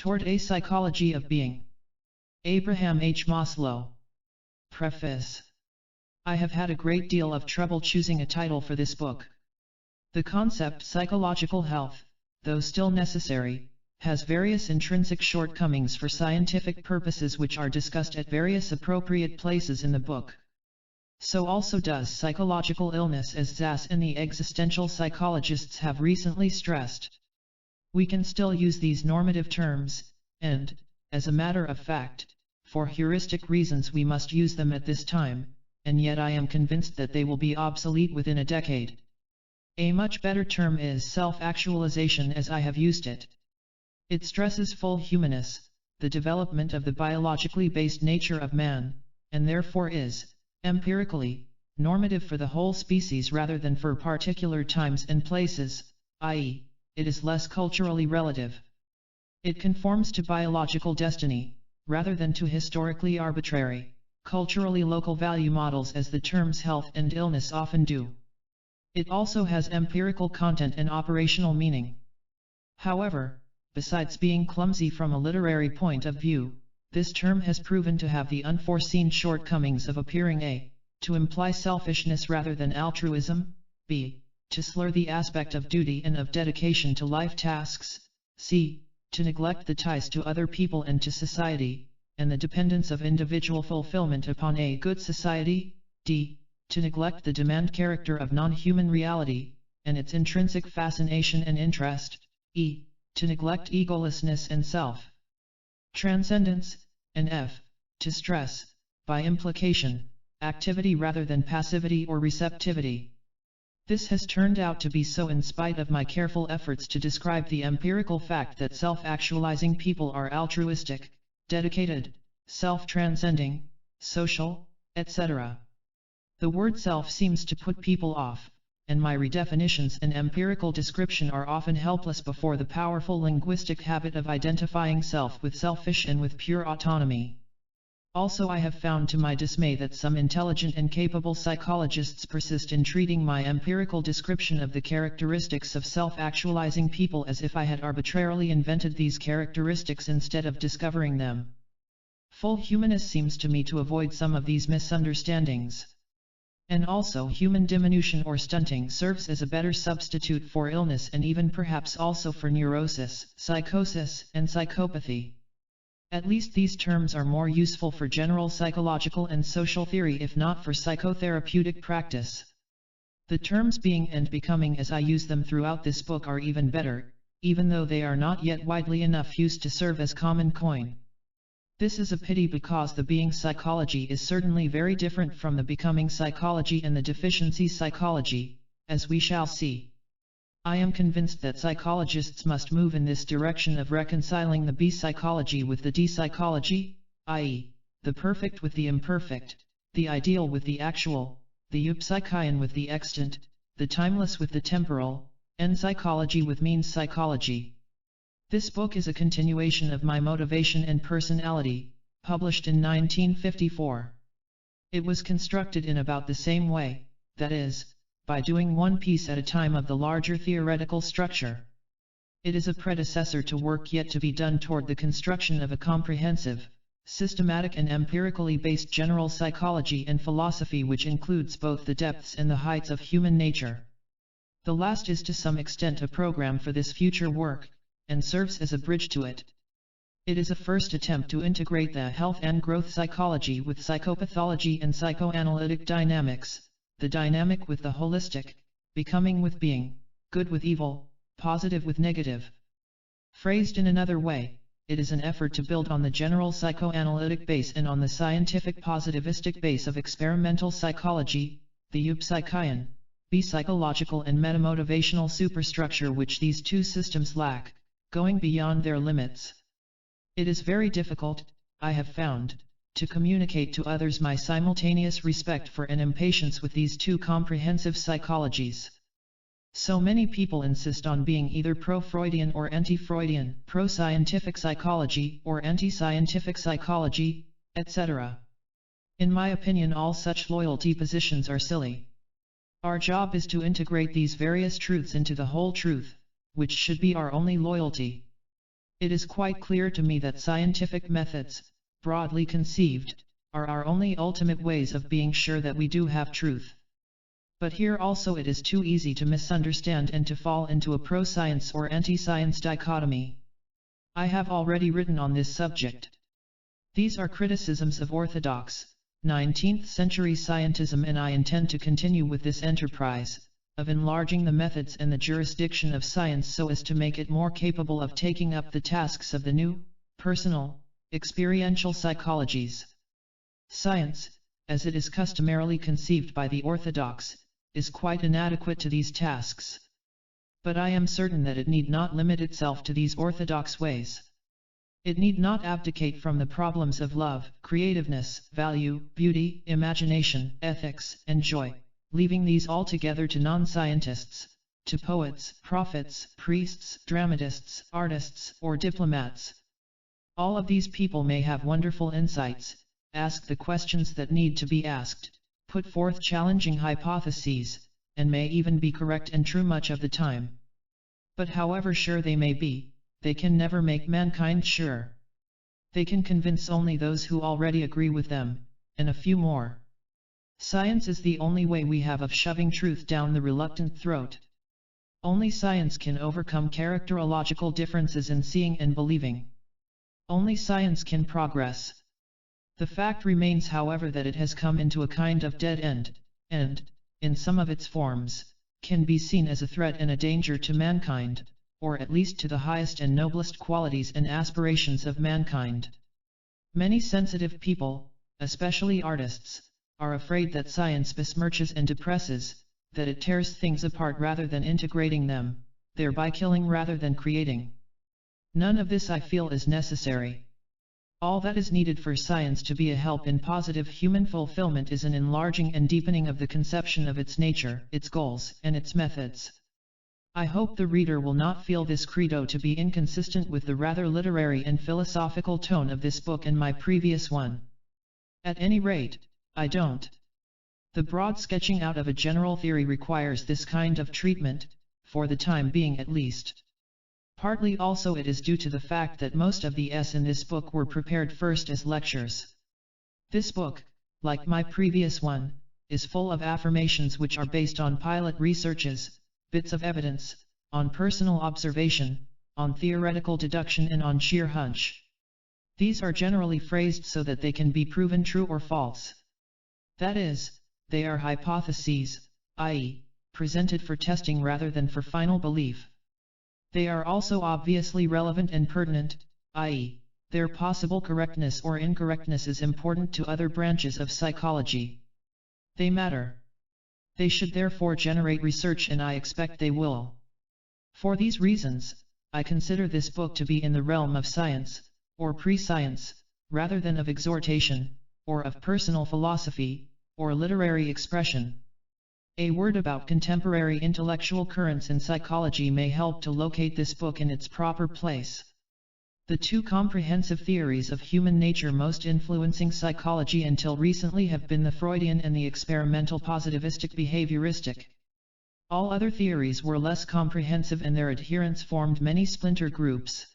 Toward a Psychology of Being. Abraham H. Maslow. Preface. I have had a great deal of trouble choosing a title for this book. The concept psychological health, though still necessary, has various intrinsic shortcomings for scientific purposes which are discussed at various appropriate places in the book. So also does psychological illness, as Zass and the existential psychologists have recently stressed. We can still use these normative terms, and, as a matter of fact, for heuristic reasons we must use them at this time, and yet I am convinced that they will be obsolete within a decade. A much better term is self-actualization, as I have used it. It stresses full humanness, the development of the biologically based nature of man, and therefore is, empirically, normative for the whole species rather than for particular times and places, i.e., it is less culturally relative. It conforms to biological destiny, rather than to historically arbitrary, culturally local value models as the terms health and illness often do. It also has empirical content and operational meaning. However, besides being clumsy from a literary point of view, this term has proven to have the unforeseen shortcomings of appearing a, to imply selfishness rather than altruism, b, to slur the aspect of duty and of dedication to life tasks, c, to neglect the ties to other people and to society, and the dependence of individual fulfillment upon a good society, d, to neglect the demand character of non-human reality, and its intrinsic fascination and interest, e, to neglect egolessness and self-transcendence, and f, to stress, by implication, activity rather than passivity or receptivity. This has turned out to be so in spite of my careful efforts to describe the empirical fact that self-actualizing people are altruistic, dedicated, self-transcending, social, etc. The word self seems to put people off, and my redefinitions and empirical description are often helpless before the powerful linguistic habit of identifying self with selfish and with pure autonomy. Also, I have found to my dismay that some intelligent and capable psychologists persist in treating my empirical description of the characteristics of self-actualizing people as if I had arbitrarily invented these characteristics instead of discovering them. Full humanist seems to me to avoid some of these misunderstandings. And also, human diminution or stunting serves as a better substitute for illness and even perhaps also for neurosis, psychosis, and psychopathy. At least these terms are more useful for general psychological and social theory if not for psychotherapeutic practice. The terms being and becoming as I use them throughout this book are even better, even though they are not yet widely enough used to serve as common coin. This is a pity because the being psychology is certainly very different from the becoming psychology and the deficiency psychology, as we shall see. I am convinced that psychologists must move in this direction of reconciling the B-psychology with the D-psychology, i.e., the perfect with the imperfect, the ideal with the actual, the eupsychian with the extant, the timeless with the temporal, and psychology with means psychology. This book is a continuation of my Motivation and Personality, published in 1954. It was constructed in about the same way, that is, by doing one piece at a time of the larger theoretical structure. It is a predecessor to work yet to be done toward the construction of a comprehensive, systematic and empirically based general psychology and philosophy which includes both the depths and the heights of human nature. The last is to some extent a program for this future work, and serves as a bridge to it. It is a first attempt to integrate the health and growth psychology with psychopathology and psychoanalytic dynamics, the dynamic with the holistic, becoming with being, good with evil, positive with negative. Phrased in another way, it is an effort to build on the general psychoanalytic base and on the scientific positivistic base of experimental psychology, the eupsychian, psychological and metamotivational superstructure which these two systems lack, going beyond their limits. It is very difficult, I have found, to communicate to others my simultaneous respect for and impatience with these two comprehensive psychologies. So many people insist on being either pro-Freudian or anti-Freudian, pro-scientific psychology or anti-scientific psychology, etc. In my opinion, all such loyalty positions are silly. Our job is to integrate these various truths into the whole truth, which should be our only loyalty. It is quite clear to me that scientific methods, broadly conceived, are our only ultimate ways of being sure that we do have truth. But here also it is too easy to misunderstand and to fall into a pro-science or anti-science dichotomy. I have already written on this subject. These are criticisms of orthodox, 19th century scientism, and I intend to continue with this enterprise, of enlarging the methods and the jurisdiction of science so as to make it more capable of taking up the tasks of the new, personal, experiential psychologies. Science, as it is customarily conceived by the orthodox, is quite inadequate to these tasks. But I am certain that it need not limit itself to these orthodox ways. It need not abdicate from the problems of love, creativeness, value, beauty, imagination, ethics, and joy, leaving these altogether to non-scientists, to poets, prophets, priests, dramatists, artists, or diplomats. All of these people may have wonderful insights, ask the questions that need to be asked, put forth challenging hypotheses, and may even be correct and true much of the time. But however sure they may be, they can never make mankind sure. They can convince only those who already agree with them, and a few more. Science is the only way we have of shoving truth down the reluctant throat. Only science can overcome characterological differences in seeing and believing. Only science can progress. The fact remains, however, that it has come into a kind of dead end, and, in some of its forms, can be seen as a threat and a danger to mankind, or at least to the highest and noblest qualities and aspirations of mankind. Many sensitive people, especially artists, are afraid that science besmirches and depresses, that it tears things apart rather than integrating them, thereby killing rather than creating. None of this, I feel, is necessary. All that is needed for science to be a help in positive human fulfillment is an enlarging and deepening of the conception of its nature, its goals, and its methods. I hope the reader will not feel this credo to be inconsistent with the rather literary and philosophical tone of this book and my previous one. At any rate, I don't. The broad sketching out of a general theory requires this kind of treatment, for the time being at least. Partly also it is due to the fact that most of the essays in this book were prepared first as lectures. This book, like my previous one, is full of affirmations which are based on pilot researches, bits of evidence, on personal observation, on theoretical deduction, and on sheer hunch. These are generally phrased so that they can be proven true or false. That is, they are hypotheses, i.e., presented for testing rather than for final belief. They are also obviously relevant and pertinent, i.e., their possible correctness or incorrectness is important to other branches of psychology. They matter. They should therefore generate research, and I expect they will. For these reasons, I consider this book to be in the realm of science, or pre-science, rather than of exhortation, or of personal philosophy, or literary expression. A word about contemporary intellectual currents in psychology may help to locate this book in its proper place. The two comprehensive theories of human nature most influencing psychology until recently have been the Freudian and the experimental positivistic behavioristic. All other theories were less comprehensive, and their adherents formed many splinter groups.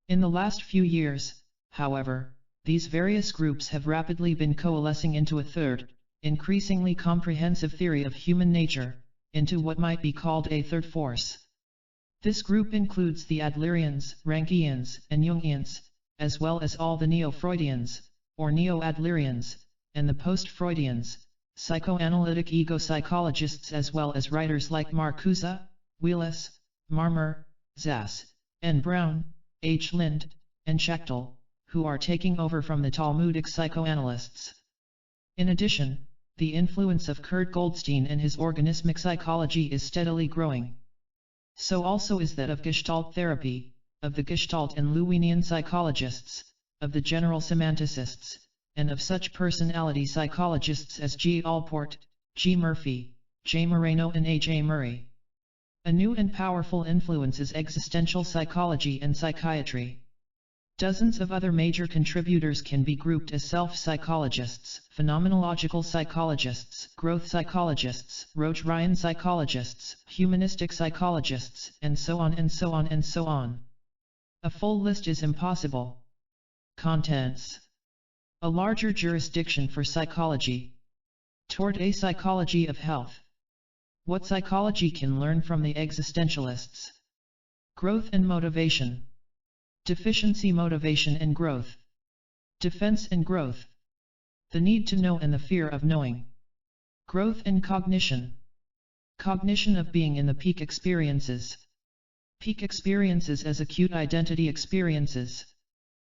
In the last few years, however, these various groups have rapidly been coalescing into a third, increasingly comprehensive theory of human nature, into what might be called a third force. This group includes the Adlerians, Rankians, and Jungians, as well as all the Neo-Freudians, or Neo-Adlerians, and the post-Freudians, psychoanalytic ego-psychologists, as well as writers like Marcuse, Wielis, Marmer, Zass, N. Brown, H. Lind, and Schachtel, who are taking over from the Talmudic psychoanalysts. In addition, the influence of Kurt Goldstein and his organismic psychology is steadily growing. So also is that of Gestalt therapy, of the Gestalt and Lewinian psychologists, of the general semanticists, and of such personality psychologists as G. Allport, G. Murphy, J. Moreno, and A. J. Murray. A new and powerful influence is existential psychology and psychiatry. Dozens of other major contributors can be grouped as self-psychologists, phenomenological psychologists, growth psychologists, Roche-Ryan psychologists, humanistic psychologists, and so on and so on and so on. A full list is impossible. Contents. A larger jurisdiction for psychology. Toward a psychology of health. What psychology can learn from the existentialists. Growth and motivation. Deficiency, motivation and growth. Defense and growth. The need to know and the fear of knowing. Growth and cognition. Cognition of being in the peak experiences. Peak experiences as acute identity experiences.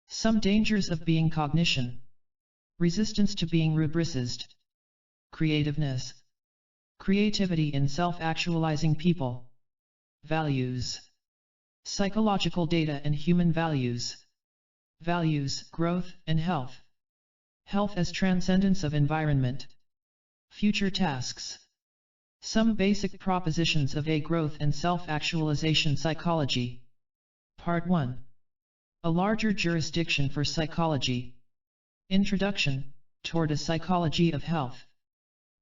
Some dangers of being cognition. Resistance to being rubricized. Creativeness. Creativity in self-actualizing people. Values. Psychological data and human values. Values, growth, and health. Health as transcendence of environment. Future tasks. Some basic propositions of a growth and self-actualization psychology. Part 1. A larger jurisdiction for psychology. Introduction, toward a psychology of health.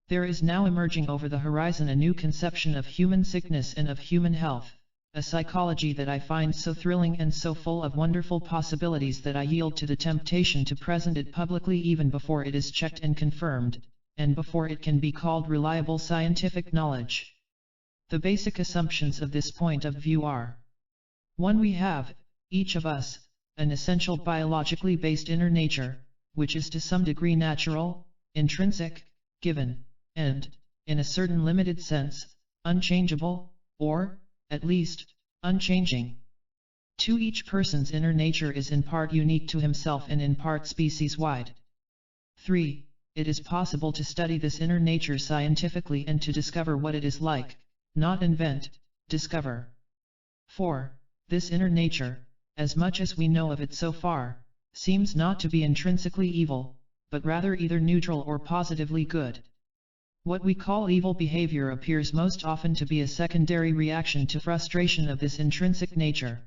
There is now emerging over the horizon a new conception of human sickness and of human health, a psychology that I find so thrilling and so full of wonderful possibilities that I yield to the temptation to present it publicly even before it is checked and confirmed, and before it can be called reliable scientific knowledge. The basic assumptions of this point of view are: 1. We have, each of us, an essential biologically based inner nature, which is to some degree natural, intrinsic, given, and, in a certain limited sense, unchangeable, or, at least, unchanging. 2. Each person's inner nature is in part unique to himself and in part species-wide. 3. It is possible to study this inner nature scientifically and to discover what it is like, not invent, discover. 4. This inner nature, as much as we know of it so far, seems not to be intrinsically evil, but rather either neutral or positively good. What we call evil behavior appears most often to be a secondary reaction to frustration of this intrinsic nature.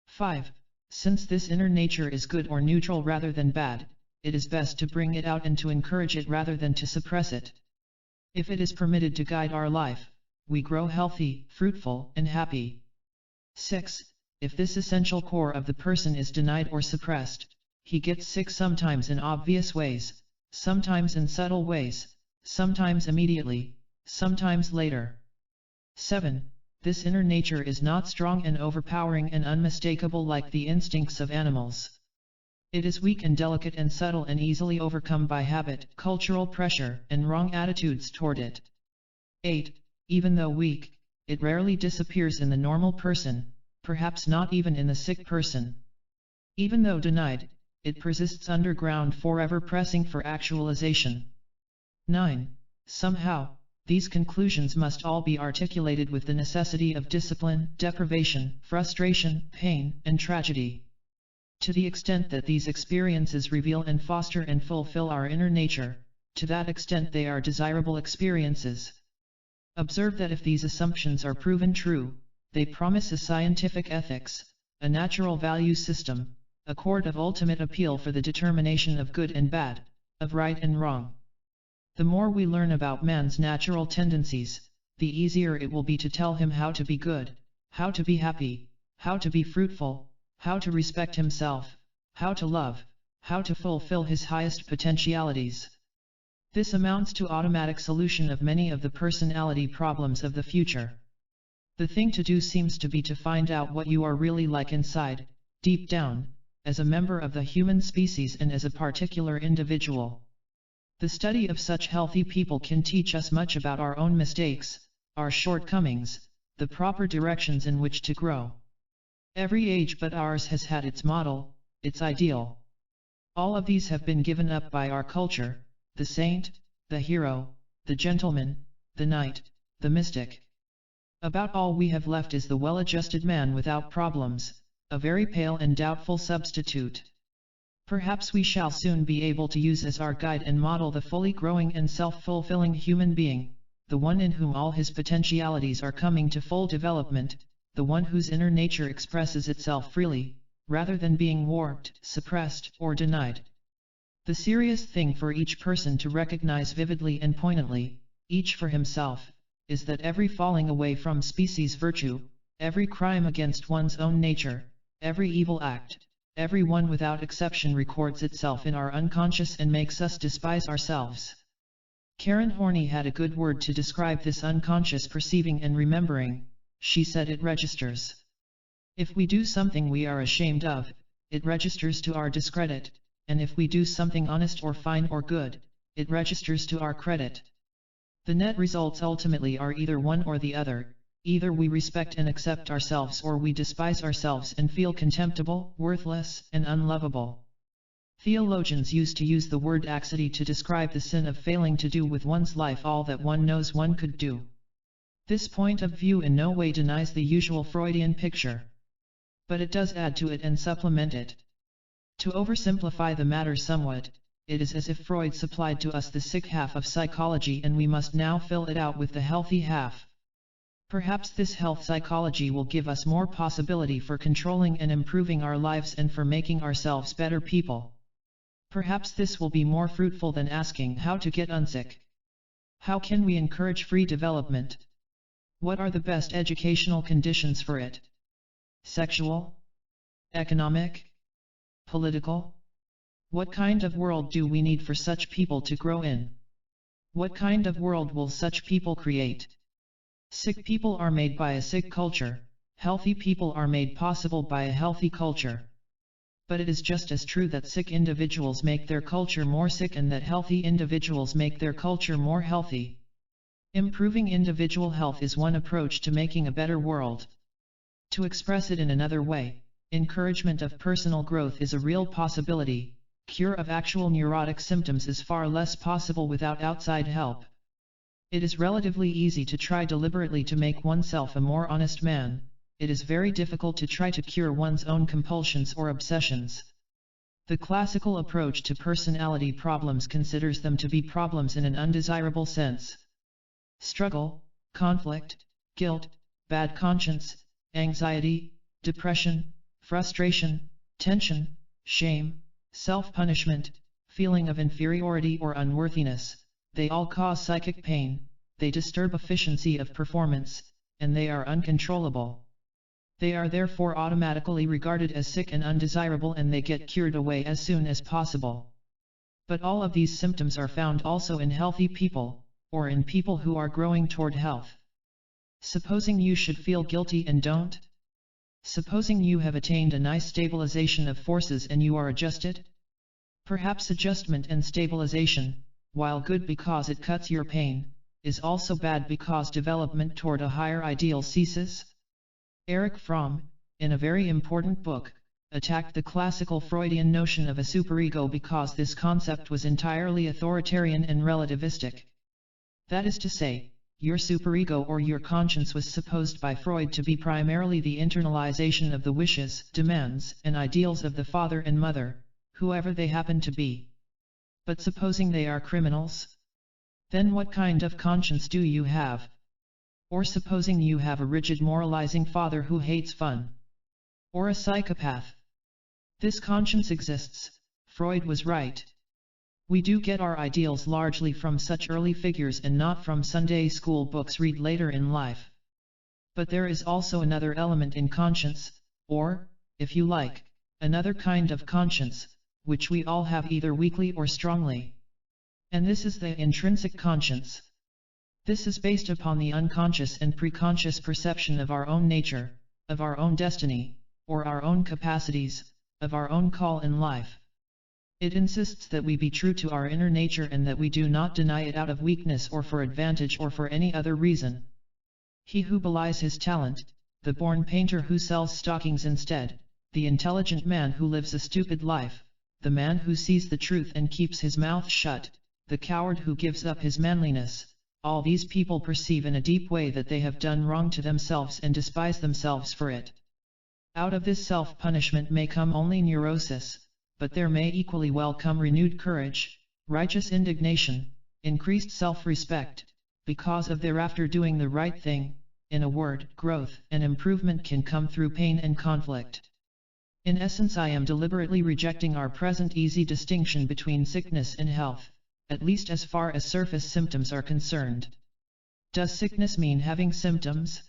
5. Since this inner nature is good or neutral rather than bad, it is best to bring it out and to encourage it rather than to suppress it. If it is permitted to guide our life, we grow healthy, fruitful, and happy. 6. If this essential core of the person is denied or suppressed, he gets sick, sometimes in obvious ways, sometimes in subtle ways, sometimes immediately, sometimes later. 7. This inner nature is not strong and overpowering and unmistakable like the instincts of animals. It is weak and delicate and subtle and easily overcome by habit, cultural pressure, and wrong attitudes toward it. 8. Even though weak, it rarely disappears in the normal person, perhaps not even in the sick person. Even though denied, it persists underground, forever pressing for actualization. 9. Somehow, these conclusions must all be articulated with the necessity of discipline, deprivation, frustration, pain, and tragedy. To the extent that these experiences reveal and foster and fulfill our inner nature, to that extent they are desirable experiences. Observe that if these assumptions are proven true, they promise a scientific ethics, a natural value system, a court of ultimate appeal for the determination of good and bad, of right and wrong. The more we learn about man's natural tendencies, the easier it will be to tell him how to be good, how to be happy, how to be fruitful, how to respect himself, how to love, how to fulfill his highest potentialities. This amounts to automatic solution of many of the personality problems of the future. The thing to do seems to be to find out what you are really like inside, deep down, as a member of the human species and as a particular individual. The study of such healthy people can teach us much about our own mistakes, our shortcomings, the proper directions in which to grow. Every age but ours has had its model, its ideal. All of these have been given up by our culture: the saint, the hero, the gentleman, the knight, the mystic. About all we have left is the well-adjusted man without problems, a very pale and doubtful substitute. Perhaps we shall soon be able to use as our guide and model the fully growing and self-fulfilling human being, the one in whom all his potentialities are coming to full development, the one whose inner nature expresses itself freely, rather than being warped, suppressed, or denied. The serious thing for each person to recognize vividly and poignantly, each for himself, is that every falling away from species virtue, every crime against one's own nature, Every evil act, every one without exception records itself in our unconscious and makes us despise ourselves. Karen Horney had a good word to describe this unconscious perceiving and remembering. She said it registers. If we do something we are ashamed of, it registers to our discredit, and if we do something honest or fine or good, it registers to our credit. The net results ultimately are either one or the other. Either we respect and accept ourselves or we despise ourselves and feel contemptible, worthless, and unlovable. Theologians used to use the word laxity to describe the sin of failing to do with one's life all that one knows one could do. This point of view in no way denies the usual Freudian picture, but it does add to it and supplement it. To oversimplify the matter somewhat, it is as if Freud supplied to us the sick half of psychology and we must now fill it out with the healthy half. Perhaps this health psychology will give us more possibility for controlling and improving our lives and for making ourselves better people. Perhaps this will be more fruitful than asking how to get unsick. How can we encourage free development? What are the best educational conditions for it? Sexual? Economic? Political? What kind of world do we need for such people to grow in? What kind of world will such people create? Sick people are made by a sick culture, healthy people are made possible by a healthy culture. But it is just as true that sick individuals make their culture more sick and that healthy individuals make their culture more healthy. Improving individual health is one approach to making a better world. To express it in another way, encouragement of personal growth is a real possibility. Cure of actual neurotic symptoms is far less possible without outside help. It is relatively easy to try deliberately to make oneself a more honest man. It is very difficult to try to cure one's own compulsions or obsessions. The classical approach to personality problems considers them to be problems in an undesirable sense. Struggle, conflict, guilt, bad conscience, anxiety, depression, frustration, tension, shame, self-punishment, feeling of inferiority or unworthiness, they all cause psychic pain, they disturb efficiency of performance, and they are uncontrollable. They are therefore automatically regarded as sick and undesirable and they get cured away as soon as possible. But all of these symptoms are found also in healthy people, or in people who are growing toward health. Supposing you should feel guilty and don't? Supposing you have attained a nice stabilization of forces and you are adjusted? Perhaps adjustment and stabilization, while good because it cuts your pain, is also bad because development toward a higher ideal ceases? Erich Fromm, in a very important book, attacked the classical Freudian notion of a superego because this concept was entirely authoritarian and relativistic. That is to say, your superego or your conscience was supposed by Freud to be primarily the internalization of the wishes, demands, and ideals of the father and mother, whoever they happen to be. But supposing they are criminals? Then what kind of conscience do you have? Or supposing you have a rigid moralizing father who hates fun? Or a psychopath? This conscience exists. Freud was right. We do get our ideals largely from such early figures and not from Sunday school books read later in life. But there is also another element in conscience, or, if you like, another kind of conscience, which we all have either weakly or strongly. And this is the intrinsic conscience. This is based upon the unconscious and preconscious perception of our own nature, of our own destiny, or our own capacities, of our own call in life. It insists that we be true to our inner nature and that we do not deny it out of weakness or for advantage or for any other reason. He who belies his talent, the born painter who sells stockings instead, the intelligent man who lives a stupid life, the man who sees the truth and keeps his mouth shut, the coward who gives up his manliness, all these people perceive in a deep way that they have done wrong to themselves and despise themselves for it. Out of this self-punishment may come only neurosis, but there may equally well come renewed courage, righteous indignation, increased self-respect, because of thereafter doing the right thing. In a word, growth and improvement can come through pain and conflict. In essence, I am deliberately rejecting our present easy distinction between sickness and health, at least as far as surface symptoms are concerned. Does sickness mean having symptoms?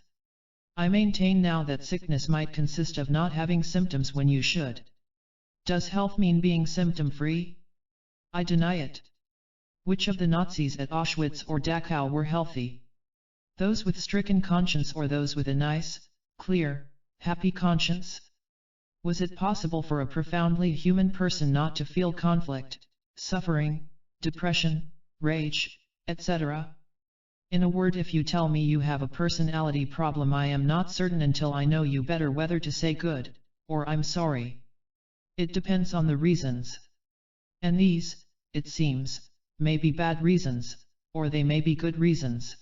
I maintain now that sickness might consist of not having symptoms when you should. Does health mean being symptom-free? I deny it. Which of the Nazis at Auschwitz or Dachau were healthy? Those with stricken conscience or those with a nice, clear, happy conscience? Was it possible for a profoundly human person not to feel conflict, suffering, depression, rage, etc.? In a word, if you tell me you have a personality problem, I am not certain until I know you better whether to say good, or I'm sorry. It depends on the reasons. And these, it seems, may be bad reasons, or they may be good reasons.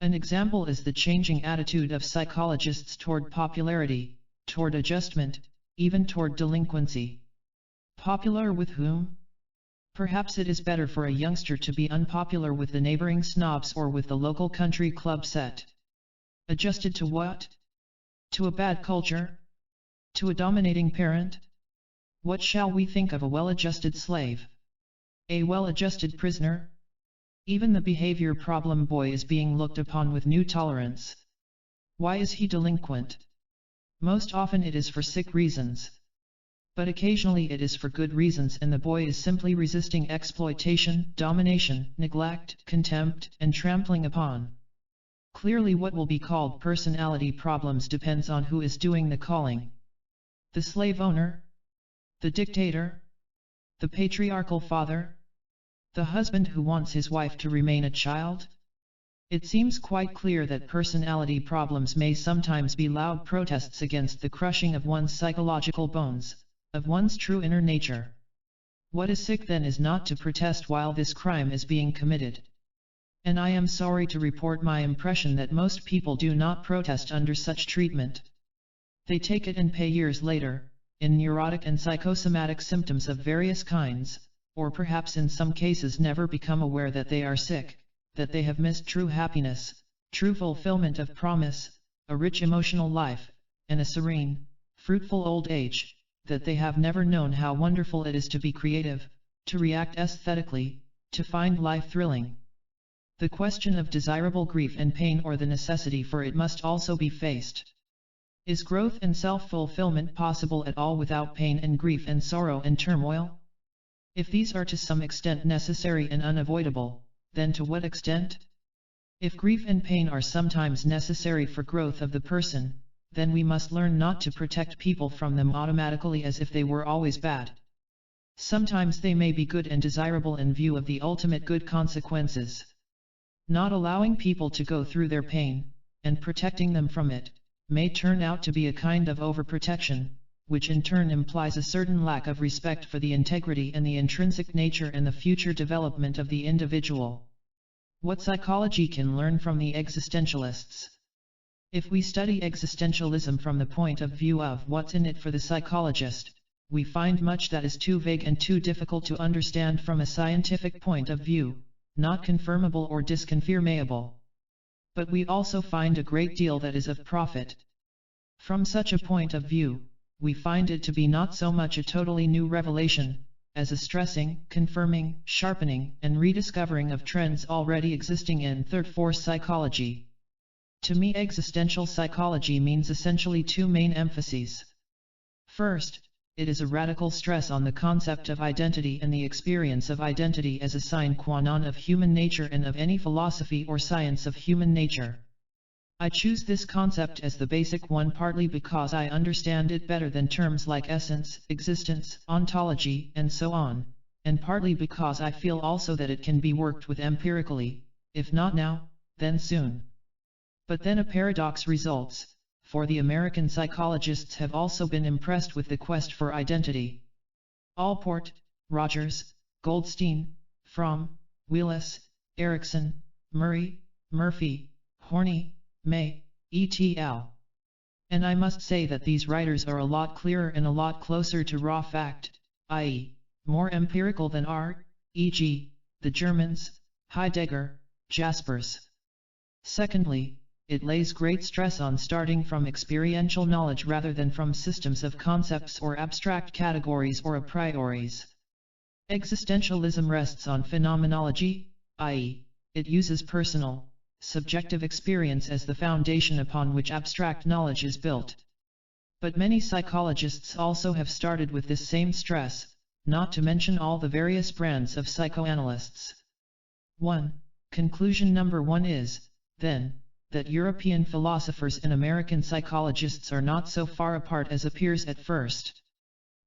An example is the changing attitude of psychologists toward popularity, toward adjustment, even toward delinquency. Popular with whom? Perhaps it is better for a youngster to be unpopular with the neighboring snobs or with the local country club set. Adjusted to what? To a bad culture? To a dominating parent? What shall we think of a well-adjusted slave? A well-adjusted prisoner? Even the behavior problem boy is being looked upon with new tolerance. Why is he delinquent? Most often it is for sick reasons. But occasionally it is for good reasons, and the boy is simply resisting exploitation, domination, neglect, contempt, and trampling upon. Clearly what will be called personality problems depends on who is doing the calling. The slave owner? The dictator? The patriarchal father? The husband who wants his wife to remain a child? It seems quite clear that personality problems may sometimes be loud protests against the crushing of one's psychological bones, of one's true inner nature. What is sick then is not to protest while this crime is being committed. And I am sorry to report my impression that most people do not protest under such treatment. They take it and pay years later, in neurotic and psychosomatic symptoms of various kinds, or perhaps in some cases never become aware that they are sick, that they have missed true happiness, true fulfillment of promise, a rich emotional life, and a serene, fruitful old age, that they have never known how wonderful it is to be creative, to react aesthetically, to find life thrilling. The question of desirable grief and pain, or the necessity for it, must also be faced. Is growth and self-fulfillment possible at all without pain and grief and sorrow and turmoil? If these are to some extent necessary and unavoidable, then to what extent? If grief and pain are sometimes necessary for growth of the person, then we must learn not to protect people from them automatically as if they were always bad. Sometimes they may be good and desirable in view of the ultimate good consequences. Not allowing people to go through their pain, and protecting them from it, may turn out to be a kind of overprotection, which in turn implies a certain lack of respect for the integrity and the intrinsic nature and the future development of the individual. What psychology can learn from the existentialists? If we study existentialism from the point of view of what's in it for the psychologist, we find much that is too vague and too difficult to understand from a scientific point of view, not confirmable or disconfirmable. But we also find a great deal that is of profit. From such a point of view, we find it to be not so much a totally new revelation, as a stressing, confirming, sharpening, and rediscovering of trends already existing in third force psychology. To me, existential psychology means essentially two main emphases. First, it is a radical stress on the concept of identity and the experience of identity as a sine qua non of human nature and of any philosophy or science of human nature. I choose this concept as the basic one partly because I understand it better than terms like essence, existence, ontology, and so on, and partly because I feel also that it can be worked with empirically, if not now, then soon. But then a paradox results, for the American psychologists have also been impressed with the quest for identity. Allport, Rogers, Goldstein, Fromm, Wheelis, Erickson, Murray, Murphy, Horney, May, et.al. And I must say that these writers are a lot clearer and a lot closer to raw fact, i.e., more empirical than art, e.g., the Germans, Heidegger, Jaspers. Secondly, it lays great stress on starting from experiential knowledge rather than from systems of concepts or abstract categories or a prioris. Existentialism rests on phenomenology, i.e., it uses personal, subjective experience as the foundation upon which abstract knowledge is built. But many psychologists also have started with this same stress, not to mention all the various brands of psychoanalysts. 1. Conclusion number 1 is, then, that European philosophers and American psychologists are not so far apart as appears at first.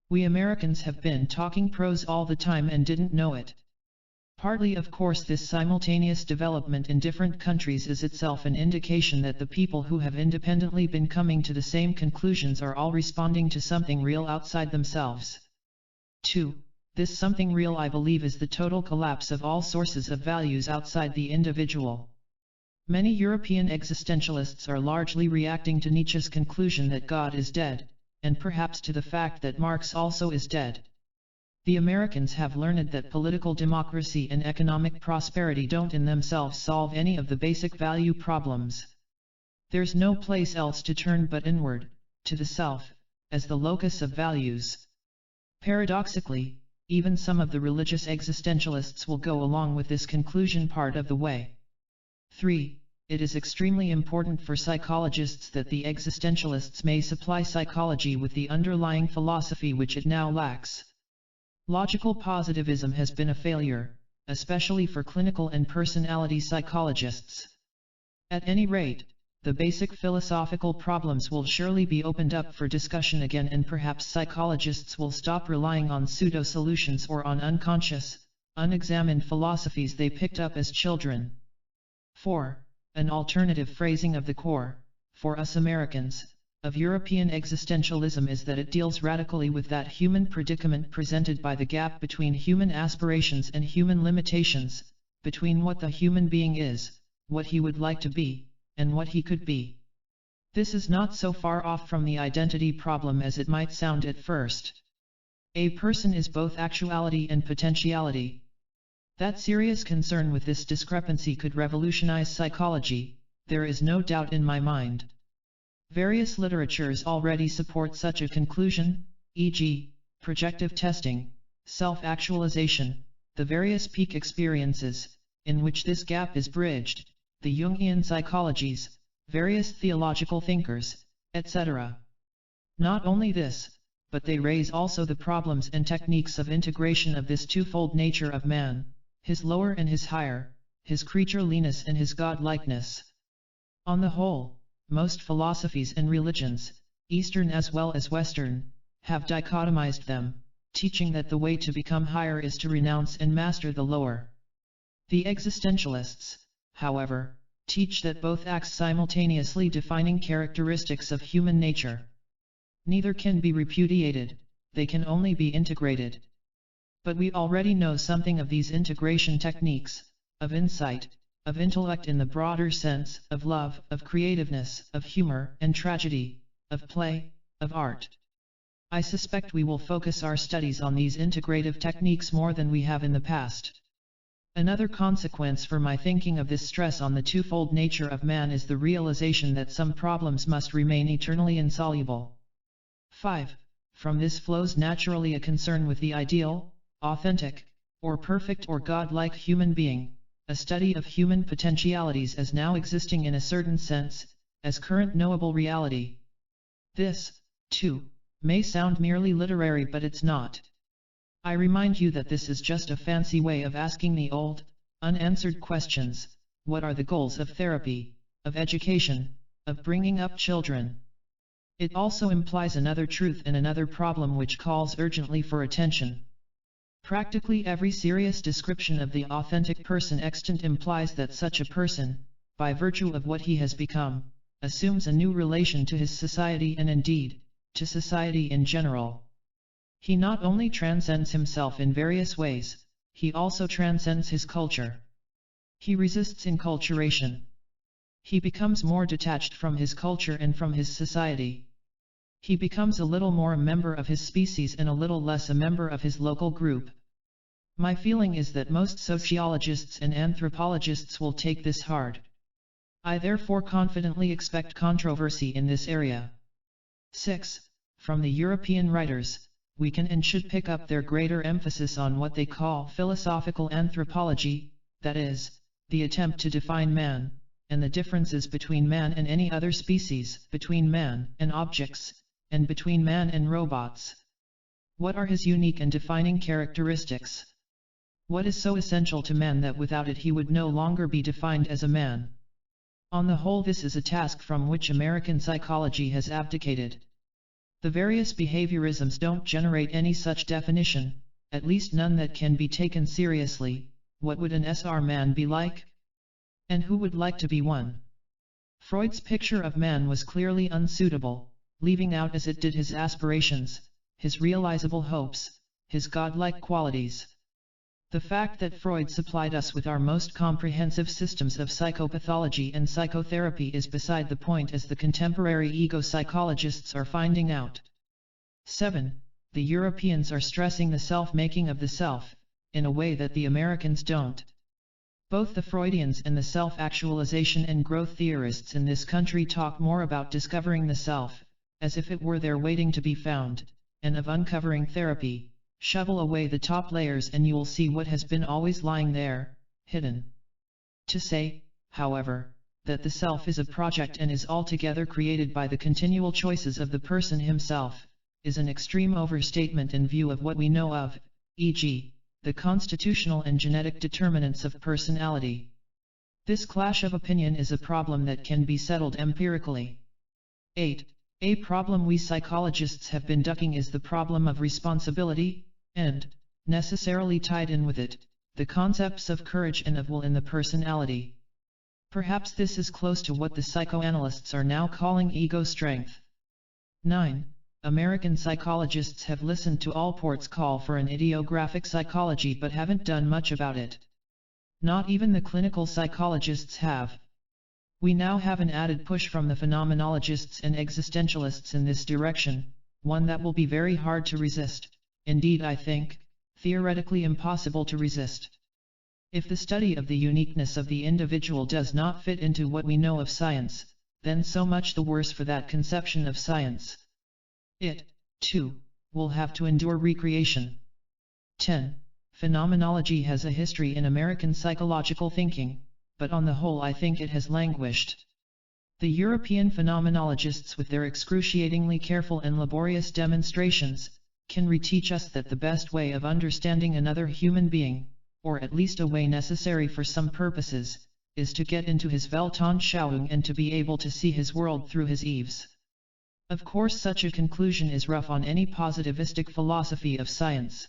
We Americans have been talking prose all the time and didn't know it. Partly, of course, this simultaneous development in different countries is itself an indication that the people who have independently been coming to the same conclusions are all responding to something real outside themselves. 2. This something real, I believe, is the total collapse of all sources of values outside the individual. Many European existentialists are largely reacting to Nietzsche's conclusion that God is dead, and perhaps to the fact that Marx also is dead. The Americans have learned that political democracy and economic prosperity don't in themselves solve any of the basic value problems. There's no place else to turn but inward, to the self, as the locus of values. Paradoxically, even some of the religious existentialists will go along with this conclusion part of the way. 3. It is extremely important for psychologists that the existentialists may supply psychology with the underlying philosophy which it now lacks. Logical positivism has been a failure, especially for clinical and personality psychologists. At any rate, the basic philosophical problems will surely be opened up for discussion again, and perhaps psychologists will stop relying on pseudo-solutions or on unconscious, unexamined philosophies they picked up as children. 4. An alternative phrasing of the core, for us Americans, of European existentialism is that it deals radically with that human predicament presented by the gap between human aspirations and human limitations, between what the human being is, what he would like to be, and what he could be. This is not so far off from the identity problem as it might sound at first. A person is both actuality and potentiality. That serious concern with this discrepancy could revolutionize psychology, there is no doubt in my mind. Various literatures already support such a conclusion, e.g., projective testing, self-actualization, the various peak experiences, in which this gap is bridged, the Jungian psychologies, various theological thinkers, etc. Not only this, but they raise also the problems and techniques of integration of this twofold nature of man, his lower and his higher, his creatureliness and his godlikeness. On the whole, most philosophies and religions, Eastern as well as Western, have dichotomized them, teaching that the way to become higher is to renounce and master the lower. The existentialists, however, teach that both acts simultaneously defining characteristics of human nature. Neither can be repudiated, they can only be integrated. But we already know something of these integration techniques, of insight, of intellect in the broader sense, of love, of creativeness, of humor and tragedy, of play, of art. I suspect we will focus our studies on these integrative techniques more than we have in the past. Another consequence for my thinking of this stress on the twofold nature of man is the realization that some problems must remain eternally insoluble. 5. From this flows naturally a concern with the ideal, authentic, or perfect or godlike human being, a study of human potentialities as now existing in a certain sense, as current knowable reality. This, too, may sound merely literary, but it's not. I remind you that this is just a fancy way of asking the old, unanswered questions: what are the goals of therapy, of education, of bringing up children? It also implies another truth and another problem which calls urgently for attention. Practically every serious description of the authentic person extant implies that such a person, by virtue of what he has become, assumes a new relation to his society and indeed, to society in general. He not only transcends himself in various ways, he also transcends his culture. He resists enculturation. He becomes more detached from his culture and from his society. He becomes a little more a member of his species and a little less a member of his local group. My feeling is that most sociologists and anthropologists will take this hard. I therefore confidently expect controversy in this area. 6. From the European writers, we can and should pick up their greater emphasis on what they call philosophical anthropology, that is, the attempt to define man, and the differences between man and any other species, between man and objects, and between man and robots. What are his unique and defining characteristics? What is so essential to man that without it he would no longer be defined as a man? On the whole, this is a task from which American psychology has abdicated. The various behaviorisms don't generate any such definition, at least none that can be taken seriously. What would an SR man be like? And who would like to be one? Freud's picture of man was clearly unsuitable, leaving out as it did his aspirations, his realizable hopes, his godlike qualities. The fact that Freud supplied us with our most comprehensive systems of psychopathology and psychotherapy is beside the point, as the contemporary ego psychologists are finding out. 7. The Europeans are stressing the self-making of the self, in a way that the Americans don't. Both the Freudians and the self-actualization and growth theorists in this country talk more about discovering the self, as if it were there waiting to be found, and of uncovering therapy. Shovel away the top layers and you'll see what has been always lying there, hidden. To say, however, that the self is a project and is altogether created by the continual choices of the person himself, is an extreme overstatement in view of what we know of, e.g., the constitutional and genetic determinants of personality. This clash of opinion is a problem that can be settled empirically. 8. A problem we psychologists have been ducking is the problem of responsibility, and, necessarily tied in with it, the concepts of courage and of will in the personality. Perhaps this is close to what the psychoanalysts are now calling ego strength. 9. American psychologists have listened to Allport's call for an idiographic psychology but haven't done much about it. Not even the clinical psychologists have. We now have an added push from the phenomenologists and existentialists in this direction, one that will be very hard to resist, indeed I think, theoretically impossible to resist. If the study of the uniqueness of the individual does not fit into what we know of science, then so much the worse for that conception of science. It, too, will have to endure recreation. 10. Phenomenology has a history in American psychological thinking, but on the whole I think it has languished. The European phenomenologists, with their excruciatingly careful and laborious demonstrations, can reteach us that the best way of understanding another human being, or at least a way necessary for some purposes, is to get into his Weltanschauung and to be able to see his world through his eaves. Of course such a conclusion is rough on any positivistic philosophy of science.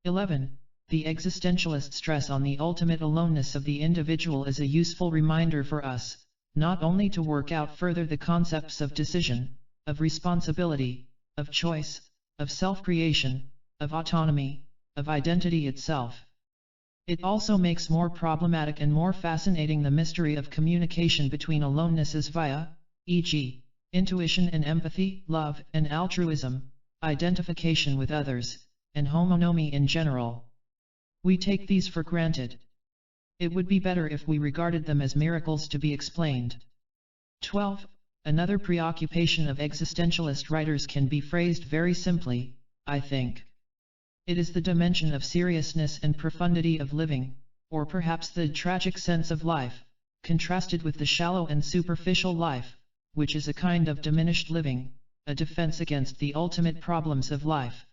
11. The existentialist stress on the ultimate aloneness of the individual is a useful reminder for us, not only to work out further the concepts of decision, of responsibility, of choice, of self-creation, of autonomy, of identity itself. It also makes more problematic and more fascinating the mystery of communication between alonenesses via, e.g., intuition and empathy, love and altruism, identification with others, and homonomy in general. We take these for granted. It would be better if we regarded them as miracles to be explained. 12. Another preoccupation of existentialist writers can be phrased very simply, I think. It is the dimension of seriousness and profundity of living, or perhaps the tragic sense of life, contrasted with the shallow and superficial life, which is a kind of diminished living, a defense against the ultimate problems of life.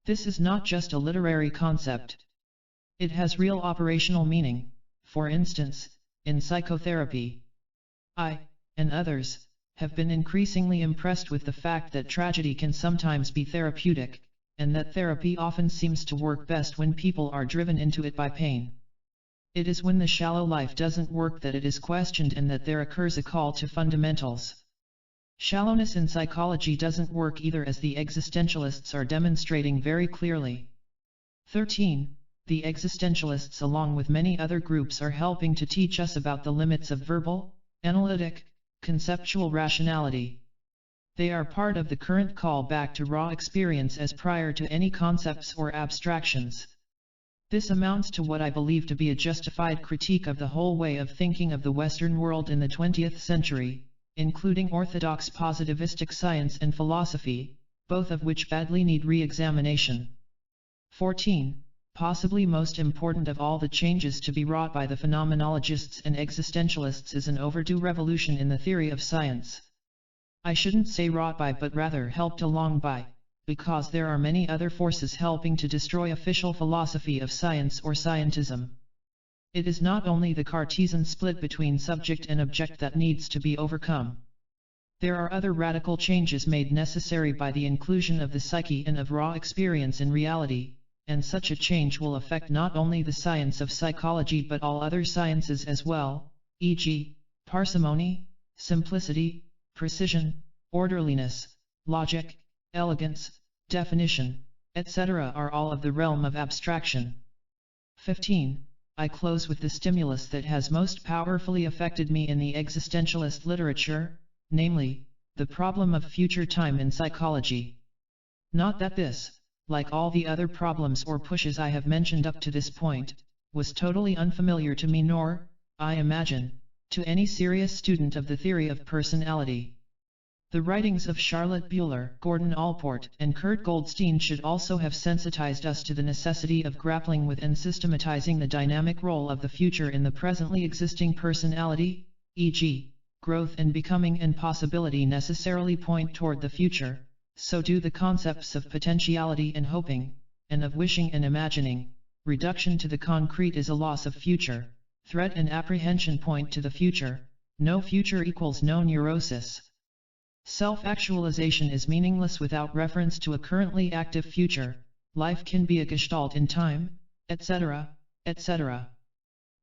This is not just a literary concept. It has real operational meaning, for instance, in psychotherapy. I, and others, have been increasingly impressed with the fact that tragedy can sometimes be therapeutic, and that therapy often seems to work best when people are driven into it by pain. It is when the shallow life doesn't work that it is questioned and that there occurs a call to fundamentals. Shallowness in psychology doesn't work either, as the existentialists are demonstrating very clearly. 13. The existentialists, along with many other groups, are helping to teach us about the limits of verbal, analytic, conceptual rationality. They are part of the current call back to raw experience as prior to any concepts or abstractions. This amounts to what I believe to be a justified critique of the whole way of thinking of the Western world in the 20th century, including orthodox positivistic science and philosophy, both of which badly need re-examination. 14. possibly most important of all the changes to be wrought by the phenomenologists and existentialists is an overdue revolution in the theory of science. I shouldn't say wrought by but rather helped along by, because there are many other forces helping to destroy official philosophy of science or scientism. It is not only the Cartesian split between subject and object that needs to be overcome. There are other radical changes made necessary by the inclusion of the psyche and of raw experience in reality, and such a change will affect not only the science of psychology but all other sciences as well, e.g., parsimony, simplicity, precision, orderliness, logic, elegance, definition, etc. are all of the realm of abstraction. 15. I close with the stimulus that has most powerfully affected me in the existentialist literature, namely, the problem of future time in psychology. Not that this, like all the other problems or pushes I have mentioned up to this point, was totally unfamiliar to me nor, I imagine, to any serious student of the theory of personality. The writings of Charlotte Buehler, Gordon Allport, and Kurt Goldstein should also have sensitized us to the necessity of grappling with and systematizing the dynamic role of the future in the presently existing personality, e.g., growth and becoming and possibility necessarily point toward the future, so do the concepts of potentiality and hoping, and of wishing and imagining. Reduction to the concrete is a loss of future, threat and apprehension point to the future, no future equals no neurosis. Self-actualization is meaningless without reference to a currently active future, life can be a gestalt in time, etc., etc.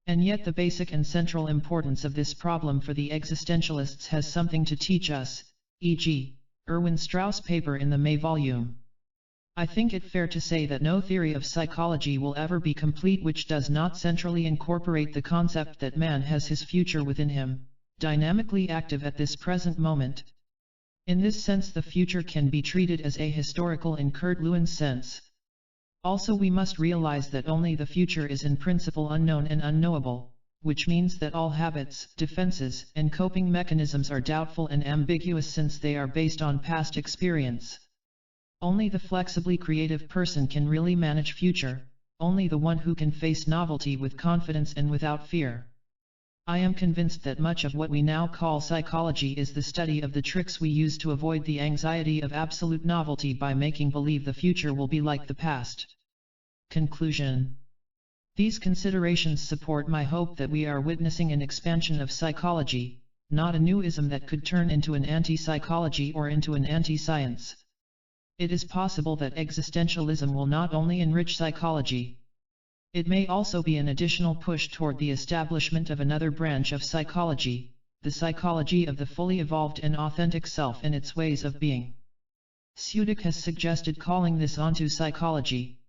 And yet the basic and central importance of this problem for the existentialists has something to teach us, e.g., Erwin Strauss paper in the May volume. I think it fair to say that no theory of psychology will ever be complete which does not centrally incorporate the concept that man has his future within him, dynamically active at this present moment. In this sense the future can be treated as ahistorical in Kurt Lewin's sense. Also we must realize that only the future is in principle unknown and unknowable, which means that all habits, defenses, and coping mechanisms are doubtful and ambiguous since they are based on past experience. Only the flexibly creative person can really manage future, only the one who can face novelty with confidence and without fear. I am convinced that much of what we now call psychology is the study of the tricks we use to avoid the anxiety of absolute novelty by making believe the future will be like the past. Conclusion. These considerations support my hope that we are witnessing an expansion of psychology, not a new ism that could turn into an anti-psychology or into an anti-science. It is possible that existentialism will not only enrich psychology. It may also be an additional push toward the establishment of another branch of psychology, the psychology of the fully evolved and authentic self and its ways of being. Sudik has suggested calling this onto psychology.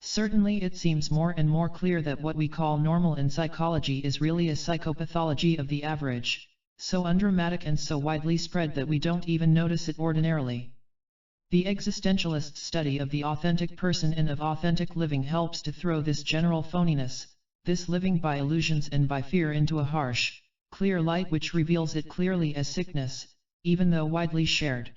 Certainly it seems more and more clear that what we call normal in psychology is really a psychopathology of the average, so undramatic and so widely spread that we don't even notice it ordinarily. The existentialist study of the authentic person and of authentic living helps to throw this general phoniness, this living by illusions and by fear into a harsh, clear light which reveals it clearly as sickness, even though widely shared.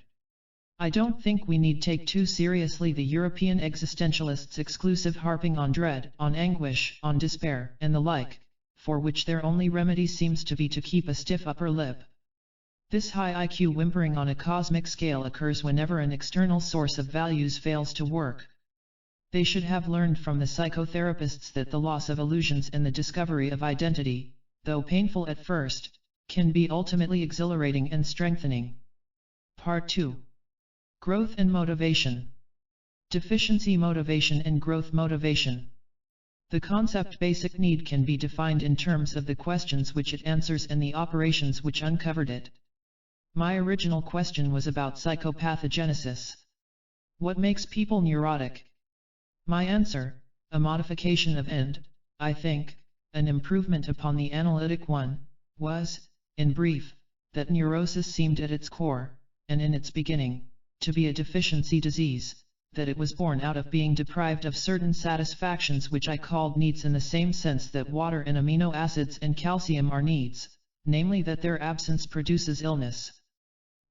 I don't think we need take too seriously the European existentialists' exclusive harping on dread, on anguish, on despair, and the like, for which their only remedy seems to be to keep a stiff upper lip. This high IQ whimpering on a cosmic scale occurs whenever an external source of values fails to work. They should have learned from the psychotherapists that the loss of illusions and the discovery of identity, though painful at first, can be ultimately exhilarating and strengthening. Part 2. Growth and motivation. Deficiency motivation and growth motivation. The concept basic need can be defined in terms of the questions which it answers and the operations which uncovered it. My original question was about psychopathogenesis. What makes people neurotic? My answer, a modification of and, I think, an improvement upon the analytic one, was, in brief, that neurosis seemed at its core, and in its beginning, to be a deficiency disease, that it was born out of being deprived of certain satisfactions which I called needs in the same sense that water and amino acids and calcium are needs, namely that their absence produces illness.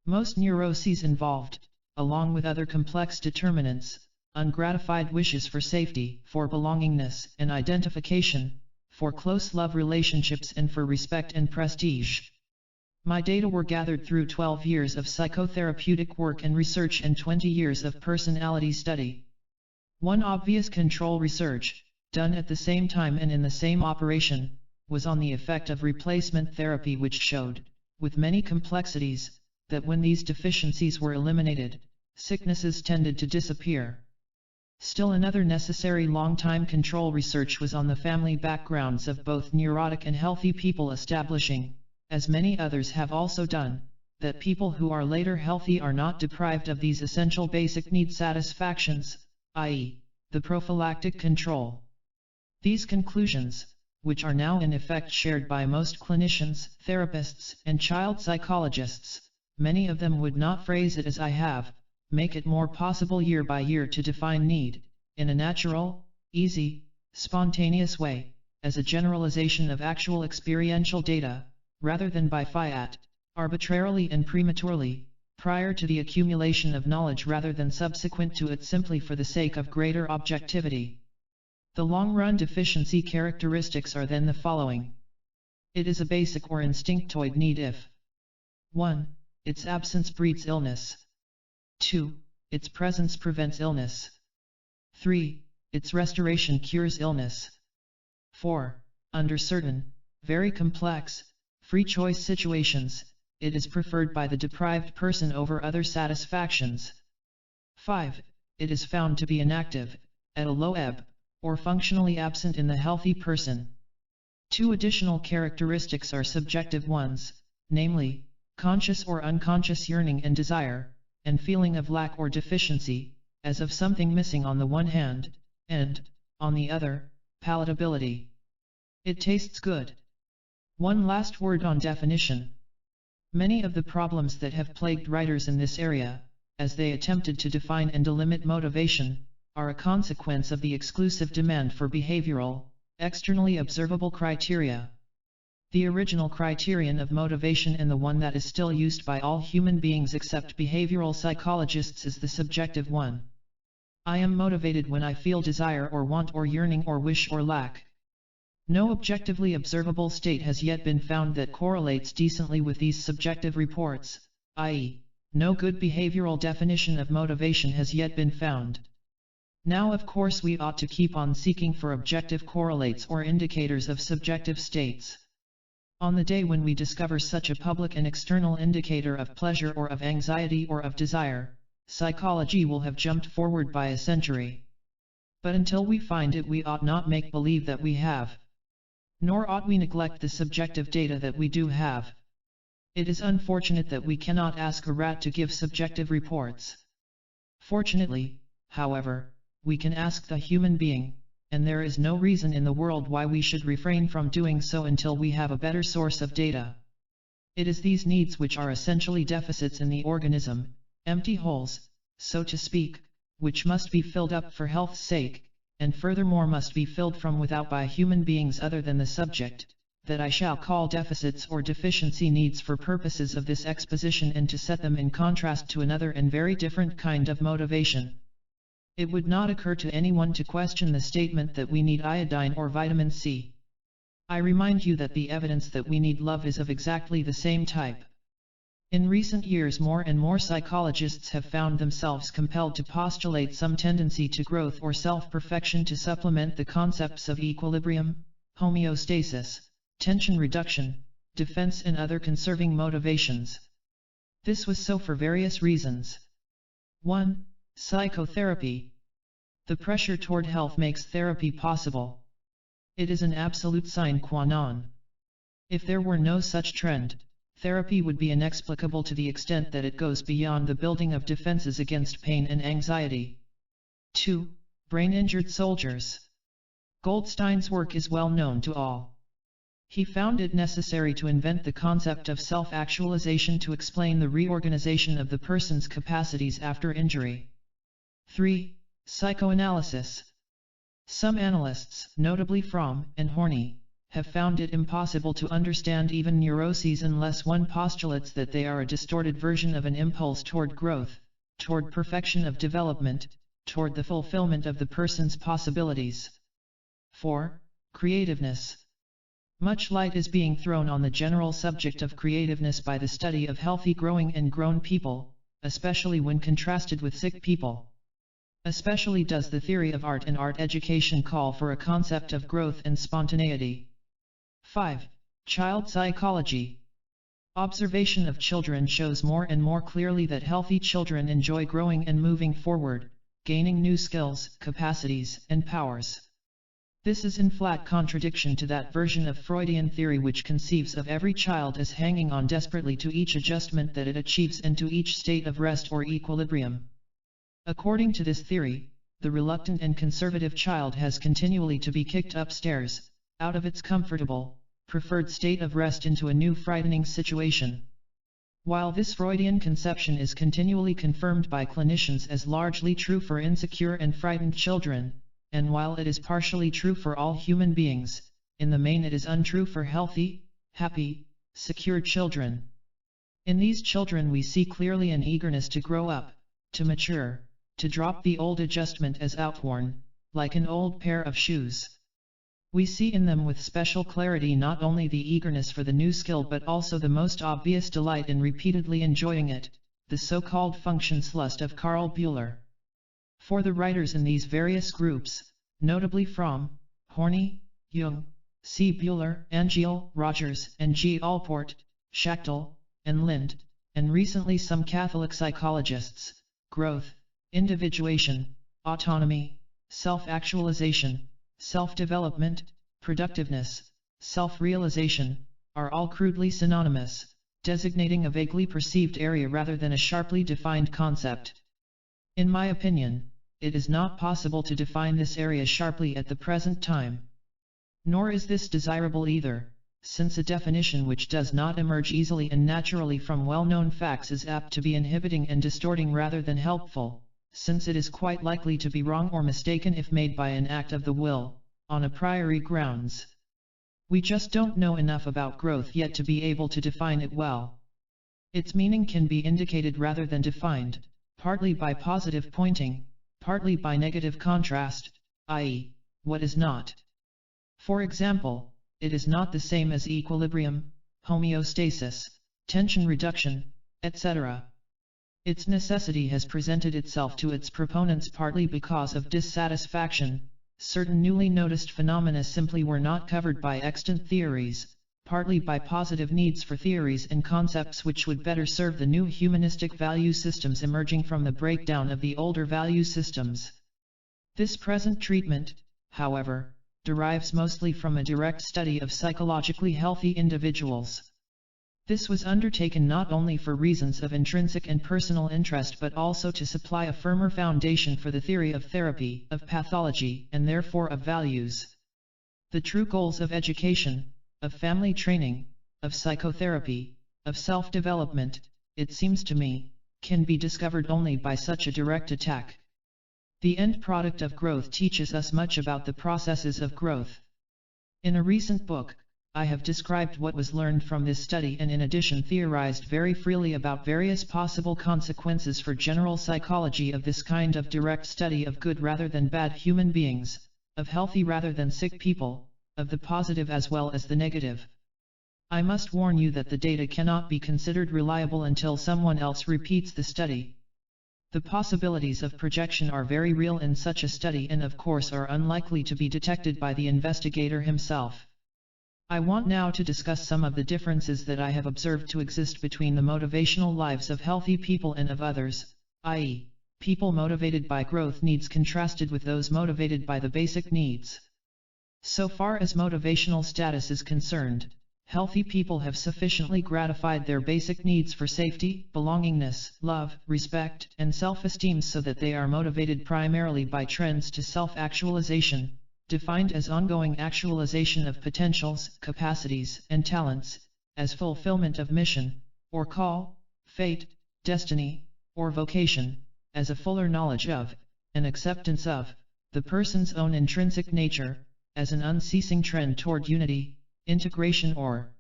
Most neuroses involved, along with other complex determinants, ungratified wishes for safety, for belongingness and identification, for close love relationships and for respect and prestige. My data were gathered through 12 years of psychotherapeutic work and research and 20 years of personality study. One obvious control research, done at the same time and in the same operation, was on the effect of replacement therapy, which showed, with many complexities, that when these deficiencies were eliminated, sicknesses tended to disappear. Still another necessary long-time control research was on the family backgrounds of both neurotic and healthy people, establishing, as many others have also done, that people who are later healthy are not deprived of these essential basic need satisfactions, i.e., the prophylactic control. These conclusions, which are now in effect shared by most clinicians, therapists, and child psychologists, many of them would not phrase it as I have, make it more possible year by year to define need, in a natural, easy, spontaneous way, as a generalization of actual experiential data, rather than by fiat, arbitrarily and prematurely, prior to the accumulation of knowledge rather than subsequent to it simply for the sake of greater objectivity. The long-run deficiency characteristics are then the following. It is a basic or instinctoid need if 1. Its absence breeds illness. 2. Its presence prevents illness. 3. Its restoration cures illness. 4. Under certain, very complex, free choice situations, it is preferred by the deprived person over other satisfactions. 5. It is found to be inactive, at a low ebb, or functionally absent in the healthy person. 2 additional characteristics are subjective ones, namely, conscious or unconscious yearning and desire, and feeling of lack or deficiency, as of something missing on the one hand, and, on the other, palatability. It tastes good. One last word on definition. Many of the problems that have plagued writers in this area, as they attempted to define and delimit motivation, are a consequence of the exclusive demand for behavioral, externally observable criteria. The original criterion of motivation and the one that is still used by all human beings except behavioral psychologists is the subjective one. I am motivated when I feel desire or want or yearning or wish or lack. No objectively observable state has yet been found that correlates decently with these subjective reports, i.e., no good behavioral definition of motivation has yet been found. Now of course we ought to keep on seeking for objective correlates or indicators of subjective states. On the day when we discover such a public and external indicator of pleasure or of anxiety or of desire, psychology will have jumped forward by a century. But until we find it, we ought not make believe that we have. Nor ought we neglect the subjective data that we do have. It is unfortunate that we cannot ask a rat to give subjective reports. Fortunately, however, we can ask the human being, and there is no reason in the world why we should refrain from doing so until we have a better source of data. It is these needs which are essentially deficits in the organism, empty holes, so to speak, which must be filled up for health's sake, and furthermore must be filled from without by human beings other than the subject, that I shall call deficits or deficiency needs for purposes of this exposition, and to set them in contrast to another and very different kind of motivation. It would not occur to anyone to question the statement that we need iodine or vitamin C. I remind you that the evidence that we need love is of exactly the same type. In recent years, more and more psychologists have found themselves compelled to postulate some tendency to growth or self-perfection to supplement the concepts of equilibrium, homeostasis, tension reduction, defense and other conserving motivations. This was so for various reasons. 1. Psychotherapy. The pressure toward health makes therapy possible. It is an absolute sine qua non. If there were no such trend, therapy would be inexplicable to the extent that it goes beyond the building of defenses against pain and anxiety. 2. Brain-injured soldiers. Goldstein's work is well known to all. He found it necessary to invent the concept of self-actualization to explain the reorganization of the person's capacities after injury. 3. Psychoanalysis. Some analysts, notably Fromm and Horney, have found it impossible to understand even neuroses unless one postulates that they are a distorted version of an impulse toward growth, toward perfection of development, toward the fulfillment of the person's possibilities. 4. Creativeness. Much light is being thrown on the general subject of creativeness by the study of healthy growing and grown people, especially when contrasted with sick people. Especially does the theory of art and art education call for a concept of growth and spontaneity. 5. Child psychology. Observation of children shows more and more clearly that healthy children enjoy growing and moving forward, gaining new skills, capacities, and powers. This is in flat contradiction to that version of Freudian theory which conceives of every child as hanging on desperately to each adjustment that it achieves and to each state of rest or equilibrium. According to this theory, the reluctant and conservative child has continually to be kicked upstairs, out of its comfortable, preferred state of rest into a new frightening situation. While this Freudian conception is continually confirmed by clinicians as largely true for insecure and frightened children, and while it is partially true for all human beings, in the main it is untrue for healthy, happy, secure children. In these children we see clearly an eagerness to grow up, to mature, to drop the old adjustment as outworn, like an old pair of shoes. We see in them with special clarity not only the eagerness for the new skill but also the most obvious delight in repeatedly enjoying it, the so-called Funktionslust of Karl Buehler. For the writers in these various groups, notably Fromm, Horney, Jung, C. Buehler, Angeal, Rogers, and G. Allport, Schachtel, and Lind, and recently some Catholic psychologists, growth, individuation, autonomy, self-actualization, self-development, productiveness, self-realization, are all crudely synonymous, designating a vaguely perceived area rather than a sharply defined concept. In my opinion, it is not possible to define this area sharply at the present time. Nor is this desirable either, since a definition which does not emerge easily and naturally from well-known facts is apt to be inhibiting and distorting rather than helpful, since it is quite likely to be wrong or mistaken if made by an act of the will, on a priori grounds. We just don't know enough about growth yet to be able to define it well. Its meaning can be indicated rather than defined, partly by positive pointing, partly by negative contrast, i.e., what is not. For example, it is not the same as equilibrium, homeostasis, tension reduction, etc. Its necessity has presented itself to its proponents partly because of dissatisfaction. Certain newly noticed phenomena simply were not covered by extant theories, partly by positive needs for theories and concepts which would better serve the new humanistic value systems emerging from the breakdown of the older value systems. This present treatment, however, derives mostly from a direct study of psychologically healthy individuals. This was undertaken not only for reasons of intrinsic and personal interest but also to supply a firmer foundation for the theory of therapy, of pathology, and therefore of values. The true goals of education, of family training, of psychotherapy, of self-development, it seems to me, can be discovered only by such a direct attack. The end product of growth teaches us much about the processes of growth. In a recent book, I have described what was learned from this study and in addition theorized very freely about various possible consequences for general psychology of this kind of direct study of good rather than bad human beings, of healthy rather than sick people, of the positive as well as the negative. I must warn you that the data cannot be considered reliable until someone else repeats the study. The possibilities of projection are very real in such a study and of course are unlikely to be detected by the investigator himself. I want now to discuss some of the differences that I have observed to exist between the motivational lives of healthy people and of others, i.e., people motivated by growth needs contrasted with those motivated by the basic needs. So far as motivational status is concerned, healthy people have sufficiently gratified their basic needs for safety, belongingness, love, respect, and self-esteem so that they are motivated primarily by trends to self-actualization, defined as ongoing actualization of potentials, capacities, and talents, as fulfillment of mission, or call, fate, destiny, or vocation, as a fuller knowledge of, and acceptance of, the person's own intrinsic nature, as an unceasing trend toward unity, integration or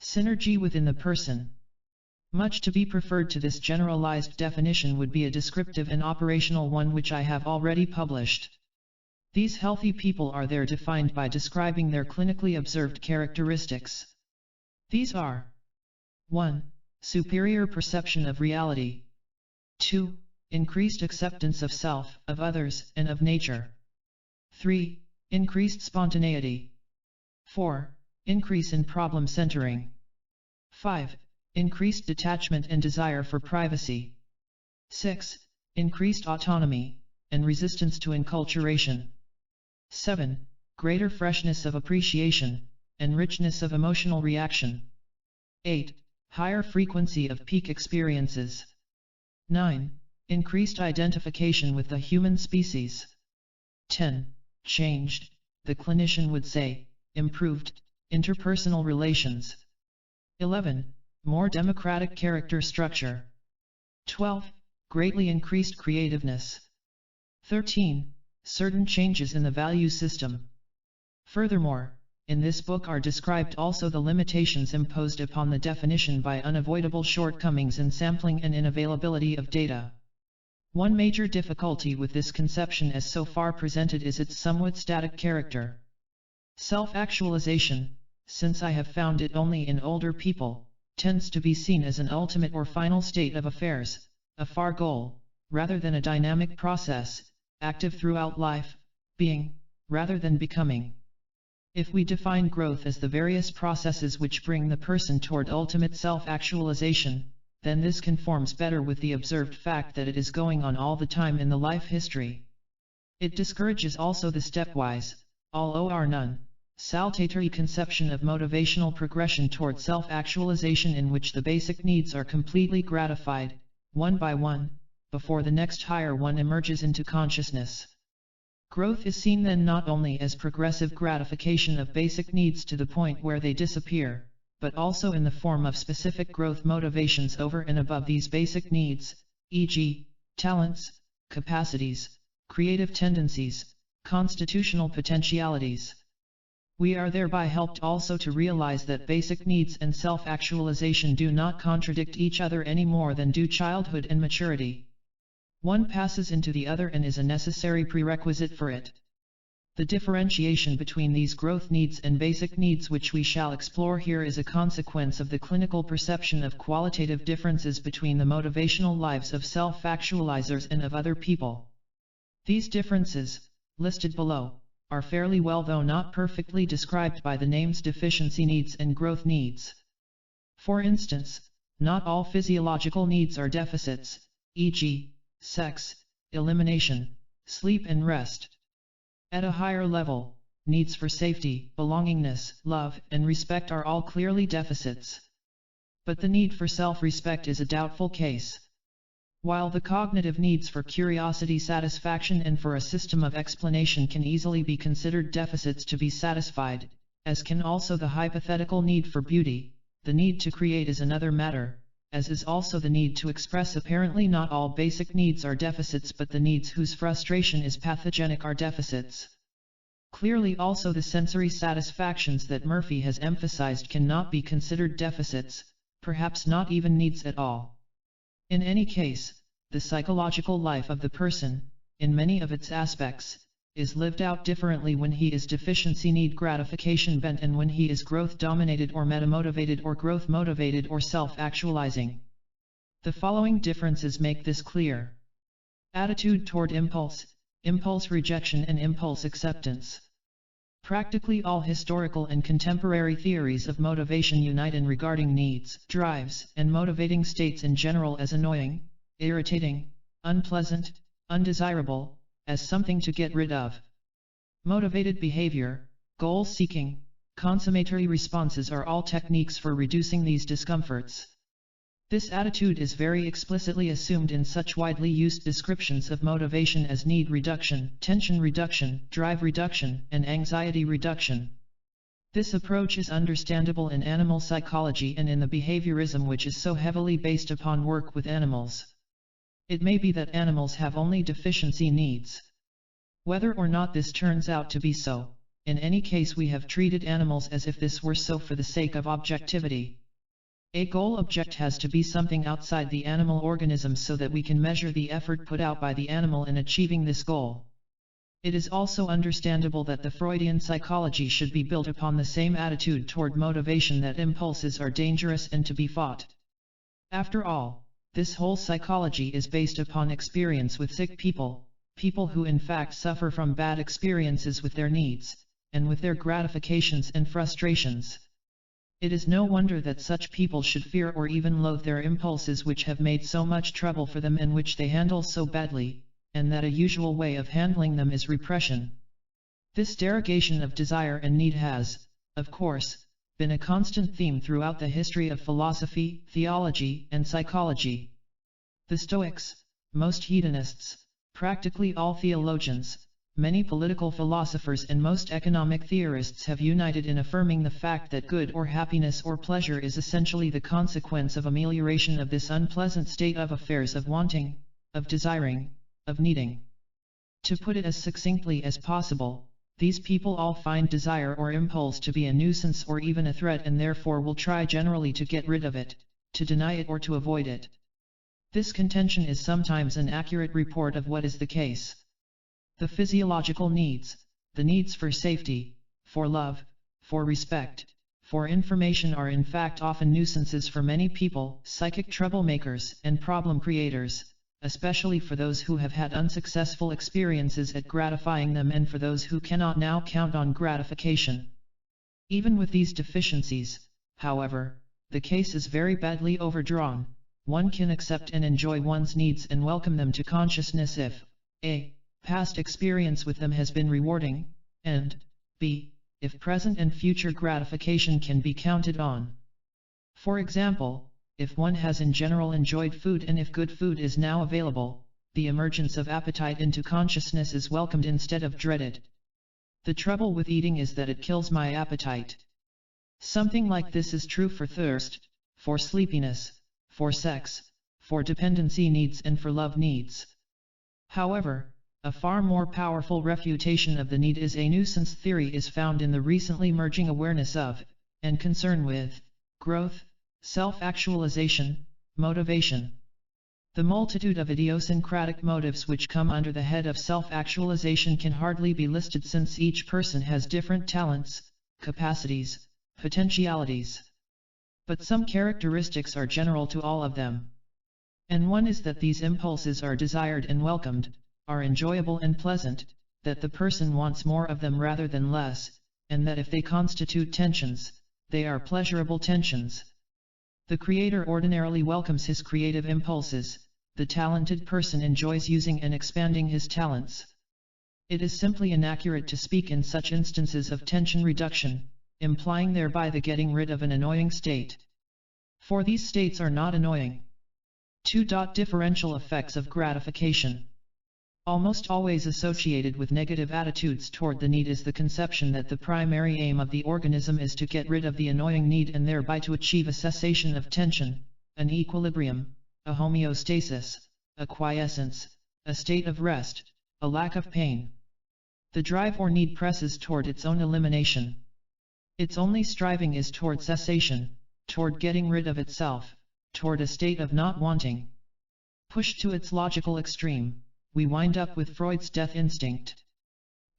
synergy within the person. Much to be preferred to this generalized definition would be a descriptive and operational one which I have already published. These healthy people are there defined by describing their clinically observed characteristics. These are: 1. Superior perception of reality. 2. Increased acceptance of self, of others, and of nature. 3. Increased spontaneity. 4. Increase in problem centering. 5. Increased detachment and desire for privacy. 6. Increased autonomy, and resistance to enculturation. 7. Greater freshness of appreciation, and richness of emotional reaction. 8. Higher frequency of peak experiences. 9. Increased identification with the human species. 10. Changed, the clinician would say, improved, interpersonal relations. 11. More democratic character structure. 12. Greatly increased creativeness. 13. Certain changes in the value system. Furthermore, in this book are described also the limitations imposed upon the definition by unavoidable shortcomings in sampling and inavailability of data. One major difficulty with this conception as so far presented is its somewhat static character. Self-actualization, since I have found it only in older people, tends to be seen as an ultimate or final state of affairs, a far goal, rather than a dynamic process, active throughout life, being, rather than becoming. If we define growth as the various processes which bring the person toward ultimate self-actualization, then this conforms better with the observed fact that it is going on all the time in the life history. It discourages also the stepwise, or none, saltatory conception of motivational progression toward self-actualization in which the basic needs are completely gratified, one by one, before the next higher one emerges into consciousness. Growth is seen then not only as progressive gratification of basic needs to the point where they disappear, but also in the form of specific growth motivations over and above these basic needs, e.g., talents, capacities, creative tendencies, constitutional potentialities. We are thereby helped also to realize that basic needs and self-actualization do not contradict each other any more than do childhood and maturity. One passes into the other and is a necessary prerequisite for it. The differentiation between these growth needs and basic needs which we shall explore here is a consequence of the clinical perception of qualitative differences between the motivational lives of self-actualizers and of other people. These differences, listed below, are fairly well though not perfectly described by the names deficiency needs and growth needs. For instance, not all physiological needs are deficits, e.g., sex, elimination, sleep and rest. At a higher level, needs for safety, belongingness, love, and respect are all clearly deficits. But the need for self-respect is a doubtful case. While the cognitive needs for curiosity satisfaction and for a system of explanation can easily be considered deficits to be satisfied, as can also the hypothetical need for beauty, the need to create is another matter, as is also the need to express. Apparently not all basic needs are deficits, but the needs whose frustration is pathogenic are deficits. Clearly also the sensory satisfactions that Murphy has emphasized cannot be considered deficits, perhaps not even needs at all. In any case, the psychological life of the person, in many of its aspects, is lived out differently when he is deficiency need gratification bent and when he is growth dominated or metamotivated or growth motivated or self-actualizing. The following differences make this clear. Attitude toward impulse, impulse rejection and impulse acceptance. Practically all historical and contemporary theories of motivation unite in regarding needs, drives, and motivating states in general as annoying, irritating, unpleasant, undesirable, as something to get rid of. Motivated behavior, goal-seeking, consummatory responses are all techniques for reducing these discomforts. This attitude is very explicitly assumed in such widely used descriptions of motivation as need reduction, tension reduction, drive reduction, and anxiety reduction. This approach is understandable in animal psychology and in the behaviorism which is so heavily based upon work with animals. It may be that animals have only deficiency needs. Whether or not this turns out to be so, in any case we have treated animals as if this were so for the sake of objectivity. A goal object has to be something outside the animal organism so that we can measure the effort put out by the animal in achieving this goal. It is also understandable that the Freudian psychology should be built upon the same attitude toward motivation, that impulses are dangerous and to be fought. After all, this whole psychology is based upon experience with sick people, people who in fact suffer from bad experiences with their needs, and with their gratifications and frustrations. It is no wonder that such people should fear or even loathe their impulses, which have made so much trouble for them and which they handle so badly, and that a usual way of handling them is repression. This derogation of desire and need has, of course, been a constant theme throughout the history of philosophy, theology, and psychology. The Stoics, most hedonists, practically all theologians, many political philosophers and most economic theorists have united in affirming the fact that good or happiness or pleasure is essentially the consequence of amelioration of this unpleasant state of affairs, of wanting, of desiring, of needing. To put it as succinctly as possible, these people all find desire or impulse to be a nuisance or even a threat, and therefore will try generally to get rid of it, to deny it or to avoid it. This contention is sometimes an accurate report of what is the case. The physiological needs, the needs for safety, for love, for respect, for information, are in fact often nuisances for many people, psychic troublemakers and problem creators, especially for those who have had unsuccessful experiences at gratifying them and for those who cannot now count on gratification. Even with these deficiencies, however, the case is very badly overdrawn. One can accept and enjoy one's needs and welcome them to consciousness if a. past experience with them has been rewarding, and b. if present and future gratification can be counted on. For example, if one has in general enjoyed food and if good food is now available, the emergence of appetite into consciousness is welcomed instead of dreaded. The trouble with eating is that it kills my appetite. Something like this is true for thirst, for sleepiness, for sex, for dependency needs and for love needs. However, a far more powerful refutation of the need is a nuisance theory is found in the recently merging awareness of, and concern with, growth, self-actualization, motivation. The multitude of idiosyncratic motives which come under the head of self-actualization can hardly be listed, since each person has different talents, capacities, potentialities. But some characteristics are general to all of them. And one is that these impulses are desired and welcomed, are enjoyable and pleasant, that the person wants more of them rather than less, and that if they constitute tensions, they are pleasurable tensions. The creator ordinarily welcomes his creative impulses, the talented person enjoys using and expanding his talents. It is simply inaccurate to speak in such instances of tension reduction, implying thereby the getting rid of an annoying state. For these states are not annoying. 2. Differential effects of gratification. Almost always associated with negative attitudes toward the need is the conception that the primary aim of the organism is to get rid of the annoying need and thereby to achieve a cessation of tension, an equilibrium, a homeostasis, a quiescence, a state of rest, a lack of pain. The drive or need presses toward its own elimination. Its only striving is toward cessation, toward getting rid of itself, toward a state of not wanting. Pushed to its logical extreme, we wind up with Freud's death instinct.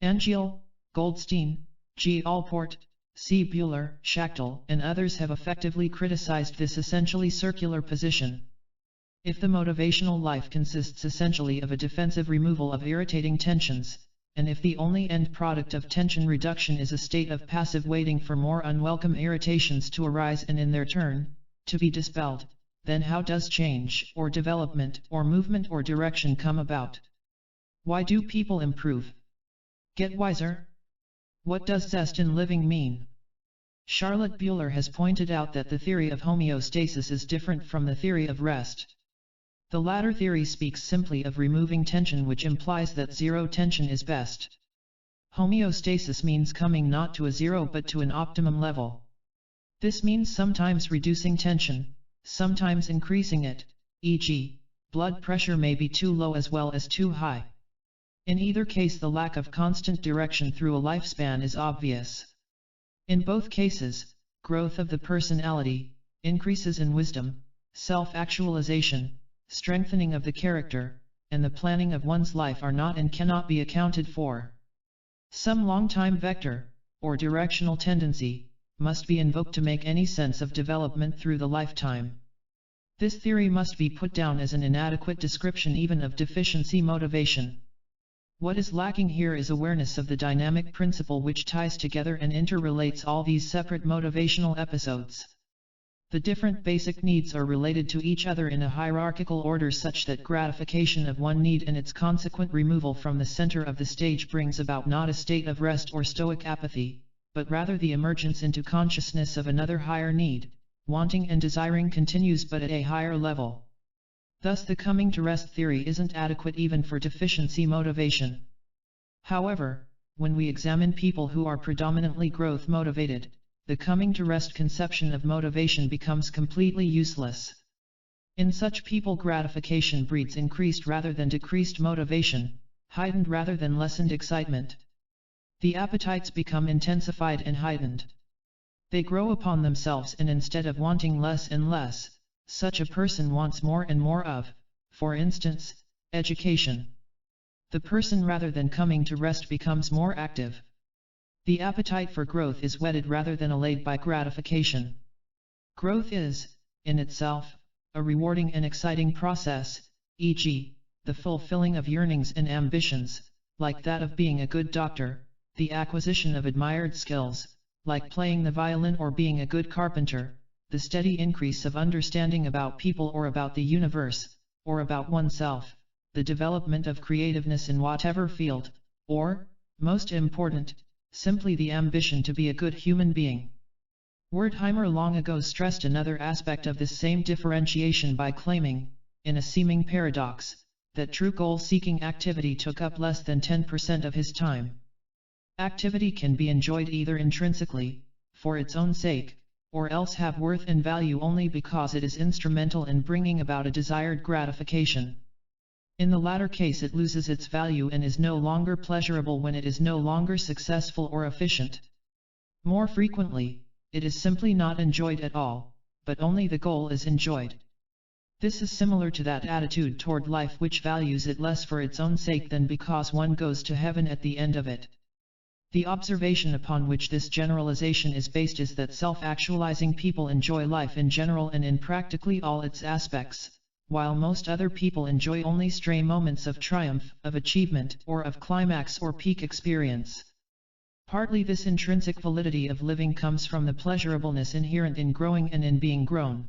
Angeal, Goldstein, G. Allport, C. Buehler, Schachtel, and others have effectively criticized this essentially circular position. If the motivational life consists essentially of a defensive removal of irritating tensions, and if the only end product of tension reduction is a state of passive waiting for more unwelcome irritations to arise and in their turn, to be dispelled, then how does change, or development, or movement or direction come about? Why do people improve? Get wiser? What does zest in living mean? Charlotte Buehler has pointed out that the theory of homeostasis is different from the theory of rest. The latter theory speaks simply of removing tension, which implies that zero tension is best. Homeostasis means coming not to a zero but to an optimum level. This means sometimes reducing tension, sometimes increasing it, e.g., blood pressure may be too low as well as too high. In either case, the lack of constant direction through a lifespan is obvious. In both cases, growth of the personality, increases in wisdom, self-actualization, strengthening of the character, and the planning of one's life are not and cannot be accounted for. Some long-time vector, or directional tendency, must be invoked to make any sense of development through the lifetime. This theory must be put down as an inadequate description even of deficiency motivation. What is lacking here is awareness of the dynamic principle which ties together and interrelates all these separate motivational episodes. The different basic needs are related to each other in a hierarchical order such that gratification of one need and its consequent removal from the center of the stage brings about not a state of rest or stoic apathy, but rather the emergence into consciousness of another higher need. Wanting and desiring continues but at a higher level. Thus the coming to rest theory isn't adequate even for deficiency motivation. However, when we examine people who are predominantly growth motivated, the coming to rest conception of motivation becomes completely useless. In such people, gratification breeds increased rather than decreased motivation, heightened rather than lessened excitement. The appetites become intensified and heightened. They grow upon themselves, and instead of wanting less and less, such a person wants more and more of, for instance, education. The person, rather than coming to rest, becomes more active. The appetite for growth is whetted rather than allayed by gratification. Growth is, in itself, a rewarding and exciting process, e.g., the fulfilling of yearnings and ambitions, like that of being a good doctor, the acquisition of admired skills, like playing the violin or being a good carpenter, the steady increase of understanding about people or about the universe, or about oneself, the development of creativeness in whatever field, or, most important, simply the ambition to be a good human being. Wertheimer long ago stressed another aspect of this same differentiation by claiming, in a seeming paradox, that true goal-seeking activity took up less than 10% of his time. Activity can be enjoyed either intrinsically, for its own sake, or else have worth and value only because it is instrumental in bringing about a desired gratification. In the latter case, it loses its value and is no longer pleasurable when it is no longer successful or efficient. More frequently, it is simply not enjoyed at all, but only the goal is enjoyed. This is similar to that attitude toward life which values it less for its own sake than because one goes to heaven at the end of it. The observation upon which this generalization is based is that self-actualizing people enjoy life in general and in practically all its aspects, while most other people enjoy only stray moments of triumph, of achievement, or of climax or peak experience. Partly this intrinsic validity of living comes from the pleasurableness inherent in growing and in being grown.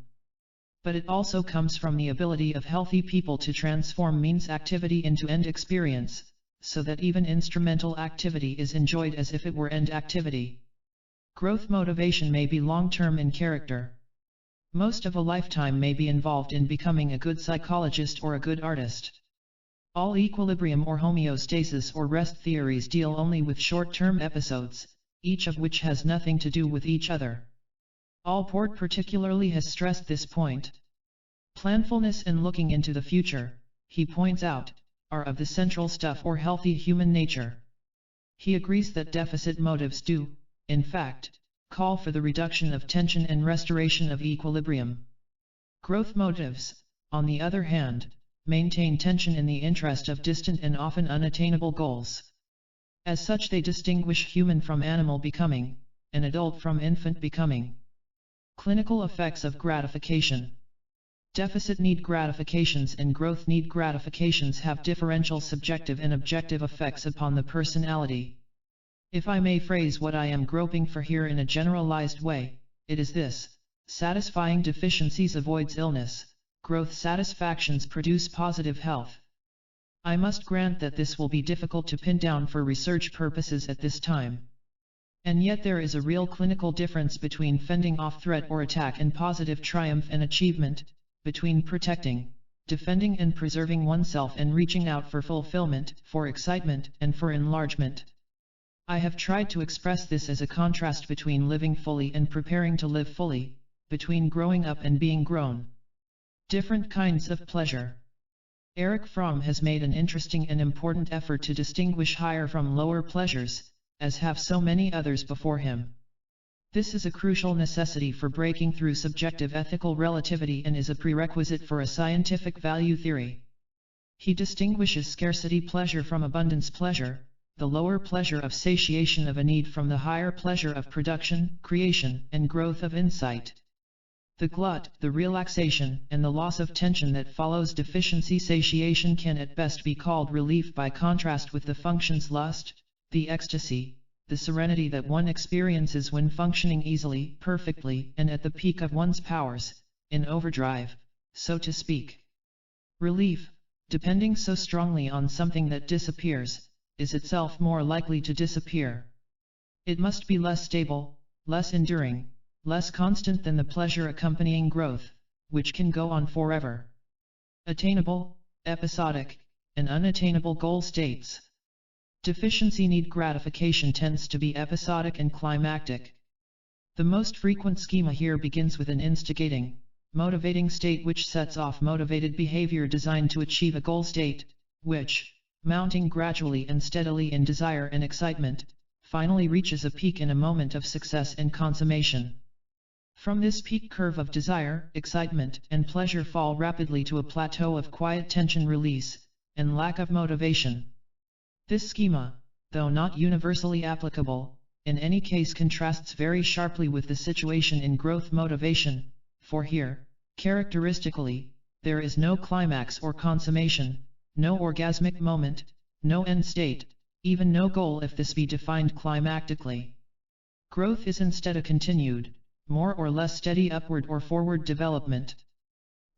But it also comes from the ability of healthy people to transform means activity into end experience, so that even instrumental activity is enjoyed as if it were end activity. Growth motivation may be long-term in character. Most of a lifetime may be involved in becoming a good psychologist or a good artist. All equilibrium or homeostasis or rest theories deal only with short-term episodes, each of which has nothing to do with each other. Allport particularly has stressed this point. Planfulness and looking into the future, he points out, are of the central stuff or healthy human nature. He agrees that deficit motives do, in fact, call for the reduction of tension and restoration of equilibrium. Growth motives, on the other hand, maintain tension in the interest of distant and often unattainable goals. As such, they distinguish human from animal becoming, and adult from infant becoming. Clinical effects of gratification. Deficit need gratifications and growth need gratifications have differential subjective and objective effects upon the personality. If I may phrase what I am groping for here in a generalized way, it is this: satisfying deficiencies avoids illness, growth satisfactions produce positive health. I must grant that this will be difficult to pin down for research purposes at this time. And yet there is a real clinical difference between fending off threat or attack and positive triumph and achievement, between protecting, defending and preserving oneself and reaching out for fulfillment, for excitement, and for enlargement. I have tried to express this as a contrast between living fully and preparing to live fully, between growing up and being grown. Different kinds of pleasure. Erich Fromm has made an interesting and important effort to distinguish higher from lower pleasures, as have so many others before him. This is a crucial necessity for breaking through subjective ethical relativity and is a prerequisite for a scientific value theory. He distinguishes scarcity pleasure from abundance pleasure, the lower pleasure of satiation of a need from the higher pleasure of production, creation, and growth of insight. The glut, the relaxation, and the loss of tension that follows deficiency satiation can at best be called relief by contrast with the functions lust, the ecstasy, the serenity that one experiences when functioning easily, perfectly, and at the peak of one's powers, in overdrive, so to speak. Relief, depending so strongly on something that disappears, is itself more likely to disappear. It must be less stable, less enduring, less constant than the pleasure accompanying growth, which can go on forever. Attainable, episodic, and unattainable goal states. Deficiency need gratification tends to be episodic and climactic. The most frequent schema here begins with an instigating, motivating state which sets off motivated behavior designed to achieve a goal state, which, mounting gradually and steadily in desire and excitement, finally reaches a peak in a moment of success and consummation. From this peak curve of desire, excitement, and pleasure fall rapidly to a plateau of quiet tension release, and lack of motivation. This schema, though not universally applicable, in any case contrasts very sharply with the situation in growth motivation, for here, characteristically, there is no climax or consummation, no orgasmic moment, no end state, even no goal if this be defined climactically. Growth is instead a continued, more or less steady upward or forward development.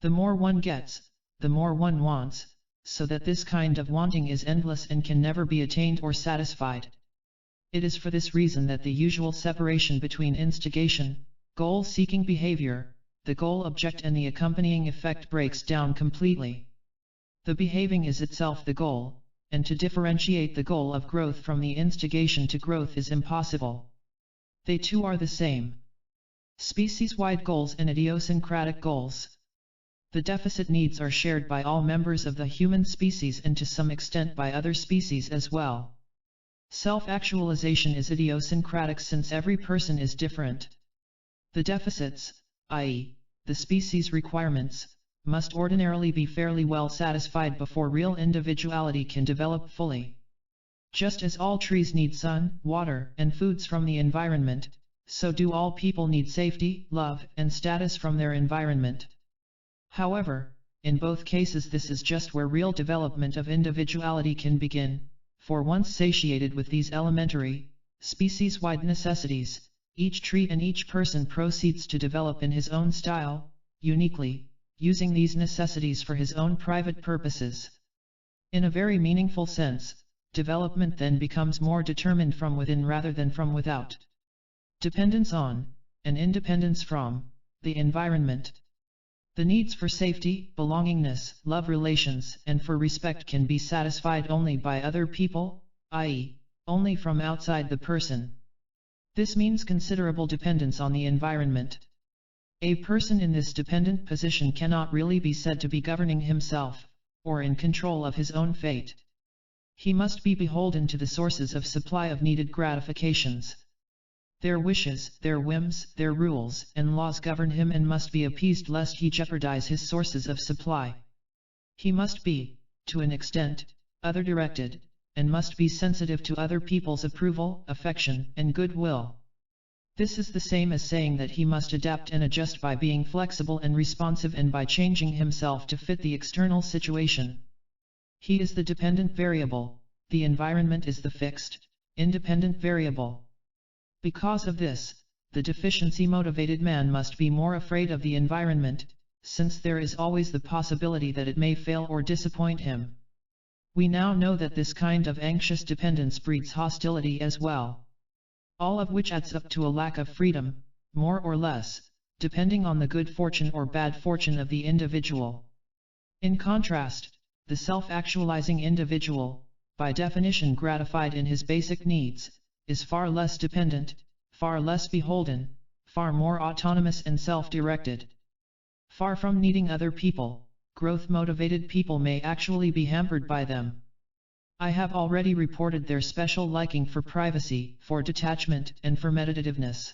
The more one gets, the more one wants, so that this kind of wanting is endless and can never be attained or satisfied. It is for this reason that the usual separation between instigation, goal-seeking behavior, the goal object and the accompanying effect breaks down completely. The behaving is itself the goal, and to differentiate the goal of growth from the instigation to growth is impossible. They too are the same. Species-wide goals and idiosyncratic goals. The deficit needs are shared by all members of the human species and to some extent by other species as well. Self-actualization is idiosyncratic since every person is different. The deficits, i.e., the species requirements, must ordinarily be fairly well satisfied before real individuality can develop fully. Just as all trees need sun, water, and foods from the environment, so do all people need safety, love, and status from their environment. However, in both cases this is just where real development of individuality can begin, for once satiated with these elementary, species-wide necessities, each tree and each person proceeds to develop in his own style, uniquely, using these necessities for his own private purposes. In a very meaningful sense, development then becomes more determined from within rather than from without. Dependence on, and independence from, the environment. The needs for safety, belongingness, love relations, and for respect can be satisfied only by other people, i.e., only from outside the person. This means considerable dependence on the environment. A person in this dependent position cannot really be said to be governing himself, or in control of his own fate. He must be beholden to the sources of supply of needed gratifications. Their wishes, their whims, their rules, and laws govern him and must be appeased lest he jeopardize his sources of supply. He must be, to an extent, other-directed, and must be sensitive to other people's approval, affection, and goodwill. This is the same as saying that he must adapt and adjust by being flexible and responsive and by changing himself to fit the external situation. He is the dependent variable, the environment is the fixed, independent variable. Because of this, the deficiency-motivated man must be more afraid of the environment, since there is always the possibility that it may fail or disappoint him. We now know that this kind of anxious dependence breeds hostility as well. All of which adds up to a lack of freedom, more or less, depending on the good fortune or bad fortune of the individual. In contrast, the self-actualizing individual, by definition gratified in his basic needs, is far less dependent, far less beholden, far more autonomous and self-directed. Far from needing other people, growth-motivated people may actually be hampered by them. I have already reported their special liking for privacy, for detachment, and for meditativeness.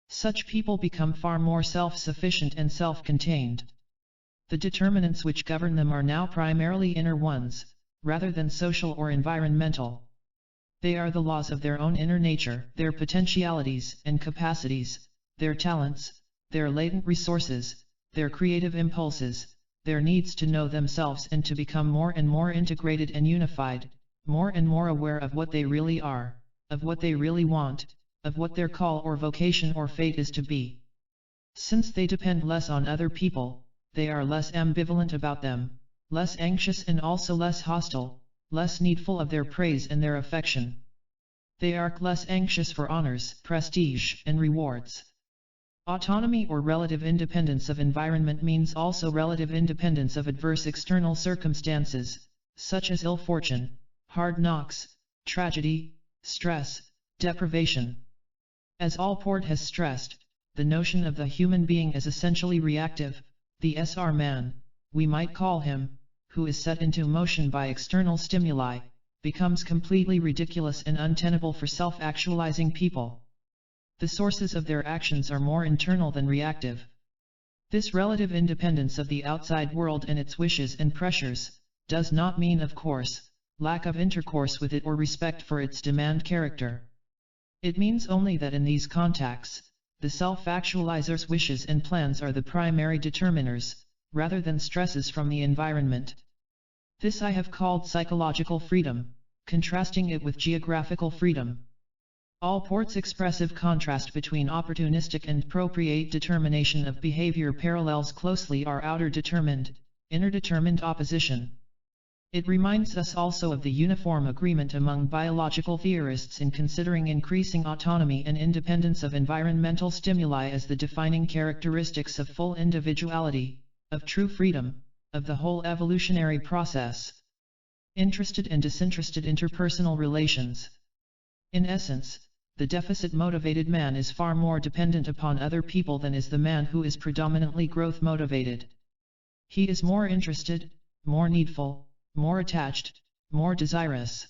Such people become far more self-sufficient and self-contained. The determinants which govern them are now primarily inner ones, rather than social or environmental. They are the laws of their own inner nature, their potentialities and capacities, their talents, their latent resources, their creative impulses, their needs to know themselves and to become more and more integrated and unified, more and more aware of what they really are, of what they really want, of what their call or vocation or fate is to be. Since they depend less on other people, they are less ambivalent about them, less anxious and also less hostile, less needful of their praise and their affection. They are less anxious for honors, prestige, and rewards. Autonomy or relative independence of environment means also relative independence of adverse external circumstances, such as ill fortune, hard knocks, tragedy, stress, deprivation. As Allport has stressed, the notion of the human being as essentially reactive, the SR man, we might call him, who is set into motion by external stimuli, becomes completely ridiculous and untenable for self-actualizing people. The sources of their actions are more internal than reactive. This relative independence of the outside world and its wishes and pressures, does not mean, of course, lack of intercourse with it or respect for its demand character. It means only that in these contacts, the self-actualizer's wishes and plans are the primary determiners, rather than stresses from the environment. This I have called psychological freedom, contrasting it with geographical freedom. Allport's expressive contrast between opportunistic and appropriate determination of behavior parallels closely our outer determined, inner determined opposition. It reminds us also of the uniform agreement among biological theorists in considering increasing autonomy and independence of environmental stimuli as the defining characteristics of full individuality, of true freedom, of the whole evolutionary process. Interested and disinterested interpersonal relations. In essence, the deficit-motivated man is far more dependent upon other people than is the man who is predominantly growth-motivated. He is more interested, more needful, more attached, more desirous.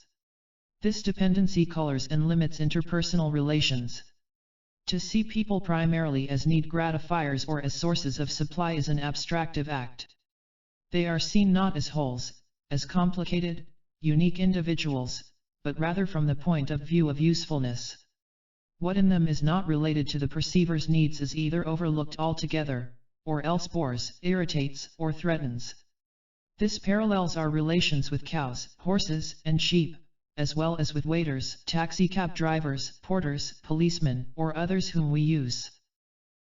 This dependency colors and limits interpersonal relations. To see people primarily as need gratifiers or as sources of supply is an abstractive act. They are seen not as wholes, as complicated, unique individuals, but rather from the point of view of usefulness. What in them is not related to the perceiver's needs is either overlooked altogether, or else bores, irritates, or threatens. This parallels our relations with cows, horses, and sheep, as well as with waiters, taxicab drivers, porters, policemen, or others whom we use.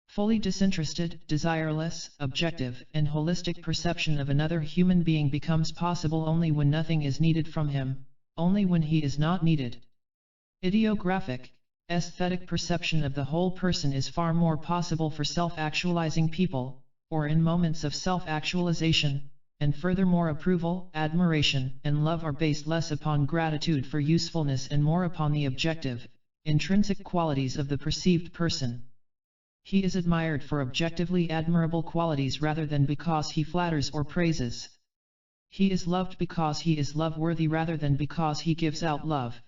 Fully disinterested, desireless, objective, and holistic perception of another human being becomes possible only when nothing is needed from him, only when he is not needed. Ideographic, aesthetic perception of the whole person is far more possible for self-actualizing people, or in moments of self-actualization, and furthermore approval, admiration, and love are based less upon gratitude for usefulness and more upon the objective, intrinsic qualities of the perceived person. He is admired for objectively admirable qualities rather than because he flatters or praises. He is loved because he is love-worthy rather than because he gives out love.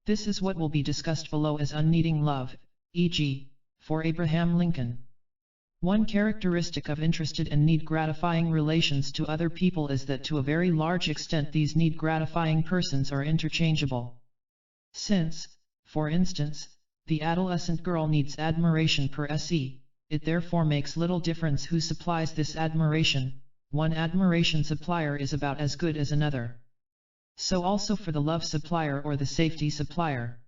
This is what will be discussed below as unneeding love, e.g., for Abraham Lincoln. One characteristic of interested and need-gratifying relations to other people is that to a very large extent these need-gratifying persons are interchangeable. Since, for instance, the adolescent girl needs admiration per se, it therefore makes little difference who supplies this admiration. One admiration supplier is about as good as another. So also for the love supplier or the safety supplier.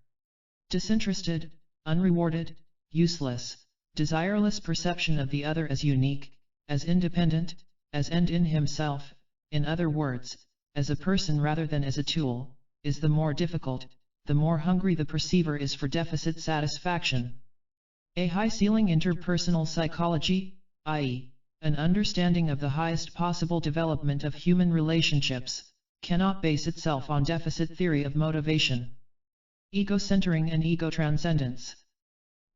Disinterested, unrewarded, useless, desireless perception of the other as unique, as independent, as end in himself, in other words, as a person rather than as a tool, is the more difficult, the more hungry the perceiver is for deficit satisfaction. A high-ceiling interpersonal psychology, i.e., an understanding of the highest possible development of human relationships, cannot base itself on deficit theory of motivation. Ego-centering and ego-transcendence.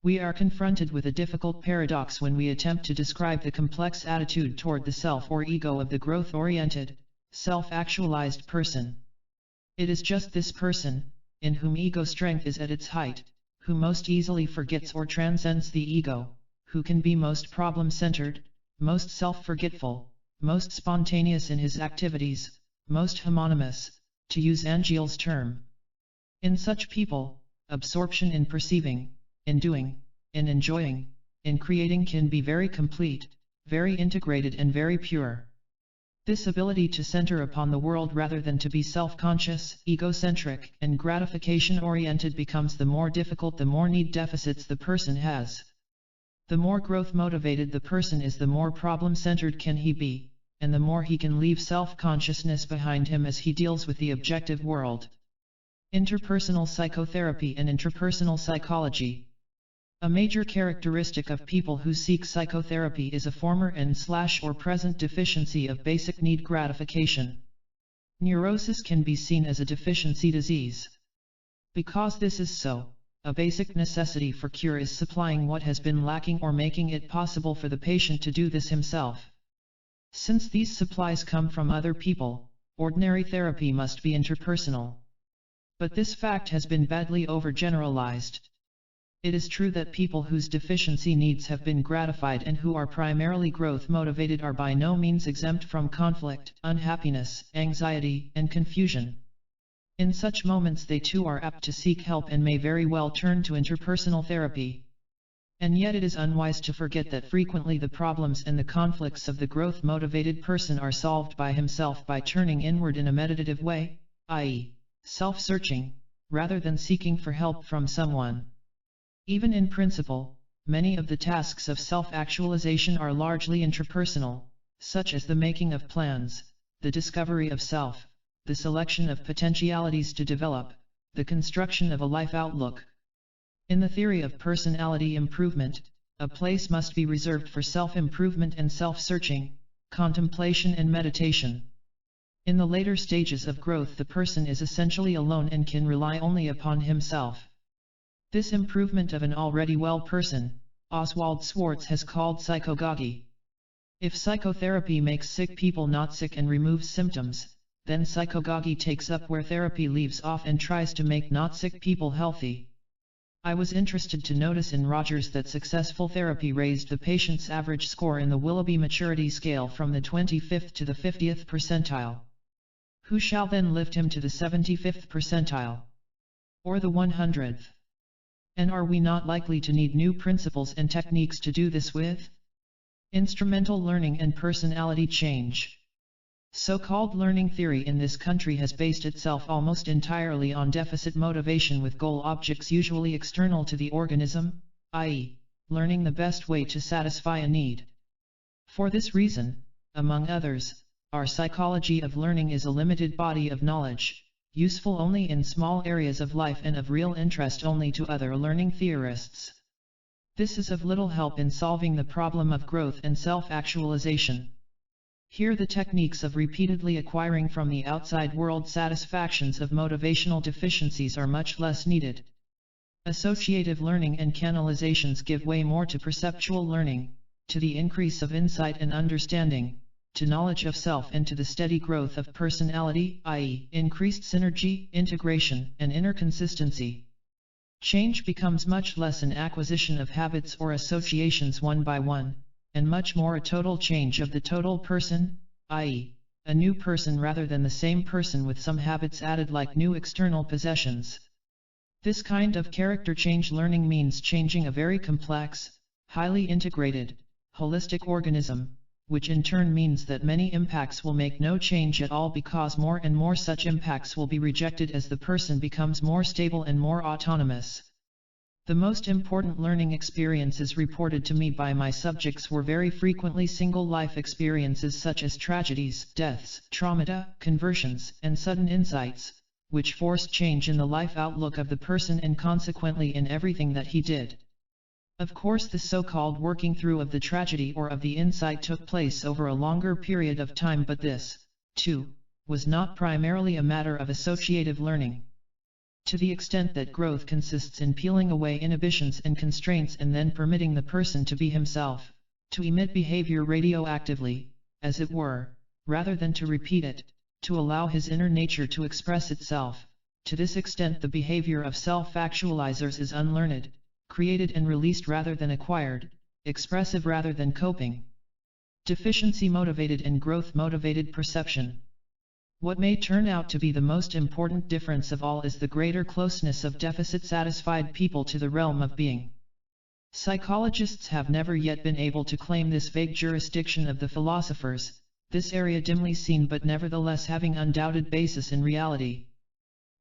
We are confronted with a difficult paradox when we attempt to describe the complex attitude toward the self or ego of the growth-oriented, self-actualized person. It is just this person, in whom ego strength is at its height, who most easily forgets or transcends the ego, who can be most problem-centered, most self-forgetful, most spontaneous in his activities, most homonymous, to use Angel's term. In such people, absorption in perceiving, in doing, in enjoying, in creating can be very complete, very integrated and very pure. This ability to center upon the world rather than to be self-conscious, egocentric, and gratification-oriented becomes the more difficult the more need deficits the person has. The more growth-motivated the person is, the more problem-centered can he be, and the more he can leave self-consciousness behind him as he deals with the objective world. Interpersonal psychotherapy and intrapersonal psychology. A major characteristic of people who seek psychotherapy is a former and/or present deficiency of basic need gratification. Neurosis can be seen as a deficiency disease. Because this is so, a basic necessity for cure is supplying what has been lacking or making it possible for the patient to do this himself. Since these supplies come from other people, ordinary therapy must be interpersonal. But this fact has been badly overgeneralized. It is true that people whose deficiency needs have been gratified and who are primarily growth motivated are by no means exempt from conflict, unhappiness, anxiety, and confusion. In such moments they too are apt to seek help and may very well turn to interpersonal therapy. And yet it is unwise to forget that frequently the problems and the conflicts of the growth-motivated person are solved by himself by turning inward in a meditative way, i.e., self-searching, rather than seeking for help from someone. Even in principle, many of the tasks of self-actualization are largely intrapersonal, such as the making of plans, the discovery of self, the selection of potentialities to develop, the construction of a life outlook. In the theory of personality improvement, a place must be reserved for self-improvement and self-searching, contemplation and meditation. In the later stages of growth, the person is essentially alone and can rely only upon himself. This improvement of an already well person, Oswald Schwartz has called psychogogy. If psychotherapy makes sick people not sick and removes symptoms, then psychogogy takes up where therapy leaves off and tries to make not sick people healthy. I was interested to notice in Rogers that successful therapy raised the patient's average score in the Willoughby maturity scale from the 25th to the 50th percentile. Who shall then lift him to the 75th percentile? Or the 100th? And are we not likely to need new principles and techniques to do this with? Instrumental learning and personality change. So-called learning theory in this country has based itself almost entirely on deficit motivation with goal objects usually external to the organism, i.e., learning the best way to satisfy a need. For this reason, among others, our psychology of learning is a limited body of knowledge, useful only in small areas of life and of real interest only to other learning theorists. This is of little help in solving the problem of growth and self-actualization. Here the techniques of repeatedly acquiring from the outside world satisfactions of motivational deficiencies are much less needed. Associative learning and canalizations give way more to perceptual learning, to the increase of insight and understanding, to knowledge of self and to the steady growth of personality, i.e., increased synergy, integration, and inner consistency. Change becomes much less an acquisition of habits or associations one by one, and much more a total change of the total person, i.e., a new person rather than the same person with some habits added like new external possessions. This kind of character change learning means changing a very complex, highly integrated, holistic organism, which in turn means that many impacts will make no change at all because more and more such impacts will be rejected as the person becomes more stable and more autonomous. The most important learning experiences reported to me by my subjects were very frequently single life experiences such as tragedies, deaths, traumata, conversions, and sudden insights, which forced change in the life outlook of the person and consequently in everything that he did. Of course, the so-called working through of the tragedy or of the insight took place over a longer period of time, but this, too, was not primarily a matter of associative learning. To the extent that growth consists in peeling away inhibitions and constraints and then permitting the person to be himself, to emit behavior radioactively, as it were, rather than to repeat it, to allow his inner nature to express itself, To this extent the behavior of self-actualizers is unlearned, created and released rather than acquired, expressive rather than coping. Deficiency-motivated and growth-motivated perception. What may turn out to be the most important difference of all is the greater closeness of deficit-satisfied people to the realm of being. Psychologists have never yet been able to claim this vague jurisdiction of the philosophers, this area dimly seen but nevertheless having undoubted basis in reality.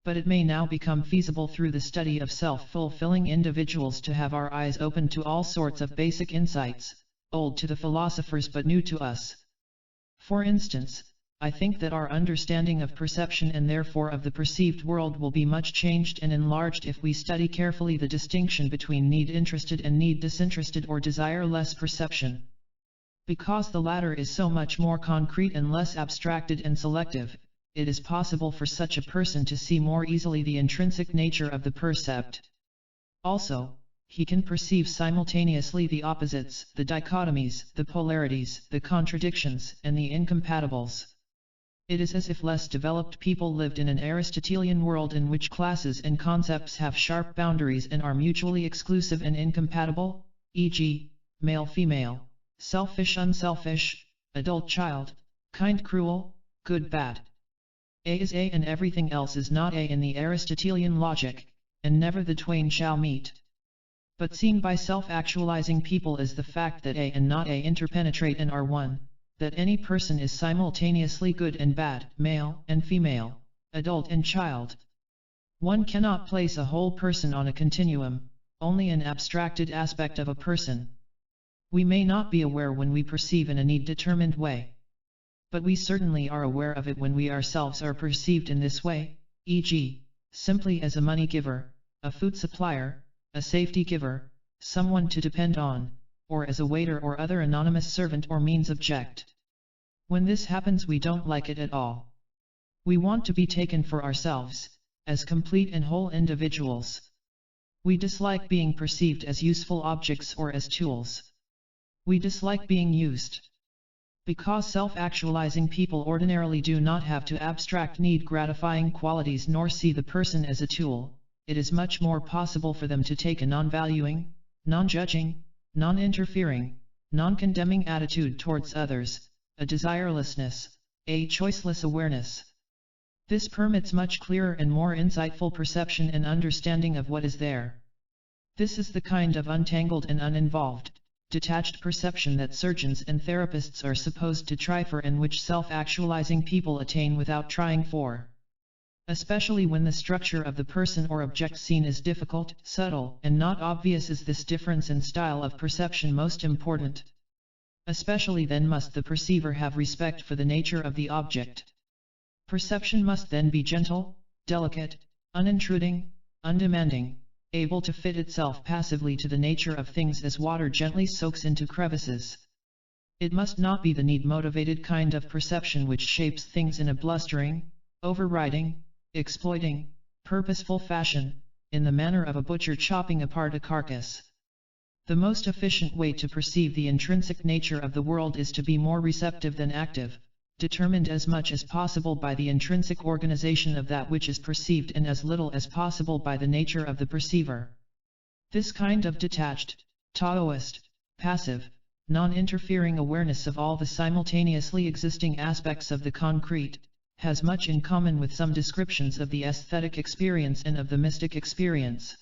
But it may now become feasible through the study of self-fulfilling individuals to have our eyes open to all sorts of basic insights, old to the philosophers but new to us. For instance, I think that our understanding of perception and therefore of the perceived world will be much changed and enlarged if we study carefully the distinction between need-interested and need-disinterested or desire-less perception. Because the latter is so much more concrete and less abstracted and selective, it is possible for such a person to see more easily the intrinsic nature of the percept. Also, he can perceive simultaneously the opposites, the dichotomies, the polarities, the contradictions, and the incompatibles. It is as if less developed people lived in an Aristotelian world in which classes and concepts have sharp boundaries and are mutually exclusive and incompatible, e.g., male-female, selfish-unselfish, adult-child, kind-cruel, good-bad. A is A and everything else is not A in the Aristotelian logic, and never the twain shall meet. But seen by self-actualizing people is the fact that A and not A interpenetrate and are one, that any person is simultaneously good and bad, male and female, adult and child. One cannot place a whole person on a continuum, only an abstracted aspect of a person. We may not be aware when we perceive in a need-determined way. But we certainly are aware of it when we ourselves are perceived in this way, e.g., simply as a money giver, a food supplier, a safety giver, someone to depend on, or as a waiter or other anonymous servant or means object. When this happens we don't like it at all. We want to be taken for ourselves, as complete and whole individuals. We dislike being perceived as useful objects or as tools. We dislike being used. Because self-actualizing people ordinarily do not have to abstract need-gratifying qualities nor see the person as a tool, it is much more possible for them to take a non-valuing, non-judging, non-interfering, non-condemning attitude towards others, a desirelessness, a choiceless awareness. This permits much clearer and more insightful perception and understanding of what is there. This is the kind of untangled and uninvolved, detached perception that surgeons and therapists are supposed to try for and which self-actualizing people attain without trying for. Especially when the structure of the person or object seen is difficult, subtle, and not obvious is this difference in style of perception most important. Especially then must the perceiver have respect for the nature of the object. Perception must then be gentle, delicate, unintruding, undemanding, able to fit itself passively to the nature of things as water gently soaks into crevices. It must not be the need-motivated kind of perception which shapes things in a blustering, overriding, exploiting, purposeful fashion, in the manner of a butcher chopping apart a carcass. The most efficient way to perceive the intrinsic nature of the world is to be more receptive than active, determined as much as possible by the intrinsic organization of that which is perceived and as little as possible by the nature of the perceiver. This kind of detached, Taoist, passive, non-interfering awareness of all the simultaneously existing aspects of the concrete, has much in common with some descriptions of the aesthetic experience and of the mystic experience.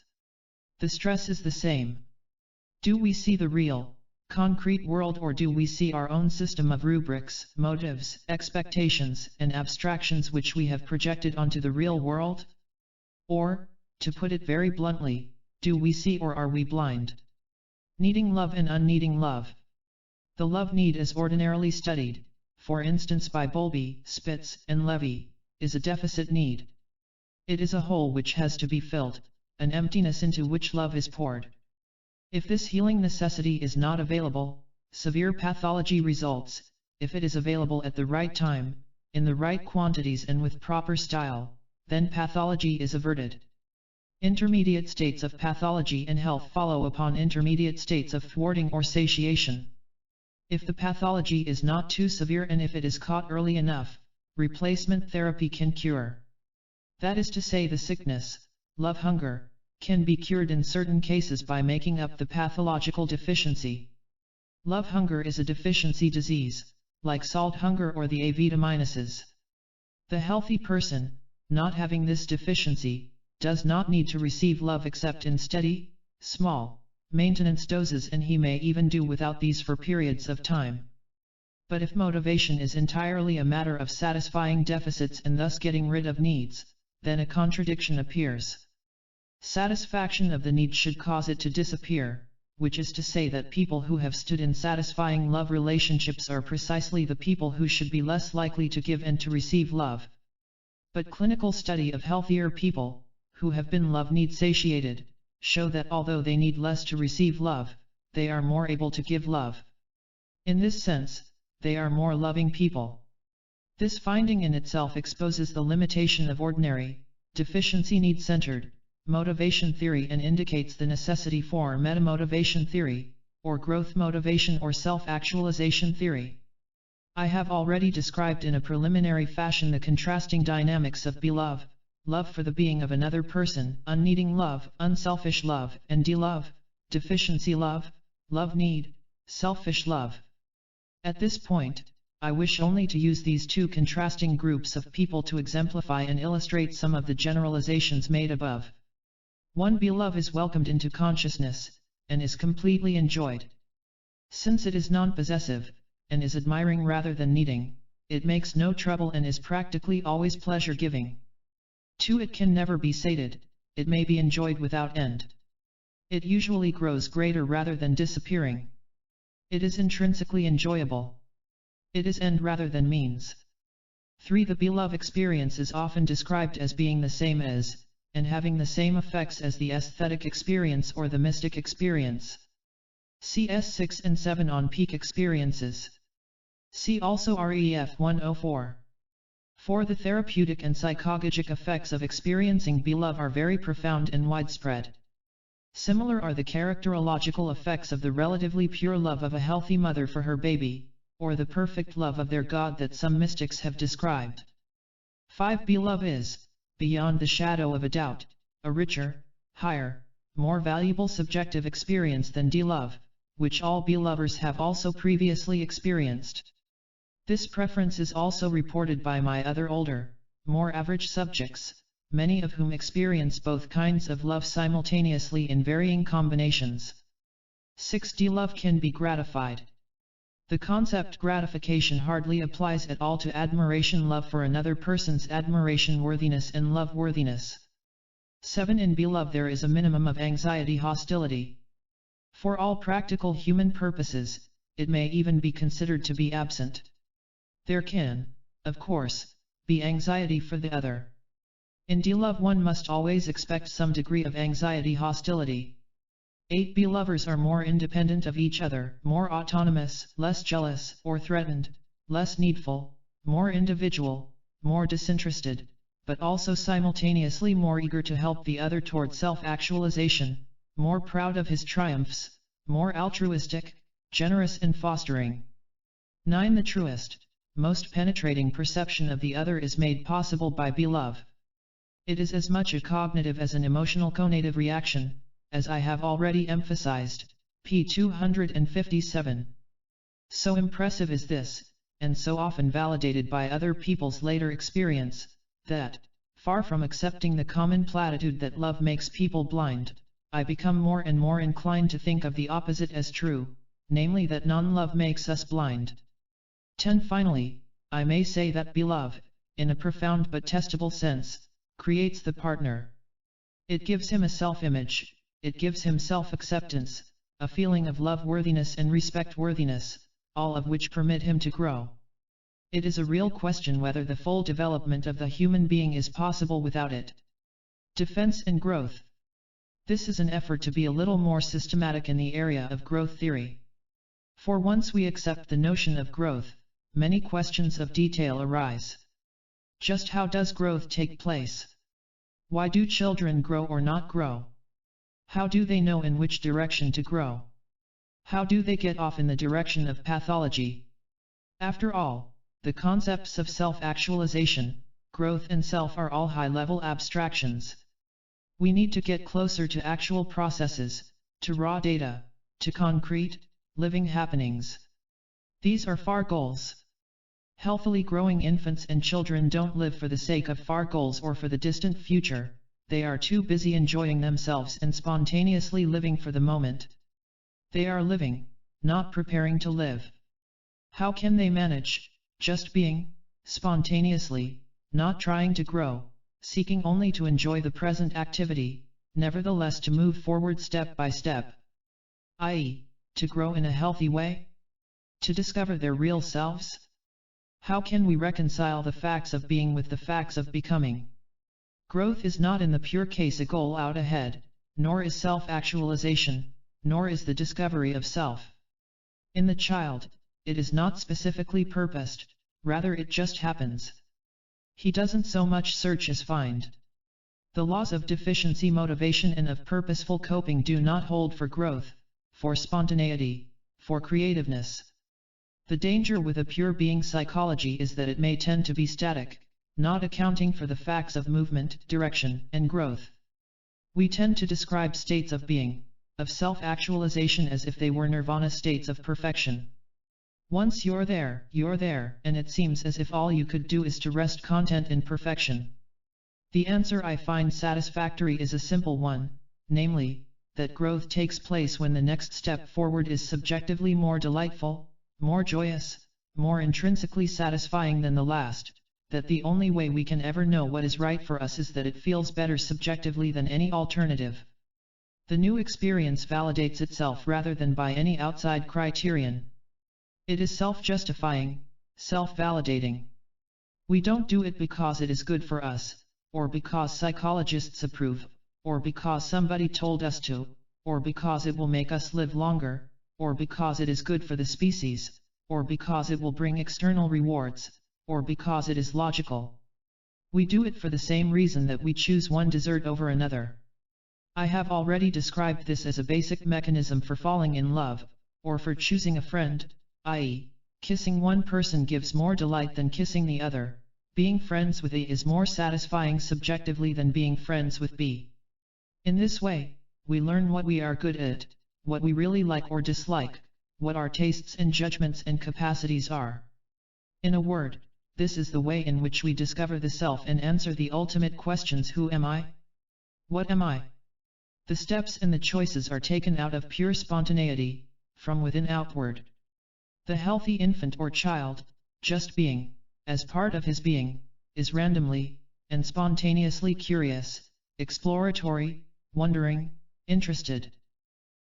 The stress is the same. Do we see the real, concrete world or do we see our own system of rubrics, motives, expectations, and abstractions which we have projected onto the real world? Or, to put it very bluntly, do we see or are we blind? Needing love and unneeding love. The love need is ordinarily studied, for instance by Bowlby, Spitz, and Levy, is a deficit need. It is a hole which has to be filled, an emptiness into which love is poured. If this healing necessity is not available, severe pathology results. If it is available at the right time, in the right quantities and with proper style, then pathology is averted. Intermediate states of pathology and health follow upon intermediate states of thwarting or satiation. If the pathology is not too severe and if it is caught early enough, replacement therapy can cure. That is to say, the sickness, love hunger, can be cured in certain cases by making up the pathological deficiency. Love hunger is a deficiency disease, like salt hunger or the A vitaminuses. The healthy person, not having this deficiency, does not need to receive love except in steady, small, maintenance doses, and he may even do without these for periods of time. But if motivation is entirely a matter of satisfying deficits and thus getting rid of needs, then a contradiction appears. Satisfaction of the need should cause it to disappear, which is to say that people who have stood in satisfying love relationships are precisely the people who should be less likely to give and to receive love. But clinical study of healthier people, who have been love-need satiated, show that although they need less to receive love, they are more able to give love. In this sense, they are more loving people. This finding in itself exposes the limitation of ordinary, deficiency need-centered, motivation theory and indicates the necessity for metamotivation theory, or growth motivation or self-actualization theory. I have already described in a preliminary fashion the contrasting dynamics of be-love, love for the being of another person, unneeding love, unselfish love, and de-love, deficiency love, love-need, selfish love. At this point, I wish only to use these two contrasting groups of people to exemplify and illustrate some of the generalizations made above. One be-love is welcomed into consciousness, and is completely enjoyed. Since it is non-possessive, and is admiring rather than needing, it makes no trouble and is practically always pleasure-giving. 2. It can never be sated, it may be enjoyed without end. It usually grows greater rather than disappearing. It is intrinsically enjoyable. It is end rather than means. 3. The be-love experience is often described as being the same as, and having the same effects as the aesthetic experience or the mystic experience. See S6 and 7 on peak experiences. See also Ref 104. 4. The therapeutic and psychological effects of experiencing be-love are very profound and widespread. Similar are the characterological effects of the relatively pure love of a healthy mother for her baby, or the perfect love of their God that some mystics have described. 5. Be-love is, beyond the shadow of a doubt, a richer, higher, more valuable subjective experience than de-love, which all be-lovers have also previously experienced. This preference is also reported by my other older, more average subjects, many of whom experience both kinds of love simultaneously in varying combinations. 6. De-love can be gratified. The concept gratification hardly applies at all to admiration love for another person's admiration worthiness and love worthiness. 7. In be-love there is a minimum of anxiety hostility. For all practical human purposes, it may even be considered to be absent. There can, of course, be anxiety for the other. In de-love one must always expect some degree of anxiety hostility. 8. Be-lovers are more independent of each other, more autonomous, less jealous or threatened, less needful, more individual, more disinterested, but also simultaneously more eager to help the other toward self-actualization, more proud of his triumphs, more altruistic, generous and fostering. 9. The truest, most penetrating perception of the other is made possible by be-love. It is as much a cognitive as an emotional conative reaction, as I have already emphasized, p. 257. So impressive is this, and so often validated by other people's later experience, that, far from accepting the common platitude that love makes people blind, I become more and more inclined to think of the opposite as true, namely that non-love makes us blind. 10. Finally, I may say that be-love, in a profound but testable sense, creates the partner. It gives him a self-image, it gives him self-acceptance, a feeling of love-worthiness and respect-worthiness, all of which permit him to grow. It is a real question whether the full development of the human being is possible without it. Defense and growth. This is an effort to be a little more systematic in the area of growth theory. For once we accept the notion of growth, many questions of detail arise. Just how does growth take place? Why do children grow or not grow? How do they know in which direction to grow? How do they get off in the direction of pathology? After all, the concepts of self-actualization, growth and self are all high-level abstractions. We need to get closer to actual processes, to raw data, to concrete, living happenings. These are far goals. Healthily growing infants and children don't live for the sake of far goals or for the distant future, they are too busy enjoying themselves and spontaneously living for the moment. They are living, not preparing to live. How can they manage, just being, spontaneously, not trying to grow, seeking only to enjoy the present activity, nevertheless to move forward step by step? i.e., to grow in a healthy way? To discover their real selves? How can we reconcile the facts of being with the facts of becoming? Growth is not in the pure case a goal out ahead, nor is self-actualization, nor is the discovery of self. In the child, it is not specifically purposed, rather it just happens. He doesn't so much search as find. The laws of deficiency motivation and of purposeful coping do not hold for growth, for spontaneity, for creativeness. The danger with a pure being psychology is that it may tend to be static, not accounting for the facts of movement, direction, and growth. We tend to describe states of being, of self-actualization as if they were nirvana states of perfection. Once you're there, and it seems as if all you could do is to rest content in perfection. The answer I find satisfactory is a simple one, namely, that growth takes place when the next step forward is subjectively more delightful, more joyous, more intrinsically satisfying than the last, that the only way we can ever know what is right for us is that it feels better subjectively than any alternative. The new experience validates itself rather than by any outside criterion. It is self-justifying, self-validating. We don't do it because it is good for us, or because psychologists approve, or because somebody told us to, or because it will make us live longer, or because it is good for the species, or because it will bring external rewards, or because it is logical. We do it for the same reason that we choose one dessert over another. I have already described this as a basic mechanism for falling in love, or for choosing a friend, i.e., kissing one person gives more delight than kissing the other, being friends with A is more satisfying subjectively than being friends with B. In this way, we learn what we are good at, what we really like or dislike, what our tastes and judgments and capacities are. In a word, this is the way in which we discover the self and answer the ultimate questions: who am I? What am I? The steps and the choices are taken out of pure spontaneity, from within outward. The healthy infant or child, just being, as part of his being, is randomly and spontaneously curious, exploratory, wondering, interested.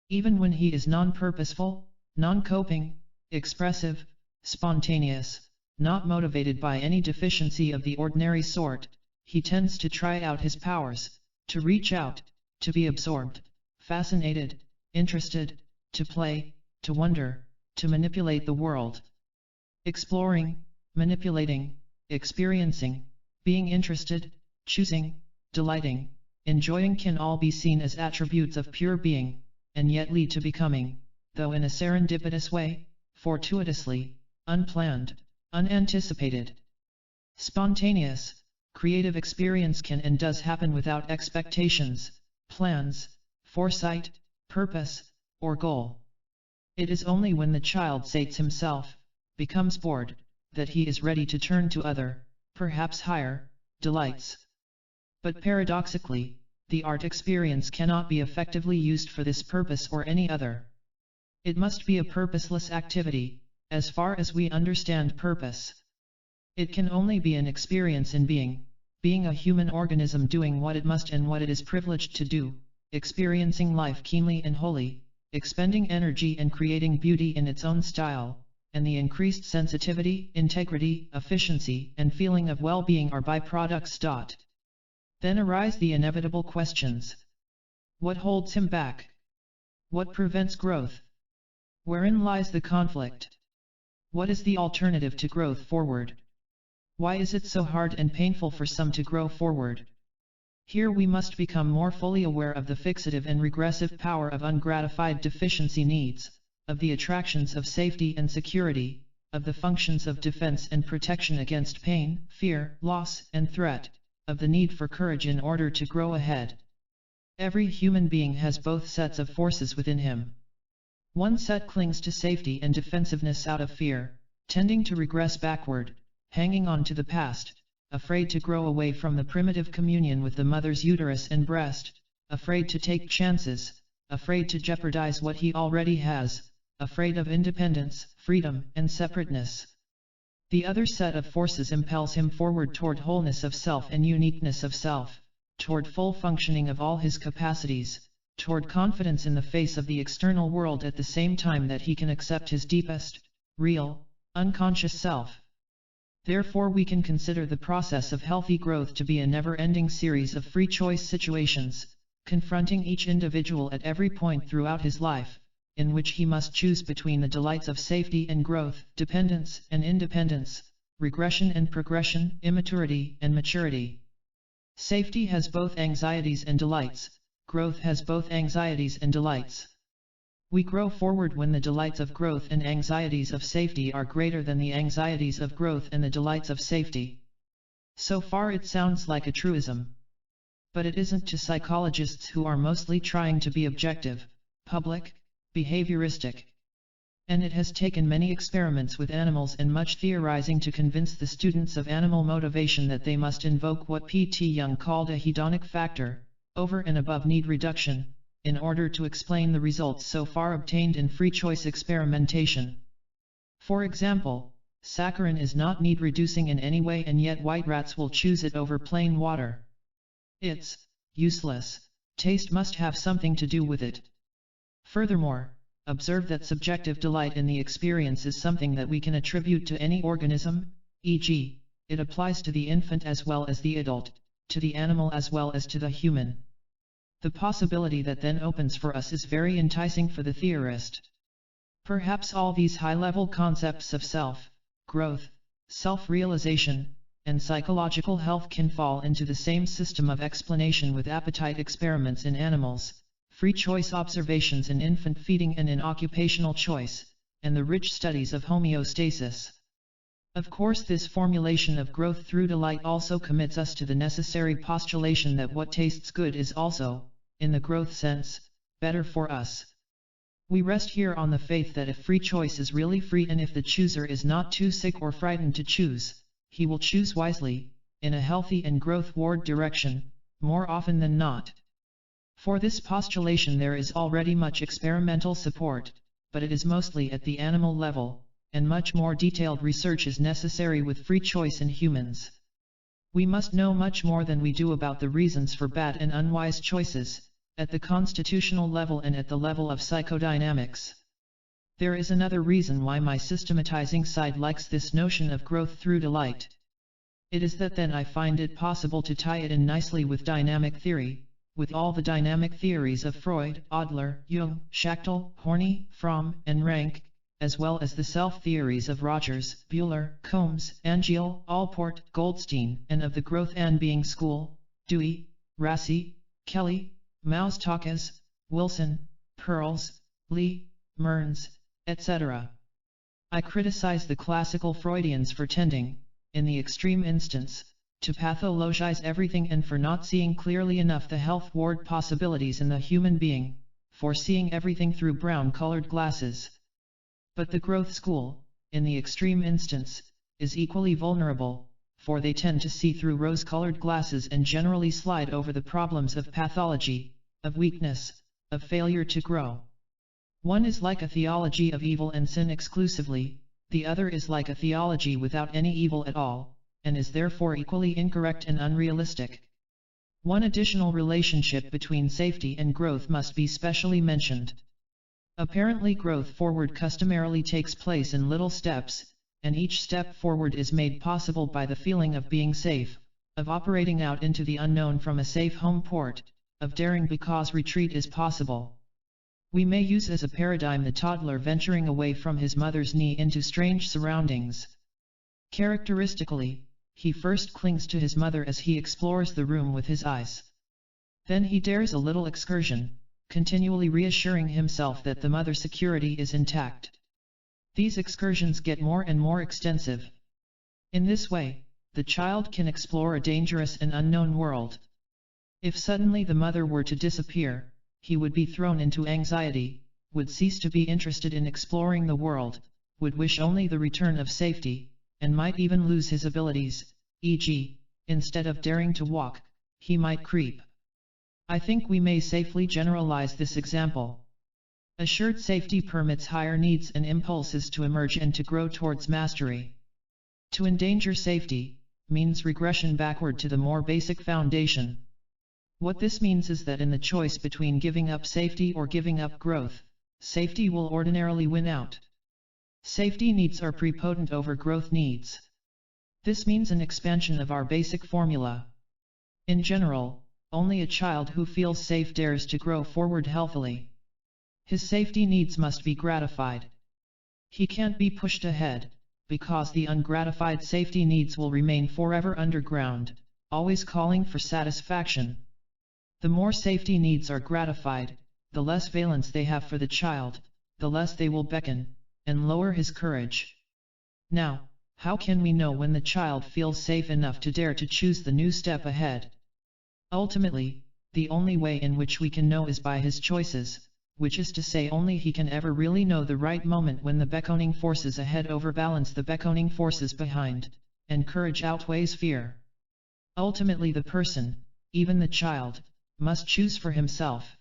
Even when he is non-purposeful, non-coping, expressive, spontaneous, not motivated by any deficiency of the ordinary sort, he tends to try out his powers, to reach out, to be absorbed, fascinated, interested, to play, to wonder, to manipulate the world. Exploring, manipulating, experiencing, being interested, choosing, delighting, enjoying can all be seen as attributes of pure being, and yet lead to becoming, though in a serendipitous way, fortuitously, unplanned, unanticipated. Spontaneous, creative experience can and does happen without expectations, plans, foresight, purpose, or goal. It is only when the child sates himself, becomes bored, that he is ready to turn to other, perhaps higher, delights. But paradoxically, the art experience cannot be effectively used for this purpose or any other. It must be a purposeless activity, as far as we understand purpose. It can only be an experience in being, being a human organism doing what it must and what it is privileged to do, experiencing life keenly and wholly, expending energy and creating beauty in its own style, and the increased sensitivity, integrity, efficiency, and feeling of well-being are byproducts. Then arise the inevitable questions. What holds him back? What prevents growth? Wherein lies the conflict? What is the alternative to growth forward? Why is it so hard and painful for some to grow forward? Here we must become more fully aware of the fixative and regressive power of ungratified deficiency needs, of the attractions of safety and security, of the functions of defense and protection against pain, fear, loss, and threat, of the need for courage in order to grow ahead. Every human being has both sets of forces within him. One set clings to safety and defensiveness out of fear, tending to regress backward, hanging on to the past, afraid to grow away from the primitive communion with the mother's uterus and breast, afraid to take chances, afraid to jeopardize what he already has, afraid of independence, freedom, and separateness. The other set of forces impels him forward toward wholeness of self and uniqueness of self, toward full functioning of all his capacities, toward confidence in the face of the external world at the same time that he can accept his deepest, real, unconscious self. Therefore we can consider the process of healthy growth to be a never-ending series of free choice situations, confronting each individual at every point throughout his life, in which he must choose between the delights of safety and growth, dependence and independence, regression and progression, immaturity and maturity. Safety has both anxieties and delights, growth has both anxieties and delights. We grow forward when the delights of growth and anxieties of safety are greater than the anxieties of growth and the delights of safety. So far it sounds like a truism. But it isn't to psychologists who are mostly trying to be objective, public, behavioristic. And it has taken many experiments with animals and much theorizing to convince the students of animal motivation that they must invoke what P.T. Young called a hedonic factor, over and above need reduction, in order to explain the results so far obtained in free choice experimentation. For example, saccharin is not need reducing in any way, and yet white rats will choose it over plain water. It's useless. Taste must have something to do with it. Furthermore, observe that subjective delight in the experience is something that we can attribute to any organism, e.g., it applies to the infant as well as the adult, to the animal as well as to the human. The possibility that then opens for us is very enticing for the theorist. Perhaps all these high-level concepts of self, growth, self-realization, and psychological health can fall into the same system of explanation with appetite experiments in animals, free choice observations in infant feeding and in occupational choice, and the rich studies of homeostasis. Of course, this formulation of growth through delight also commits us to the necessary postulation that what tastes good is also, in the growth sense, better for us. We rest here on the faith that if free choice is really free and if the chooser is not too sick or frightened to choose, he will choose wisely, in a healthy and growth-ward direction, more often than not. For this postulation there is already much experimental support, but it is mostly at the animal level, and much more detailed research is necessary with free choice in humans. We must know much more than we do about the reasons for bad and unwise choices, at the constitutional level and at the level of psychodynamics. There is another reason why my systematizing side likes this notion of growth through delight. It is that then I find it possible to tie it in nicely with dynamic theory, with all the dynamic theories of Freud, Adler, Jung, Schachtel, Horney, Fromm, and Rank, as well as the self-theories of Rogers, Buehler, Combs, Angeal, Allport, Goldstein, and of the growth and being school, Dewey, Rassi, Kelly, Maus-Taucas, Wilson, Pearls, Lee, Mearns, etc. I criticize the classical Freudians for tending, in the extreme instance, to pathologize everything and for not seeing clearly enough the health-ward possibilities in the human being, for seeing everything through brown-colored glasses. But the growth school, in the extreme instance, is equally vulnerable, for they tend to see through rose-colored glasses and generally slide over the problems of pathology, of weakness, of failure to grow. One is like a theology of evil and sin exclusively, the other is like a theology without any evil at all, and is therefore equally incorrect and unrealistic. One additional relationship between safety and growth must be specially mentioned. Apparently growth forward customarily takes place in little steps, and each step forward is made possible by the feeling of being safe, of operating out into the unknown from a safe home port, of daring because retreat is possible. We may use as a paradigm the toddler venturing away from his mother's knee into strange surroundings. Characteristically, he first clings to his mother as he explores the room with his eyes. Then he dares a little excursion, continually reassuring himself that the mother's security is intact. These excursions get more and more extensive. In this way, the child can explore a dangerous and unknown world. If suddenly the mother were to disappear, he would be thrown into anxiety, would cease to be interested in exploring the world, would wish only the return of safety, and might even lose his abilities, e.g., instead of daring to walk, he might creep. I think we may safely generalize this example. Assured safety permits higher needs and impulses to emerge and to grow towards mastery. To endanger safety means regression backward to the more basic foundation. What this means is that in the choice between giving up safety or giving up growth, safety will ordinarily win out. Safety needs are prepotent over growth needs. This means an expansion of our basic formula. In general, only a child who feels safe dares to grow forward healthily. His safety needs must be gratified. He can't be pushed ahead, because the ungratified safety needs will remain forever underground, always calling for satisfaction. The more safety needs are gratified, the less valence they have for the child, the less they will beckon, and lower his courage. Now, how can we know when the child feels safe enough to dare to choose the new step ahead? Ultimately, the only way in which we can know is by his choices, which is to say only he can ever really know the right moment when the beckoning forces ahead overbalance the beckoning forces behind, and courage outweighs fear. Ultimately the person, even the child, must choose for himself.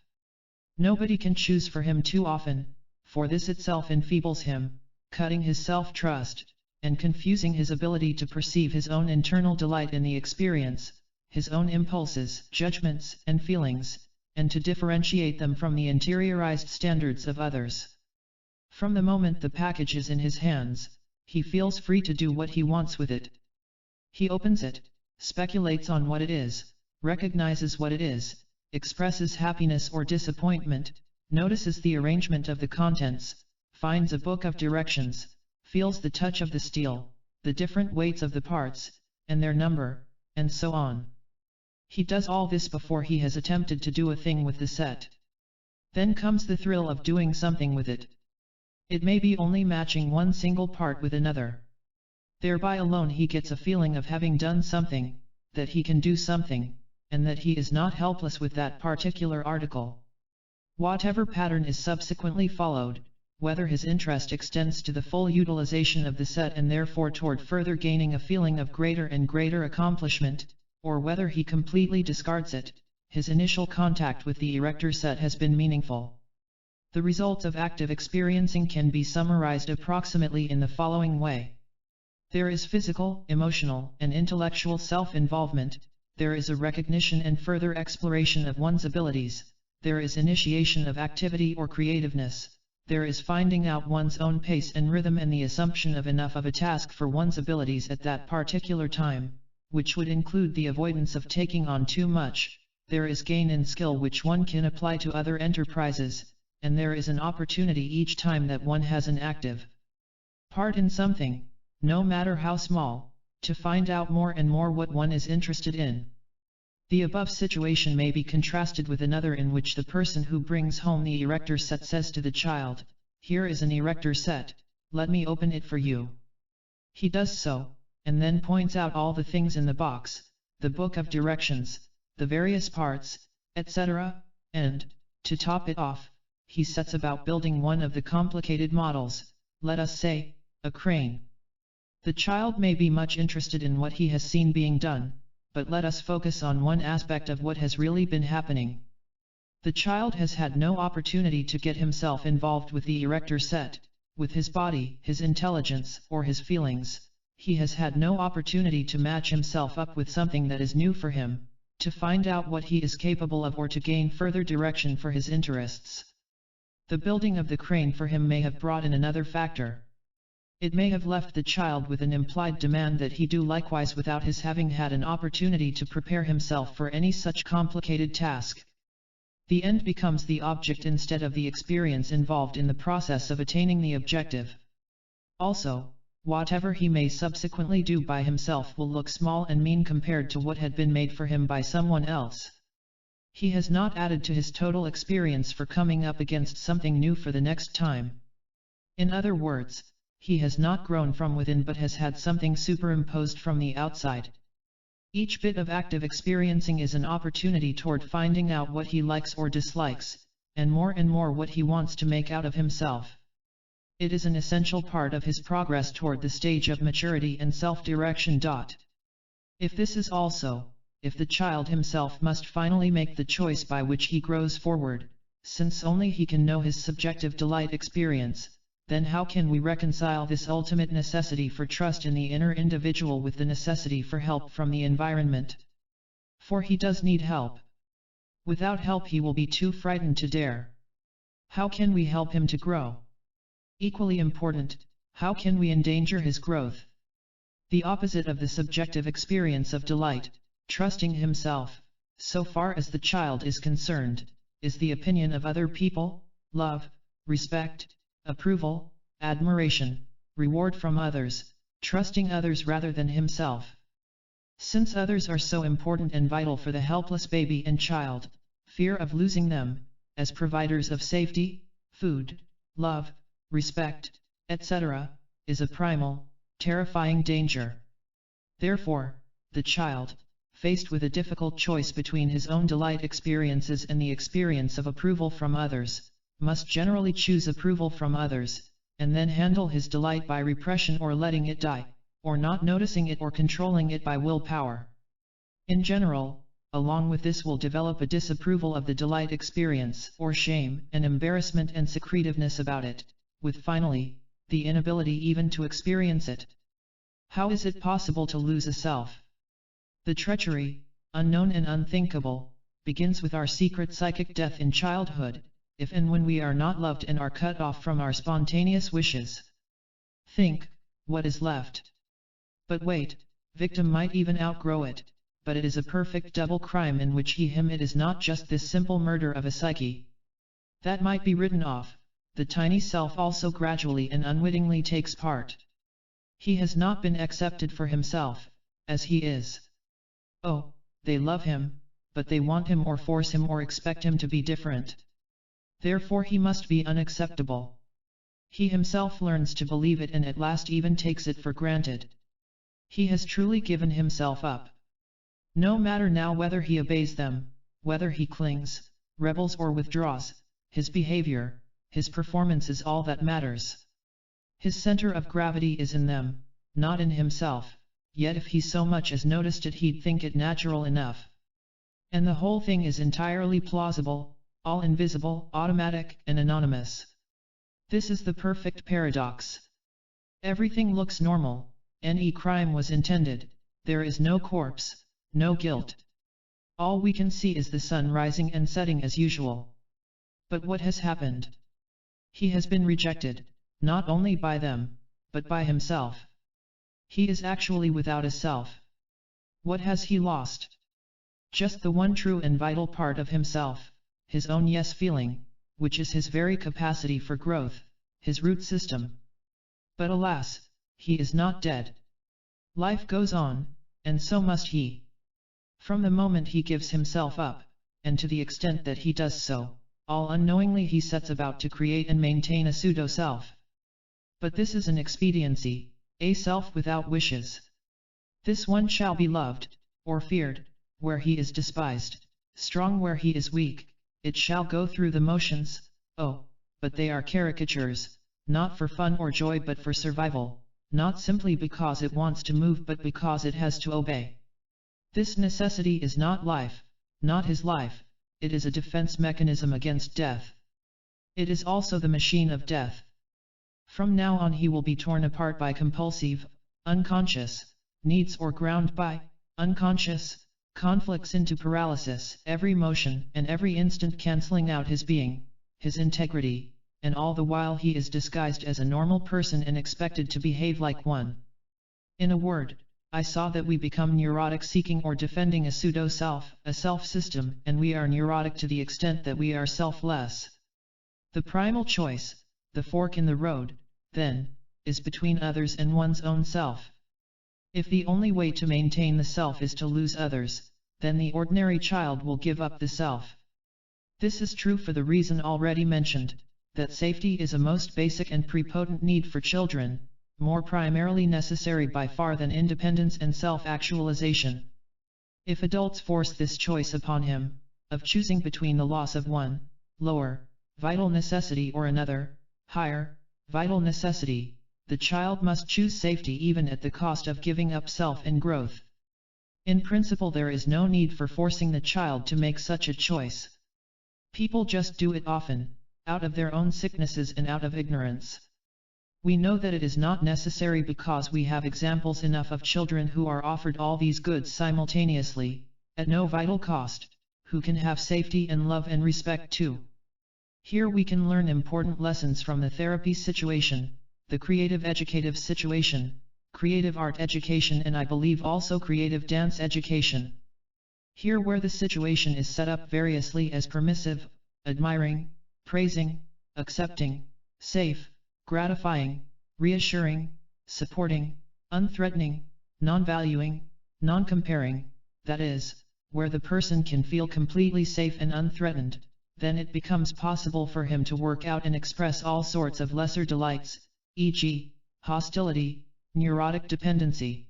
Nobody can choose for him too often, for this itself enfeebles him, cutting his self-trust, and confusing his ability to perceive his own internal delight in the experience, his own impulses, judgments, and feelings, and to differentiate them from the interiorized standards of others. From the moment the package is in his hands, he feels free to do what he wants with it. He opens it, speculates on what it is, recognizes what it is, expresses happiness or disappointment, notices the arrangement of the contents, finds a book of directions, feels the touch of the steel, the different weights of the parts, and their number, and so on. He does all this before he has attempted to do a thing with the set. Then comes the thrill of doing something with it. It may be only matching one single part with another. Thereby alone he gets a feeling of having done something, that he can do something, and that he is not helpless with that particular article. Whatever pattern is subsequently followed, whether his interest extends to the full utilization of the set and therefore toward further gaining a feeling of greater and greater accomplishment, or whether he completely discards it, his initial contact with the erector set has been meaningful. The results of active experiencing can be summarized approximately in the following way. There is physical, emotional, and intellectual self-involvement, there is a recognition and further exploration of one's abilities, there is initiation of activity or creativeness, there is finding out one's own pace and rhythm and the assumption of enough of a task for one's abilities at that particular time, which would include the avoidance of taking on too much, there is gain in skill which one can apply to other enterprises, and there is an opportunity each time that one has an active part in something, no matter how small, to find out more and more what one is interested in. The above situation may be contrasted with another in which the person who brings home the erector set says to the child, "Here is an erector set, let me open it for you." He does so, and then points out all the things in the box, the book of directions, the various parts, etc., and, to top it off, he sets about building one of the complicated models, let us say, a crane. The child may be much interested in what he has seen being done, but let us focus on one aspect of what has really been happening. The child has had no opportunity to get himself involved with the erector set, with his body, his intelligence, or his feelings. He has had no opportunity to match himself up with something that is new for him, to find out what he is capable of or to gain further direction for his interests. The building of the crane for him may have brought in another factor. It may have left the child with an implied demand that he do likewise without his having had an opportunity to prepare himself for any such complicated task. The end becomes the object instead of the experience involved in the process of attaining the objective. Also, whatever he may subsequently do by himself will look small and mean compared to what had been made for him by someone else. He has not added to his total experience for coming up against something new for the next time. In other words, he has not grown from within but has had something superimposed from the outside. Each bit of active experiencing is an opportunity toward finding out what he likes or dislikes, and more what he wants to make out of himself. It is an essential part of his progress toward the stage of maturity and self-direction. If this is also, if the child himself must finally make the choice by which he grows forward, since only he can know his subjective delight experience, then how can we reconcile this ultimate necessity for trust in the inner individual with the necessity for help from the environment? For he does need help. Without help he will be too frightened to dare. How can we help him to grow? Equally important, how can we endanger his growth? The opposite of the subjective experience of delight, trusting himself, so far as the child is concerned, is the opinion of other people, love, respect, approval, admiration, reward from others, trusting others rather than himself. Since others are so important and vital for the helpless baby and child, fear of losing them, as providers of safety, food, love, respect, etc., is a primal, terrifying danger. Therefore, the child, faced with a difficult choice between his own delight experiences and the experience of approval from others, must generally choose approval from others, and then handle his delight by repression or letting it die, or not noticing it or controlling it by willpower. In general, along with this will develop a disapproval of the delight experience, or shame and embarrassment and secretiveness about it, with finally, the inability even to experience it. How is it possible to lose a self? The treachery, unknown and unthinkable, begins with our secret psychic death in childhood, if and when we are not loved and are cut off from our spontaneous wishes. Think, what is left? But wait, victim might even outgrow it, but it is a perfect double crime in which it is not just this simple murder of a psyche. That might be written off, the tiny self also gradually and unwittingly takes part. He has not been accepted for himself, as he is. Oh, they love him, but they want him or force him or expect him to be different. Therefore he must be unacceptable. He himself learns to believe it and at last even takes it for granted. He has truly given himself up. No matter now whether he obeys them, whether he clings, rebels or withdraws, his behavior, his performance is all that matters. His center of gravity is in them, not in himself, yet if he so much as noticed it he'd think it natural enough. And the whole thing is entirely plausible, all invisible, automatic and anonymous. This is the perfect paradox. Everything looks normal, any crime was intended, there is no corpse, no guilt. All we can see is the sun rising and setting as usual. But what has happened? He has been rejected, not only by them, but by himself. He is actually without a self. What has he lost? Just the one true and vital part of himself, his own yes feeling, which is his very capacity for growth, his root system. But alas, he is not dead. Life goes on, and so must he. From the moment he gives himself up, and to the extent that he does so, all unknowingly he sets about to create and maintain a pseudo-self. But this is an expediency, a self without wishes. This one shall be loved, or feared, where he is despised, strong where he is weak, it shall go through the motions, oh, but they are caricatures, not for fun or joy but for survival, not simply because it wants to move but because it has to obey. This necessity is not life, not his life, it is a defense mechanism against death. It is also the machine of death. From now on he will be torn apart by compulsive, unconscious, needs or ground by, unconscious, conflicts into paralysis, every motion and every instant cancelling out his being, his integrity, and all the while he is disguised as a normal person and expected to behave like one. In a word, I saw that we become neurotic seeking or defending a pseudo-self, a self-system, and we are neurotic to the extent that we are selfless. The primal choice, the fork in the road, then, is between others and one's own self. If the only way to maintain the self is to lose others, then the ordinary child will give up the self. This is true for the reason already mentioned, that safety is a most basic and prepotent need for children, more primarily necessary by far than independence and self-actualization. If adults force this choice upon him, of choosing between the loss of one, lower, vital necessity or another, higher, vital necessity, the child must choose safety even at the cost of giving up self and growth. In principle, there is no need for forcing the child to make such a choice. People just do it often, out of their own sicknesses and out of ignorance. We know that it is not necessary because we have examples enough of children who are offered all these goods simultaneously, at no vital cost, who can have safety and love and respect too. Here we can learn important lessons from the therapy situation, the creative educative situation, creative art education, and I believe also creative dance education. Here where the situation is set up variously as permissive, admiring, praising, accepting, safe, gratifying, reassuring, supporting, unthreatening, non-valuing, non-comparing, that is, where the person can feel completely safe and unthreatened, then it becomes possible for him to work out and express all sorts of lesser delights, e.g., hostility, neurotic dependency.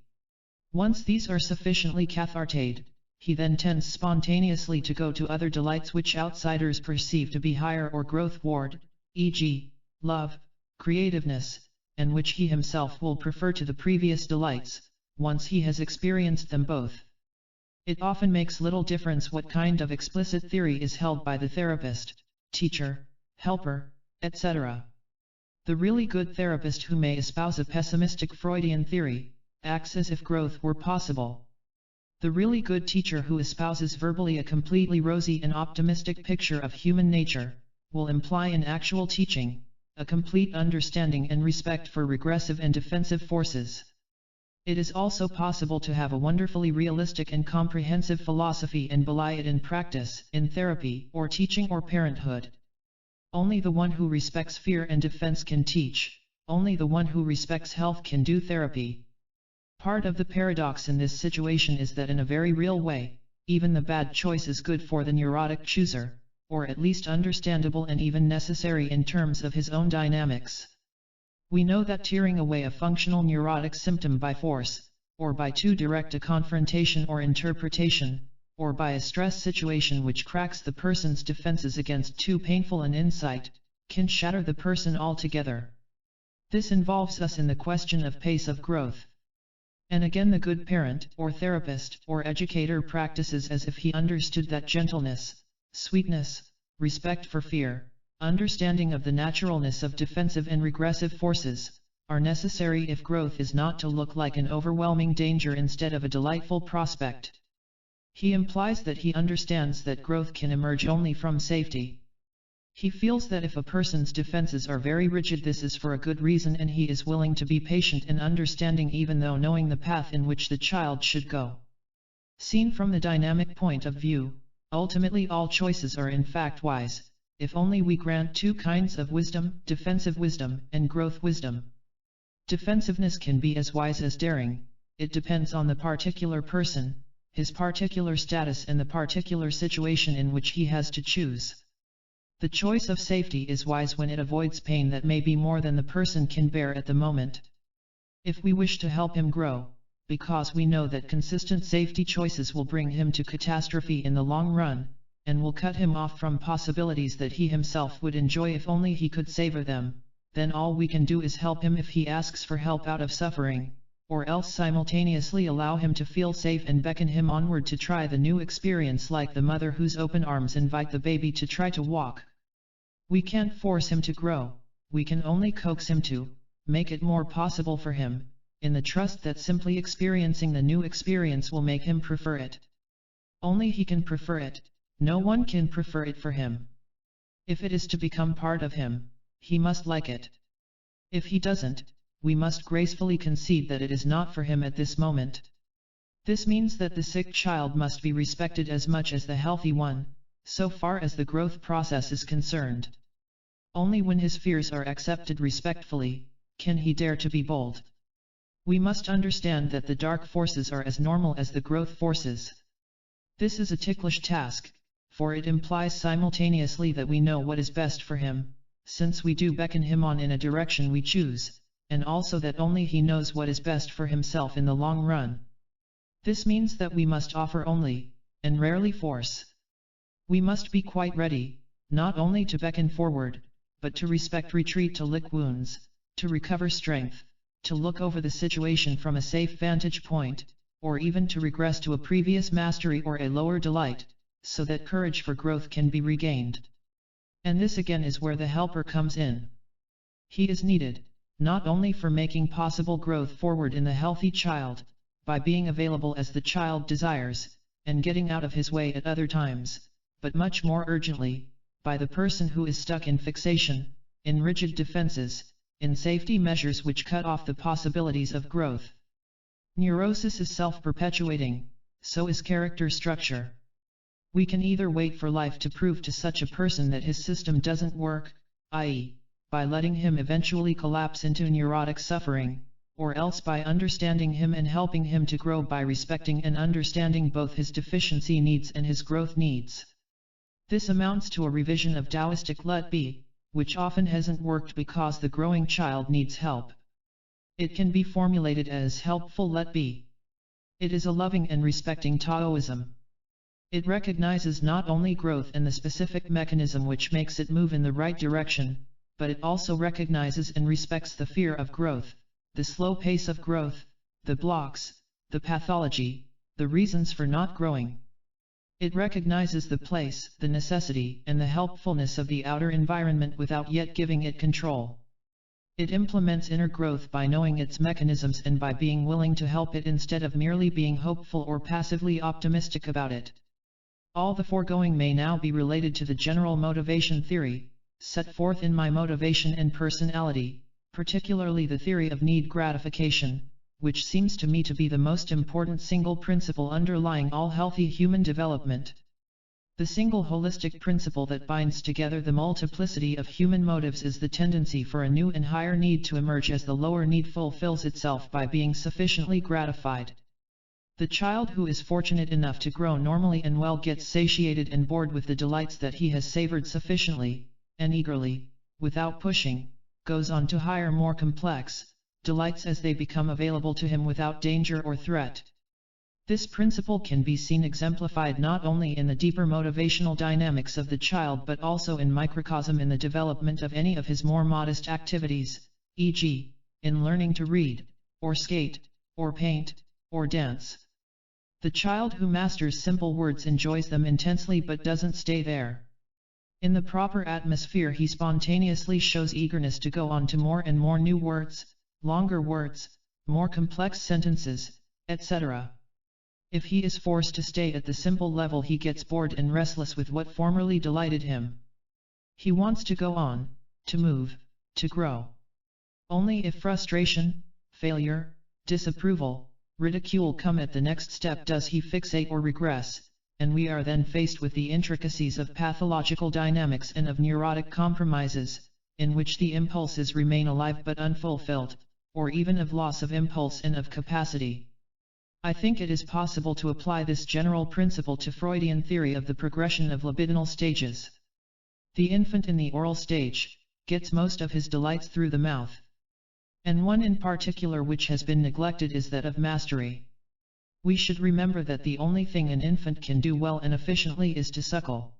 Once these are sufficiently catharted, he then tends spontaneously to go to other delights which outsiders perceive to be higher or growth toward, e.g., love, creativeness, and which he himself will prefer to the previous delights, once he has experienced them both. It often makes little difference what kind of explicit theory is held by the therapist, teacher, helper, etc. The really good therapist who may espouse a pessimistic Freudian theory, acts as if growth were possible. The really good teacher who espouses verbally a completely rosy and optimistic picture of human nature, will imply in actual teaching, a complete understanding and respect for regressive and defensive forces. It is also possible to have a wonderfully realistic and comprehensive philosophy and belie it in practice, in therapy, or teaching or parenthood. Only the one who respects fear and defense can teach, only the one who respects health can do therapy. Part of the paradox in this situation is that in a very real way, even the bad choice is good for the neurotic chooser, or at least understandable and even necessary in terms of his own dynamics. We know that tearing away a functional neurotic symptom by force, or by too direct a confrontation or interpretation, or by a stress situation which cracks the person's defenses against too painful an insight, can shatter the person altogether. This involves us in the question of pace of growth. And again, the good parent, or therapist, or educator practices as if he understood that gentleness, sweetness, respect for fear, understanding of the naturalness of defensive and regressive forces, are necessary if growth is not to look like an overwhelming danger instead of a delightful prospect. He implies that he understands that growth can emerge only from safety. He feels that if a person's defenses are very rigid, this is for a good reason, and he is willing to be patient and understanding even though knowing the path in which the child should go. Seen from the dynamic point of view, ultimately all choices are in fact wise, if only we grant two kinds of wisdom, defensive wisdom and growth wisdom. Defensiveness can be as wise as daring, it depends on the particular person, his particular status and the particular situation in which he has to choose. The choice of safety is wise when it avoids pain that may be more than the person can bear at the moment. If we wish to help him grow, because we know that consistent safety choices will bring him to catastrophe in the long run, and will cut him off from possibilities that he himself would enjoy if only he could savor them, then all we can do is help him if he asks for help out of suffering, or else simultaneously allow him to feel safe and beckon him onward to try the new experience, like the mother whose open arms invite the baby to try to walk. We can't force him to grow, we can only coax him to, make it more possible for him, in the trust that simply experiencing the new experience will make him prefer it. Only he can prefer it, no one can prefer it for him. If it is to become part of him, he must like it. If he doesn't, we must gracefully concede that it is not for him at this moment. This means that the sick child must be respected as much as the healthy one, so far as the growth process is concerned. Only when his fears are accepted respectfully, can he dare to be bold. We must understand that the dark forces are as normal as the growth forces. This is a ticklish task, for it implies simultaneously that we know what is best for him, since we do beckon him on in a direction we choose, and also that only he knows what is best for himself in the long run. This means that we must offer only, and rarely force. We must be quite ready, not only to beckon forward, but to respect retreat, to lick wounds, to recover strength, to look over the situation from a safe vantage point, or even to regress to a previous mastery or a lower delight, so that courage for growth can be regained. And this again is where the helper comes in. He is needed, not only for making possible growth forward in the healthy child, by being available as the child desires, and getting out of his way at other times, but much more urgently, by the person who is stuck in fixation, in rigid defenses, in safety measures which cut off the possibilities of growth. Neurosis is self-perpetuating, so is character structure. We can either wait for life to prove to such a person that his system doesn't work, i.e., by letting him eventually collapse into neurotic suffering, or else by understanding him and helping him to grow by respecting and understanding both his deficiency needs and his growth needs. This amounts to a revision of Taoistic let be, which often hasn't worked because the growing child needs help. It can be formulated as helpful let be. It is a loving and respecting Taoism. It recognizes not only growth and the specific mechanism which makes it move in the right direction, but it also recognizes and respects the fear of growth, the slow pace of growth, the blocks, the pathology, the reasons for not growing. It recognizes the place, the necessity, and the helpfulness of the outer environment without yet giving it control. It implements inner growth by knowing its mechanisms and by being willing to help it instead of merely being hopeful or passively optimistic about it. All the foregoing may now be related to the general motivation theory, set forth in My Motivation and Personality, particularly the theory of need gratification, which seems to me to be the most important single principle underlying all healthy human development. The single holistic principle that binds together the multiplicity of human motives is the tendency for a new and higher need to emerge as the lower need fulfills itself by being sufficiently gratified. The child who is fortunate enough to grow normally and well gets satiated and bored with the delights that he has savored sufficiently, and eagerly, without pushing, goes on to higher, more complex delights as they become available to him without danger or threat. This principle can be seen exemplified not only in the deeper motivational dynamics of the child but also in microcosm in the development of any of his more modest activities, e.g., in learning to read, or skate, or paint, or dance. The child who masters simple words enjoys them intensely but doesn't stay there. In the proper atmosphere he spontaneously shows eagerness to go on to more and more new words, longer words, more complex sentences, etc. If he is forced to stay at the simple level he gets bored and restless with what formerly delighted him. He wants to go on, to move, to grow. Only if frustration, failure, disapproval, ridicule come at the next step does he fixate or regress, and we are then faced with the intricacies of pathological dynamics and of neurotic compromises, in which the impulses remain alive but unfulfilled, or even of loss of impulse and of capacity. I think it is possible to apply this general principle to Freudian theory of the progression of libidinal stages. The infant in the oral stage gets most of his delights through the mouth. And one in particular which has been neglected is that of mastery. We should remember that the only thing an infant can do well and efficiently is to suckle.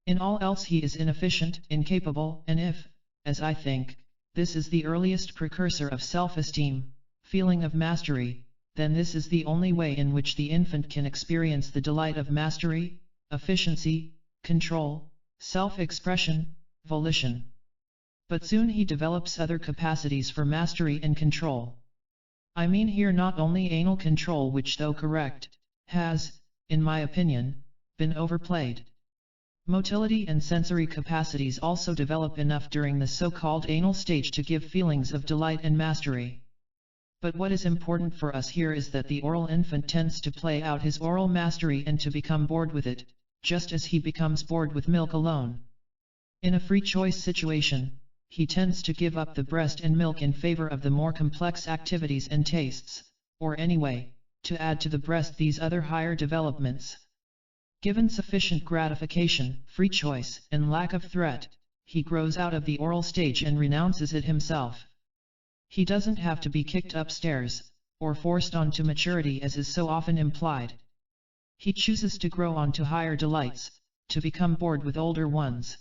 In all else he is inefficient, incapable, and if, as I think, this is the earliest precursor of self-esteem, feeling of mastery, then this is the only way in which the infant can experience the delight of mastery, efficiency, control, self-expression, volition. But soon he develops other capacities for mastery and control. I mean here not only anal control, which though correct, has, in my opinion, been overplayed. Motility and sensory capacities also develop enough during the so-called anal stage to give feelings of delight and mastery. But what is important for us here is that the oral infant tends to play out his oral mastery and to become bored with it, just as he becomes bored with milk alone. In a free choice situation, he tends to give up the breast and milk in favor of the more complex activities and tastes, or anyway, to add to the breast these other higher developments. Given sufficient gratification, free choice, and lack of threat, he grows out of the oral stage and renounces it himself. He doesn't have to be kicked upstairs, or forced onto maturity as is so often implied. He chooses to grow onto higher delights, to become bored with older ones.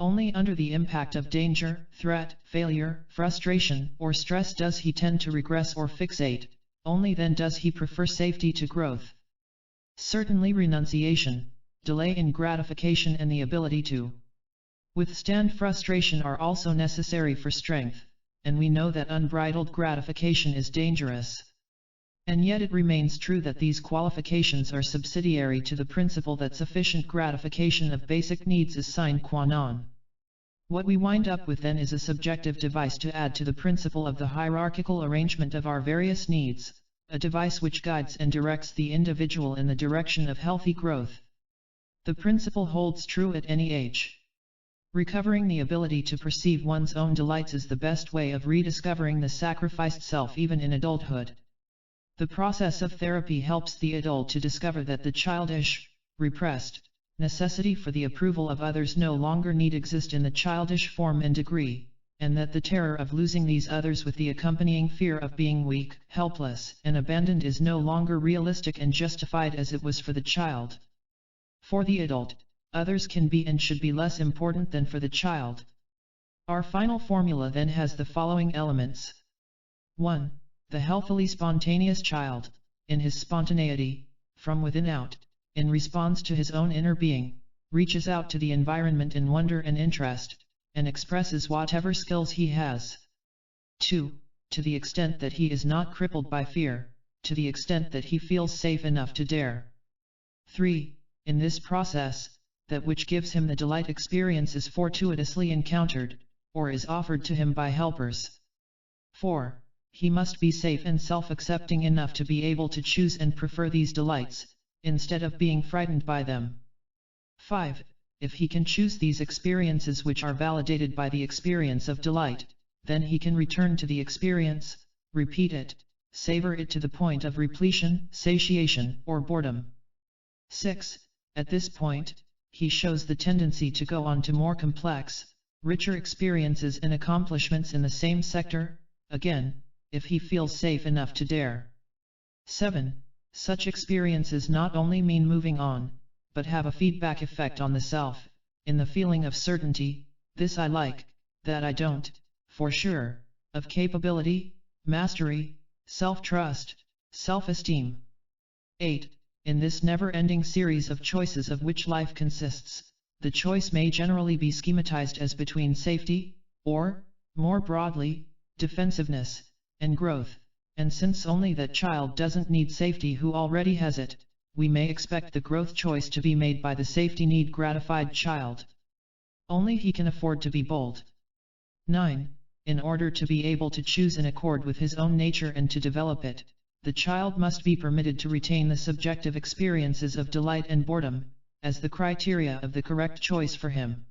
Only under the impact of danger, threat, failure, frustration, or stress does he tend to regress or fixate, only then does he prefer safety to growth. Certainly renunciation, delay in gratification and the ability to withstand frustration are also necessary for strength, and we know that unbridled gratification is dangerous. And yet it remains true that these qualifications are subsidiary to the principle that sufficient gratification of basic needs is sine qua non. What we wind up with then is a subjective device to add to the principle of the hierarchical arrangement of our various needs, a device which guides and directs the individual in the direction of healthy growth. The principle holds true at any age. Recovering the ability to perceive one's own delights is the best way of rediscovering the sacrificed self even in adulthood. The process of therapy helps the adult to discover that the childish, repressed, necessity for the approval of others no longer need exist in the childish form and degree, and that the terror of losing these others with the accompanying fear of being weak, helpless, and abandoned is no longer realistic and justified as it was for the child. For the adult, others can be and should be less important than for the child. Our final formula then has the following elements. 1. The healthily spontaneous child, in his spontaneity, from within out, in response to his own inner being, reaches out to the environment in wonder and interest, and expresses whatever skills he has. 2. To the extent that he is not crippled by fear, to the extent that he feels safe enough to dare. 3. In this process, that which gives him the delight experience is fortuitously encountered, or is offered to him by helpers. 4. He must be safe and self-accepting enough to be able to choose and prefer these delights, instead of being frightened by them. 5. If he can choose these experiences which are validated by the experience of delight, then he can return to the experience, repeat it, savor it to the point of repletion, satiation, or boredom. 6. At this point, he shows the tendency to go on to more complex, richer experiences and accomplishments in the same sector, again, if he feels safe enough to dare. 7. Such experiences not only mean moving on, but have a feedback effect on the self, in the feeling of certainty, this I like, that I don't, for sure, of capability, mastery, self-trust, self-esteem. 8. In this never-ending series of choices of which life consists, the choice may generally be schematized as between safety, or, more broadly, defensiveness, and growth, and since only that child doesn't need safety who already has it, we may expect the growth choice to be made by the safety need gratified child. Only he can afford to be bold. 9. In order to be able to choose in accord with his own nature and to develop it, the child must be permitted to retain the subjective experiences of delight and boredom, as the criteria of the correct choice for him.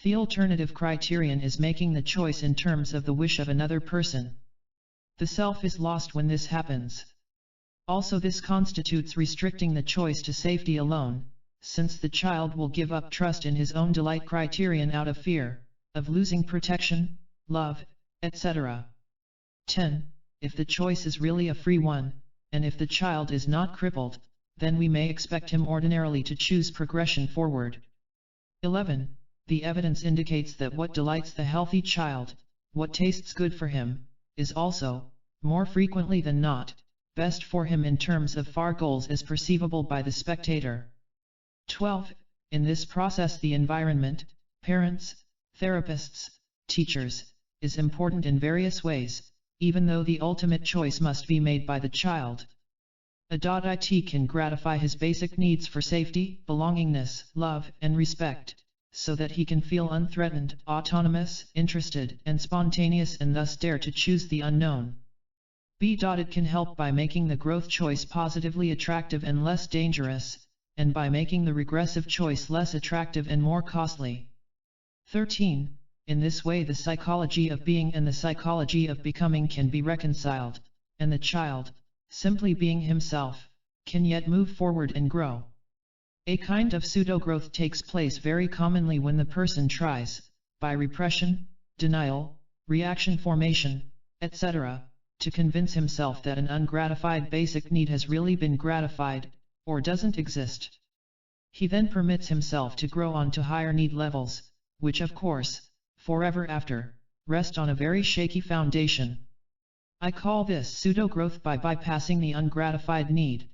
The alternative criterion is making the choice in terms of the wish of another person. The self is lost when this happens. Also this constitutes restricting the choice to safety alone, since the child will give up trust in his own delight criterion out of fear, of losing protection, love, etc. 10. If the choice is really a free one, and if the child is not crippled, then we may expect him ordinarily to choose progression forward. 11. The evidence indicates that what delights the healthy child, what tastes good for him, is also, more frequently than not, best for him in terms of far goals as perceivable by the spectator. 12. In this process the environment, parents, therapists, teachers, is important in various ways, even though the ultimate choice must be made by the child. It can gratify his basic needs for safety, belongingness, love, and respect, so that he can feel unthreatened, autonomous, interested, and spontaneous and thus dare to choose the unknown. It can help by making the growth choice positively attractive and less dangerous, and by making the regressive choice less attractive and more costly. 13. In this way the psychology of being and the psychology of becoming can be reconciled, and the child, simply being himself, can yet move forward and grow. A kind of pseudo-growth takes place very commonly when the person tries, by repression, denial, reaction formation, etc., to convince himself that an ungratified basic need has really been gratified, or doesn't exist. He then permits himself to grow on to higher need levels, which of course, forever after, rest on a very shaky foundation. I call this pseudo-growth by bypassing the ungratified need.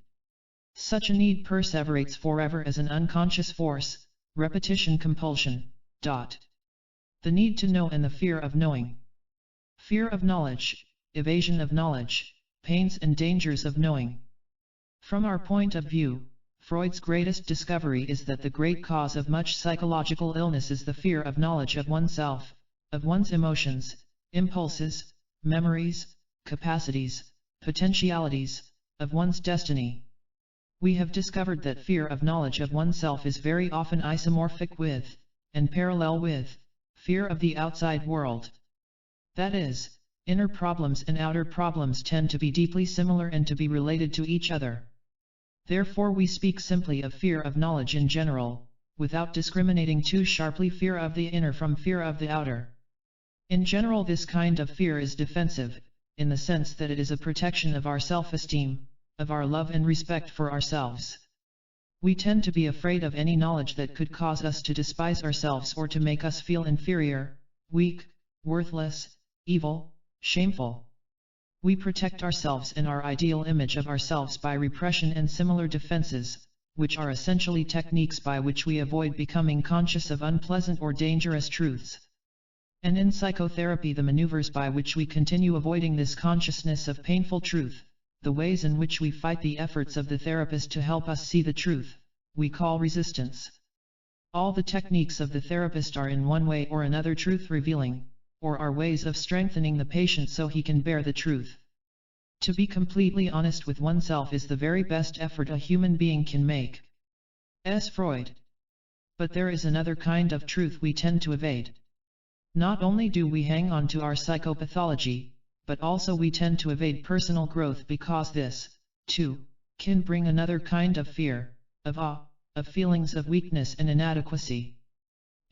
Such a need perseverates forever as an unconscious force, repetition compulsion. The need to know and the fear of knowing. Fear of knowledge, evasion of knowledge, pains and dangers of knowing. From our point of view, Freud's greatest discovery is that the great cause of much psychological illness is the fear of knowledge of oneself, of one's emotions, impulses, memories, capacities, potentialities, of one's destiny. We have discovered that fear of knowledge of oneself is very often isomorphic with, and parallel with, fear of the outside world. That is, inner problems and outer problems tend to be deeply similar and to be related to each other. Therefore we speak simply of fear of knowledge in general, without discriminating too sharply fear of the inner from fear of the outer. In general, this kind of fear is defensive, in the sense that it is a protection of our self-esteem, of our love and respect for ourselves. We tend to be afraid of any knowledge that could cause us to despise ourselves or to make us feel inferior, weak, worthless, evil, shameful. We protect ourselves and our ideal image of ourselves by repression and similar defenses, which are essentially techniques by which we avoid becoming conscious of unpleasant or dangerous truths. And in psychotherapy, the maneuvers by which we continue avoiding this consciousness of painful truth, the ways in which we fight the efforts of the therapist to help us see the truth, we call resistance. All the techniques of the therapist are in one way or another truth revealing, or are ways of strengthening the patient so he can bear the truth. To be completely honest with oneself is the very best effort a human being can make. S. Freud. But there is another kind of truth we tend to evade. Not only do we hang on to our psychopathology, but also we tend to evade personal growth because this, too, can bring another kind of fear, of awe, of feelings of weakness and inadequacy.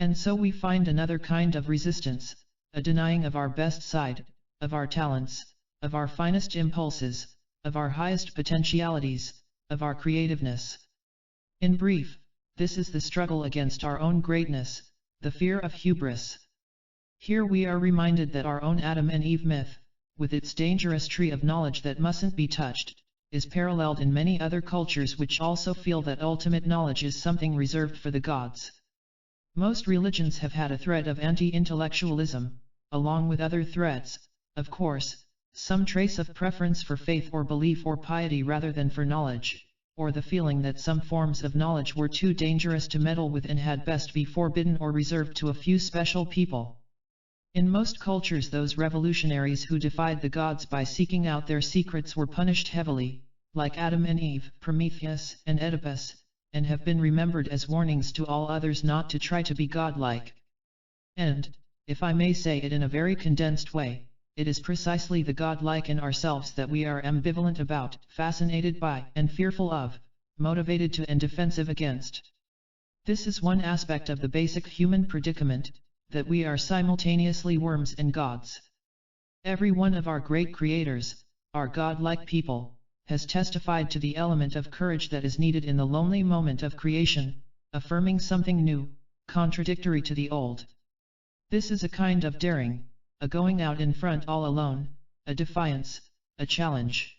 And so we find another kind of resistance, a denying of our best side, of our talents, of our finest impulses, of our highest potentialities, of our creativeness. In brief, this is the struggle against our own greatness, the fear of hubris. Here we are reminded that our own Adam and Eve myth, with its dangerous tree of knowledge that mustn't be touched, is paralleled in many other cultures which also feel that ultimate knowledge is something reserved for the gods. Most religions have had a thread of anti-intellectualism, along with other threads, of course, some trace of preference for faith or belief or piety rather than for knowledge, or the feeling that some forms of knowledge were too dangerous to meddle with and had best be forbidden or reserved to a few special people. In most cultures, those revolutionaries who defied the gods by seeking out their secrets were punished heavily, like Adam and Eve, Prometheus and Oedipus, and have been remembered as warnings to all others not to try to be godlike. And, if I may say it in a very condensed way, it is precisely the godlike in ourselves that we are ambivalent about, fascinated by, and fearful of, motivated to and defensive against. This is one aspect of the basic human predicament, that we are simultaneously worms and gods. Every one of our great creators, our godlike people, has testified to the element of courage that is needed in the lonely moment of creation, affirming something new, contradictory to the old. This is a kind of daring, a going out in front all alone, a defiance, a challenge.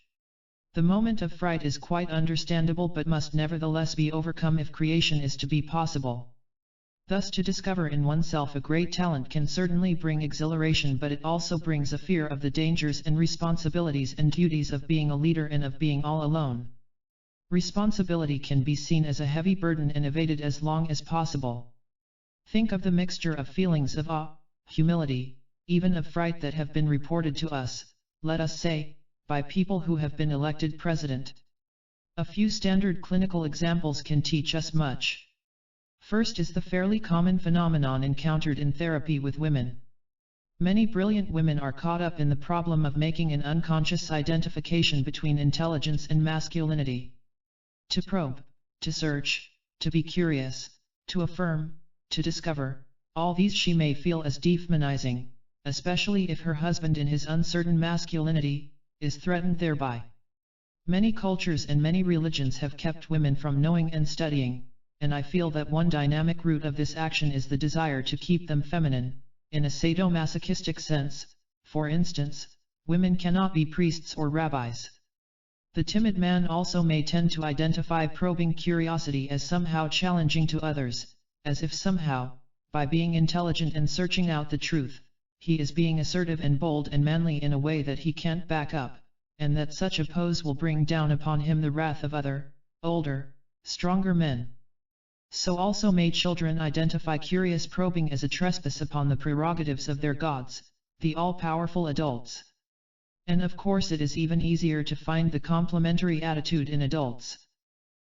The moment of fright is quite understandable but must nevertheless be overcome if creation is to be possible. Thus, to discover in oneself a great talent can certainly bring exhilaration, but it also brings a fear of the dangers and responsibilities and duties of being a leader and of being all alone. Responsibility can be seen as a heavy burden and evaded as long as possible. Think of the mixture of feelings of awe, humility, even of fright that have been reported to us, let us say, by people who have been elected president. A few standard clinical examples can teach us much. First is the fairly common phenomenon encountered in therapy with women. Many brilliant women are caught up in the problem of making an unconscious identification between intelligence and masculinity. To probe, to search, to be curious, to affirm, to discover, all these she may feel as dehumanizing, especially if her husband in his uncertain masculinity is threatened thereby. Many cultures and many religions have kept women from knowing and studying, and I feel that one dynamic root of this action is the desire to keep them feminine, in a sadomasochistic sense. For instance, women cannot be priests or rabbis. The timid man also may tend to identify probing curiosity as somehow challenging to others, as if somehow, by being intelligent and searching out the truth, he is being assertive and bold and manly in a way that he can't back up, and that such a pose will bring down upon him the wrath of other, older, stronger men. So also may children identify curious probing as a trespass upon the prerogatives of their gods, the all-powerful adults. And of course it is even easier to find the complementary attitude in adults.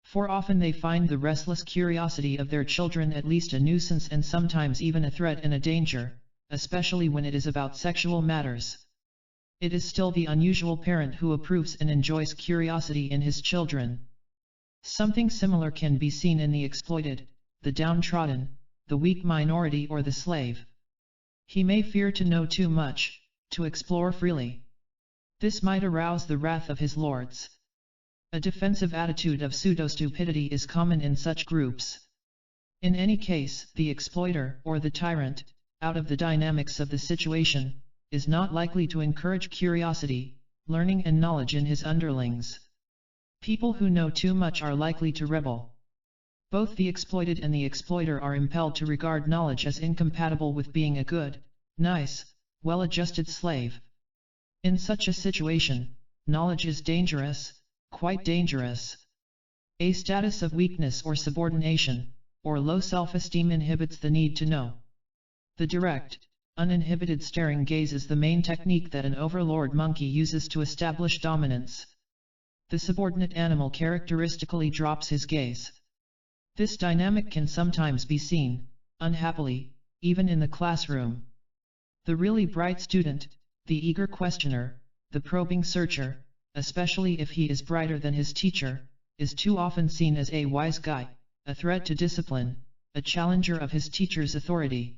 For often they find the restless curiosity of their children at least a nuisance and sometimes even a threat and a danger, especially when it is about sexual matters. It is still the unusual parent who approves and enjoys curiosity in his children. Something similar can be seen in the exploited, the downtrodden, the weak minority or the slave. He may fear to know too much, to explore freely. This might arouse the wrath of his lords. A defensive attitude of pseudo-stupidity is common in such groups. In any case, the exploiter or the tyrant, out of the dynamics of the situation, is not likely to encourage curiosity, learning and knowledge in his underlings. People who know too much are likely to rebel. Both the exploited and the exploiter are impelled to regard knowledge as incompatible with being a good, nice, well-adjusted slave. In such a situation, knowledge is dangerous, quite dangerous. A status of weakness or subordination, or low self-esteem inhibits the need to know. The direct, uninhibited staring gaze is the main technique that an overlord monkey uses to establish dominance. The subordinate animal characteristically drops his gaze. This dynamic can sometimes be seen, unhappily, even in the classroom. The really bright student, the eager questioner, the probing searcher, especially if he is brighter than his teacher, is too often seen as a wise guy, a threat to discipline, a challenger of his teacher's authority.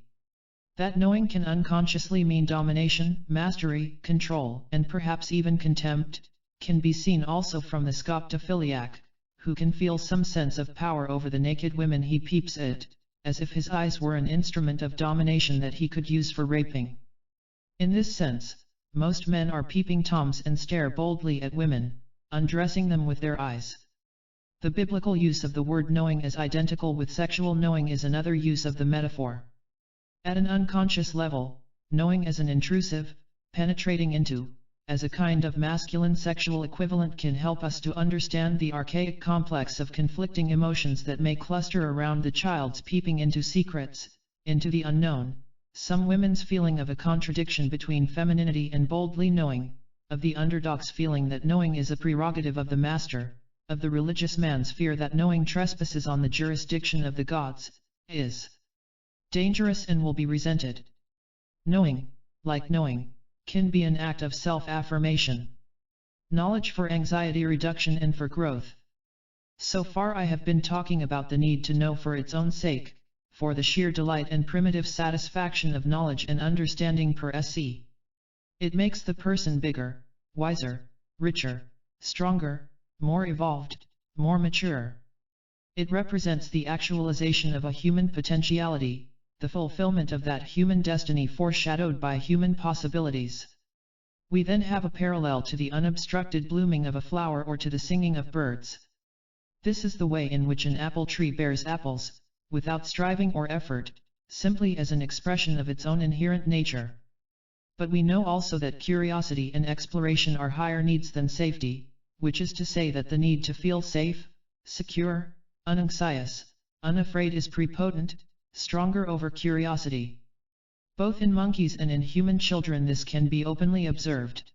That knowing can unconsciously mean domination, mastery, control, and perhaps even contempt, can be seen also from the scoptophiliac, who can feel some sense of power over the naked women he peeps at, as if his eyes were an instrument of domination that he could use for raping. In this sense, most men are peeping toms and stare boldly at women, undressing them with their eyes. The biblical use of the word knowing as identical with sexual knowing is another use of the metaphor. At an unconscious level, knowing as an intrusive, penetrating into, as a kind of masculine sexual equivalent can help us to understand the archaic complex of conflicting emotions that may cluster around the child's peeping into secrets, into the unknown, some women's feeling of a contradiction between femininity and boldly knowing, of the underdog's feeling that knowing is a prerogative of the master, of the religious man's fear that knowing trespasses on the jurisdiction of the gods, is dangerous and will be resented. Knowing, like knowing, can be an act of self-affirmation. Knowledge for anxiety reduction and for growth. So far I have been talking about the need to know for its own sake, for the sheer delight and primitive satisfaction of knowledge and understanding per se. It makes the person bigger, wiser, richer, stronger, more evolved, more mature. It represents the actualization of a human potentiality, the fulfillment of that human destiny foreshadowed by human possibilities. We then have a parallel to the unobstructed blooming of a flower or to the singing of birds. This is the way in which an apple tree bears apples, without striving or effort, simply as an expression of its own inherent nature. But we know also that curiosity and exploration are higher needs than safety, which is to say that the need to feel safe, secure, unanxious, unafraid is prepotent, stronger over curiosity. Both in monkeys and in human children this can be openly observed.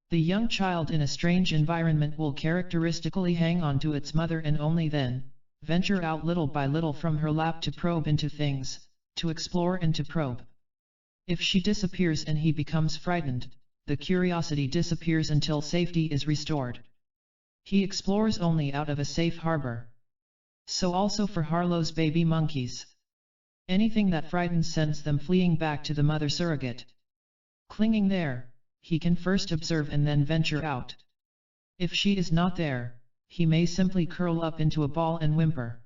The young child in a strange environment will characteristically hang on to its mother and only then, venture out little by little from her lap to probe into things, to explore and to probe. If she disappears and he becomes frightened, the curiosity disappears until safety is restored. He explores only out of a safe harbor. So also for Harlow's baby monkeys. Anything that frightens sends them fleeing back to the mother surrogate. Clinging there, he can first observe and then venture out. If she is not there, he may simply curl up into a ball and whimper.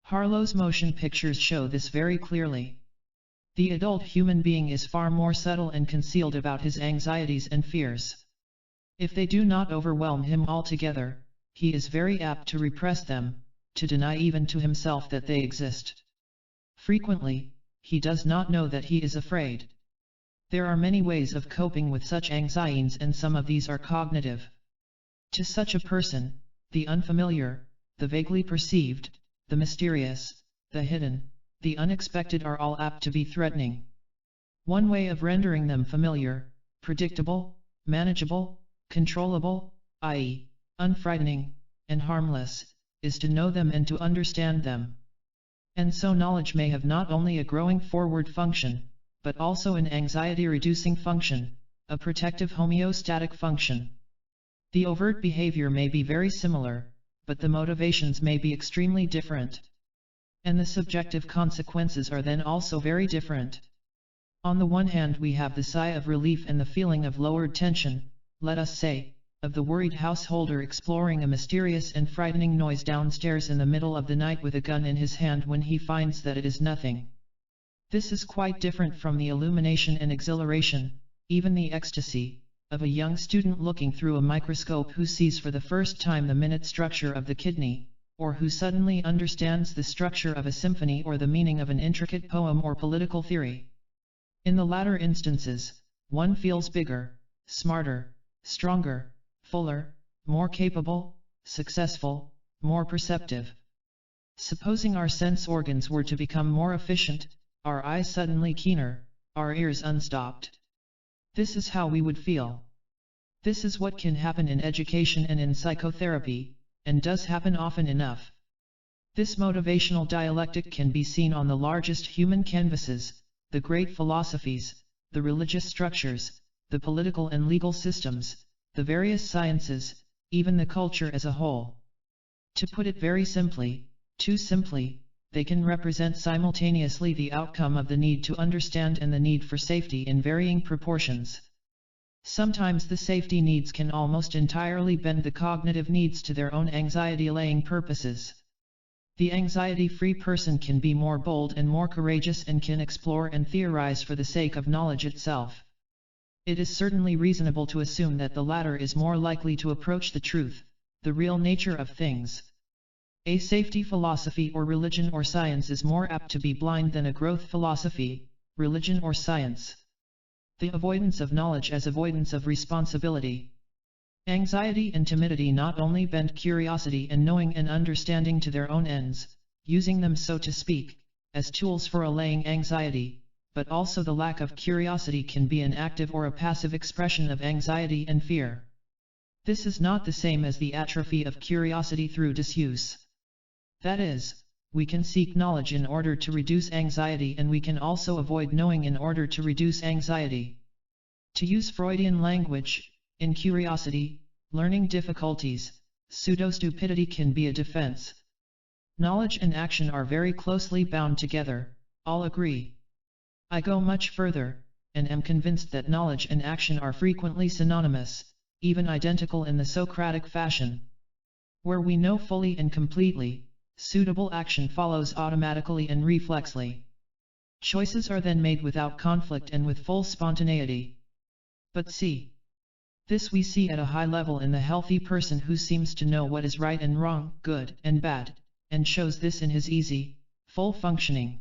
Harlow's motion pictures show this very clearly. The adult human being is far more subtle and concealed about his anxieties and fears. If they do not overwhelm him altogether, he is very apt to repress them, to deny even to himself that they exist. Frequently, he does not know that he is afraid. There are many ways of coping with such anxieties, and some of these are cognitive. To such a person, the unfamiliar, the vaguely perceived, the mysterious, the hidden, the unexpected are all apt to be threatening. One way of rendering them familiar, predictable, manageable, controllable, i.e., unfrightening, and harmless, is to know them and to understand them. And so knowledge may have not only a growing forward function, but also an anxiety-reducing function, a protective homeostatic function. The overt behavior may be very similar, but the motivations may be extremely different. And the subjective consequences are then also very different. On the one hand, we have the sigh of relief and the feeling of lowered tension, let us say, of the worried householder exploring a mysterious and frightening noise downstairs in the middle of the night with a gun in his hand when he finds that it is nothing. This is quite different from the illumination and exhilaration, even the ecstasy, of a young student looking through a microscope who sees for the first time the minute structure of the kidney, or who suddenly understands the structure of a symphony or the meaning of an intricate poem or political theory. In the latter instances, one feels bigger, smarter, stronger, fuller, more capable, successful, more perceptive. Supposing our sense organs were to become more efficient, our eyes suddenly keener, our ears unstopped. This is how we would feel. This is what can happen in education and in psychotherapy, and does happen often enough. This motivational dialectic can be seen on the largest human canvases, the great philosophies, the religious structures, the political and legal systems, the various sciences, even the culture as a whole. To put it very simply, too simply, they can represent simultaneously the outcome of the need to understand and the need for safety in varying proportions. Sometimes the safety needs can almost entirely bend the cognitive needs to their own anxiety-allaying purposes. The anxiety-free person can be more bold and more courageous and can explore and theorize for the sake of knowledge itself. It is certainly reasonable to assume that the latter is more likely to approach the truth, the real nature of things. A safety philosophy or religion or science is more apt to be blind than a growth philosophy, religion or science. The avoidance of knowledge as avoidance of responsibility. Anxiety and timidity not only bend curiosity and knowing and understanding to their own ends, using them so to speak, as tools for allaying anxiety, but also the lack of curiosity can be an active or a passive expression of anxiety and fear. This is not the same as the atrophy of curiosity through disuse. That is, we can seek knowledge in order to reduce anxiety, and we can also avoid knowing in order to reduce anxiety. To use Freudian language, in curiosity, learning difficulties, pseudo-stupidity can be a defense. Knowledge and action are very closely bound together, all agree. I go much further, and am convinced that knowledge and action are frequently synonymous, even identical in the Socratic fashion. Where we know fully and completely, suitable action follows automatically and reflexly. Choices are then made without conflict and with full spontaneity. But see. This we see at a high level in the healthy person who seems to know what is right and wrong, good and bad, and shows this in his easy, full functioning.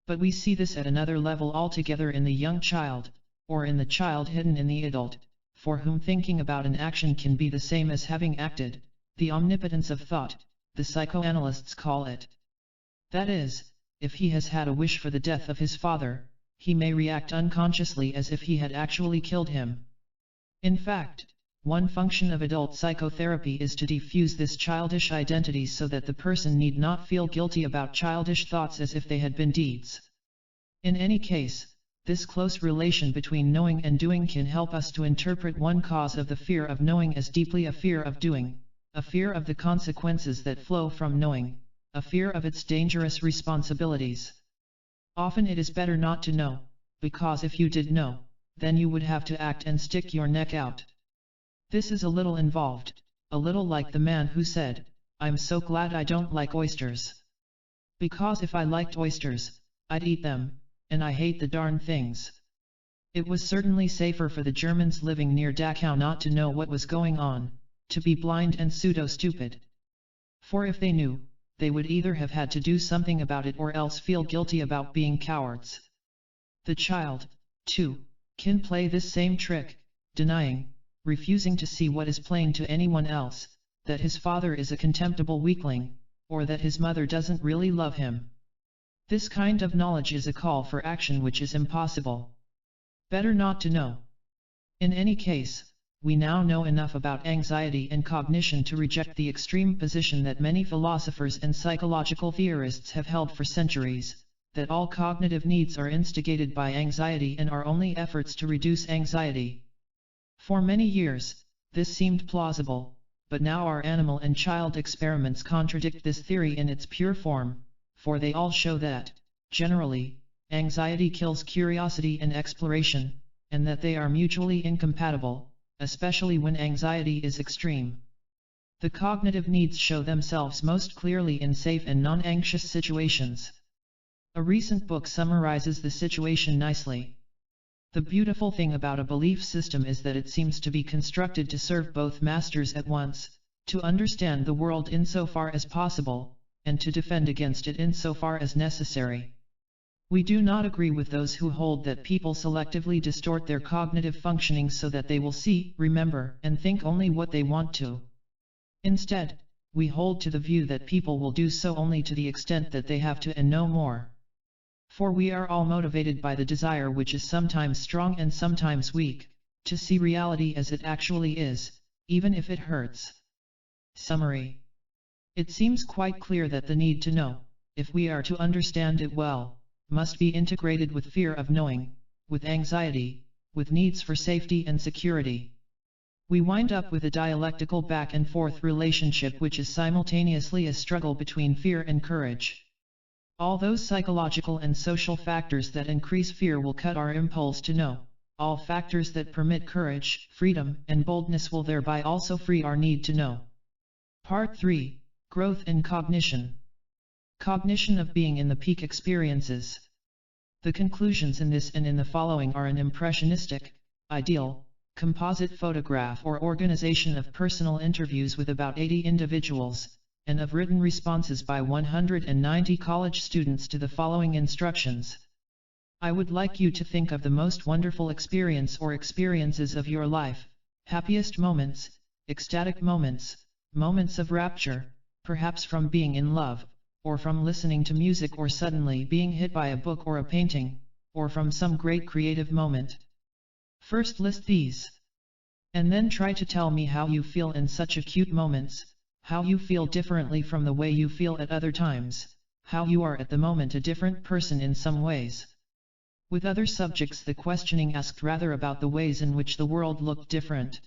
But we see this at another level altogether in the young child, or in the child hidden in the adult, for whom thinking about an action can be the same as having acted, the omnipotence of thought, the psychoanalysts call it. That is, if he has had a wish for the death of his father, he may react unconsciously as if he had actually killed him. In fact, one function of adult psychotherapy is to defuse this childish identity so that the person need not feel guilty about childish thoughts as if they had been deeds. In any case, this close relation between knowing and doing can help us to interpret one cause of the fear of knowing as deeply a fear of doing, a fear of the consequences that flow from knowing, a fear of its dangerous responsibilities. Often it is better not to know, because if you did know, then you would have to act and stick your neck out. This is a little involved, a little like the man who said, "I'm so glad I don't like oysters. Because if I liked oysters, I'd eat them, and I hate the darn things." It was certainly safer for the Germans living near Dachau not to know what was going on, to be blind and pseudo-stupid. For if they knew, they would either have had to do something about it or else feel guilty about being cowards. The child, too, can play this same trick, denying, refusing to see what is plain to anyone else, that his father is a contemptible weakling, or that his mother doesn't really love him. This kind of knowledge is a call for action which is impossible. Better not to know. In any case, we now know enough about anxiety and cognition to reject the extreme position that many philosophers and psychological theorists have held for centuries, that all cognitive needs are instigated by anxiety and are only efforts to reduce anxiety. For many years, this seemed plausible, but now our animal and child experiments contradict this theory in its pure form, for they all show that, generally, anxiety kills curiosity and exploration, and that they are mutually incompatible, especially when anxiety is extreme. The cognitive needs show themselves most clearly in safe and non-anxious situations. A recent book summarizes the situation nicely. The beautiful thing about a belief system is that it seems to be constructed to serve both masters at once, to understand the world insofar as possible, and to defend against it insofar as necessary. We do not agree with those who hold that people selectively distort their cognitive functioning so that they will see, remember, and think only what they want to. Instead, we hold to the view that people will do so only to the extent that they have to and no more. For we are all motivated by the desire, which is sometimes strong and sometimes weak, to see reality as it actually is, even if it hurts. Summary. It seems quite clear that the need to know, if we are to understand it well, must be integrated with fear of knowing, with anxiety, with needs for safety and security. We wind up with a dialectical back and forth relationship which is simultaneously a struggle between fear and courage. All those psychological and social factors that increase fear will cut our impulse to know. All factors that permit courage, freedom, and boldness will thereby also free our need to know. Part 3. Growth in Cognition. Cognition of being in the peak experiences. The conclusions in this and in the following are an impressionistic, ideal, composite photograph or organization of personal interviews with about 80 individuals, and of written responses by 190 college students to the following instructions. I would like you to think of the most wonderful experience or experiences of your life, happiest moments, ecstatic moments, moments of rapture, perhaps from being in love, or from listening to music or suddenly being hit by a book or a painting, or from some great creative moment. First list these. And then try to tell me how you feel in such acute moments, how you feel differently from the way you feel at other times, how you are at the moment a different person in some ways. With other subjects the questioning asked rather about the ways in which the world looked different.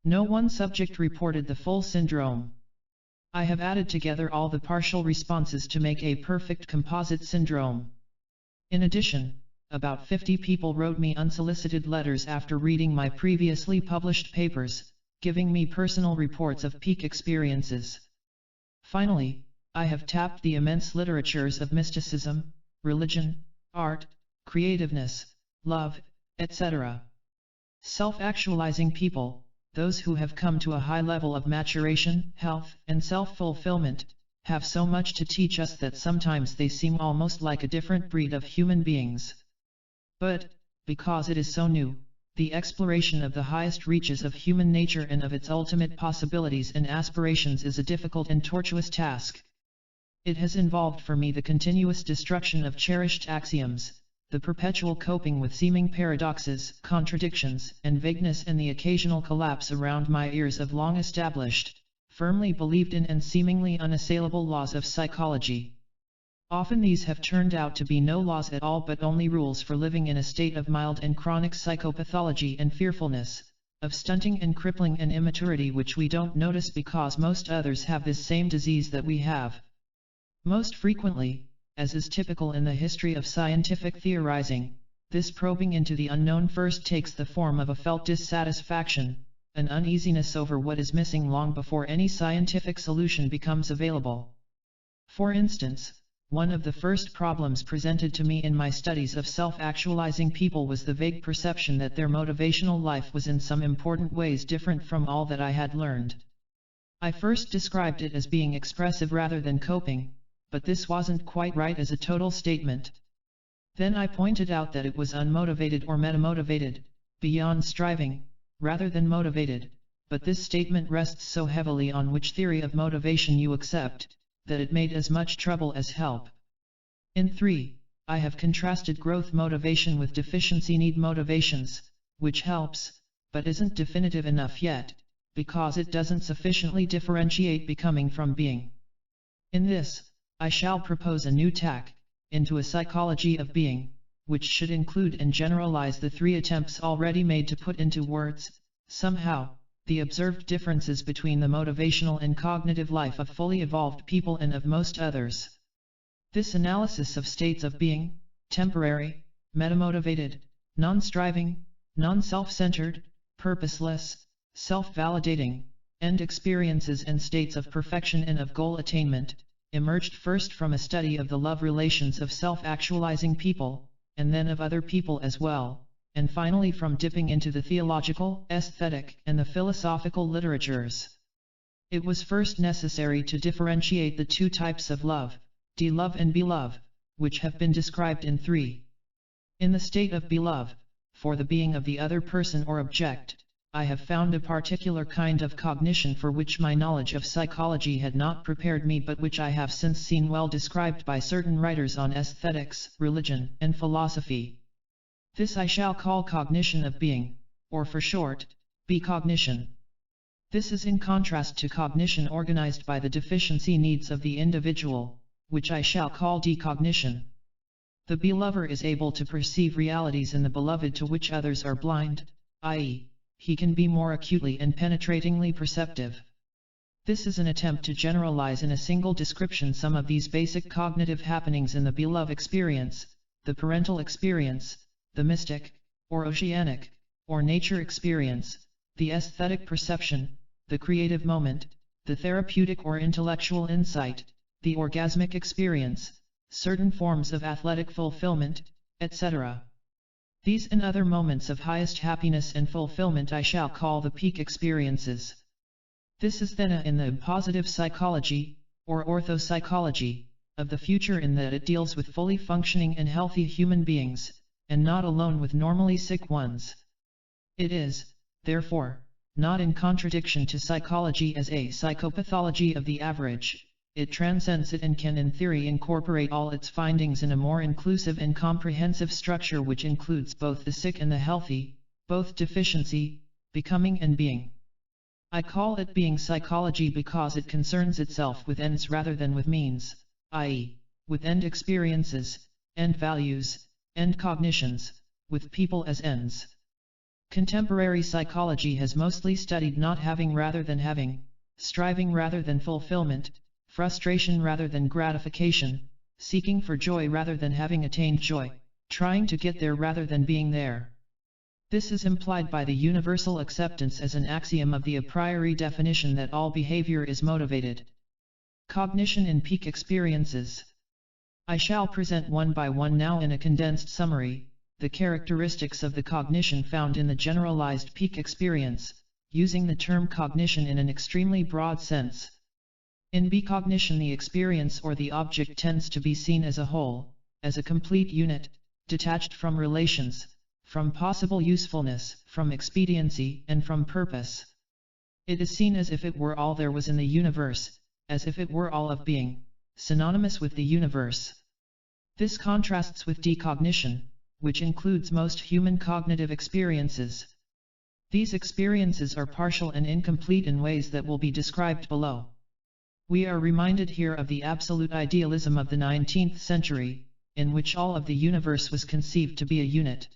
No one subject reported the full syndrome. I have added together all the partial responses to make a perfect composite syndrome. In addition, about 50 people wrote me unsolicited letters after reading my previously published papers, giving me personal reports of peak experiences. Finally, I have tapped the immense literatures of mysticism, religion, art, creativeness, love, etc. Self-actualizing people, those who have come to a high level of maturation, health, and self-fulfillment, have so much to teach us that sometimes they seem almost like a different breed of human beings. But, because it is so new, the exploration of the highest reaches of human nature and of its ultimate possibilities and aspirations is a difficult and tortuous task. It has involved for me the continuous destruction of cherished axioms, the perpetual coping with seeming paradoxes, contradictions, and vagueness, and the occasional collapse around my ears of long-established, firmly believed in and seemingly unassailable laws of psychology. Often these have turned out to be no laws at all but only rules for living in a state of mild and chronic psychopathology and fearfulness, of stunting and crippling and immaturity which we don't notice because most others have this same disease that we have. Most frequently, as is typical in the history of scientific theorizing, this probing into the unknown first takes the form of a felt dissatisfaction, an uneasiness over what is missing long before any scientific solution becomes available. For instance, one of the first problems presented to me in my studies of self-actualizing people was the vague perception that their motivational life was in some important ways different from all that I had learned. I first described it as being expressive rather than coping, but this wasn't quite right as a total statement. Then I pointed out that it was unmotivated or metamotivated, beyond striving, rather than motivated, but this statement rests so heavily on which theory of motivation you accept, that it made as much trouble as help. In 3, I have contrasted growth motivation with deficiency need motivations, which helps, but isn't definitive enough yet, because it doesn't sufficiently differentiate becoming from being. In this, I shall propose a new tack, into a psychology of being, which should include and generalize the 3 attempts already made to put into words, somehow, the observed differences between the motivational and cognitive life of fully evolved people and of most others. This analysis of states of being, temporary, metamotivated, non-striving, non-self-centered, purposeless, self-validating, end experiences and states of perfection and of goal attainment, emerged first from a study of the love relations of self-actualizing people, and then of other people as well, and finally from dipping into the theological, aesthetic, and the philosophical literatures. It was first necessary to differentiate the 2 types of love, de-love and be-love, which have been described in 3. In the state of be-love, for the being of the other person or object, I have found a particular kind of cognition for which my knowledge of psychology had not prepared me but which I have since seen well described by certain writers on aesthetics, religion, and philosophy. This I shall call cognition of being, or for short, be-cognition. This is in contrast to cognition organized by the deficiency needs of the individual, which I shall call decognition. The be-lover is able to perceive realities in the beloved to which others are blind, i.e., he can be more acutely and penetratingly perceptive. This is an attempt to generalize in a single description some of these basic cognitive happenings in the be-love experience, the parental experience, the mystic, or oceanic, or nature experience, the aesthetic perception, the creative moment, the therapeutic or intellectual insight, the orgasmic experience, certain forms of athletic fulfillment, etc. These and other moments of highest happiness and fulfillment I shall call the peak experiences. This is then in the positive psychology, or orthopsychology, of the future in that it deals with fully functioning and healthy human beings, and not alone with normally sick ones. It is, therefore, not in contradiction to psychology as a psychopathology of the average. It transcends it and can in theory incorporate all its findings in a more inclusive and comprehensive structure which includes both the sick and the healthy, both deficiency, becoming and being. I call it being psychology because it concerns itself with ends rather than with means, i.e., with end experiences, end values, end cognitions, with people as ends. Contemporary psychology has mostly studied not having rather than having, striving rather than fulfillment, frustration rather than gratification, seeking for joy rather than having attained joy, trying to get there rather than being there. This is implied by the universal acceptance as an axiom of the a priori definition that all behavior is motivated. Cognition in peak experiences. I shall present one by one now in a condensed summary, the characteristics of the cognition found in the generalized peak experience, using the term cognition in an extremely broad sense. In be-cognition the experience or the object tends to be seen as a whole, as a complete unit, detached from relations, from possible usefulness, from expediency, and from purpose. It is seen as if it were all there was in the universe, as if it were all of being, synonymous with the universe. This contrasts with decognition, which includes most human cognitive experiences. These experiences are partial and incomplete in ways that will be described below. We are reminded here of the absolute idealism of the 19th century, in which all of the universe was conceived to be a unit.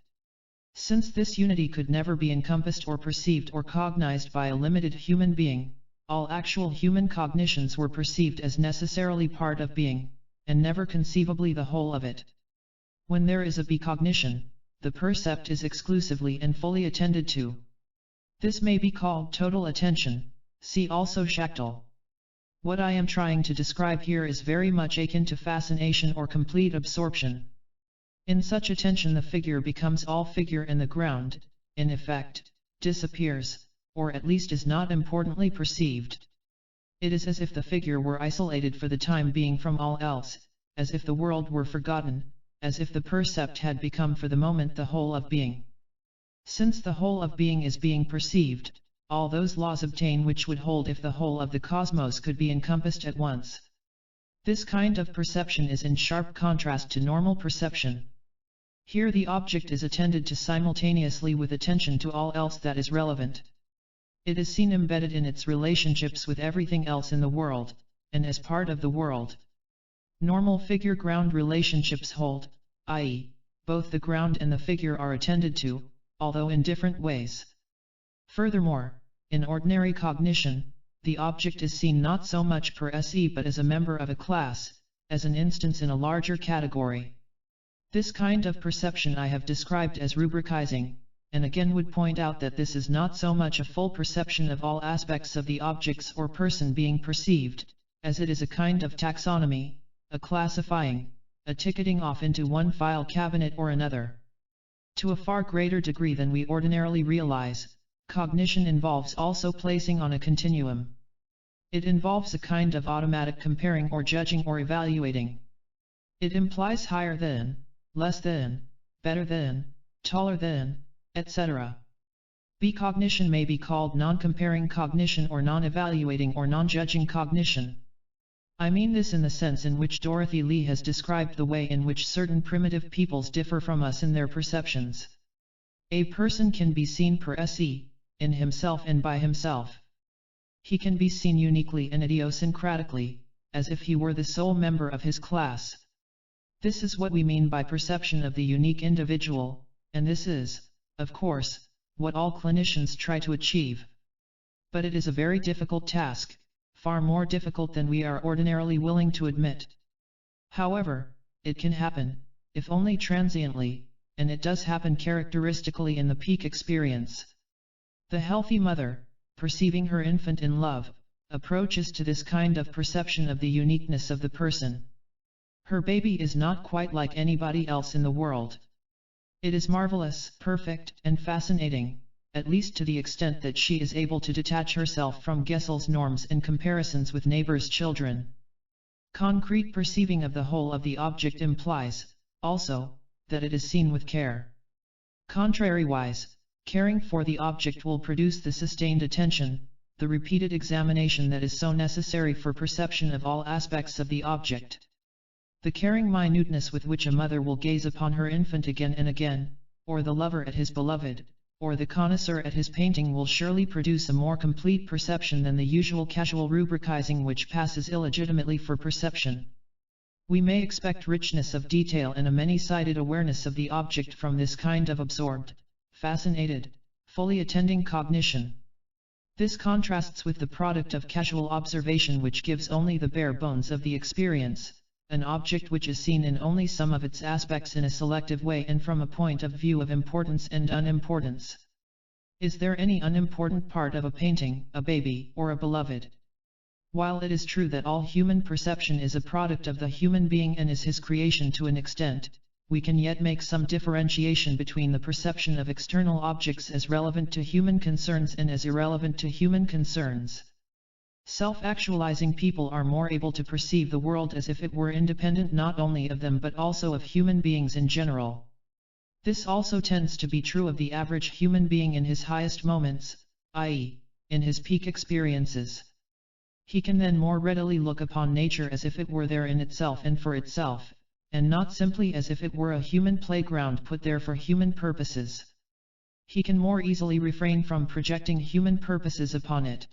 Since this unity could never be encompassed or perceived or cognized by a limited human being, all actual human cognitions were perceived as necessarily part of being, and never conceivably the whole of it. When there is a be-cognition, the percept is exclusively and fully attended to. This may be called total attention, see also Schachtel. What I am trying to describe here is very much akin to fascination or complete absorption. In such attention the figure becomes all figure and the ground, in effect, disappears, or at least is not importantly perceived. It is as if the figure were isolated for the time being from all else, as if the world were forgotten, as if the percept had become for the moment the whole of being. Since the whole of being is being perceived, all those laws obtain which would hold if the whole of the cosmos could be encompassed at once. This kind of perception is in sharp contrast to normal perception. Here the object is attended to simultaneously with attention to all else that is relevant. It is seen embedded in its relationships with everything else in the world, and as part of the world. Normal figure-ground relationships hold, i.e., both the ground and the figure are attended to, although in different ways. Furthermore, in ordinary cognition, the object is seen not so much per se but as a member of a class, as an instance in a larger category. This kind of perception I have described as rubricizing, and again would point out that this is not so much a full perception of all aspects of the objects or person being perceived, as it is a kind of taxonomy, a classifying, a ticketing off into one file cabinet or another. To a far greater degree than we ordinarily realize, cognition involves also placing on a continuum. It involves a kind of automatic comparing or judging or evaluating. It implies higher than, less than, better than, taller than, etc. Cognition may be called non-comparing cognition or non-evaluating or non-judging cognition. I mean this in the sense in which Dorothy Lee has described the way in which certain primitive peoples differ from us in their perceptions. A person can be seen per se, in himself and by himself. He can be seen uniquely and idiosyncratically, as if he were the sole member of his class. This is what we mean by perception of the unique individual, and this is, of course, what all clinicians try to achieve. But it is a very difficult task, far more difficult than we are ordinarily willing to admit. However, it can happen, if only transiently, and it does happen characteristically in the peak experience. The healthy mother, perceiving her infant in love, approaches to this kind of perception of the uniqueness of the person. Her baby is not quite like anybody else in the world. It is marvelous, perfect, and fascinating, at least to the extent that she is able to detach herself from Gesell's norms and comparisons with neighbors' children. Concrete perceiving of the whole of the object implies, also, that it is seen with care. Contrariwise, caring for the object will produce the sustained attention, the repeated examination that is so necessary for perception of all aspects of the object. The caring minuteness with which a mother will gaze upon her infant again and again, or the lover at his beloved, or the connoisseur at his painting will surely produce a more complete perception than the usual casual rubricizing which passes illegitimately for perception. We may expect richness of detail and a many-sided awareness of the object from this kind of absorbed, fascinated, fully attending cognition. This contrasts with the product of casual observation which gives only the bare bones of the experience, an object which is seen in only some of its aspects in a selective way and from a point of view of importance and unimportance. Is there any unimportant part of a painting, a baby, or a beloved? While it is true that all human perception is a product of the human being and is his creation to an extent, we can yet make some differentiation between the perception of external objects as relevant to human concerns and as irrelevant to human concerns. Self-actualizing people are more able to perceive the world as if it were independent not only of them but also of human beings in general. This also tends to be true of the average human being in his highest moments, i.e., in his peak experiences. He can then more readily look upon nature as if it were there in itself and for itself, and not simply as if it were a human playground put there for human purposes. He can more easily refrain from projecting human purposes upon it.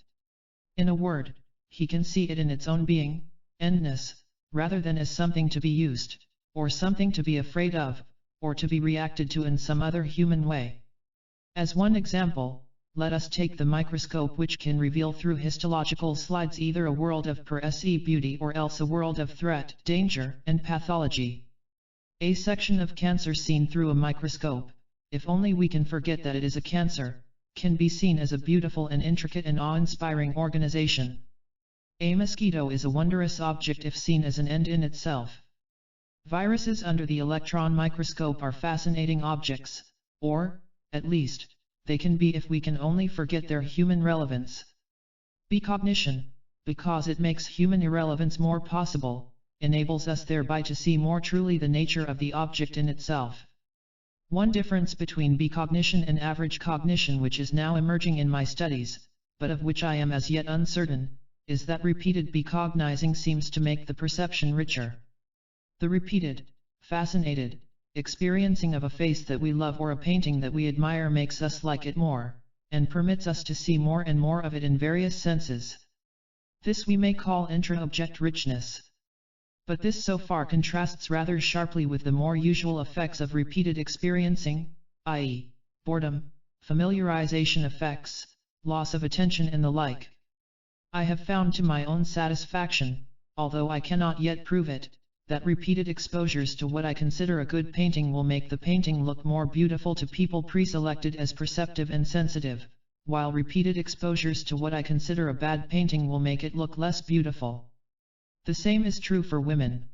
In a word, he can see it in its own being, endness, rather than as something to be used, or something to be afraid of, or to be reacted to in some other human way. As one example, let us take the microscope which can reveal through histological slides either a world of per se beauty or else a world of threat, danger, and pathology. A section of cancer seen through a microscope, if only we can forget that it is a cancer, can be seen as a beautiful and intricate and awe-inspiring organization. A mosquito is a wondrous object if seen as an end in itself. Viruses under the electron microscope are fascinating objects, or, at least, they can be if we can only forget their human relevance. Becognition, because it makes human irrelevance more possible, enables us thereby to see more truly the nature of the object in itself. One difference between becognition and average cognition, which is now emerging in my studies, but of which I am as yet uncertain, is that repeated becognizing seems to make the perception richer. The repeated, fascinated, experiencing of a face that we love or a painting that we admire makes us like it more, and permits us to see more and more of it in various senses. This we may call intra-object richness. But this so far contrasts rather sharply with the more usual effects of repeated experiencing, i.e., boredom, familiarization effects, loss of attention and the like. I have found to my own satisfaction, although I cannot yet prove it, that repeated exposures to what I consider a good painting will make the painting look more beautiful to people pre-selected as perceptive and sensitive, while repeated exposures to what I consider a bad painting will make it look less beautiful. The same is true for women.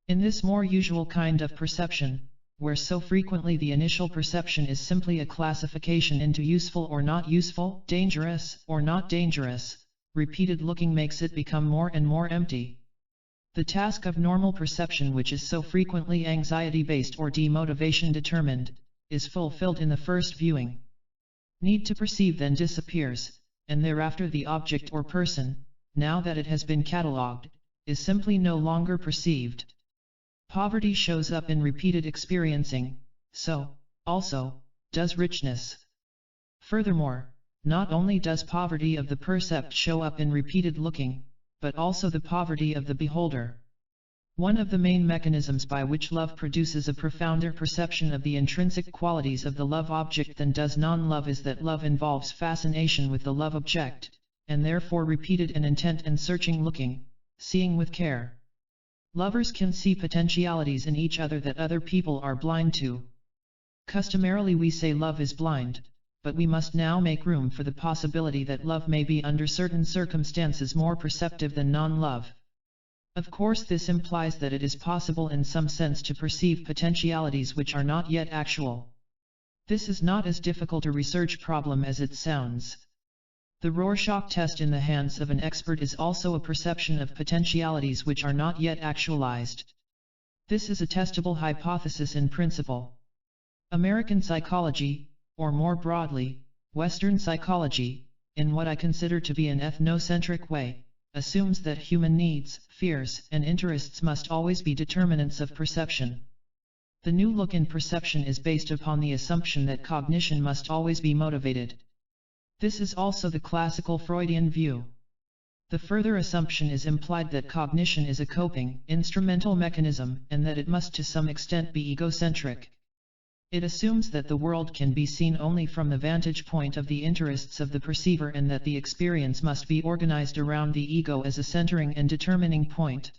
In this more usual kind of perception, where so frequently the initial perception is simply a classification into useful or not useful, dangerous or not dangerous, repeated looking makes it become more and more empty. The task of normal perception, which is so frequently anxiety-based or demotivation determined, is fulfilled in the first viewing. Need to perceive then disappears, and thereafter the object or person, now that it has been catalogued, is simply no longer perceived. Poverty shows up in repeated experiencing, so, also, does richness. Furthermore, not only does poverty of the percept show up in repeated looking, but also the poverty of the beholder. One of the main mechanisms by which love produces a profounder perception of the intrinsic qualities of the love object than does non-love is that love involves fascination with the love object, and therefore repeated and intent and searching looking, seeing with care. Lovers can see potentialities in each other that other people are blind to. Customarily we say love is blind, but we must now make room for the possibility that love may be under certain circumstances more perceptive than non-love. Of course, this implies that it is possible in some sense to perceive potentialities which are not yet actual. This is not as difficult a research problem as it sounds. The Rorschach test in the hands of an expert is also a perception of potentialities which are not yet actualized. This is a testable hypothesis in principle. American psychology, or more broadly, Western psychology, in what I consider to be an ethnocentric way, assumes that human needs, fears, and interests must always be determinants of perception. The new look in perception is based upon the assumption that cognition must always be motivated. This is also the classical Freudian view. The further assumption is implied that cognition is a coping, instrumental mechanism, and that it must to some extent be egocentric. It assumes that the world can be seen only from the vantage point of the interests of the perceiver and that the experience must be organized around the ego as a centering and determining point.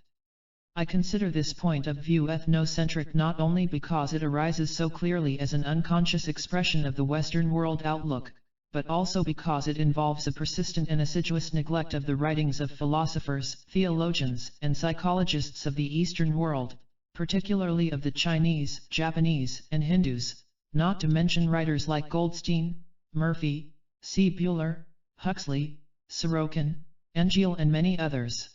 I consider this point of view ethnocentric not only because it arises so clearly as an unconscious expression of the Western world outlook, but also because it involves a persistent and assiduous neglect of the writings of philosophers, theologians, and psychologists of the Eastern world, particularly of the Chinese, Japanese, and Hindus, not to mention writers like Goldstein, Murphy, C. Buehler, Huxley, Sorokin, Engel and many others.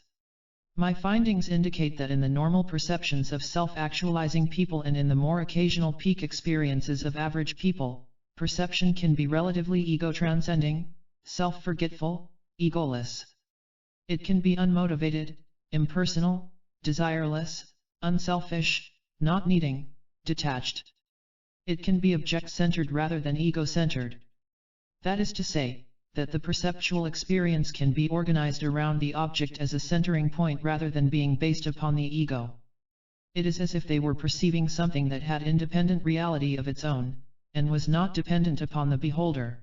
My findings indicate that in the normal perceptions of self-actualizing people and in the more occasional peak experiences of average people, perception can be relatively ego-transcending, self-forgetful, egoless. It can be unmotivated, impersonal, desireless, unselfish, not needing, detached. It can be object-centered rather than ego-centered. That is to say, that the perceptual experience can be organized around the object as a centering point rather than being based upon the ego. It is as if they were perceiving something that had independent reality of its own, and was not dependent upon the beholder.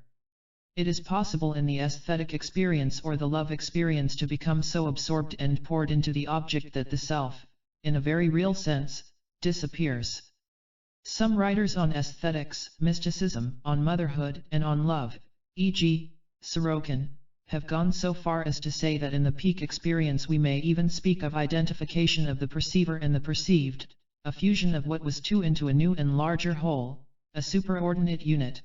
It is possible in the aesthetic experience or the love experience to become so absorbed and poured into the object that the self, in a very real sense, disappears. Some writers on aesthetics, mysticism, on motherhood, and on love, e.g., Sorokin, have gone so far as to say that in the peak experience we may even speak of identification of the perceiver and the perceived, a fusion of what was two into a new and larger whole, a superordinate unit.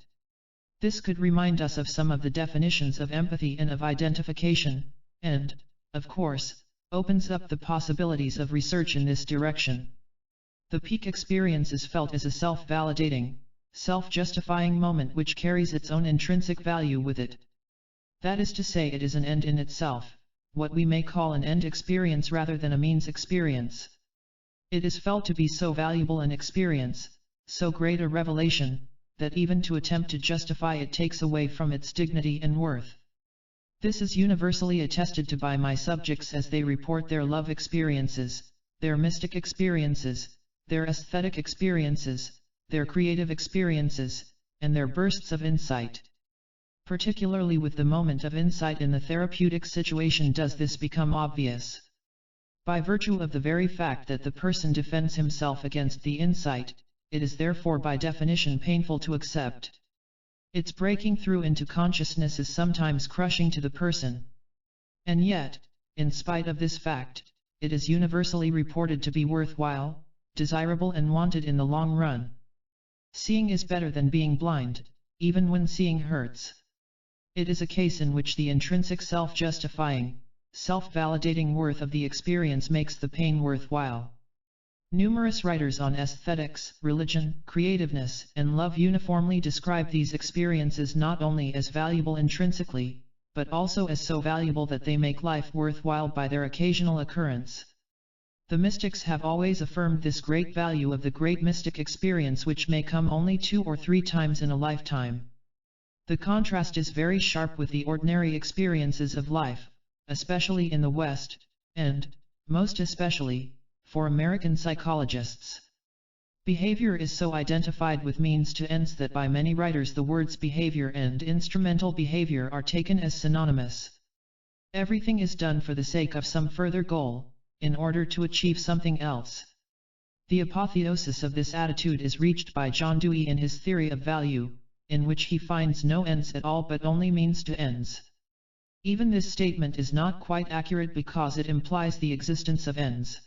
This could remind us of some of the definitions of empathy and of identification, and, of course, opens up the possibilities of research in this direction. The peak experience is felt as a self-validating, self-justifying moment which carries its own intrinsic value with it. That is to say, it is an end in itself, what we may call an end experience rather than a means experience. It is felt to be so valuable an experience, so great a revelation, that even to attempt to justify it takes away from its dignity and worth. This is universally attested to by my subjects as they report their love experiences, their mystic experiences, their aesthetic experiences, their creative experiences, and their bursts of insight. Particularly with the moment of insight in the therapeutic situation does this become obvious. By virtue of the very fact that the person defends himself against the insight, it is therefore by definition painful to accept. Its breaking through into consciousness is sometimes crushing to the person. And yet, in spite of this fact, it is universally reported to be worthwhile, desirable and wanted in the long run. Seeing is better than being blind, even when seeing hurts. It is a case in which the intrinsic self-justifying, self-validating worth of the experience makes the pain worthwhile. Numerous writers on aesthetics, religion, creativeness, and love uniformly describe these experiences not only as valuable intrinsically, but also as so valuable that they make life worthwhile by their occasional occurrence. The mystics have always affirmed this great value of the great mystic experience which may come only 2 or 3 times in a lifetime. The contrast is very sharp with the ordinary experiences of life, especially in the West, and, most especially, for American psychologists. Behavior is so identified with means to ends that by many writers the words behavior and instrumental behavior are taken as synonymous. Everything is done for the sake of some further goal, in order to achieve something else. The apotheosis of this attitude is reached by John Dewey in his theory of value, in which he finds no ends at all but only means to ends. Even this statement is not quite accurate because it implies the existence of ends.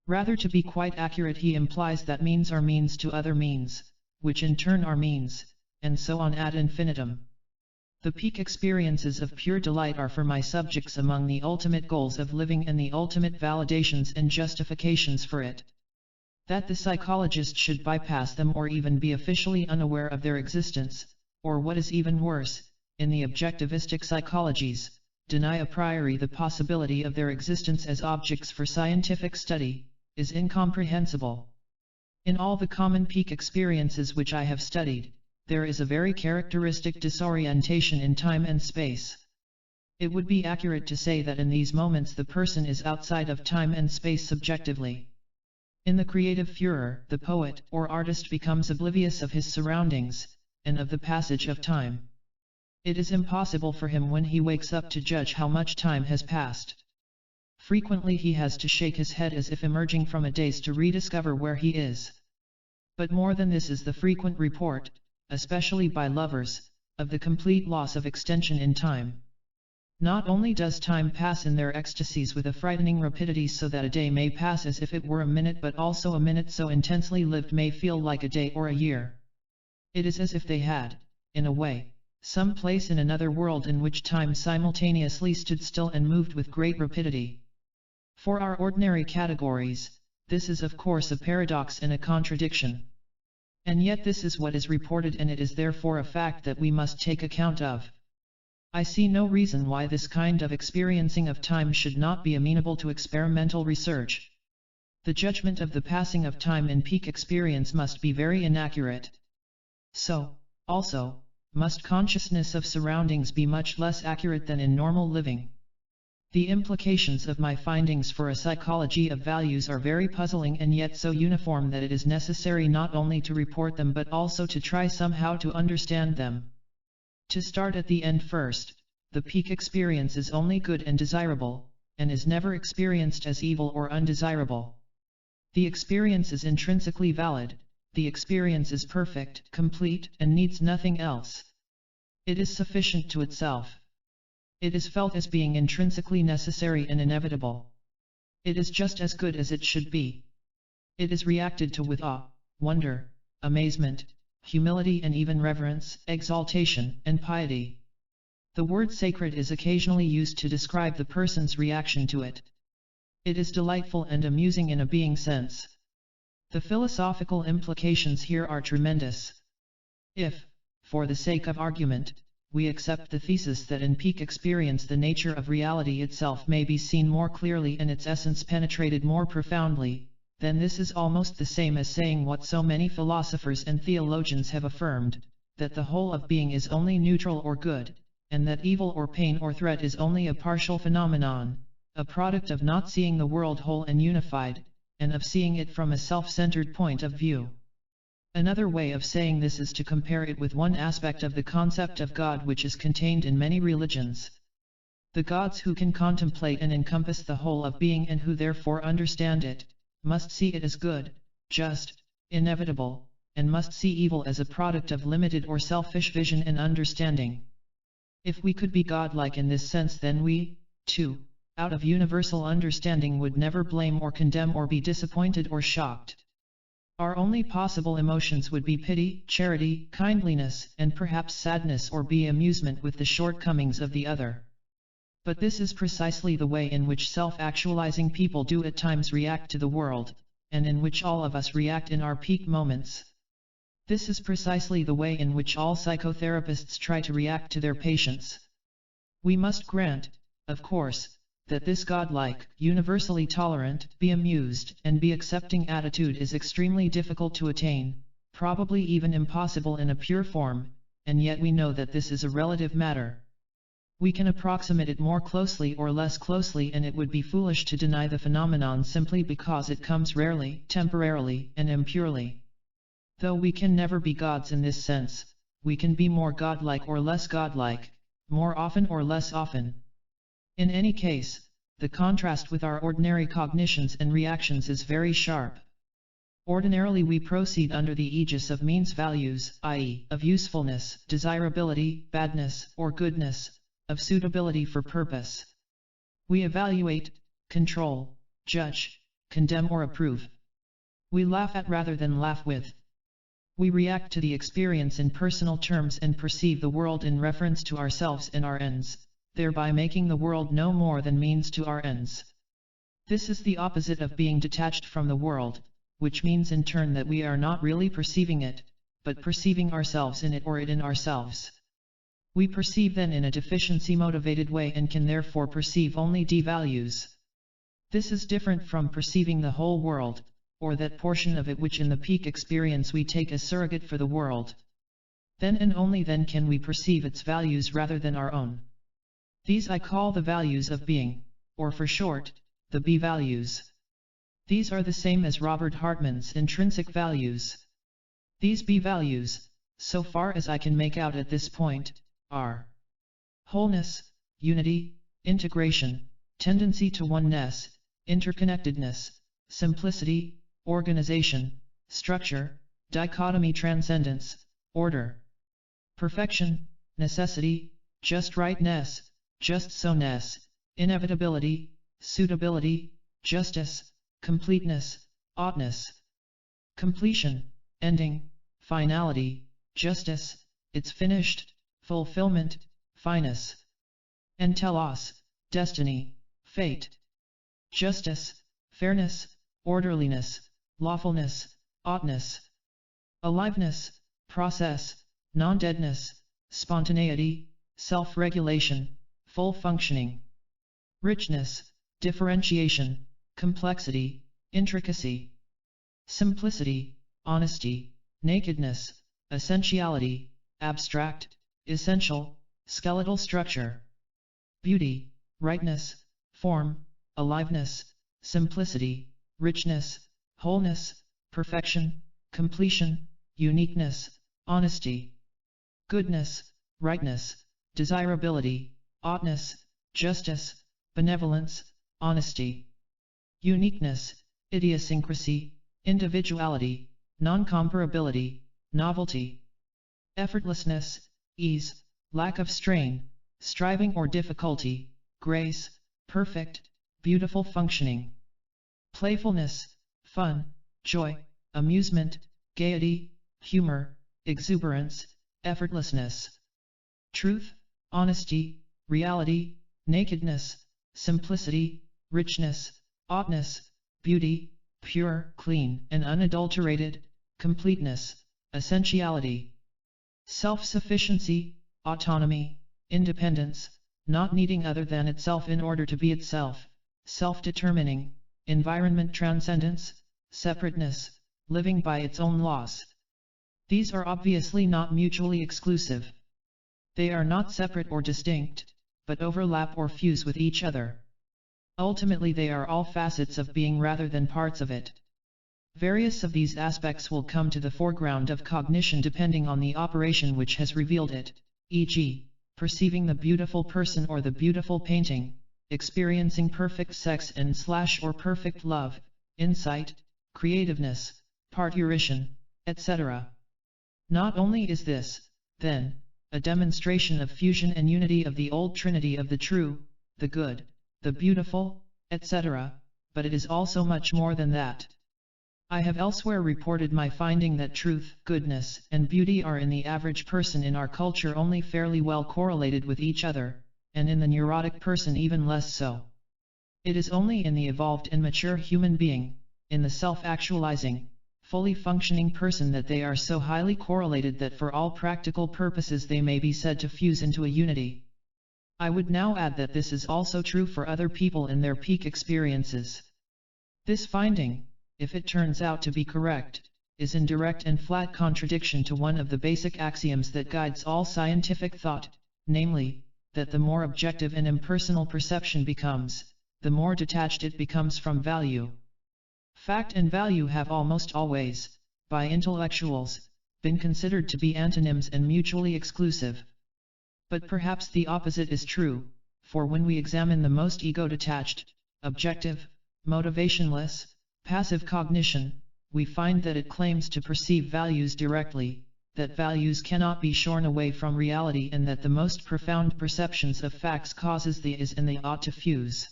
Rather, to be quite accurate, he implies that means are means to other means, which in turn are means, and so on ad infinitum. The peak experiences of pure delight are for my subjects among the ultimate goals of living and the ultimate validations and justifications for it. That the psychologist should bypass them or even be officially unaware of their existence, or what is even worse, in the objectivistic psychologies, deny a priori the possibility of their existence as objects for scientific study, is incomprehensible. In all the common peak experiences which I have studied, there is a very characteristic disorientation in time and space. It would be accurate to say that in these moments the person is outside of time and space subjectively. In the creative furor, the poet or artist becomes oblivious of his surroundings, and of the passage of time. It is impossible for him when he wakes up to judge how much time has passed. Frequently he has to shake his head as if emerging from a daze to rediscover where he is. But more than this is the frequent report, especially by lovers, of the complete loss of extension in time. Not only does time pass in their ecstasies with a frightening rapidity so that a day may pass as if it were a minute, but also a minute so intensely lived may feel like a day or a year. It is as if they had, in a way, some place in another world in which time simultaneously stood still and moved with great rapidity. For our ordinary categories, this is of course a paradox and a contradiction. And yet this is what is reported, and it is therefore a fact that we must take account of. I see no reason why this kind of experiencing of time should not be amenable to experimental research. The judgment of the passing of time in peak experience must be very inaccurate. So, also, must consciousness of surroundings be much less accurate than in normal living. The implications of my findings for a psychology of values are very puzzling and yet so uniform that it is necessary not only to report them but also to try somehow to understand them. To start at the end first, the peak experience is only good and desirable, and is never experienced as evil or undesirable. The experience is intrinsically valid, the experience is perfect, complete, and needs nothing else. It is sufficient to itself. It is felt as being intrinsically necessary and inevitable. It is just as good as it should be. It is reacted to with awe, wonder, amazement, humility and even reverence, exaltation, and piety. The word sacred is occasionally used to describe the person's reaction to it. It is delightful and amusing in a being sense. The philosophical implications here are tremendous. If, for the sake of argument, we accept the thesis that in peak experience the nature of reality itself may be seen more clearly and its essence penetrated more profoundly, then this is almost the same as saying what so many philosophers and theologians have affirmed, that the whole of being is only neutral or good, and that evil or pain or threat is only a partial phenomenon, a product of not seeing the world whole and unified, and of seeing it from a self-centered point of view. Another way of saying this is to compare it with one aspect of the concept of God which is contained in many religions. The gods who can contemplate and encompass the whole of being and who therefore understand it, must see it as good, just, inevitable, and must see evil as a product of limited or selfish vision and understanding. If we could be godlike in this sense, then we, too, out of universal understanding would never blame or condemn or be disappointed or shocked. Our only possible emotions would be pity, charity, kindliness, and perhaps sadness or be amusement with the shortcomings of the other. But this is precisely the way in which self-actualizing people do at times react to the world, and in which all of us react in our peak moments. This is precisely the way in which all psychotherapists try to react to their patients. We must grant, of course, that this godlike, universally tolerant, be amused, and be accepting attitude is extremely difficult to attain, probably even impossible in a pure form, and yet we know that this is a relative matter. We can approximate it more closely or less closely, and it would be foolish to deny the phenomenon simply because it comes rarely, temporarily, and impurely. Though we can never be gods in this sense, we can be more godlike or less godlike, more often or less often. In any case, the contrast with our ordinary cognitions and reactions is very sharp. Ordinarily we proceed under the aegis of means values, i.e., of usefulness, desirability, badness, or goodness, of suitability for purpose. We evaluate, control, judge, condemn or approve. We laugh at rather than laugh with. We react to the experience in personal terms and perceive the world in reference to ourselves and our ends, thereby making the world no more than means to our ends. This is the opposite of being detached from the world, which means in turn that we are not really perceiving it, but perceiving ourselves in it or it in ourselves. We perceive then in a deficiency-motivated way and can therefore perceive only d-values. This is different from perceiving the whole world, or that portion of it which in the peak experience we take as surrogate for the world. Then and only then can we perceive its values rather than our own. These I call the values of being, or for short, the B-values. These are the same as Robert Hartman's intrinsic values. These B-values, so far as I can make out at this point, are wholeness, unity, integration, tendency to oneness, interconnectedness, simplicity, organization, structure, dichotomy, transcendence, order, perfection, necessity, just rightness, just so-ness, inevitability, suitability, justice, completeness, oughtness, completion, ending, finality, justice, it's finished, fulfillment, finesse, and telos, destiny, fate, justice, fairness, orderliness, lawfulness, oughtness, aliveness, process, non-deadness, spontaneity, self-regulation, full functioning, richness, differentiation, complexity, intricacy, simplicity, honesty, nakedness, essentiality, abstract, essential, skeletal structure, beauty, rightness, form, aliveness, simplicity, richness, wholeness, perfection, completion, uniqueness, honesty, goodness, rightness, desirability, oughtness, justice, benevolence, honesty, uniqueness, idiosyncrasy, individuality, non-comparability, novelty, effortlessness, ease, lack of strain, striving or difficulty, grace, perfect, beautiful functioning, playfulness, fun, joy, amusement, gaiety, humor, exuberance, effortlessness, truth, honesty, reality, nakedness, simplicity, richness, oughtness, beauty, pure, clean, and unadulterated, completeness, essentiality, self-sufficiency, autonomy, independence, not needing other than itself in order to be itself, self-determining, environment transcendence, separateness, living by its own laws. These are obviously not mutually exclusive. They are not separate or distinct, but overlap or fuse with each other. Ultimately they are all facets of being rather than parts of it. Various of these aspects will come to the foreground of cognition depending on the operation which has revealed it, e.g., perceiving the beautiful person or the beautiful painting, experiencing perfect sex and / or perfect love, insight, creativeness, parturition, etc. Not only is this, then, a demonstration of fusion and unity of the old trinity of the true, the good, the beautiful, etc., but it is also much more than that. I have elsewhere reported my finding that truth, goodness, and beauty are in the average person in our culture only fairly well correlated with each other, and in the neurotic person even less so. It is only in the evolved and mature human being, in the self-actualizing, fully functioning person that they are so highly correlated that for all practical purposes they may be said to fuse into a unity. I would now add that this is also true for other people in their peak experiences. This finding, if it turns out to be correct, is in direct and flat contradiction to one of the basic axioms that guides all scientific thought, namely, that the more objective and impersonal perception becomes, the more detached it becomes from value. Fact and value have almost always, by intellectuals, been considered to be antonyms and mutually exclusive. But perhaps the opposite is true, for when we examine the most ego-detached, objective, motivationless, passive cognition, we find that it claims to perceive values directly, that values cannot be shorn away from reality, and that the most profound perceptions of facts causes the is and the ought to fuse.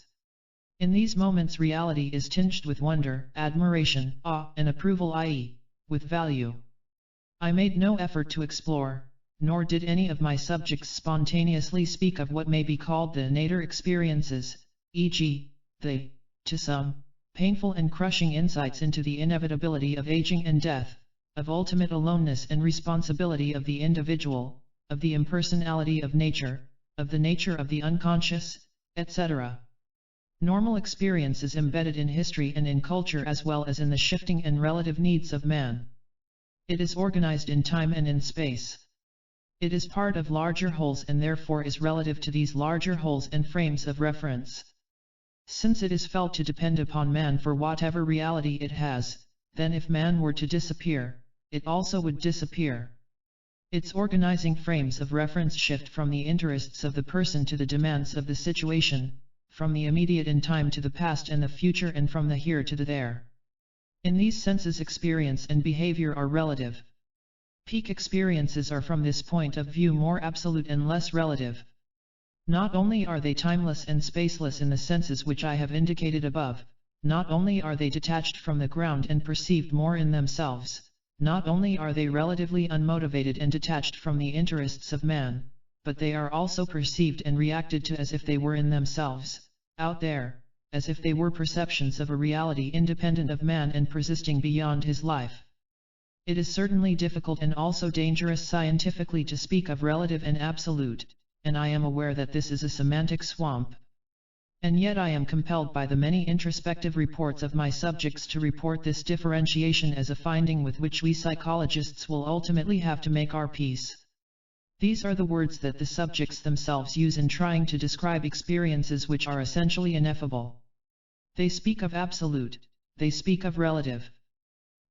In these moments reality is tinged with wonder, admiration, awe, and approval, i.e., with value. I made no effort to explore, nor did any of my subjects spontaneously speak of what may be called the innater experiences, e.g., the, to some, painful and crushing insights into the inevitability of aging and death, of ultimate aloneness and responsibility of the individual, of the impersonality of nature, of the nature of the unconscious, etc. Normal experience is embedded in history and in culture as well as in the shifting and relative needs of man. It is organized in time and in space. It is part of larger wholes and therefore is relative to these larger wholes and frames of reference. Since it is felt to depend upon man for whatever reality it has, then if man were to disappear, it also would disappear. Its organizing frames of reference shift from the interests of the person to the demands of the situation, from the immediate in time to the past and the future, and from the here to the there. In these senses experience and behavior are relative. Peak experiences are from this point of view more absolute and less relative. Not only are they timeless and spaceless in the senses which I have indicated above, not only are they detached from the ground and perceived more in themselves, not only are they relatively unmotivated and detached from the interests of man, but they are also perceived and reacted to as if they were in themselves, out there, as if they were perceptions of a reality independent of man and persisting beyond his life. It is certainly difficult and also dangerous scientifically to speak of relative and absolute, and I am aware that this is a semantic swamp. And yet I am compelled by the many introspective reports of my subjects to report this differentiation as a finding with which we psychologists will ultimately have to make our peace. These are the words that the subjects themselves use in trying to describe experiences which are essentially ineffable. They speak of absolute, they speak of relative.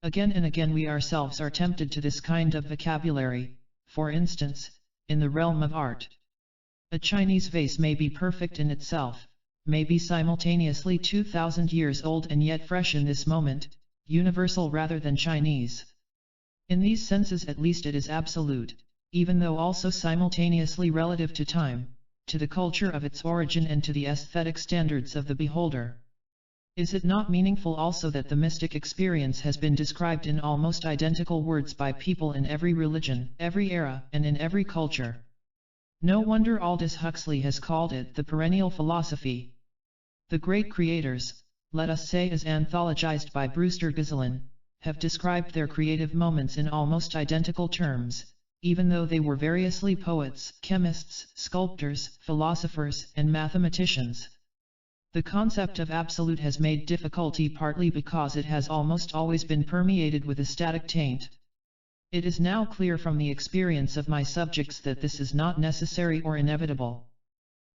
Again and again we ourselves are tempted to this kind of vocabulary, for instance, in the realm of art. A Chinese vase may be perfect in itself, may be simultaneously 2,000 years old and yet fresh in this moment, universal rather than Chinese. In these senses at least it is absolute, even though also simultaneously relative to time, to the culture of its origin and to the aesthetic standards of the beholder. Is it not meaningful also that the mystic experience has been described in almost identical words by people in every religion, every era, and in every culture? No wonder Aldous Huxley has called it the perennial philosophy. The great creators, let us say as anthologized by Brewster Ghiselin, have described their creative moments in almost identical terms, even though they were variously poets, chemists, sculptors, philosophers, and mathematicians. The concept of absolute has made difficulty partly because it has almost always been permeated with a static taint. It is now clear from the experience of my subjects that this is not necessary or inevitable.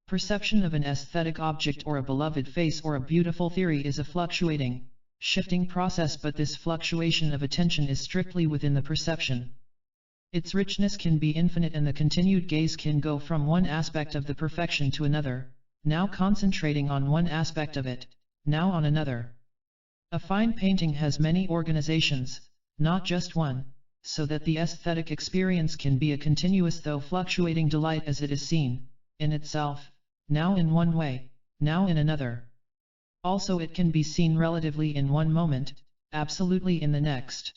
Perception of an aesthetic object or a beloved face or a beautiful theory is a fluctuating, shifting process, but this fluctuation of attention is strictly within the perception. Its richness can be infinite and the continued gaze can go from one aspect of the perfection to another, now concentrating on one aspect of it, now on another. A fine painting has many organizations, not just one, so that the aesthetic experience can be a continuous though fluctuating delight as it is seen, in itself, now in one way, now in another. Also it can be seen relatively in one moment, absolutely in the next.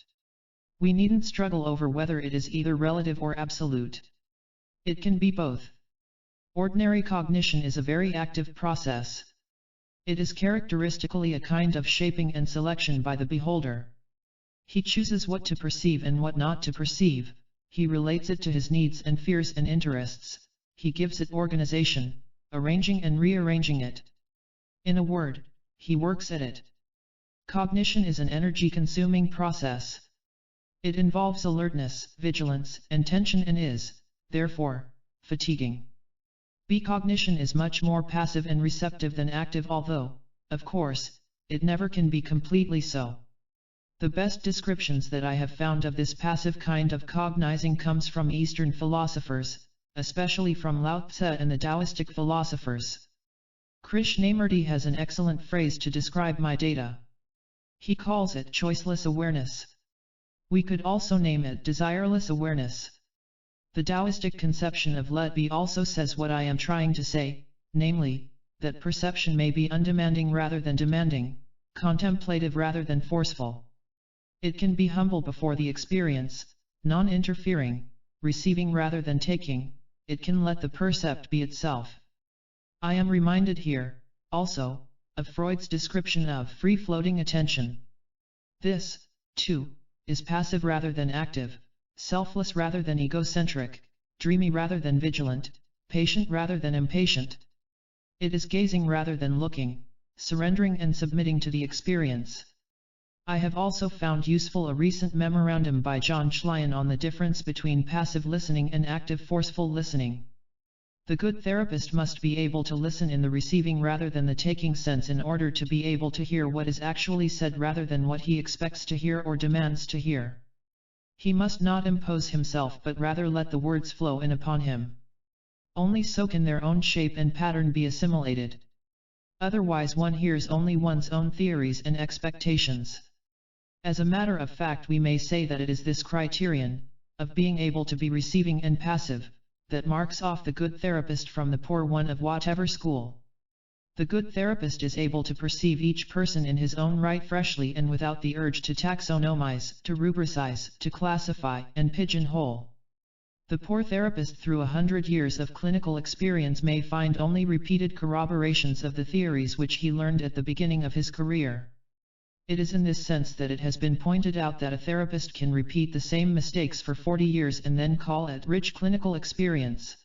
We needn't struggle over whether it is either relative or absolute. It can be both. Ordinary cognition is a very active process. It is characteristically a kind of shaping and selection by the beholder. He chooses what to perceive and what not to perceive, he relates it to his needs and fears and interests, he gives it organization, arranging and rearranging it. In a word, he works at it. Cognition is an energy-consuming process. It involves alertness, vigilance, and tension and is, therefore, fatiguing. Becognition is much more passive and receptive than active, although, of course, it never can be completely so. The best descriptions that I have found of this passive kind of cognizing comes from Eastern philosophers, especially from Lao Tzu and the Taoistic philosophers. Krishnamurti has an excellent phrase to describe my data. He calls it choiceless awareness. We could also name it desireless awareness. The Taoistic conception of let be also says what I am trying to say, namely, that perception may be undemanding rather than demanding, contemplative rather than forceful. It can be humble before the experience, non-interfering, receiving rather than taking, it can let the percept be itself. I am reminded here, also, of Freud's description of free-floating attention. This, too, is passive rather than active, selfless rather than egocentric, dreamy rather than vigilant, patient rather than impatient. It is gazing rather than looking, surrendering and submitting to the experience. I have also found useful a recent memorandum by John Schleien on the difference between passive listening and active forceful listening. The good therapist must be able to listen in the receiving rather than the taking sense in order to be able to hear what is actually said rather than what he expects to hear or demands to hear. He must not impose himself but rather let the words flow in upon him. Only so can their own shape and pattern be assimilated. Otherwise one hears only one's own theories and expectations. As a matter of fact, we may say that it is this criterion, of being able to be receiving and passive, that marks off the good therapist from the poor one of whatever school. The good therapist is able to perceive each person in his own right freshly and without the urge to taxonomize, to rubricize, to classify, and pigeonhole. The poor therapist through 100 years of clinical experience may find only repeated corroborations of the theories which he learned at the beginning of his career. It is in this sense that it has been pointed out that a therapist can repeat the same mistakes for 40 years and then call it rich clinical experience.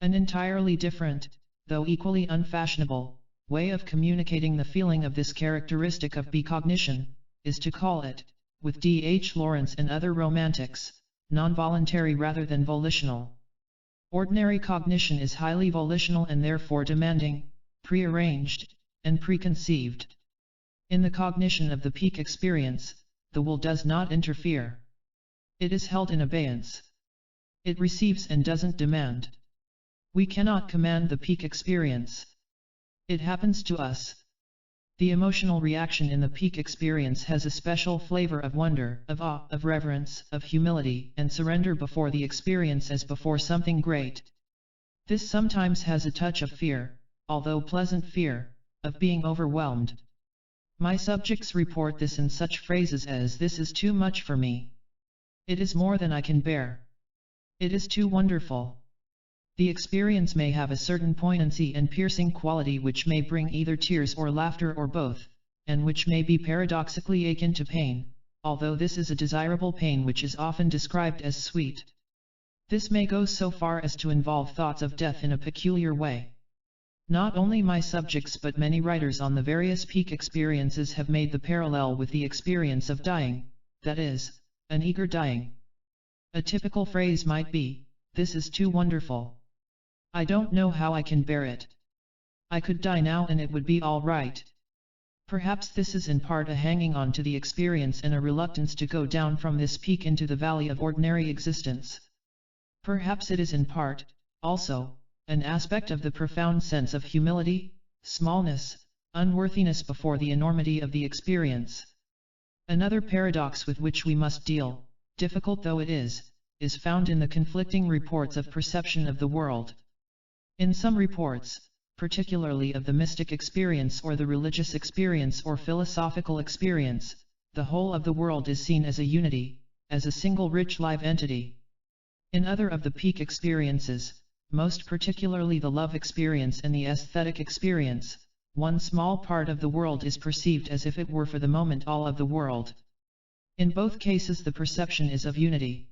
An entirely different, though equally unfashionable, way of communicating the feeling of this characteristic of becognition, is to call it, with D. H. Lawrence and other romantics, non-voluntary rather than volitional. Ordinary cognition is highly volitional and therefore demanding, prearranged, and preconceived. In the cognition of the peak experience, the will does not interfere. It is held in abeyance. It receives and doesn't demand. We cannot command the peak experience. It happens to us. The emotional reaction in the peak experience has a special flavor of wonder, of awe, of reverence, of humility, and surrender before the experience as before something great. This sometimes has a touch of fear, although pleasant fear, of being overwhelmed. My subjects report this in such phrases as, "This is too much for me. It is more than I can bear. It is too wonderful." The experience may have a certain poignancy and piercing quality which may bring either tears or laughter or both, and which may be paradoxically akin to pain, although this is a desirable pain which is often described as sweet. This may go so far as to involve thoughts of death in a peculiar way. Not only my subjects but many writers on the various peak experiences have made the parallel with the experience of dying, that is, an eager dying. A typical phrase might be, "This is too wonderful. I don't know how I can bear it. I could die now and it would be all right." Perhaps this is in part a hanging on to the experience and a reluctance to go down from this peak into the valley of ordinary existence. Perhaps it is in part, also, an aspect of the profound sense of humility, smallness, unworthiness before the enormity of the experience. Another paradox with which we must deal, difficult though it is found in the conflicting reports of perception of the world. In some reports, particularly of the mystic experience or the religious experience or philosophical experience, the whole of the world is seen as a unity, as a single rich live entity. In other of the peak experiences, most particularly the love experience and the aesthetic experience, one small part of the world is perceived as if it were for the moment all of the world. In both cases the perception is of unity.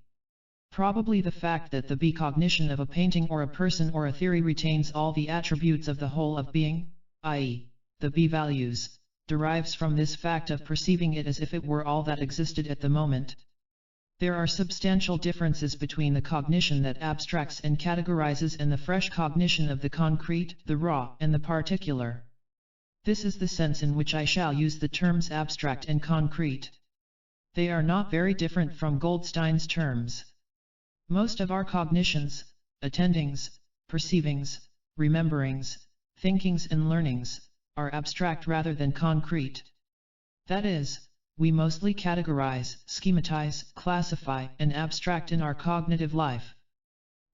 Probably the fact that the B-cognition of a painting or a person or a theory retains all the attributes of the whole of being, i.e., the B-values, derives from this fact of perceiving it as if it were all that existed at the moment. There are substantial differences between the cognition that abstracts and categorizes and the fresh cognition of the concrete, the raw, and the particular. This is the sense in which I shall use the terms abstract and concrete. They are not very different from Goldstein's terms. Most of our cognitions, attendings, perceivings, rememberings, thinkings and learnings, are abstract rather than concrete. That is, we mostly categorize, schematize, classify, and abstract in our cognitive life.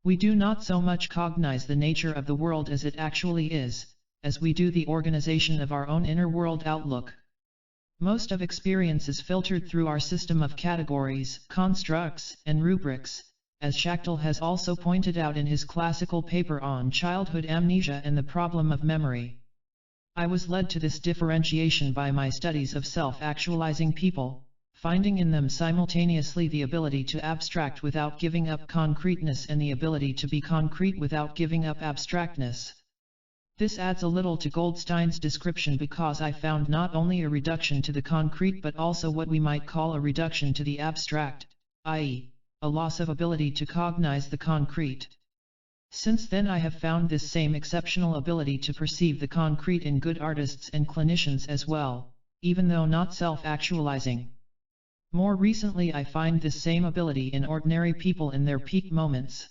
We do not so much cognize the nature of the world as it actually is, as we do the organization of our own inner world outlook. Most of experience is filtered through our system of categories, constructs, and rubrics, as Schachtel has also pointed out in his classical paper on childhood amnesia and the problem of memory. I was led to this differentiation by my studies of self-actualizing people, finding in them simultaneously the ability to abstract without giving up concreteness and the ability to be concrete without giving up abstractness. This adds a little to Goldstein's description because I found not only a reduction to the concrete but also what we might call a reduction to the abstract, i.e., a loss of ability to cognize the concrete. Since then I have found this same exceptional ability to perceive the concrete in good artists and clinicians as well, even though not self-actualizing. More recently I find this same ability in ordinary people in their peak moments.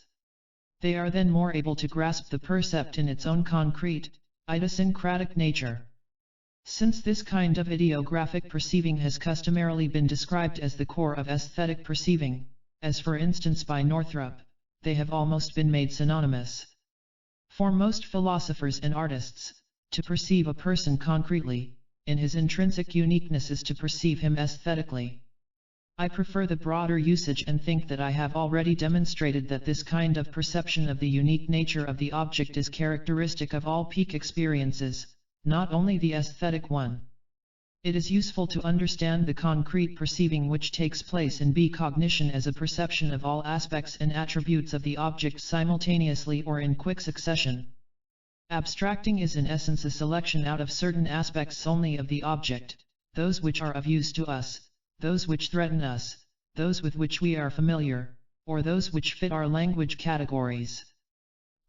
They are then more able to grasp the percept in its own concrete, idiosyncratic nature. Since this kind of ideographic perceiving has customarily been described as the core of aesthetic perceiving, as for instance by Northrop, they have almost been made synonymous. For most philosophers and artists, to perceive a person concretely, in his intrinsic uniqueness is to perceive him aesthetically. I prefer the broader usage and think that I have already demonstrated that this kind of perception of the unique nature of the object is characteristic of all peak experiences, not only the aesthetic one. It is useful to understand the concrete perceiving which takes place in B-cognition as a perception of all aspects and attributes of the object simultaneously or in quick succession. Abstracting is in essence a selection out of certain aspects only of the object, those which are of use to us, those which threaten us, those with which we are familiar, or those which fit our language categories.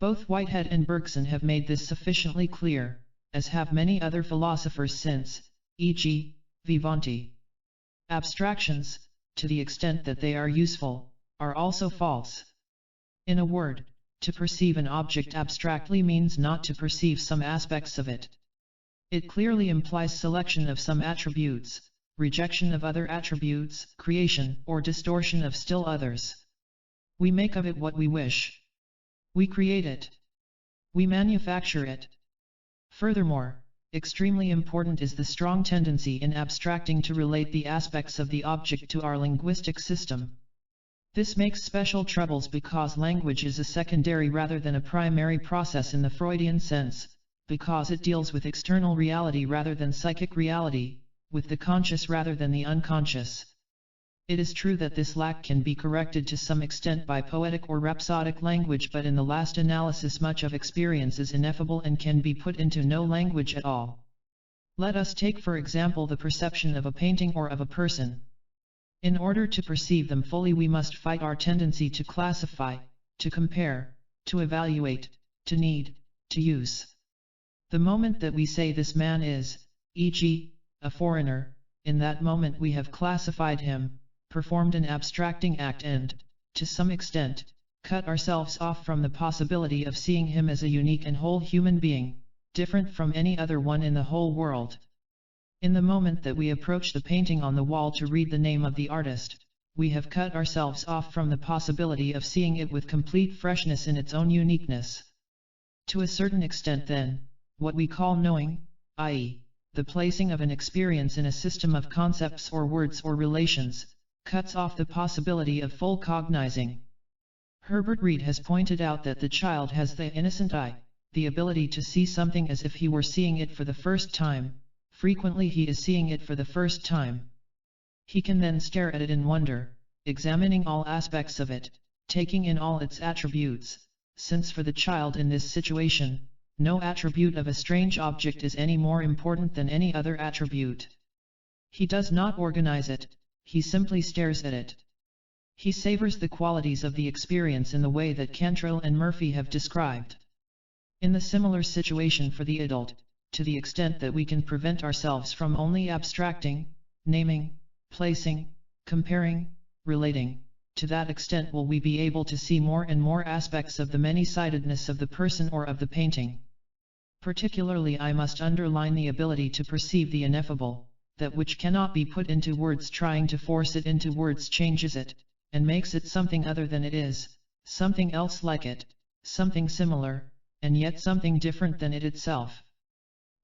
Both Whitehead and Bergson have made this sufficiently clear, as have many other philosophers since, e.g., Vivanti. Abstractions, to the extent that they are useful, are also false. In a word, to perceive an object abstractly means not to perceive some aspects of it. It clearly implies selection of some attributes, rejection of other attributes, creation or distortion of still others. We make of it what we wish. We create it. We manufacture it. Furthermore, extremely important is the strong tendency in abstracting to relate the aspects of the object to our linguistic system. This makes special troubles because language is a secondary rather than a primary process in the Freudian sense, because it deals with external reality rather than psychic reality, with the conscious rather than the unconscious. It is true that this lack can be corrected to some extent by poetic or rhapsodic language, but in the last analysis much of experience is ineffable and can be put into no language at all. Let us take for example the perception of a painting or of a person. In order to perceive them fully we must fight our tendency to classify, to compare, to evaluate, to need, to use. The moment that we say this man is, e.g., a foreigner, in that moment we have classified him, performed an abstracting act and, to some extent, cut ourselves off from the possibility of seeing him as a unique and whole human being, different from any other one in the whole world. In the moment that we approach the painting on the wall to read the name of the artist, we have cut ourselves off from the possibility of seeing it with complete freshness in its own uniqueness. To a certain extent then, what we call knowing, i.e., the placing of an experience in a system of concepts or words or relations, cuts off the possibility of full cognizing. Herbert Reed has pointed out that the child has the innocent eye, the ability to see something as if he were seeing it for the first time. Frequently he is seeing it for the first time. He can then stare at it in wonder, examining all aspects of it, taking in all its attributes, since for the child in this situation, no attribute of a strange object is any more important than any other attribute. He does not organize it, he simply stares at it. He savors the qualities of the experience in the way that Cantrell and Murphy have described. In the similar situation for the adult, to the extent that we can prevent ourselves from only abstracting, naming, placing, comparing, relating, to that extent will we be able to see more and more aspects of the many-sidedness of the person or of the painting. Particularly I must underline the ability to perceive the ineffable, that which cannot be put into words. Trying to force it into words changes it, and makes it something other than it is, something else like it, something similar, and yet something different than it itself.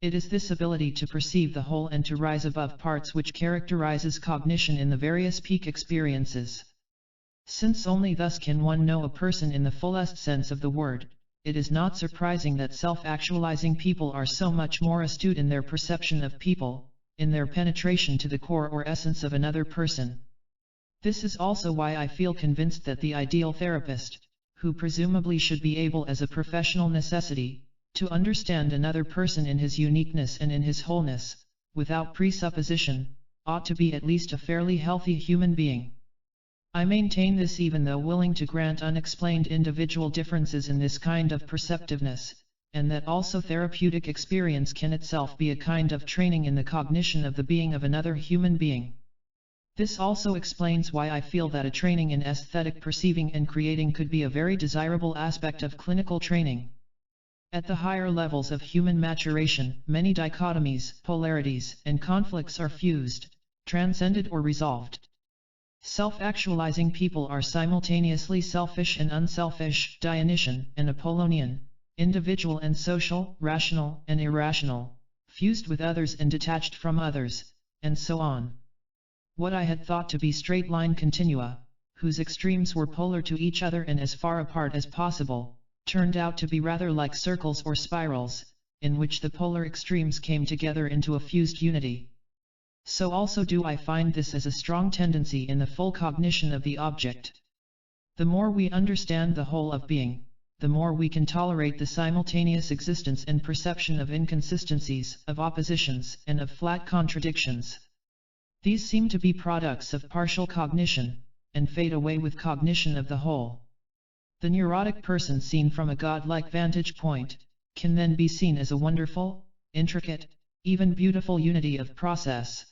It is this ability to perceive the whole and to rise above parts which characterizes cognition in the various peak experiences. Since only thus can one know a person in the fullest sense of the word, it is not surprising that self-actualizing people are so much more astute in their perception of people, in their penetration to the core or essence of another person. This is also why I feel convinced that the ideal therapist, who presumably should be able as a professional necessity, to understand another person in his uniqueness and in his wholeness, without presupposition, ought to be at least a fairly healthy human being. I maintain this even though willing to grant unexplained individual differences in this kind of perceptiveness, and that also therapeutic experience can itself be a kind of training in the cognition of the being of another human being. This also explains why I feel that a training in aesthetic perceiving and creating could be a very desirable aspect of clinical training. At the higher levels of human maturation, many dichotomies, polarities, and conflicts are fused, transcended or resolved. Self-actualizing people are simultaneously selfish and unselfish, Dionysian and Apollonian, individual and social, rational and irrational, fused with others and detached from others, and so on. What I had thought to be straight-line continua, whose extremes were polar to each other and as far apart as possible, turned out to be rather like circles or spirals, in which the polar extremes came together into a fused unity. So also do I find this as a strong tendency in the full cognition of the object. The more we understand the whole of being, the more we can tolerate the simultaneous existence and perception of inconsistencies, of oppositions, and of flat contradictions. These seem to be products of partial cognition, and fade away with cognition of the whole. The neurotic person seen from a godlike vantage point, can then be seen as a wonderful, intricate, even beautiful unity of process.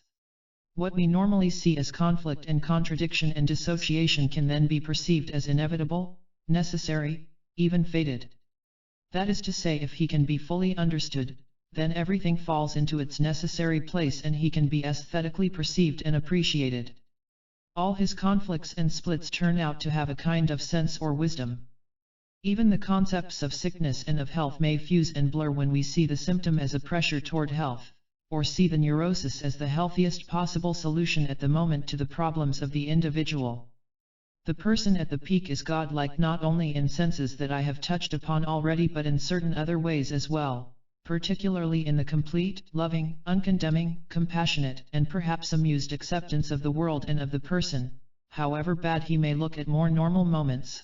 What we normally see as conflict and contradiction and dissociation can then be perceived as inevitable, necessary, even fated. That is to say, if he can be fully understood, then everything falls into its necessary place and he can be aesthetically perceived and appreciated. All his conflicts and splits turn out to have a kind of sense or wisdom. Even the concepts of sickness and of health may fuse and blur when we see the symptom as a pressure toward health, or see the neurosis as the healthiest possible solution at the moment to the problems of the individual. The person at the peak is godlike not only in senses that I have touched upon already but in certain other ways as well, particularly in the complete, loving, uncondemning, compassionate, and perhaps amused acceptance of the world and of the person, however bad he may look at more normal moments.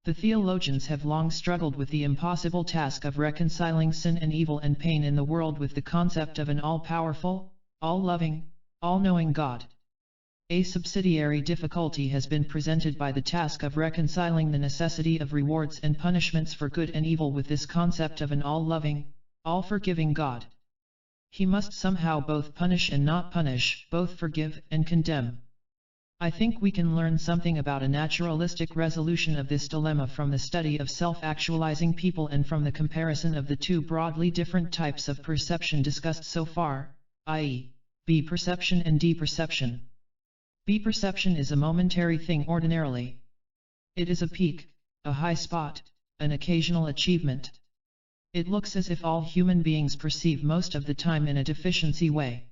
The theologians have long struggled with the impossible task of reconciling sin and evil and pain in the world with the concept of an all-powerful, all-loving, all-knowing God. A subsidiary difficulty has been presented by the task of reconciling the necessity of rewards and punishments for good and evil with this concept of an all-loving, all-forgiving God. He must somehow both punish and not punish, both forgive and condemn. I think we can learn something about a naturalistic resolution of this dilemma from the study of self-actualizing people and from the comparison of the two broadly different types of perception discussed so far, i.e., B-perception and D-perception. B-perception is a momentary thing ordinarily. It is a peak, a high spot, an occasional achievement. It looks as if all human beings perceive most of the time in a deficiency way.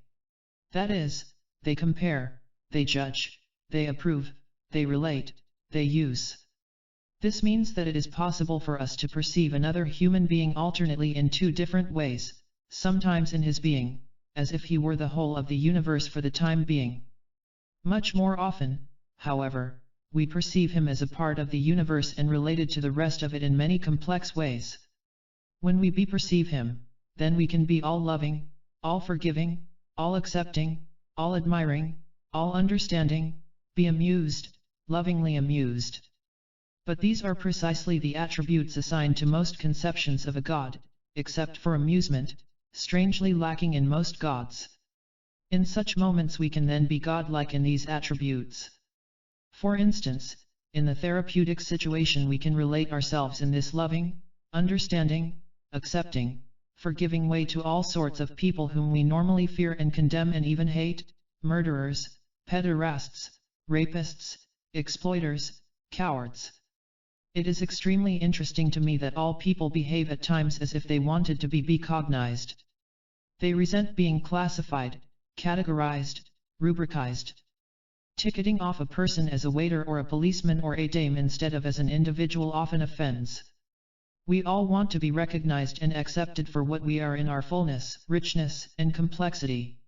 That is, they compare, they judge, they approve, they relate, they use. This means that it is possible for us to perceive another human being alternately in two different ways, sometimes in his being, as if he were the whole of the universe for the time being. Much more often, however, we perceive him as a part of the universe and related to the rest of it in many complex ways. When we perceive him, then we can be all-loving, all-forgiving, all-accepting, all-admiring, all-understanding, be amused, lovingly amused. But these are precisely the attributes assigned to most conceptions of a God, except for amusement, strangely lacking in most gods. In such moments we can then be godlike in these attributes. For instance, in the therapeutic situation we can relate ourselves in this loving, understanding, accepting, forgiving way to all sorts of people whom we normally fear and condemn and even hate, murderers, pederasts, rapists, exploiters, cowards. It is extremely interesting to me that all people behave at times as if they wanted to be cognized. They resent being classified, categorized, rubricized. Ticketing off a person as a waiter or a policeman or a dame instead of as an individual often offends. We all want to be recognized and accepted for what we are in our fullness, richness, and complexity.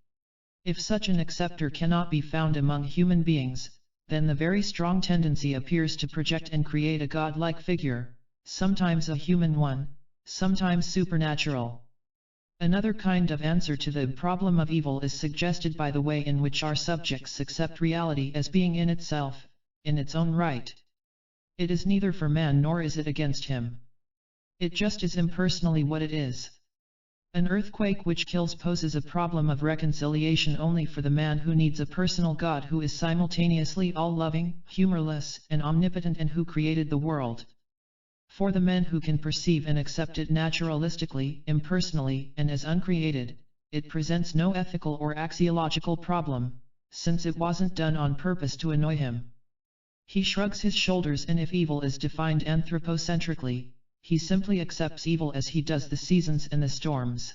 If such an acceptor cannot be found among human beings, then the very strong tendency appears to project and create a godlike figure, sometimes a human one, sometimes supernatural. Another kind of answer to the problem of evil is suggested by the way in which our subjects accept reality as being in itself, in its own right. It is neither for man nor is it against him. It just is impersonally what it is. An earthquake which kills poses a problem of reconciliation only for the man who needs a personal God who is simultaneously all-loving, humorless, and omnipotent and who created the world. For the men who can perceive and accept it naturalistically, impersonally, and as uncreated, it presents no ethical or axiological problem, since it wasn't done on purpose to annoy him. He shrugs his shoulders and if evil is defined anthropocentrically, he simply accepts evil as he does the seasons and the storms.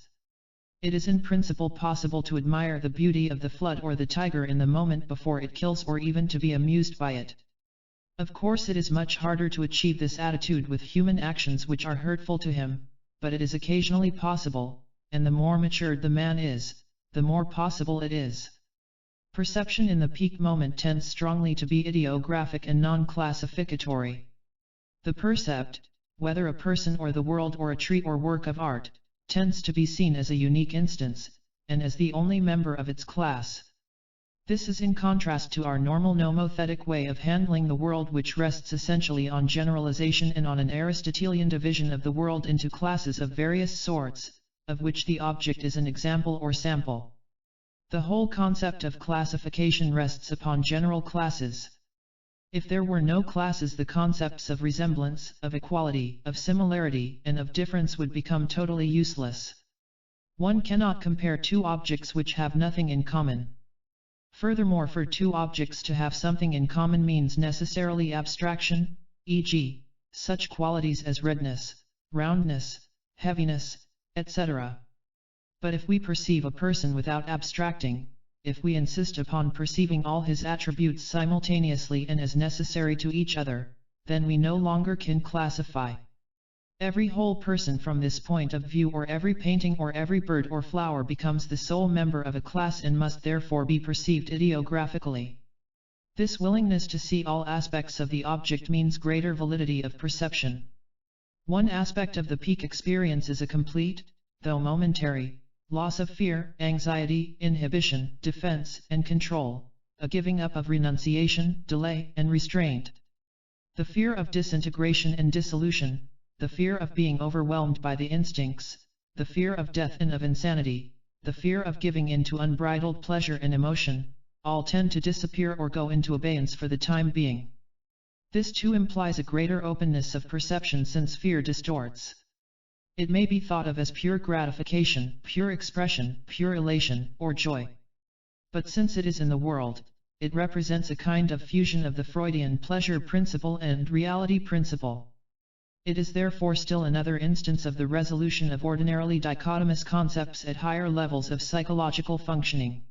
It is in principle possible to admire the beauty of the flood or the tiger in the moment before it kills or even to be amused by it. Of course it is much harder to achieve this attitude with human actions which are hurtful to him, but it is occasionally possible, and the more matured the man is, the more possible it is. Perception in the peak moment tends strongly to be ideographic and non-classificatory. The percept, whether a person or the world or a tree or work of art, tends to be seen as a unique instance, and as the only member of its class. This is in contrast to our normal nomothetic way of handling the world which rests essentially on generalization and on an Aristotelian division of the world into classes of various sorts, of which the object is an example or sample. The whole concept of classification rests upon general classes. If there were no classes, the concepts of resemblance, of equality, of similarity, and of difference would become totally useless. One cannot compare two objects which have nothing in common. Furthermore, for two objects to have something in common means necessarily abstraction, e.g., such qualities as redness, roundness, heaviness, etc. But if we perceive a person without abstracting, if we insist upon perceiving all his attributes simultaneously and as necessary to each other, then we no longer can classify every whole person from this point of view, or every painting or every bird or flower becomes the sole member of a class and must therefore be perceived ideographically. This willingness to see all aspects of the object means greater validity of perception. One aspect of the peak experience is a complete, though momentary, loss of fear, anxiety, inhibition, defense, and control, a giving up of renunciation, delay, and restraint. The fear of disintegration and dissolution, the fear of being overwhelmed by the instincts, the fear of death and of insanity, the fear of giving in to unbridled pleasure and emotion, all tend to disappear or go into abeyance for the time being. This too implies a greater openness of perception, since fear distorts. It may be thought of as pure gratification, pure expression, pure elation, or joy. But since it is in the world, it represents a kind of fusion of the Freudian pleasure principle and reality principle. It is therefore still another instance of the resolution of ordinarily dichotomous concepts at higher levels of psychological functioning.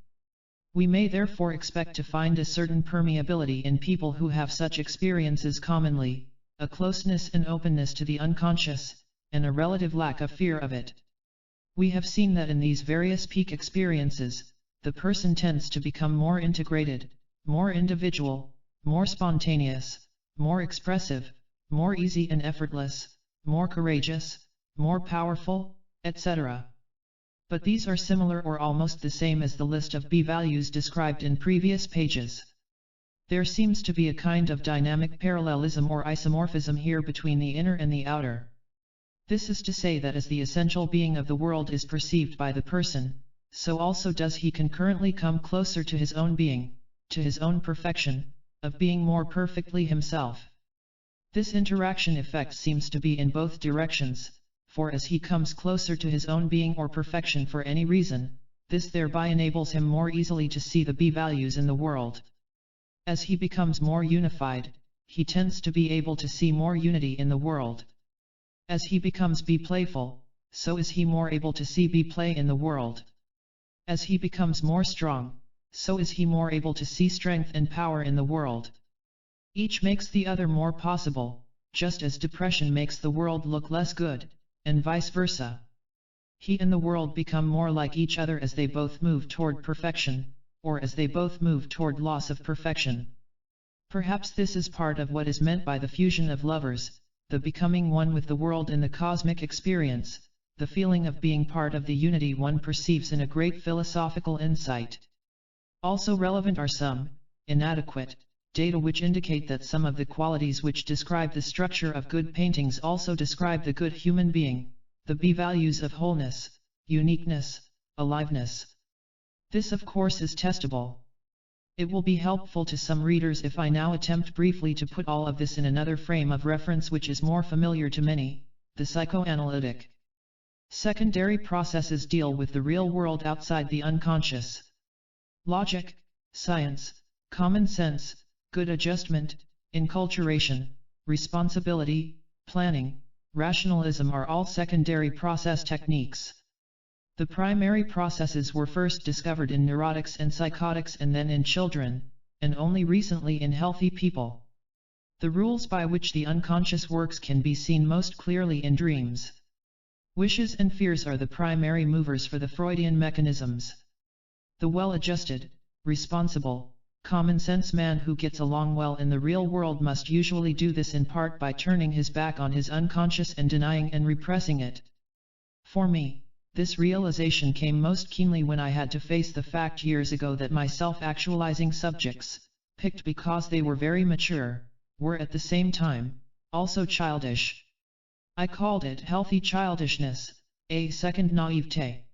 We may therefore expect to find a certain permeability in people who have such experiences commonly, a closeness and openness to the unconscious, and a relative lack of fear of it. We have seen that in these various peak experiences, the person tends to become more integrated, more individual, more spontaneous, more expressive, more easy and effortless, more courageous, more powerful, etc. But these are similar or almost the same as the list of B-values described in previous pages. There seems to be a kind of dynamic parallelism or isomorphism here between the inner and the outer. This is to say that as the essential being of the world is perceived by the person, so also does he concurrently come closer to his own being, to his own perfection, of being more perfectly himself. This interaction effect seems to be in both directions, for as he comes closer to his own being or perfection for any reason, this thereby enables him more easily to see the B-values in the world. As he becomes more unified, he tends to be able to see more unity in the world. As he becomes B-playful, so is he more able to see B-play in the world. As he becomes more strong, so is he more able to see strength and power in the world. Each makes the other more possible, just as depression makes the world look less good, and vice versa. He and the world become more like each other as they both move toward perfection, or as they both move toward loss of perfection. Perhaps this is part of what is meant by the fusion of lovers, the becoming one with the world in the cosmic experience, the feeling of being part of the unity one perceives in a great philosophical insight. Also relevant are some, inadequate, data which indicate that some of the qualities which describe the structure of good paintings also describe the good human being, the B-values of wholeness, uniqueness, aliveness. This of course is testable. It will be helpful to some readers if I now attempt briefly to put all of this in another frame of reference which is more familiar to many, the psychoanalytic. Secondary processes deal with the real world outside the unconscious. Logic, science, common sense, good adjustment, enculturation, responsibility, planning, rationalism are all secondary process techniques. The primary processes were first discovered in neurotics and psychotics and then in children, and only recently in healthy people. The rules by which the unconscious works can be seen most clearly in dreams. Wishes and fears are the primary movers for the Freudian mechanisms. The well-adjusted, responsible, common-sense man who gets along well in the real world must usually do this in part by turning his back on his unconscious and denying and repressing it. For me, this realization came most keenly when I had to face the fact years ago that my self-actualizing subjects, picked because they were very mature, were at the same time, also childish. I called it healthy childishness, a second naivete.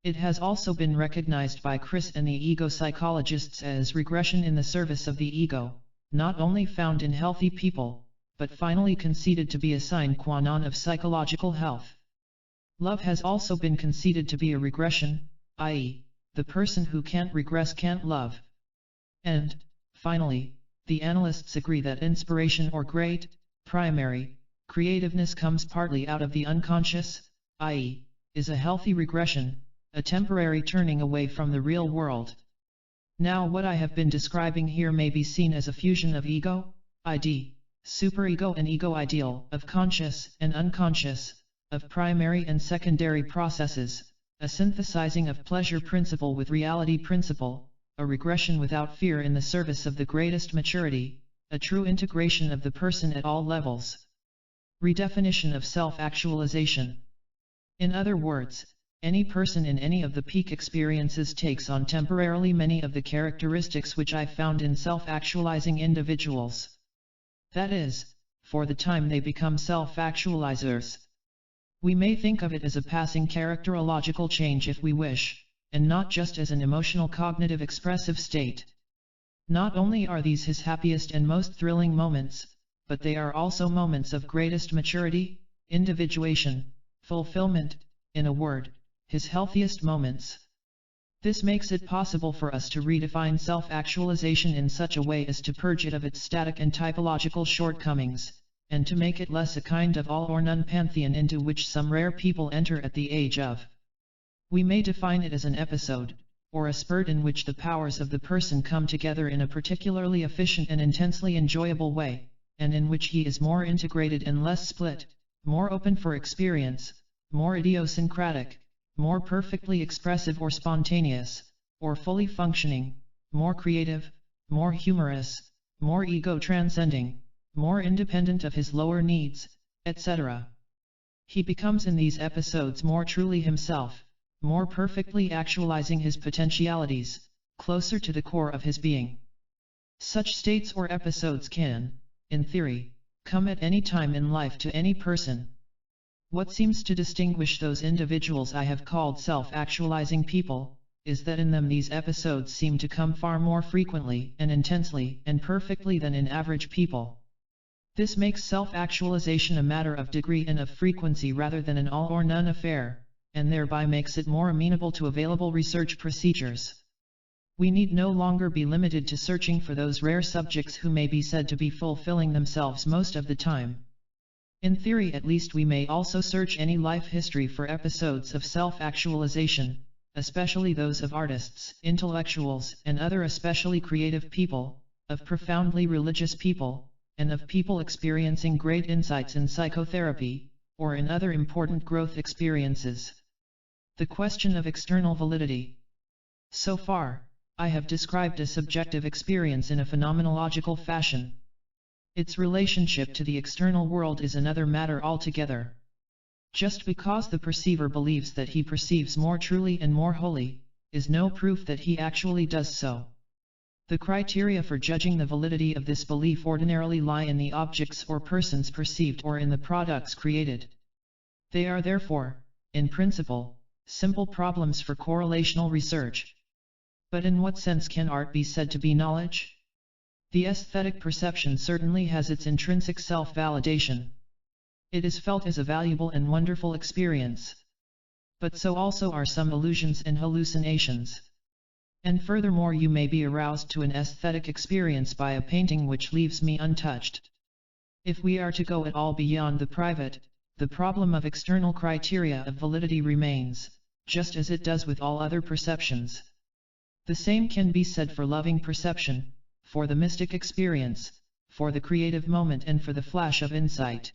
It has also been recognized by Chris and the ego psychologists as regression in the service of the ego, not only found in healthy people, but finally conceded to be a sine qua non of psychological health. Love has also been conceded to be a regression, i.e., the person who can't regress can't love. And, finally, the analysts agree that inspiration or great, primary, creativeness comes partly out of the unconscious, i.e., is a healthy regression, a temporary turning away from the real world. Now what I have been describing here may be seen as a fusion of ego, id, superego and ego ideal, of conscious and unconscious, of primary and secondary processes, a synthesizing of pleasure principle with reality principle, a regression without fear in the service of the greatest maturity, a true integration of the person at all levels. Redefinition of self-actualization. In other words, any person in any of the peak experiences takes on temporarily many of the characteristics which I found in self-actualizing individuals. That is, for the time they become self-actualizers. We may think of it as a passing characterological change if we wish, and not just as an emotional cognitive expressive state. Not only are these his happiest and most thrilling moments, but they are also moments of greatest maturity, individuation, fulfillment, in a word, his healthiest moments. This makes it possible for us to redefine self-actualization in such a way as to purge it of its static and typological shortcomings, and to make it less a kind of all-or-none pantheon into which some rare people enter at the age of. We may define it as an episode, or a spurt in which the powers of the person come together in a particularly efficient and intensely enjoyable way, and in which he is more integrated and less split, more open for experience, more idiosyncratic, more perfectly expressive or spontaneous, or fully functioning, more creative, more humorous, more ego-transcending, more independent of his lower needs, etc. He becomes in these episodes more truly himself, more perfectly actualizing his potentialities, closer to the core of his being. Such states or episodes can, in theory, come at any time in life to any person. What seems to distinguish those individuals I have called self-actualizing people, is that in them these episodes seem to come far more frequently and intensely and perfectly than in average people. This makes self-actualization a matter of degree and of frequency rather than an all-or-none affair, and thereby makes it more amenable to available research procedures. We need no longer be limited to searching for those rare subjects who may be said to be fulfilling themselves most of the time. In theory at least we may also search any life history for episodes of self-actualization, especially those of artists, intellectuals, and other especially creative people, of profoundly religious people, and of people experiencing great insights in psychotherapy, or in other important growth experiences. The question of external validity. So far, I have described a subjective experience in a phenomenological fashion. Its relationship to the external world is another matter altogether. Just because the perceiver believes that he perceives more truly and more wholly, is no proof that he actually does so. The criteria for judging the validity of this belief ordinarily lie in the objects or persons perceived or in the products created. They are therefore, in principle, simple problems for correlational research. But in what sense can art be said to be knowledge? The aesthetic perception certainly has its intrinsic self-validation. It is felt as a valuable and wonderful experience. But so also are some illusions and hallucinations. And furthermore you may be aroused to an aesthetic experience by a painting which leaves me untouched. If we are to go at all beyond the private, the problem of external criteria of validity remains, just as it does with all other perceptions. The same can be said for loving perception, for the mystic experience, for the creative moment and for the flash of insight.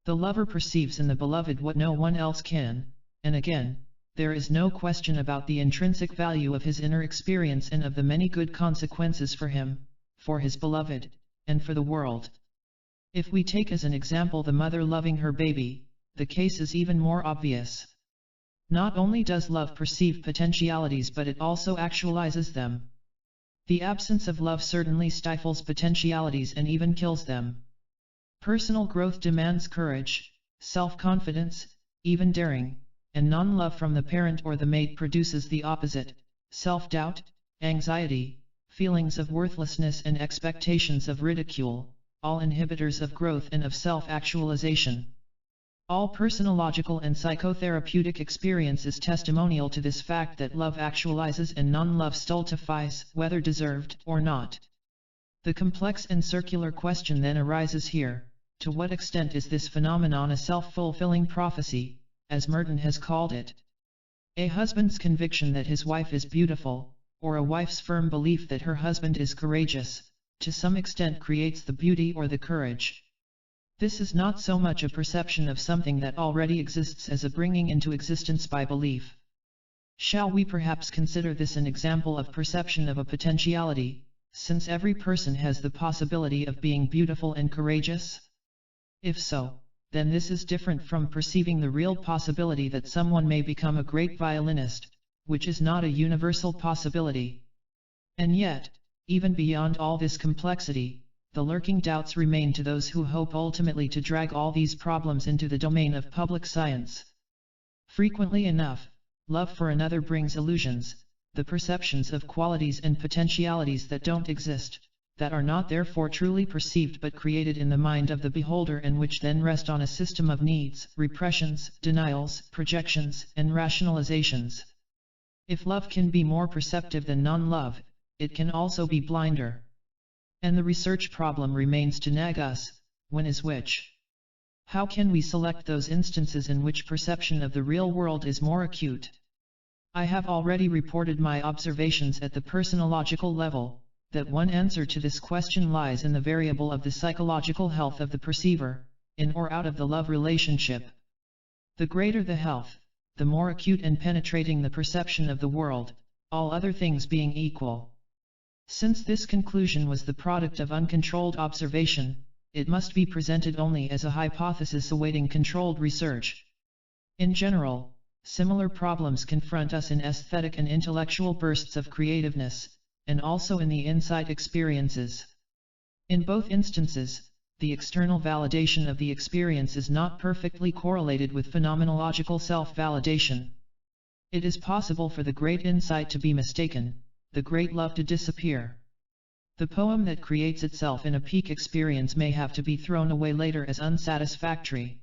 The lover perceives in the beloved what no one else can, and again, there is no question about the intrinsic value of his inner experience and of the many good consequences for him, for his beloved, and for the world. If we take as an example the mother loving her baby, the case is even more obvious. Not only does love perceive potentialities but it also actualizes them. The absence of love certainly stifles potentialities and even kills them. Personal growth demands courage, self-confidence, even daring, and non-love from the parent or the mate produces the opposite, self-doubt, anxiety, feelings of worthlessness and expectations of ridicule, all inhibitors of growth and of self-actualization. All personological and psychotherapeutic experience is testimonial to this fact that love actualizes and non-love stultifies, whether deserved or not. The complex and circular question then arises here: to what extent is this phenomenon a self-fulfilling prophecy, as Merton has called it? A husband's conviction that his wife is beautiful, or a wife's firm belief that her husband is courageous, to some extent creates the beauty or the courage. This is not so much a perception of something that already exists as a bringing into existence by belief. Shall we perhaps consider this an example of perception of a potentiality, since every person has the possibility of being beautiful and courageous? If so, then this is different from perceiving the real possibility that someone may become a great violinist, which is not a universal possibility. And yet, even beyond all this complexity, the lurking doubts remain to those who hope ultimately to drag all these problems into the domain of public science. Frequently enough, love for another brings illusions, the perceptions of qualities and potentialities that don't exist, that are not therefore truly perceived but created in the mind of the beholder, and which then rest on a system of needs, repressions, denials, projections, and rationalizations. If love can be more perceptive than non-love, it can also be blinder. And the research problem remains to nag us: when is which? How can we select those instances in which perception of the real world is more acute? I have already reported my observations at the personological level, that one answer to this question lies in the variable of the psychological health of the perceiver, in or out of the love relationship. The greater the health, the more acute and penetrating the perception of the world, all other things being equal. Since this conclusion was the product of uncontrolled observation, it must be presented only as a hypothesis awaiting controlled research. In general, similar problems confront us in aesthetic and intellectual bursts of creativeness, and also in the insight experiences. In both instances, the external validation of the experience is not perfectly correlated with phenomenological self-validation. It is possible for the great insight to be mistaken, the great love to disappear. The poem that creates itself in a peak experience may have to be thrown away later as unsatisfactory.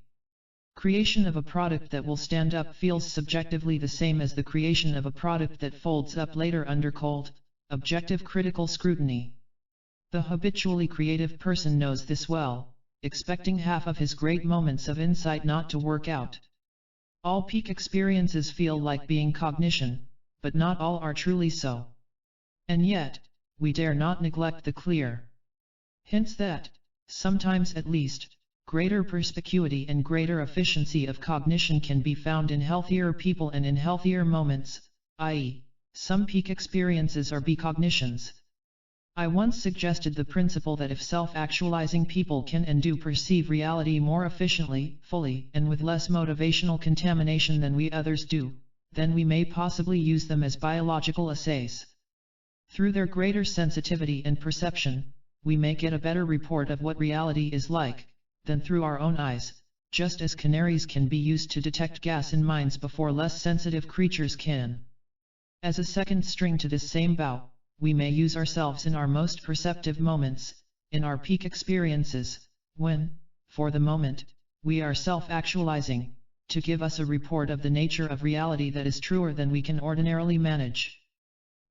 Creation of a product that will stand up feels subjectively the same as the creation of a product that folds up later under cold, objective critical scrutiny. The habitually creative person knows this well, expecting half of his great moments of insight not to work out. All peak experiences feel like being cognition, but not all are truly so. And yet, we dare not neglect the clear hints that, sometimes at least, greater perspicuity and greater efficiency of cognition can be found in healthier people and in healthier moments, i.e., some peak experiences are becognitions. I once suggested the principle that if self-actualizing people can and do perceive reality more efficiently, fully, and with less motivational contamination than we others do, then we may possibly use them as biological assays. Through their greater sensitivity and perception, we may get a better report of what reality is like, than through our own eyes, just as canaries can be used to detect gas in mines before less sensitive creatures can. As a second string to this same bow, we may use ourselves in our most perceptive moments, in our peak experiences, when, for the moment, we are self-actualizing, to give us a report of the nature of reality that is truer than we can ordinarily manage.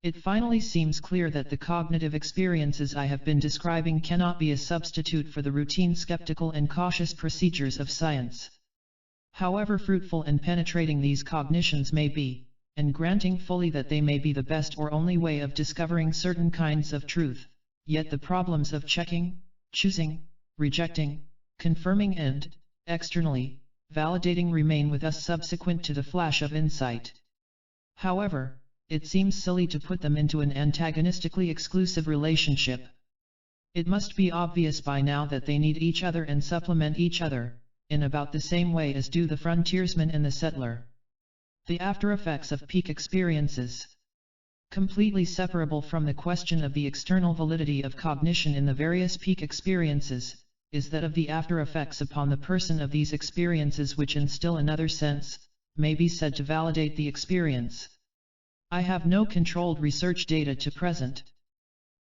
It finally seems clear that the cognitive experiences I have been describing cannot be a substitute for the routine skeptical and cautious procedures of science. However fruitful and penetrating these cognitions may be, and granting fully that they may be the best or only way of discovering certain kinds of truth, yet the problems of checking, choosing, rejecting, confirming and, externally, validating remain with us subsequent to the flash of insight. However, it seems silly to put them into an antagonistically exclusive relationship. It must be obvious by now that they need each other and supplement each other, in about the same way as do the frontiersman and the settler. The after-effects of peak experiences, completely separable from the question of the external validity of cognition in the various peak experiences, is that of the after-effects upon the person of these experiences which in still another sense, may be said to validate the experience. I have no controlled research data to present.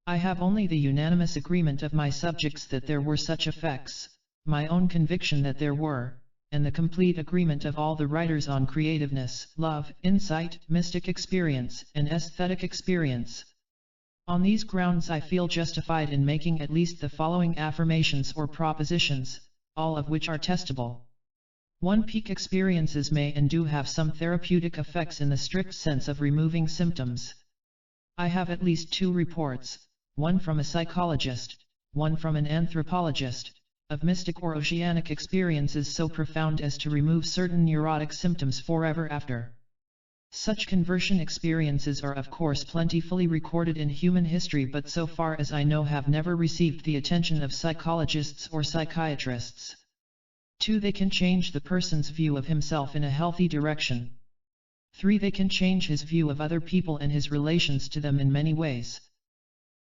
I have only the unanimous agreement of my subjects that there were such effects, my own conviction that there were, and the complete agreement of all the writers on creativeness, love, insight, mystic experience, and aesthetic experience. On these grounds I feel justified in making at least the following affirmations or propositions, all of which are testable. 1. Peak experiences may and do have some therapeutic effects in the strict sense of removing symptoms. I have at least 2 reports, one from a psychologist, one from an anthropologist, of mystic or oceanic experiences so profound as to remove certain neurotic symptoms forever after. Such conversion experiences are of course plentifully recorded in human history, but so far as I know have never received the attention of psychologists or psychiatrists. 2. They can change the person's view of himself in a healthy direction. 3. They can change his view of other people and his relations to them in many ways.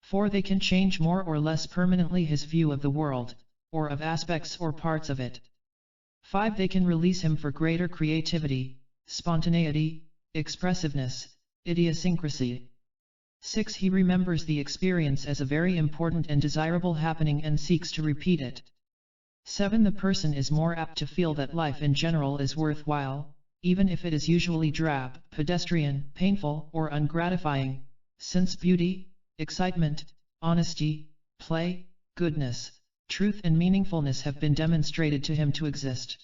4. They can change more or less permanently his view of the world, or of aspects or parts of it. 5. They can release him for greater creativity, spontaneity, expressiveness, idiosyncrasy. 6. He remembers the experience as a very important and desirable happening and seeks to repeat it. 7. The person is more apt to feel that life in general is worthwhile, even if it is usually drab, pedestrian, painful, or ungratifying, since beauty, excitement, honesty, play, goodness, truth and meaningfulness have been demonstrated to him to exist.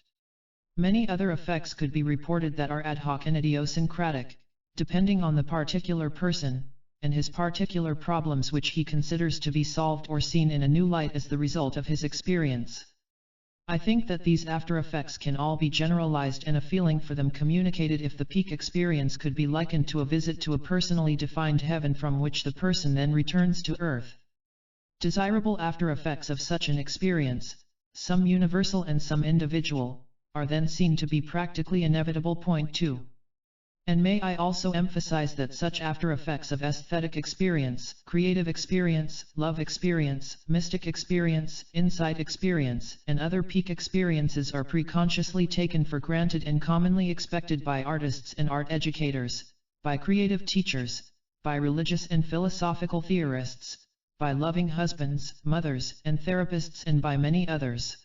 Many other effects could be reported that are ad hoc and idiosyncratic, depending on the particular person, and his particular problems which he considers to be solved or seen in a new light as the result of his experience. I think that these after effects can all be generalized and a feeling for them communicated if the peak experience could be likened to a visit to a personally defined heaven from which the person then returns to earth. Desirable after effects of such an experience, some universal and some individual, are then seen to be practically inevitable. Point 2. And may I also emphasize that such after effects of aesthetic experience, creative experience, love experience, mystic experience, insight experience, and other peak experiences are preconsciously taken for granted and commonly expected by artists and art educators, by creative teachers, by religious and philosophical theorists, by loving husbands, mothers, and therapists, and by many others.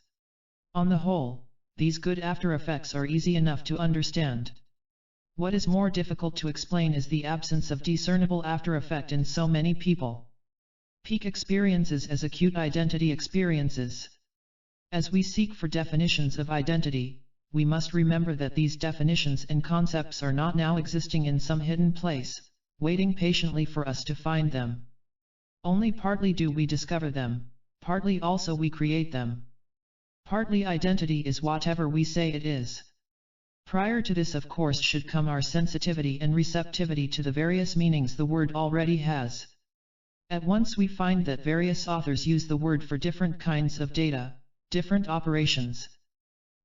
On the whole, these good after effects are easy enough to understand. What is more difficult to explain is the absence of discernible after effect in so many people. Peak experiences as acute identity experiences. As we seek for definitions of identity, we must remember that these definitions and concepts are not now existing in some hidden place, waiting patiently for us to find them. Only partly do we discover them, partly also we create them. Partly identity is whatever we say it is. Prior to this of course should come our sensitivity and receptivity to the various meanings the word already has. At once we find that various authors use the word for different kinds of data, different operations.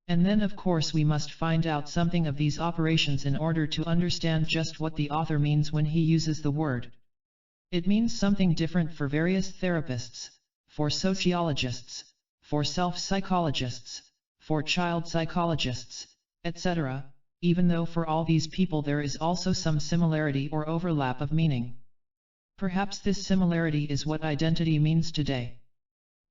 And then of course we must find out something of these operations in order to understand just what the author means when he uses the word. It means something different for various therapists, for sociologists, for self-psychologists, for child psychologists, etc., even though for all these people there is also some similarity or overlap of meaning. Perhaps this similarity is what identity means today.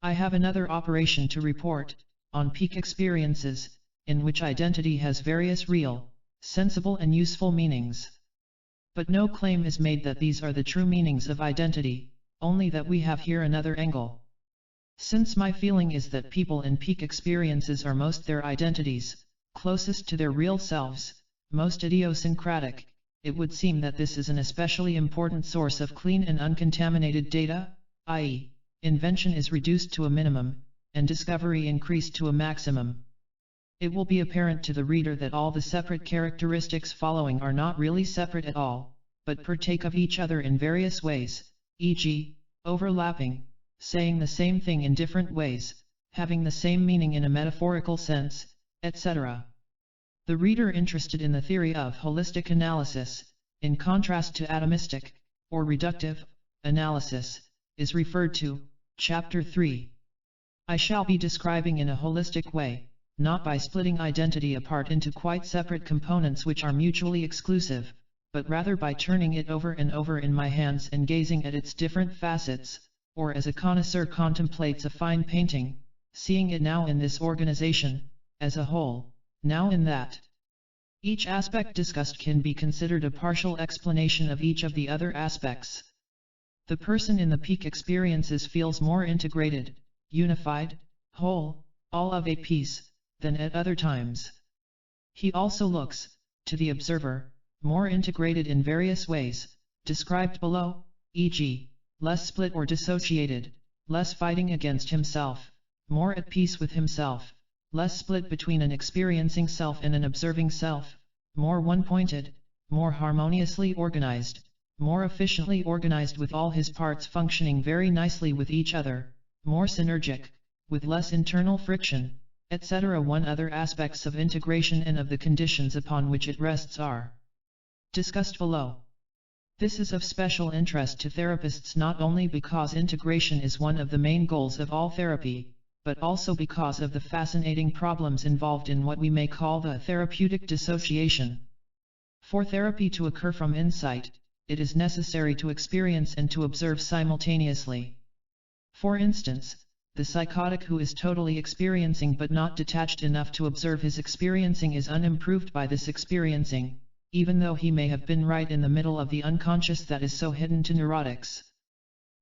I have another operation to report, on peak experiences, in which identity has various real, sensible and useful meanings. But no claim is made that these are the true meanings of identity, only that we have here another angle. Since my feeling is that people in peak experiences are most their identities, closest to their real selves, most idiosyncratic, it would seem that this is an especially important source of clean and uncontaminated data, i.e., invention is reduced to a minimum, and discovery increased to a maximum. It will be apparent to the reader that all the separate characteristics following are not really separate at all, but partake of each other in various ways, e.g., overlapping, saying the same thing in different ways, having the same meaning in a metaphorical sense, etc. The reader interested in the theory of holistic analysis, in contrast to atomistic, or reductive, analysis, is referred to, Chapter 3. I shall be describing in a holistic way, not by splitting identity apart into quite separate components which are mutually exclusive, but rather by turning it over and over in my hands and gazing at its different facets, or as a connoisseur contemplates a fine painting, seeing it now in this organization, as a whole, now in that. Each aspect discussed can be considered a partial explanation of each of the other aspects. The person in the peak experiences feels more integrated, unified, whole, all of a piece, than at other times. He also looks, to the observer, more integrated in various ways, described below, e.g., less split or dissociated, less fighting against himself, more at peace with himself, less split between an experiencing self and an observing self, more one-pointed, more harmoniously organized, more efficiently organized with all his parts functioning very nicely with each other, more synergic, with less internal friction, etc. One other aspects of integration and of the conditions upon which it rests are discussed below. This is of special interest to therapists not only because integration is one of the main goals of all therapy, but also because of the fascinating problems involved in what we may call the therapeutic dissociation. For therapy to occur from insight, it is necessary to experience and to observe simultaneously. For instance, the psychotic who is totally experiencing but not detached enough to observe his experiencing is unimproved by this experiencing, even though he may have been right in the middle of the unconscious that is so hidden to neurotics.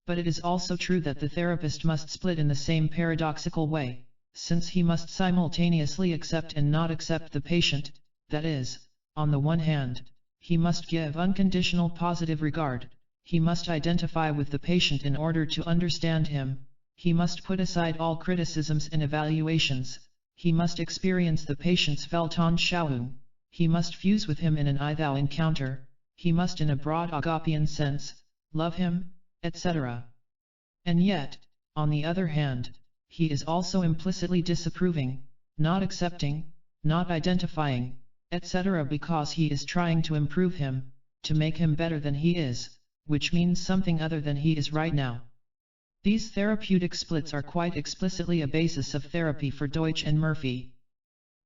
But it is also true that the therapist must split in the same paradoxical way, since he must simultaneously accept and not accept the patient, that is, on the one hand, he must give unconditional positive regard, he must identify with the patient in order to understand him, he must put aside all criticisms and evaluations, he must experience the patient's Weltanschauung, he must fuse with him in an I-thou encounter, he must in a broad agapian sense, love him, etc. And yet, on the other hand, he is also implicitly disapproving, not accepting, not identifying, etc. because he is trying to improve him, to make him better than he is, which means something other than he is right now. These therapeutic splits are quite explicitly a basis of therapy for Deutsch and Murphy.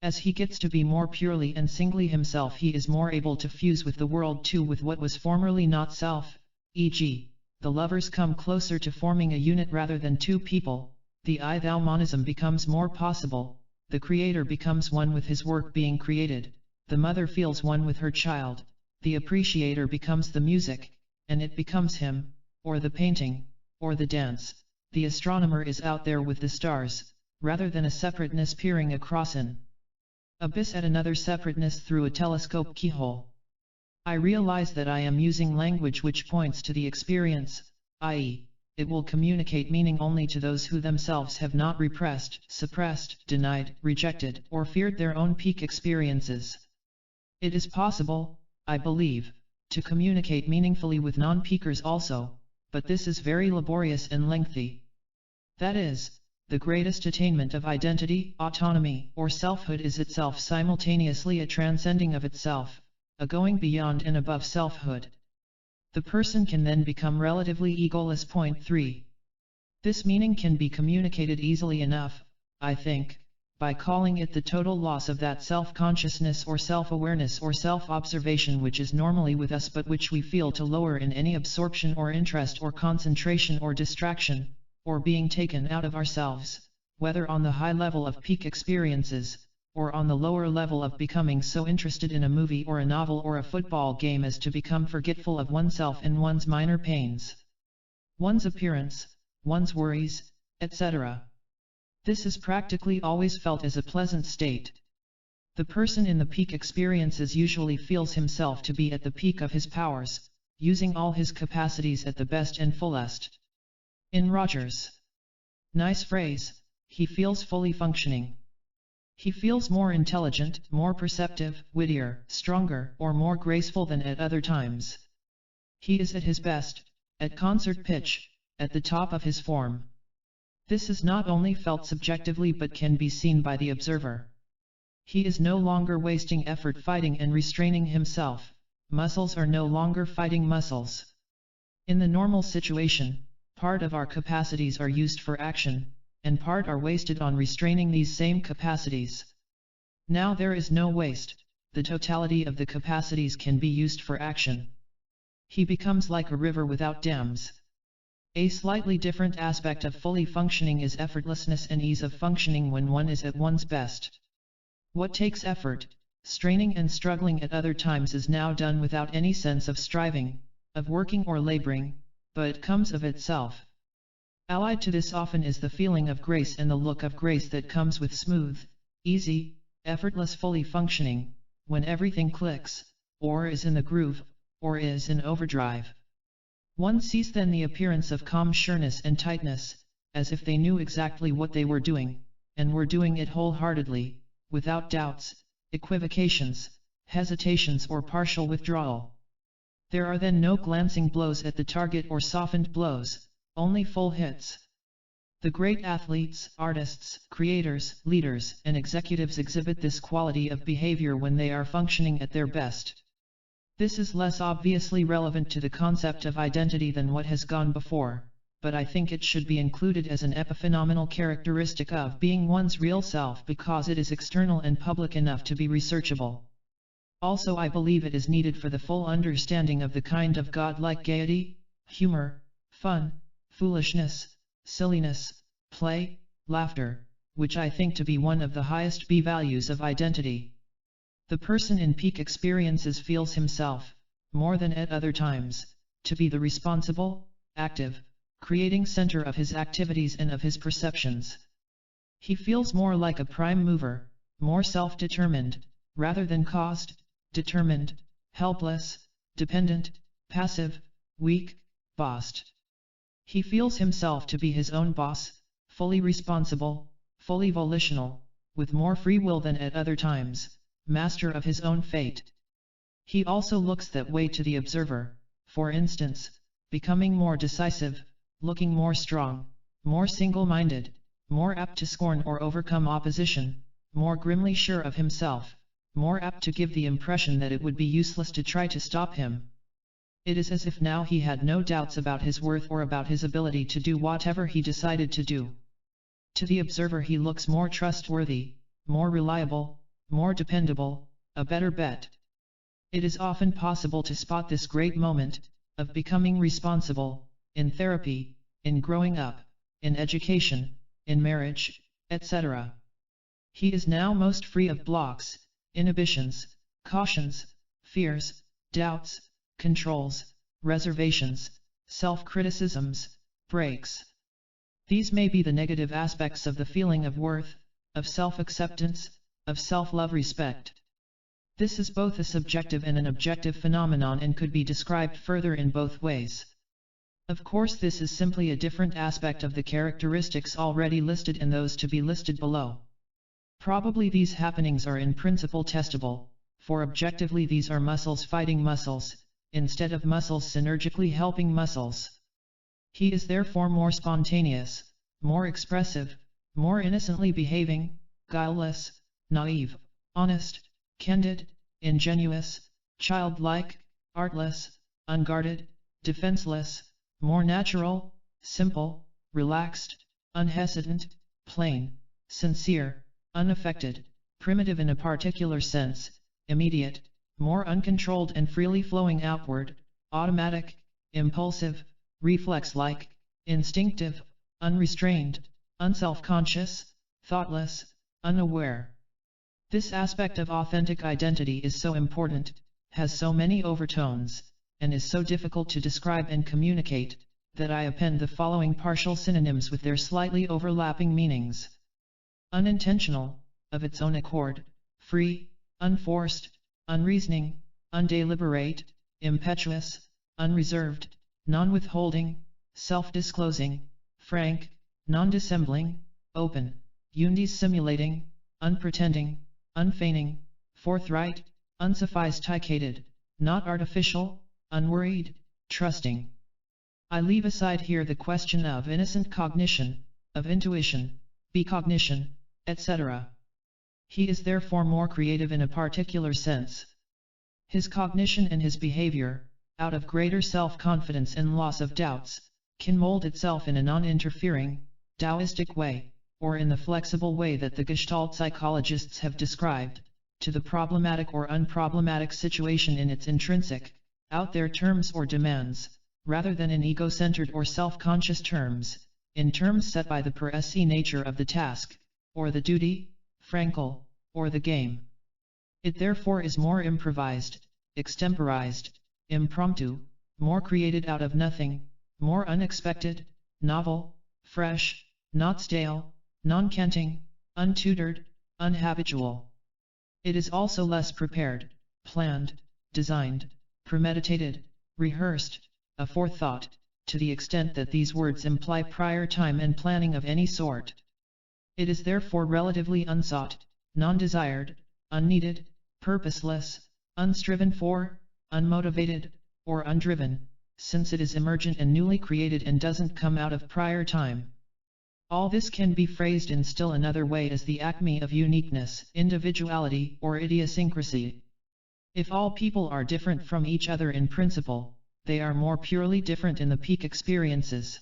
As he gets to be more purely and singly himself, he is more able to fuse with the world too, with what was formerly not self, e.g., the lovers come closer to forming a unit rather than two people, the I-thou monism becomes more possible, the creator becomes one with his work being created, the mother feels one with her child, the appreciator becomes the music, and it becomes him, or the painting, or the dance, the astronomer is out there with the stars, rather than a separateness peering across an abyss at another separateness through a telescope keyhole. I realize that I am using language which points to the experience, i.e., it will communicate meaning only to those who themselves have not repressed, suppressed, denied, rejected, or feared their own peak experiences. It is possible, I believe, to communicate meaningfully with non-peakers also, but this is very laborious and lengthy. That is, the greatest attainment of identity, autonomy, or selfhood is itself simultaneously a transcending of itself, a going beyond and above selfhood. The person can then become relatively egoless. Point 3. This meaning can be communicated easily enough, I think, by calling it the total loss of that self-consciousness or self-awareness or self-observation which is normally with us but which we feel to lower in any absorption or interest or concentration or distraction, or being taken out of ourselves, whether on the high level of peak experiences, or on the lower level of becoming so interested in a movie or a novel or a football game as to become forgetful of oneself and one's minor pains, one's appearance, one's worries, etc. This is practically always felt as a pleasant state. The person in the peak experiences usually feels himself to be at the peak of his powers, using all his capacities at the best and fullest. In Rogers' nice phrase, he feels fully functioning. He feels more intelligent, more perceptive, wittier, stronger, or more graceful than at other times. He is at his best, at concert pitch, at the top of his form. This is not only felt subjectively but can be seen by the observer. He is no longer wasting effort fighting and restraining himself, muscles are no longer fighting muscles. In the normal situation, part of our capacities are used for action, and part are wasted on restraining these same capacities. Now there is no waste, the totality of the capacities can be used for action. He becomes like a river without dams. A slightly different aspect of fully functioning is effortlessness and ease of functioning when one is at one's best. What takes effort, straining and struggling at other times is now done without any sense of striving, of working or laboring, but it comes of itself. Allied to this often is the feeling of grace and the look of grace that comes with smooth, easy, effortless fully functioning, when everything clicks, or is in the groove, or is in overdrive. One sees then the appearance of calm sureness and tightness, as if they knew exactly what they were doing, and were doing it wholeheartedly, without doubts, equivocations, hesitations or partial withdrawal. There are then no glancing blows at the target or softened blows, only full hits. The great athletes, artists, creators, leaders, and executives exhibit this quality of behavior when they are functioning at their best. This is less obviously relevant to the concept of identity than what has gone before, but I think it should be included as an epiphenomenal characteristic of being one's real self because it is external and public enough to be researchable. Also, I believe it is needed for the full understanding of the kind of godlike gaiety, humor, fun, foolishness, silliness, play, laughter, which I think to be one of the highest values of identity. The person in peak experiences feels himself, more than at other times, to be the responsible, active, creating center of his activities and of his perceptions. He feels more like a prime mover, more self-determined, rather than caused, determined, helpless, dependent, passive, weak, bossed. He feels himself to be his own boss, fully responsible, fully volitional, with more free will than at other times, master of his own fate. He also looks that way to the observer, for instance, becoming more decisive, looking more strong, more single-minded, more apt to scorn or overcome opposition, more grimly sure of himself, more apt to give the impression that it would be useless to try to stop him. It is as if now he had no doubts about his worth or about his ability to do whatever he decided to do. To the observer he looks more trustworthy, more reliable, more dependable, a better bet. It is often possible to spot this great moment, of becoming responsible, in therapy, in growing up, in education, in marriage, etc. He is now most free of blocks, inhibitions, cautions, fears, doubts, controls, reservations, self-criticisms, breaks. These may be the negative aspects of the feeling of worth, of self-acceptance, of self-love respect. This is both a subjective and an objective phenomenon and could be described further in both ways. Of course, this is simply a different aspect of the characteristics already listed and those to be listed below. Probably these happenings are in principle testable, for objectively these are muscles fighting muscles, instead of muscles synergically helping muscles. He is therefore more spontaneous, more expressive, more innocently behaving, guileless, naive, honest, candid, ingenuous, childlike, artless, unguarded, defenseless, more natural, simple, relaxed, unhesitant, plain, sincere, unaffected, primitive in a particular sense, immediate, more uncontrolled and freely flowing outward, automatic, impulsive, reflex-like, instinctive, unrestrained, unself-conscious, thoughtless, unaware. This aspect of authentic identity is so important, has so many overtones, and is so difficult to describe and communicate, that I append the following partial synonyms with their slightly overlapping meanings. Unintentional, of its own accord, free, unforced, unreasoning, undeliberate, impetuous, unreserved, non-withholding, self-disclosing, frank, non-dissembling, open, undissimulating, unpretending, unfeigning, forthright, unsophisticated, not artificial, unworried, trusting. I leave aside here the question of innocent cognition, of intuition, becognition, etc. He is therefore more creative in a particular sense. His cognition and his behavior, out of greater self-confidence and loss of doubts, can mold itself in a non-interfering, Taoistic way, or in the flexible way that the Gestalt psychologists have described, to the problematic or unproblematic situation in its intrinsic, out there terms or demands, rather than in ego-centered or self-conscious terms, in terms set by the per se nature of the task, or the duty, Frankl, or the game. It therefore is more improvised, extemporized, impromptu, more created out of nothing, more unexpected, novel, fresh, not stale, non-canting, untutored, unhabitual. It is also less prepared, planned, designed, premeditated, rehearsed, aforethought, to the extent that these words imply prior time and planning of any sort. It is therefore relatively unsought, non-desired, unneeded, purposeless, unstriven for, unmotivated, or undriven, since it is emergent and newly created and doesn't come out of prior time. All this can be phrased in still another way as the acme of uniqueness, individuality, or idiosyncrasy. If all people are different from each other in principle, they are more purely different in the peak experiences.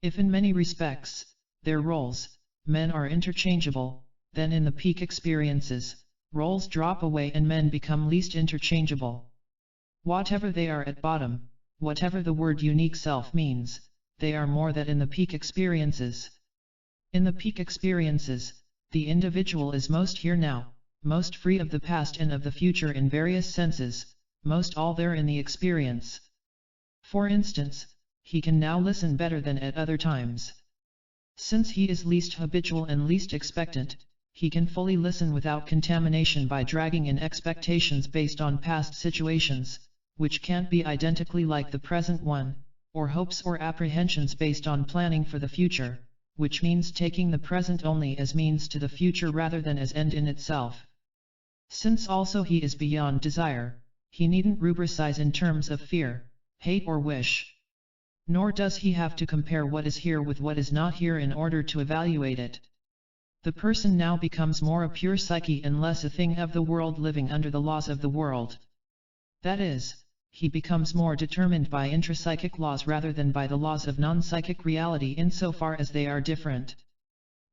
If in many respects, their roles, men are interchangeable, then in the peak experiences, roles drop away and men become least interchangeable. Whatever they are at bottom, whatever the word unique self means, they are more that in the peak experiences. In the peak experiences, the individual is most here now, most free of the past and of the future in various senses, most all there in the experience. For instance, he can now listen better than at other times. Since he is least habitual and least expectant, he can fully listen without contamination by dragging in expectations based on past situations, which can't be identically like the present one, or hopes or apprehensions based on planning for the future, which means taking the present only as means to the future rather than as end in itself. Since also he is beyond desire, he needn't rubricize in terms of fear, hate or wish. Nor does he have to compare what is here with what is not here in order to evaluate it. The person now becomes more a pure psyche and less a thing of the world living under the laws of the world. That is, he becomes more determined by intrapsychic laws rather than by the laws of non-psychic reality insofar as they are different.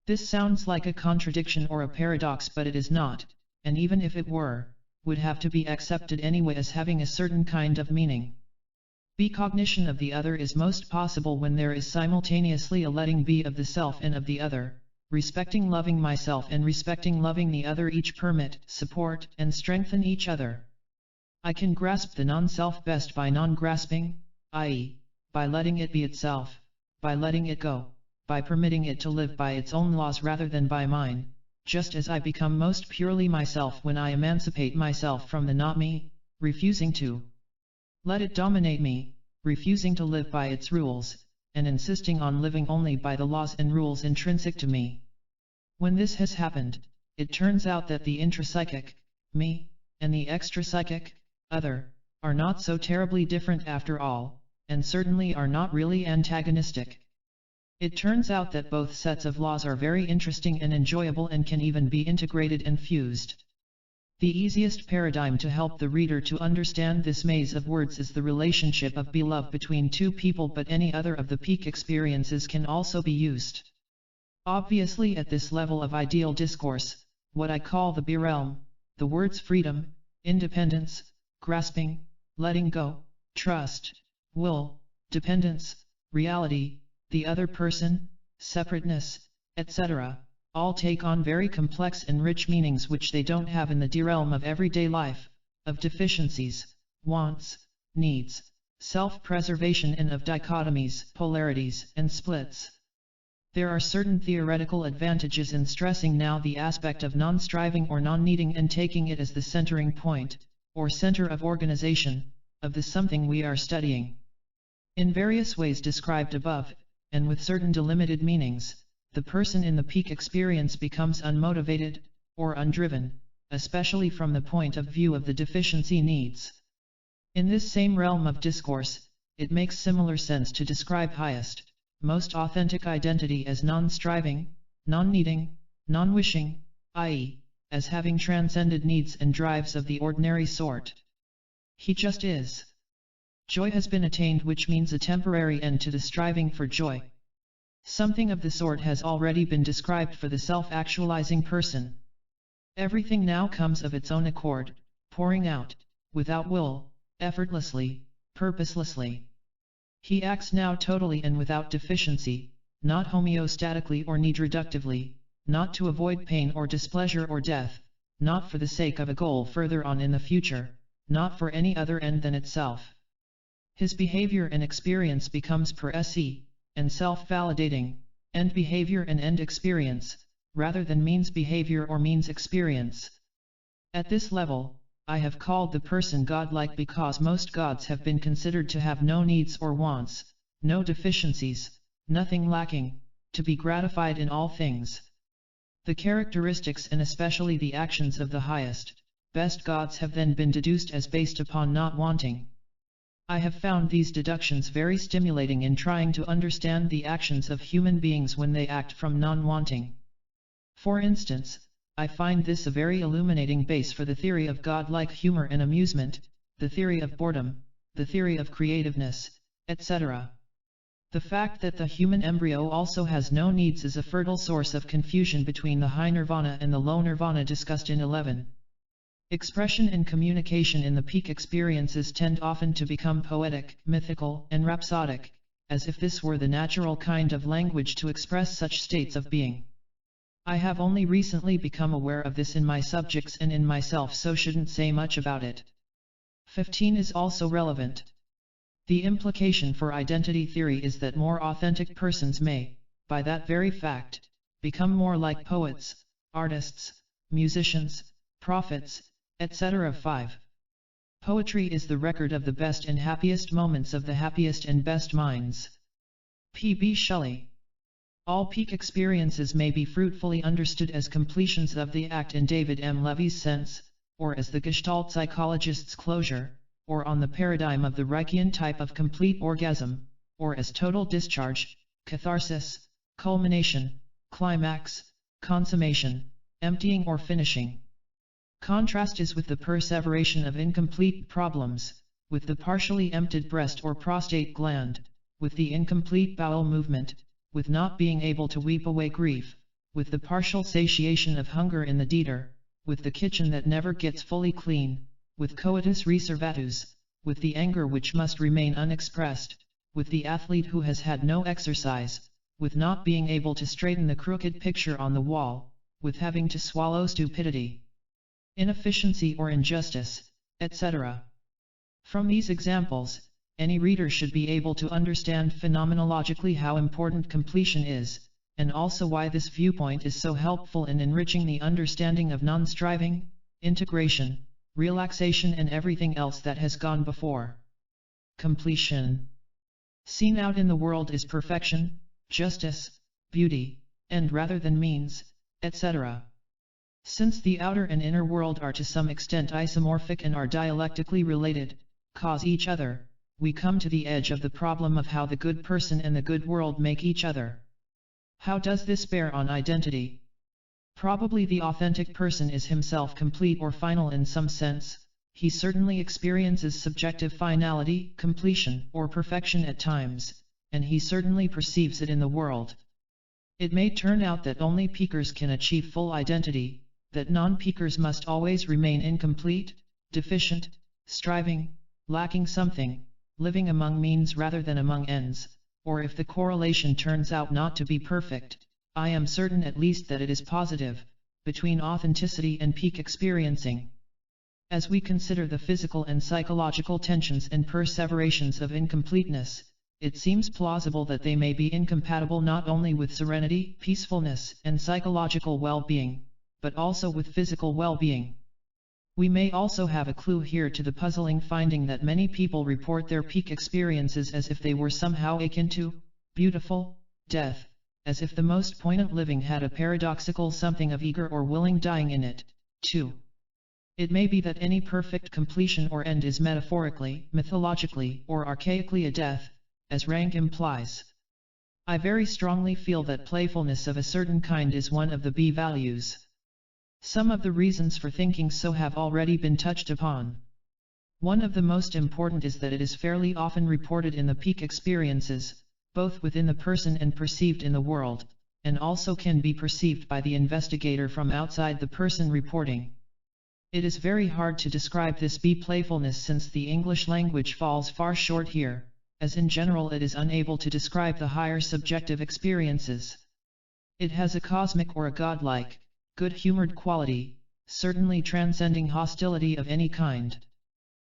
This sounds like a contradiction or a paradox, but it is not, and even if it were, would have to be accepted anyway as having a certain kind of meaning. Becognition of the other is most possible when there is simultaneously a letting be of the self and of the other, respecting loving myself and respecting loving the other, each permit, support, and strengthen each other. I can grasp the non-self best by non-grasping, i.e., by letting it be itself, by letting it go, by permitting it to live by its own laws rather than by mine, just as I become most purely myself when I emancipate myself from the not me, refusing to let it dominate me, refusing to live by its rules, and insisting on living only by the laws and rules intrinsic to me. When this has happened, it turns out that the intrapsychic, me, and the extrapsychic, other, are not so terribly different after all, and certainly are not really antagonistic. It turns out that both sets of laws are very interesting and enjoyable and can even be integrated and fused. The easiest paradigm to help the reader to understand this maze of words is the relationship of beloved between two people, but any other of the peak experiences can also be used. Obviously, at this level of ideal discourse, what I call the B-realm, the words freedom, independence, grasping, letting go, trust, will, dependence, reality, the other person, separateness, etc., all take on very complex and rich meanings which they don't have in the D-realm of everyday life, of deficiencies, wants, needs, self-preservation, and of dichotomies, polarities, and splits. There are certain theoretical advantages in stressing now the aspect of non-striving or non-needing and taking it as the centering point, or center of organization, of the something we are studying. In various ways described above, and with certain delimited meanings, the person in the peak experience becomes unmotivated, or undriven, especially from the point of view of the deficiency needs. In this same realm of discourse, it makes similar sense to describe highest, most authentic identity as non-striving, non-needing, non-wishing, i.e., as having transcended needs and drives of the ordinary sort. He just is. Joy has been attained, which means a temporary end to the striving for joy. Something of the sort has already been described for the self-actualizing person. Everything now comes of its own accord, pouring out, without will, effortlessly, purposelessly. He acts now totally and without deficiency, not homeostatically or need reductively, not to avoid pain or displeasure or death, not for the sake of a goal further on in the future, not for any other end than itself. His behavior and experience becomes per se, and self-validating, end behavior and end experience, rather than means behavior or means experience. At this level, I have called the person godlike because most gods have been considered to have no needs or wants, no deficiencies, nothing lacking, to be gratified in all things. The characteristics and especially the actions of the highest, best gods have then been deduced as based upon not wanting. I have found these deductions very stimulating in trying to understand the actions of human beings when they act from non-wanting. For instance, I find this a very illuminating base for the theory of godlike humor and amusement, the theory of boredom, the theory of creativeness, etc. The fact that the human embryo also has no needs is a fertile source of confusion between the high nirvana and the low nirvana discussed in 11. Expression and communication in the peak experiences tend often to become poetic, mythical, and rhapsodic, as if this were the natural kind of language to express such states of being. I have only recently become aware of this in my subjects and in myself, so shouldn't say much about it. 15 is also relevant. The implication for identity theory is that more authentic persons may, by that very fact, become more like poets, artists, musicians, prophets, etc. 5. Poetry is the record of the best and happiest moments of the happiest and best minds. P.B. Shelley. All peak experiences may be fruitfully understood as completions of the act in David M. Levy's sense, or as the Gestalt psychologist's closure, or on the paradigm of the Reichian type of complete orgasm, or as total discharge, catharsis, culmination, climax, consummation, emptying or finishing. Contrast is with the perseveration of incomplete problems, with the partially emptied breast or prostate gland, with the incomplete bowel movement, with not being able to weep away grief, with the partial satiation of hunger in the deeder, with the kitchen that never gets fully clean, with coitus reservatus, with the anger which must remain unexpressed, with the athlete who has had no exercise, with not being able to straighten the crooked picture on the wall, with having to swallow stupidity, inefficiency or injustice, etc. From these examples, any reader should be able to understand phenomenologically how important completion is, and also why this viewpoint is so helpful in enriching the understanding of non-striving, integration, relaxation and everything else that has gone before. Completion. Seen out in the world is perfection, justice, beauty, end rather than means, etc. Since the outer and inner world are to some extent isomorphic and are dialectically related, cause each other, we come to the edge of the problem of how the good person and the good world make each other. How does this bear on identity? Probably the authentic person is himself complete or final in some sense. He certainly experiences subjective finality, completion, or perfection at times, and he certainly perceives it in the world. It may turn out that only peakers can achieve full identity, that non-peakers must always remain incomplete, deficient, striving, lacking something, living among means rather than among ends, or if the correlation turns out not to be perfect, I am certain at least that it is positive, between authenticity and peak experiencing. As we consider the physical and psychological tensions and perseverations of incompleteness, it seems plausible that they may be incompatible not only with serenity, peacefulness, and psychological well-being, but also with physical well-being. We may also have a clue here to the puzzling finding that many people report their peak experiences as if they were somehow akin to beautiful death, as if the most poignant living had a paradoxical something of eager or willing dying in it, too. It may be that any perfect completion or end is metaphorically, mythologically, or archaically a death, as rank implies. I very strongly feel that playfulness of a certain kind is one of the B values. Some of the reasons for thinking so have already been touched upon. One of the most important is that it is fairly often reported in the peak experiences, both within the person and perceived in the world, and also can be perceived by the investigator from outside the person reporting. It is very hard to describe this B playfulness since the English language falls far short here, as in general it is unable to describe the higher subjective experiences. It has a cosmic or a godlike, good-humored quality, certainly transcending hostility of any kind.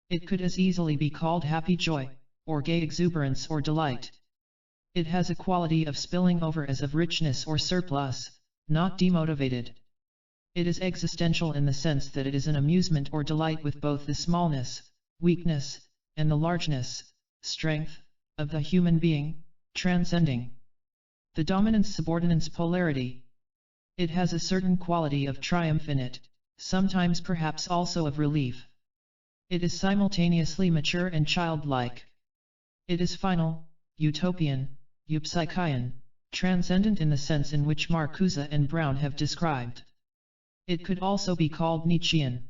It could as easily be called happy joy, or gay exuberance or delight. It has a quality of spilling over as of richness or surplus, not demotivated. It is existential in the sense that it is an amusement or delight with both the smallness, weakness, and the largeness, strength, of the human being, transcending the dominance-subordinance polarity. It has a certain quality of triumph in it, sometimes perhaps also of relief. It is simultaneously mature and childlike. It is final, utopian, eupsychian, transcendent in the sense in which Marcuse and Brown have described. It could also be called Nietzschean.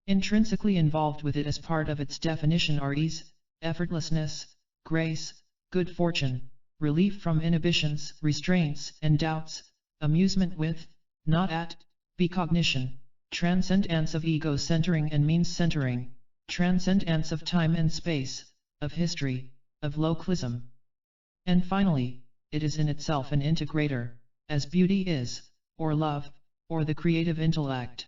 Intrinsically involved with it as part of its definition are ease, effortlessness, grace, good fortune, relief from inhibitions, restraints, and doubts, amusement with, not at, becognition, transcendence of ego-centering and means-centering, transcendence of time and space, of history, of localism. And finally, it is in itself an integrator, as beauty is, or love, or the creative intellect.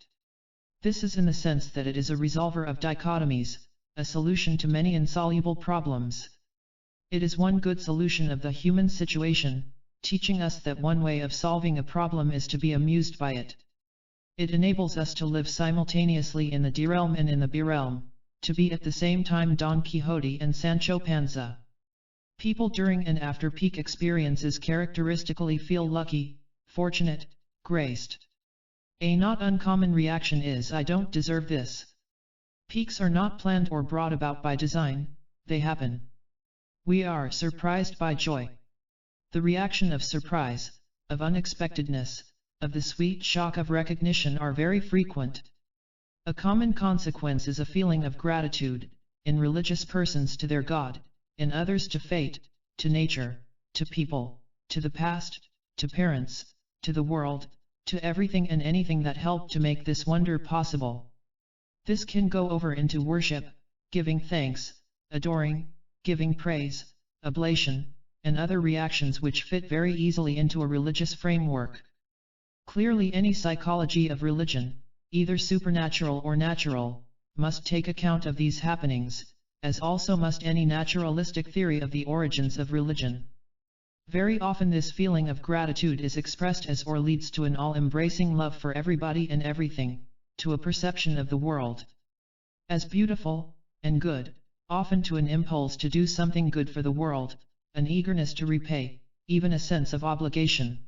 This is in the sense that it is a resolver of dichotomies, a solution to many insoluble problems. It is one good solution of the human situation, teaching us that one way of solving a problem is to be amused by it. It enables us to live simultaneously in the D-realm and in the B-realm, to be at the same time Don Quixote and Sancho Panza. People during and after peak experiences characteristically feel lucky, fortunate, graced. A not uncommon reaction is "I don't deserve this." Peaks are not planned or brought about by design, they happen. We are surprised by joy. The reaction of surprise, of unexpectedness, of the sweet shock of recognition are very frequent. A common consequence is a feeling of gratitude, in religious persons to their God, in others to fate, to nature, to people, to the past, to parents, to the world, to everything and anything that helped to make this wonder possible. This can go over into worship, giving thanks, adoring, giving praise, oblation, and other reactions which fit very easily into a religious framework. Clearly any psychology of religion, either supernatural or natural, must take account of these happenings, as also must any naturalistic theory of the origins of religion. Very often this feeling of gratitude is expressed as or leads to an all-embracing love for everybody and everything, to a perception of the world as beautiful and good, often to an impulse to do something good for the world, an eagerness to repay, even a sense of obligation.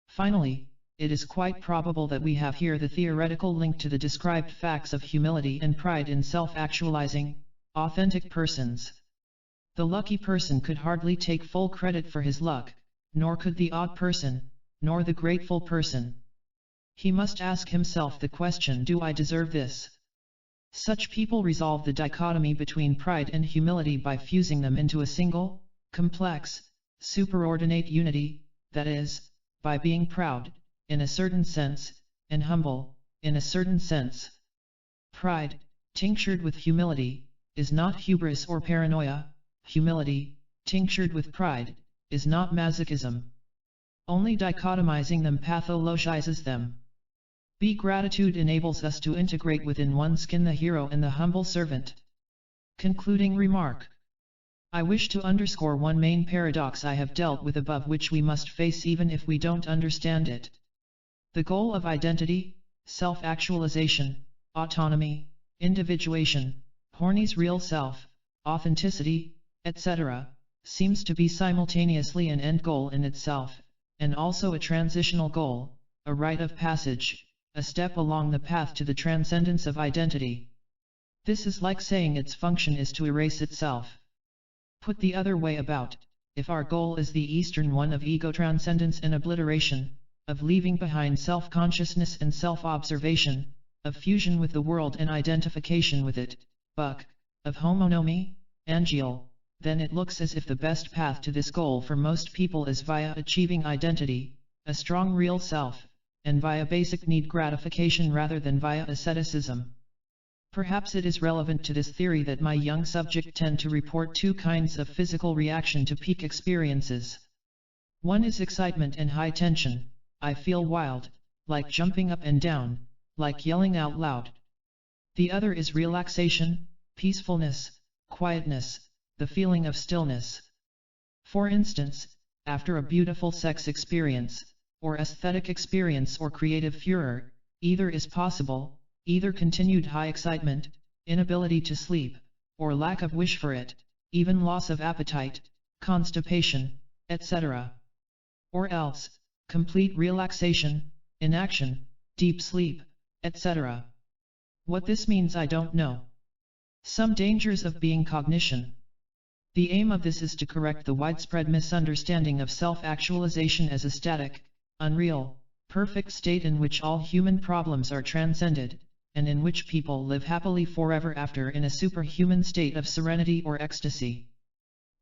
Finally, it is quite probable that we have here the theoretical link to the described facts of humility and pride in self-actualizing, authentic persons. The lucky person could hardly take full credit for his luck, nor could the odd person, nor the grateful person. He must ask himself the question, do I deserve this? Such people resolve the dichotomy between pride and humility by fusing them into a single, complex, superordinate unity, that is, by being proud, in a certain sense, and humble, in a certain sense. Pride, tinctured with humility, is not hubris or paranoia. Humility, tinctured with pride, is not masochism. Only dichotomizing them pathologizes them. Gratitude enables us to integrate within one skin the hero and the humble servant. Concluding remark. I wish to underscore one main paradox I have dealt with above, which we must face even if we don't understand it. The goal of identity, self-actualization, autonomy, individuation, Horny's real self, authenticity, etc., seems to be simultaneously an end goal in itself, and also a transitional goal, a rite of passage, a step along the path to the transcendence of identity. This is like saying its function is to erase itself. Put the other way about, if our goal is the Eastern one of ego transcendence and obliteration, of leaving behind self-consciousness and self-observation, of fusion with the world and identification with it, Buck, of homonymity, Angel, then it looks as if the best path to this goal for most people is via achieving identity, a strong real self, and via basic need gratification rather than via asceticism. Perhaps it is relevant to this theory that my young subject tend to report two kinds of physical reaction to peak experiences. One is excitement and high tension. I feel wild, like jumping up and down, like yelling out loud. The other is relaxation, peacefulness, quietness, the feeling of stillness. For instance, after a beautiful sex experience, or aesthetic experience or creative furor, either is possible, either continued high excitement, inability to sleep, or lack of wish for it, even loss of appetite, constipation, etc. Or else, complete relaxation, inaction, deep sleep, etc. What this means I don't know. Some dangers of being cognition. The aim of this is to correct the widespread misunderstanding of self-actualization as a static, unreal, perfect state in which all human problems are transcended, and in which people live happily forever after in a superhuman state of serenity or ecstasy.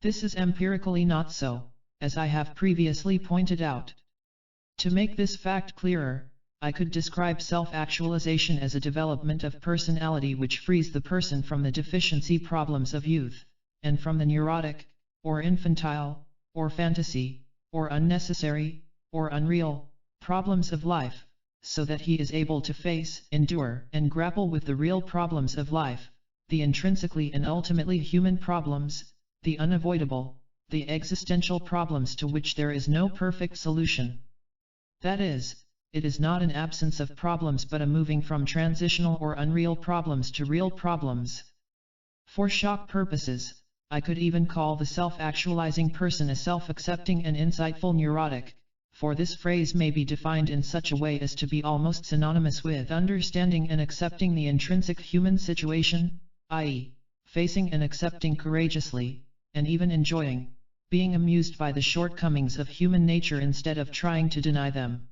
This is empirically not so, as I have previously pointed out. To make this fact clearer, I could describe self-actualization as a development of personality which frees the person from the deficiency problems of youth, and from the neurotic, or infantile, or fantasy, or unnecessary, or unreal, problems of life, so that he is able to face, endure, and grapple with the real problems of life, the intrinsically and ultimately human problems, the unavoidable, the existential problems to which there is no perfect solution. That is, it is not an absence of problems but a moving from transitional or unreal problems to real problems. For shock purposes, I could even call the self-actualizing person a self-accepting and insightful neurotic, for this phrase may be defined in such a way as to be almost synonymous with understanding and accepting the intrinsic human situation, i.e., facing and accepting courageously, and even enjoying, being amused by the shortcomings of human nature instead of trying to deny them.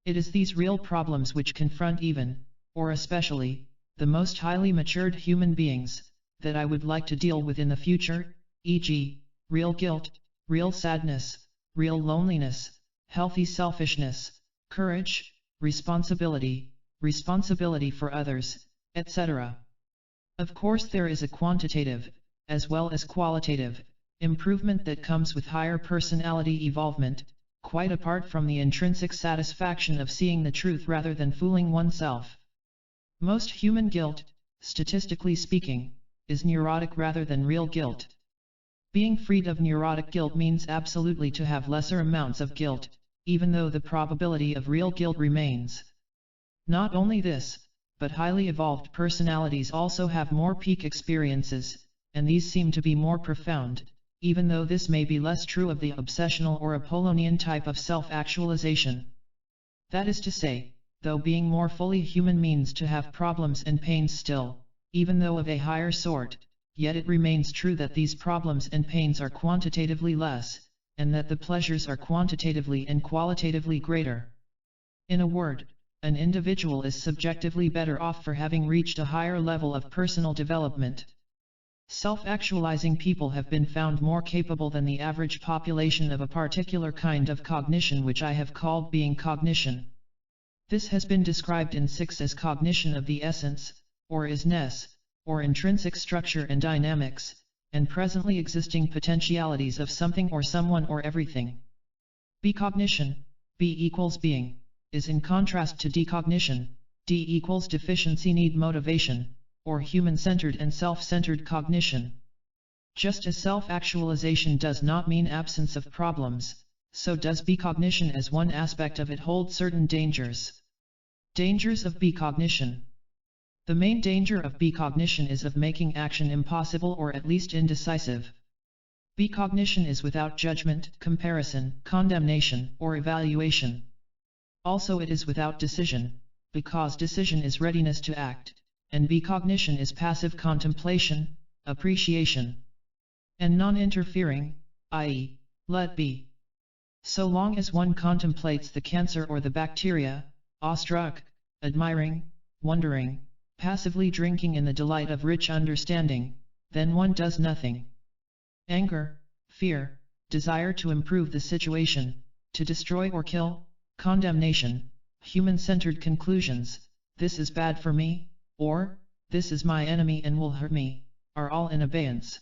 It is these real problems which confront even, or especially, the most highly matured human beings, that I would like to deal with in the future, e.g., real guilt, real sadness, real loneliness, healthy selfishness, courage, responsibility, responsibility for others, etc. Of course there is a quantitative, as well as qualitative, improvement that comes with higher personality evolvement, quite apart from the intrinsic satisfaction of seeing the truth rather than fooling oneself. Most human guilt, statistically speaking, is neurotic rather than real guilt. Being freed of neurotic guilt means absolutely to have lesser amounts of guilt, even though the probability of real guilt remains. Not only this, but highly evolved personalities also have more peak experiences, and these seem to be more profound, even though this may be less true of the obsessional or Apollonian type of self-actualization. That is to say, though being more fully human means to have problems and pains still, even though of a higher sort, yet it remains true that these problems and pains are quantitatively less, and that the pleasures are quantitatively and qualitatively greater. In a word, an individual is subjectively better off for having reached a higher level of personal development. Self-actualizing people have been found more capable than the average population of a particular kind of cognition which I have called being cognition. This has been described in 6 as cognition of the essence, or isness, or intrinsic structure and dynamics, and presently existing potentialities of something or someone or everything. Becognition, B equals being, is in contrast to decognition, D equals deficiency need motivation, or human-centered and self-centered cognition. Just as self-actualization does not mean absence of problems, so does becognition as one aspect of it hold certain dangers. Dangers of becognition. The main danger of becognition is of making action impossible or at least indecisive. Becognition is without judgment, comparison, condemnation, or evaluation. Also it is without decision, because decision is readiness to act, and becognition is passive contemplation, appreciation, and non-interfering, i.e., let be. So long as one contemplates the cancer or the bacteria, awestruck, admiring, wondering, passively drinking in the delight of rich understanding, then one does nothing. Anger, fear, desire to improve the situation, to destroy or kill, condemnation, human-centered conclusions, this is bad for me, or, this is my enemy and will hurt me, are all in abeyance.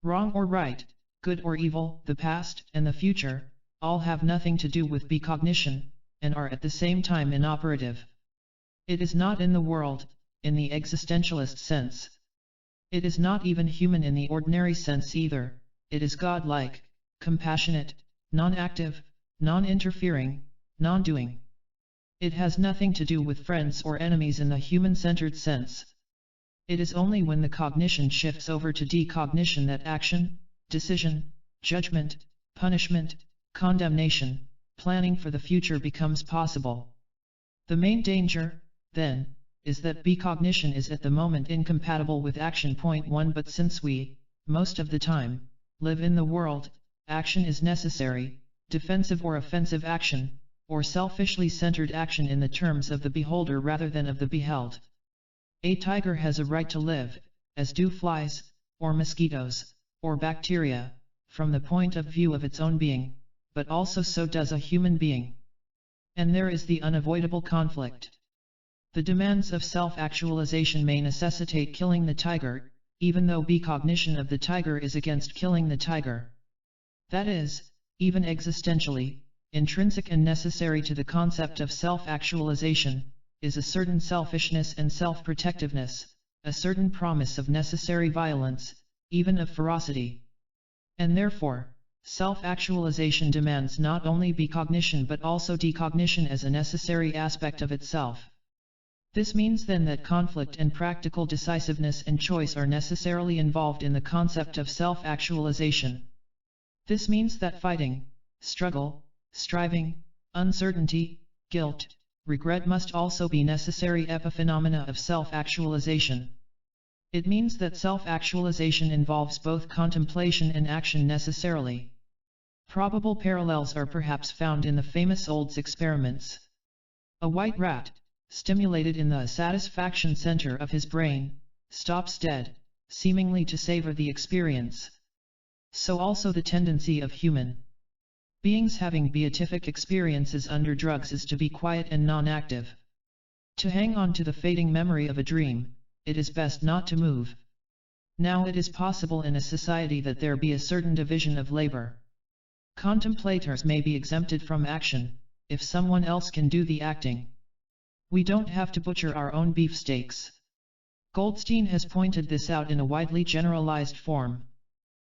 Wrong or right, good or evil, the past and the future, all have nothing to do with becognition, and are at the same time inoperative. It is not in the world, in the existentialist sense. It is not even human in the ordinary sense either. It is God-like, compassionate, non-active, non-interfering, non-doing. It has nothing to do with friends or enemies in the human-centered sense. It is only when the cognition shifts over to decognition that action, decision, judgment, punishment, condemnation, planning for the future becomes possible. The main danger, then, is that becognition is at the moment incompatible with action. Point 1. But since we, most of the time, live in the world, action is necessary, defensive or offensive action, or selfishly centered action in the terms of the beholder rather than of the beheld. A tiger has a right to live, as do flies, or mosquitoes, or bacteria, from the point of view of its own being, but also so does a human being. And there is the unavoidable conflict. The demands of self-actualization may necessitate killing the tiger, even though becognition of the tiger is against killing the tiger. That is, even existentially, intrinsic and necessary to the concept of self-actualization, is a certain selfishness and self-protectiveness, a certain promise of necessary violence, even of ferocity. And therefore, self-actualization demands not only becognition but also decognition as a necessary aspect of itself. This means then that conflict and practical decisiveness and choice are necessarily involved in the concept of self-actualization. This means that fighting, struggle, striving, uncertainty, guilt, regret must also be necessary epiphenomena of self-actualization. It means that self-actualization involves both contemplation and action necessarily. Probable parallels are perhaps found in the famous Olds experiments. A white rat, stimulated in the satisfaction center of his brain, stops dead, seemingly to savor the experience. So also the tendency of human beings having beatific experiences under drugs is to be quiet and non-active. To hang on to the fading memory of a dream, it is best not to move. Now it is possible in a society that there be a certain division of labor. Contemplators may be exempted from action, if someone else can do the acting. We don't have to butcher our own beefsteaks. Goldstein has pointed this out in a widely generalized form.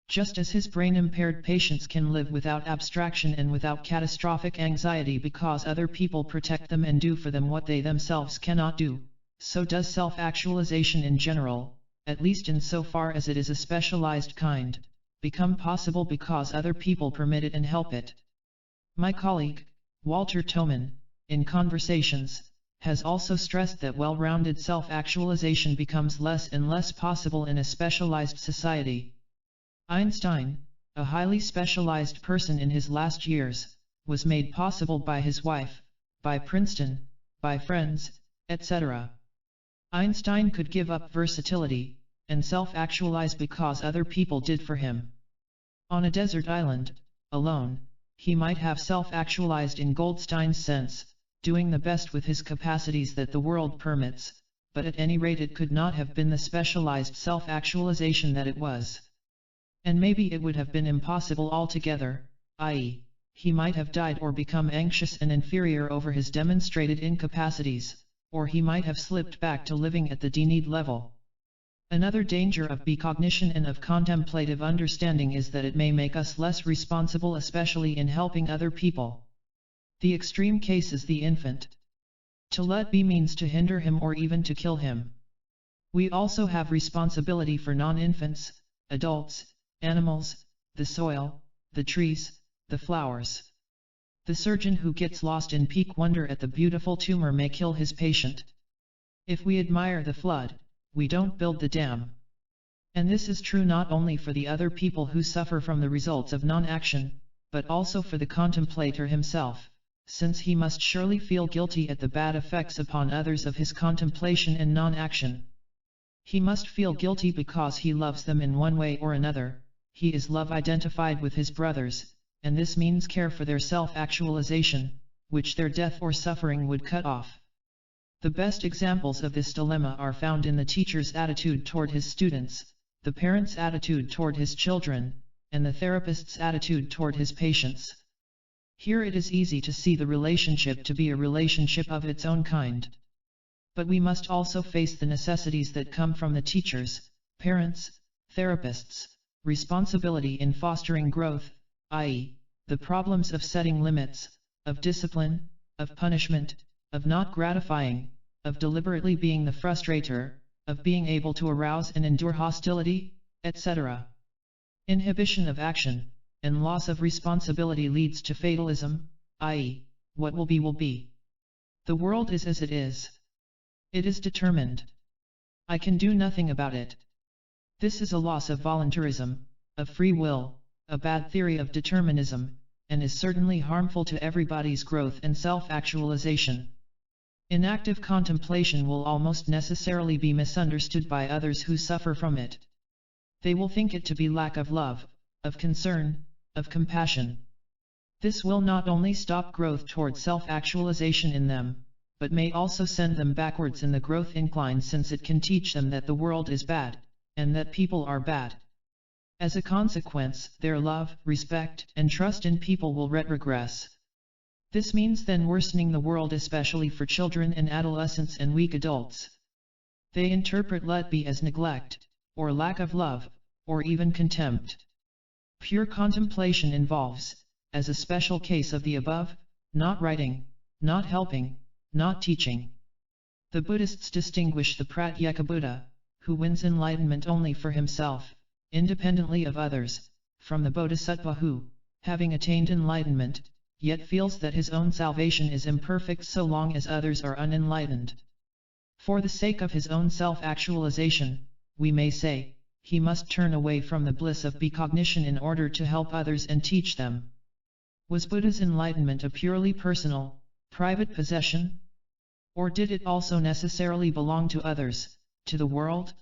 Just as his brain-impaired patients can live without abstraction and without catastrophic anxiety because other people protect them and do for them what they themselves cannot do, so does self-actualization in general, at least in so far as it is a specialized kind, become possible because other people permit it and help it. My colleague, Walter Toman, in Conversations, has also stressed that well-rounded self-actualization becomes less and less possible in a specialized society. Einstein, a highly specialized person in his last years, was made possible by his wife, by Princeton, by friends, etc. Einstein could give up versatility, and self-actualize because other people did for him. On a desert island, alone, he might have self-actualized in Goldstein's sense, doing the best with his capacities that the world permits, but at any rate it could not have been the specialized self-actualization that it was. And maybe it would have been impossible altogether, i.e., he might have died or become anxious and inferior over his demonstrated incapacities, or he might have slipped back to living at the need level. Another danger of becognition and of contemplative understanding is that it may make us less responsible, especially in helping other people. The extreme case is the infant. To let be means to hinder him or even to kill him. We also have responsibility for non-infants, adults, animals, the soil, the trees, the flowers. The surgeon who gets lost in peak wonder at the beautiful tumor may kill his patient. If we admire the flood, we don't build the dam. And this is true not only for the other people who suffer from the results of non-action, but also for the contemplator himself, since he must surely feel guilty at the bad effects upon others of his contemplation and non-action. He must feel guilty because he loves them in one way or another. He is love identified with his brothers, and this means care for their self-actualization, which their death or suffering would cut off. The best examples of this dilemma are found in the teacher's attitude toward his students, the parent's attitude toward his children, and the therapist's attitude toward his patients. Here it is easy to see the relationship to be a relationship of its own kind. But we must also face the necessities that come from the teachers, parents, therapists, responsibility in fostering growth, i.e., the problems of setting limits, of discipline, of punishment, of not gratifying, of deliberately being the frustrator, of being able to arouse and endure hostility, etc. Inhibition of action, and loss of responsibility leads to fatalism, i.e., what will be will be. The world is as it is. It is determined. I can do nothing about it. This is a loss of voluntarism, of free will, a bad theory of determinism, and is certainly harmful to everybody's growth and self-actualization. Inactive contemplation will almost necessarily be misunderstood by others who suffer from it. They will think it to be lack of love, of concern, of compassion. This will not only stop growth toward self-actualization in them, but may also send them backwards in the growth incline, since it can teach them that the world is bad, and that people are bad. As a consequence, their love, respect, and trust in people will regress. This means then worsening the world, especially for children and adolescents and weak adults. They interpret let be as neglect, or lack of love, or even contempt. Pure contemplation involves, as a special case of the above, not writing, not helping, not teaching. The Buddhists distinguish the Pratyeka Buddha, who wins enlightenment only for himself, independently of others, from the Bodhisattva who, having attained enlightenment, yet feels that his own salvation is imperfect so long as others are unenlightened. For the sake of his own self-actualization, we may say, he must turn away from the bliss of becognition in order to help others and teach them. Was Buddha's enlightenment a purely personal, private possession? Or did it also necessarily belong to others, to the world?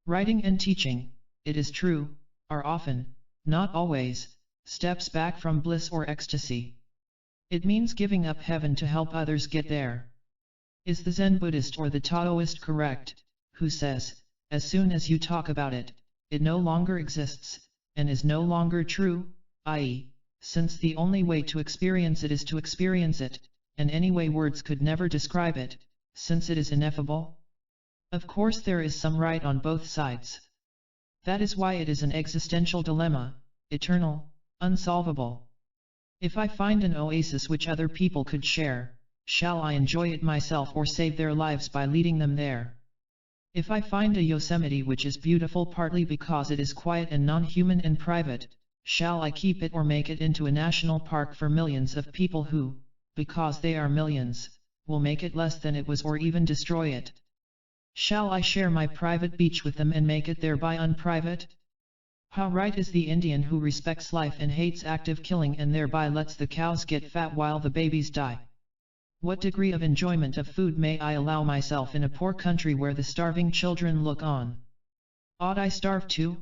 Writing and teaching, it is true, are often, not always, steps back from bliss or ecstasy. It means giving up heaven to help others get there. Is the Zen Buddhist or the Taoist correct, who says, as soon as you talk about it, it no longer exists, and is no longer true, i.e., since the only way to experience it is to experience it, and any way words could never describe it, since it is ineffable? Of course there is some right on both sides. That is why it is an existential dilemma, eternal, unsolvable. If I find an oasis which other people could share, shall I enjoy it myself or save their lives by leading them there? If I find a Yosemite which is beautiful partly because it is quiet and non-human and private, shall I keep it or make it into a national park for millions of people who, because they are millions, will make it less than it was or even destroy it? Shall I share my private beach with them and make it thereby unprivate? How right is the Indian who respects life and hates active killing and thereby lets the cows get fat while the babies die? What degree of enjoyment of food may I allow myself in a poor country where the starving children look on? Ought I starve too?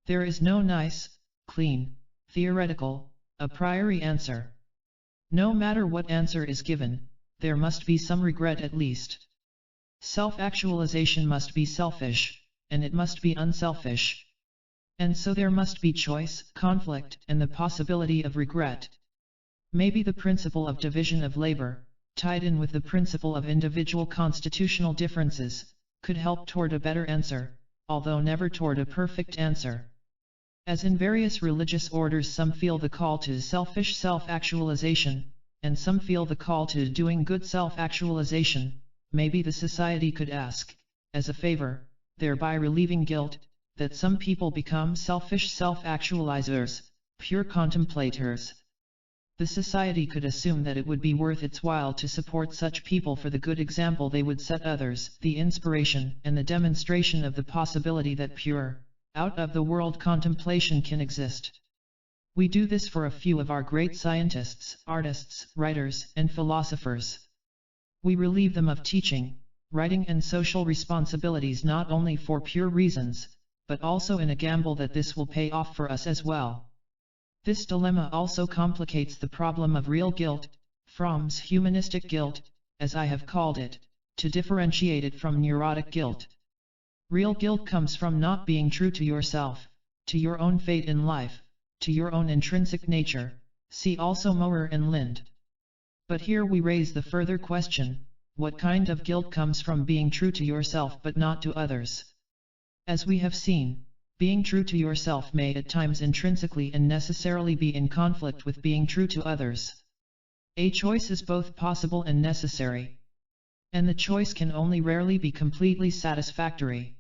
There is no nice, clean, theoretical, a priori answer. No matter what answer is given, there must be some regret at least. Self-actualization must be selfish, and it must be unselfish. And so there must be choice, conflict, and the possibility of regret. Maybe the principle of division of labor, tied in with the principle of individual constitutional differences, could help toward a better answer, although never toward a perfect answer. As in various religious orders, some feel the call to selfish self-actualization, and some feel the call to doing good self-actualization. Maybe the society could ask, as a favor, thereby relieving guilt, that some people become selfish self-actualizers, pure contemplators. The society could assume that it would be worth its while to support such people for the good example they would set others, the inspiration and the demonstration of the possibility that pure, out-of-the-world contemplation can exist. We do this for a few of our great scientists, artists, writers, and philosophers. We relieve them of teaching, writing and social responsibilities not only for pure reasons, but also in a gamble that this will pay off for us as well. This dilemma also complicates the problem of real guilt, Fromm's humanistic guilt, as I have called it, to differentiate it from neurotic guilt. Real guilt comes from not being true to yourself, to your own fate in life, to your own intrinsic nature, see also Mower and Lind. But here we raise the further question, what kind of guilt comes from being true to yourself but not to others? As we have seen, being true to yourself may at times intrinsically and necessarily be in conflict with being true to others. A choice is both possible and necessary. And the choice can only rarely be completely satisfactory.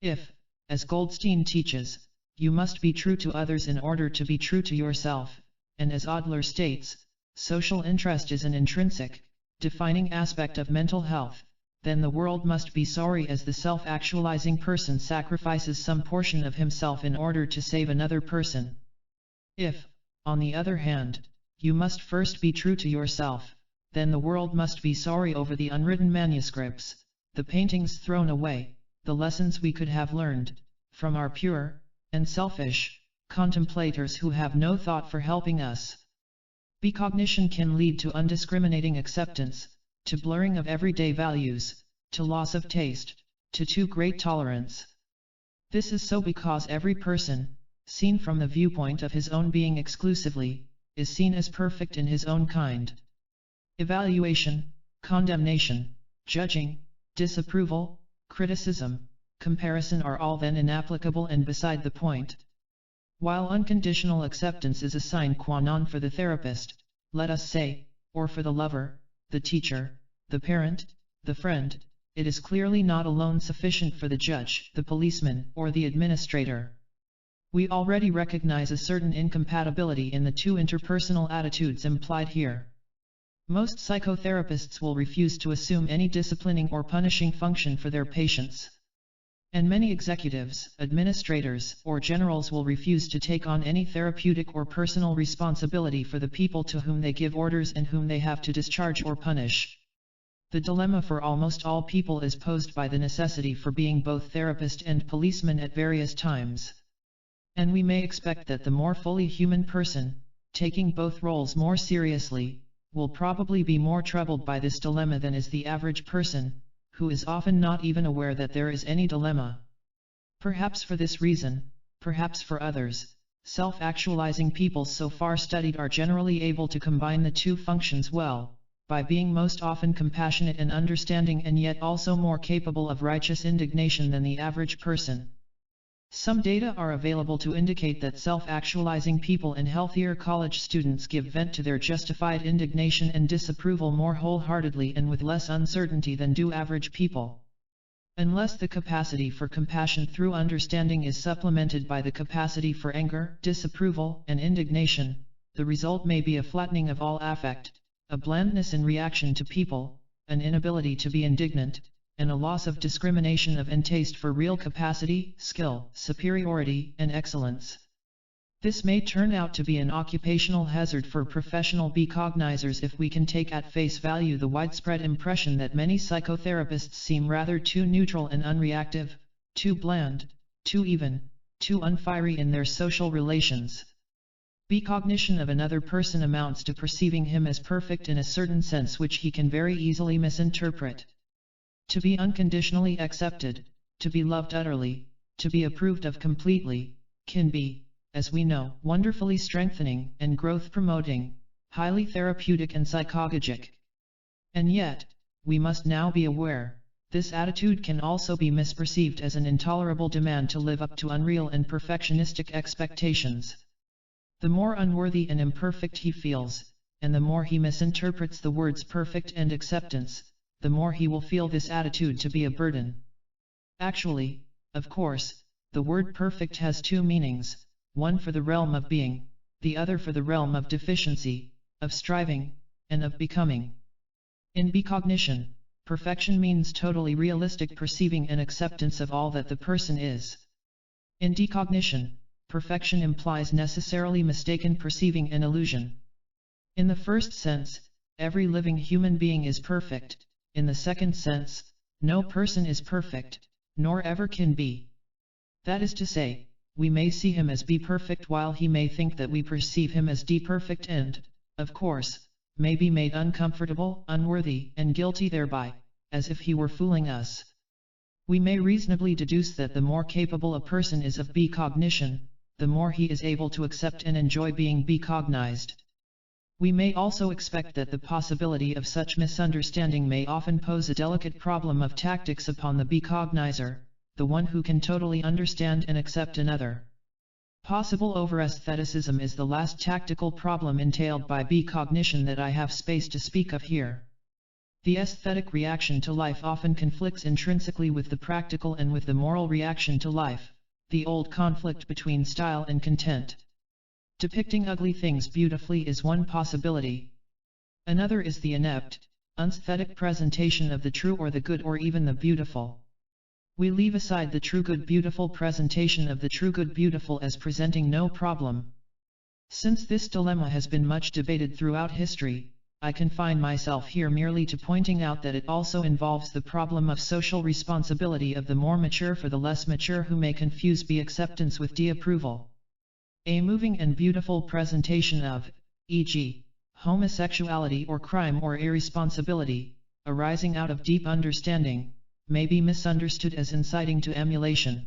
If, as Goldstein teaches, you must be true to others in order to be true to yourself, and as Adler states, social interest is an intrinsic, defining aspect of mental health, then the world must be sorry as the self-actualizing person sacrifices some portion of himself in order to save another person. If, on the other hand, you must first be true to yourself, then the world must be sorry over the unwritten manuscripts, the paintings thrown away, the lessons we could have learned, from our pure, and selfish, contemplators who have no thought for helping us. Becognition can lead to undiscriminating acceptance, to blurring of everyday values, to loss of taste, to too great tolerance. This is so because every person, seen from the viewpoint of his own being exclusively, is seen as perfect in his own kind. Evaluation, condemnation, judging, disapproval, criticism, comparison are all then inapplicable and beside the point. While unconditional acceptance is a sine qua non for the therapist, let us say, or for the lover, the teacher, the parent, the friend, it is clearly not alone sufficient for the judge, the policeman, or the administrator. We already recognize a certain incompatibility in the two interpersonal attitudes implied here. Most psychotherapists will refuse to assume any disciplining or punishing function for their patients. And many executives, administrators, or generals will refuse to take on any therapeutic or personal responsibility for the people to whom they give orders and whom they have to discharge or punish. The dilemma for almost all people is posed by the necessity for being both therapist and policeman at various times. And we may expect that the more fully human person, taking both roles more seriously, will probably be more troubled by this dilemma than is the average person, who is often not even aware that there is any dilemma. Perhaps for this reason, perhaps for others, self-actualizing people so far studied are generally able to combine the two functions well, by being most often compassionate and understanding and yet also more capable of righteous indignation than the average person. Some data are available to indicate that self-actualizing people and healthier college students give vent to their justified indignation and disapproval more wholeheartedly and with less uncertainty than do average people. Unless the capacity for compassion through understanding is supplemented by the capacity for anger, disapproval, and indignation, the result may be a flattening of all affect, a blandness in reaction to people, an inability to be indignant, and a loss of discrimination of and taste for real capacity, skill, superiority, and excellence. This may turn out to be an occupational hazard for professional becognizers if we can take at face value the widespread impression that many psychotherapists seem rather too neutral and unreactive, too bland, too even, too unfiery in their social relations. Becognition of another person amounts to perceiving him as perfect in a certain sense which he can very easily misinterpret. To be unconditionally accepted, to be loved utterly, to be approved of completely, can be, as we know, wonderfully strengthening and growth-promoting, highly therapeutic and psychagogic. And yet, we must now be aware, this attitude can also be misperceived as an intolerable demand to live up to unreal and perfectionistic expectations. The more unworthy and imperfect he feels, and the more he misinterprets the words perfect and acceptance, the more he will feel this attitude to be a burden. Actually, of course, the word perfect has two meanings, one for the realm of being, the other for the realm of deficiency, of striving, and of becoming. In becognition, perfection means totally realistic perceiving and acceptance of all that the person is. In decognition, perfection implies necessarily mistaken perceiving and illusion. In the first sense, every living human being is perfect. In the second sense, no person is perfect, nor ever can be. That is to say, we may see him as be perfect while he may think that we perceive him as de-perfect and, of course, may be made uncomfortable, unworthy, and guilty thereby, as if he were fooling us. We may reasonably deduce that the more capable a person is of becognition, the more he is able to accept and enjoy being becognized. We may also expect that the possibility of such misunderstanding may often pose a delicate problem of tactics upon the becognizer, the one who can totally understand and accept another. Possible over-aestheticism is the last tactical problem entailed by becognition that I have space to speak of here. The aesthetic reaction to life often conflicts intrinsically with the practical and with the moral reaction to life, the old conflict between style and content. Depicting ugly things beautifully is one possibility. Another is the inept, unaesthetic presentation of the true or the good or even the beautiful. We leave aside the true good beautiful presentation of the true good beautiful as presenting no problem. Since this dilemma has been much debated throughout history, I confine myself here merely to pointing out that it also involves the problem of social responsibility of the more mature for the less mature who may confuse be-acceptance with de-approval. A moving and beautiful presentation of, e.g., homosexuality or crime or irresponsibility, arising out of deep understanding, may be misunderstood as inciting to emulation.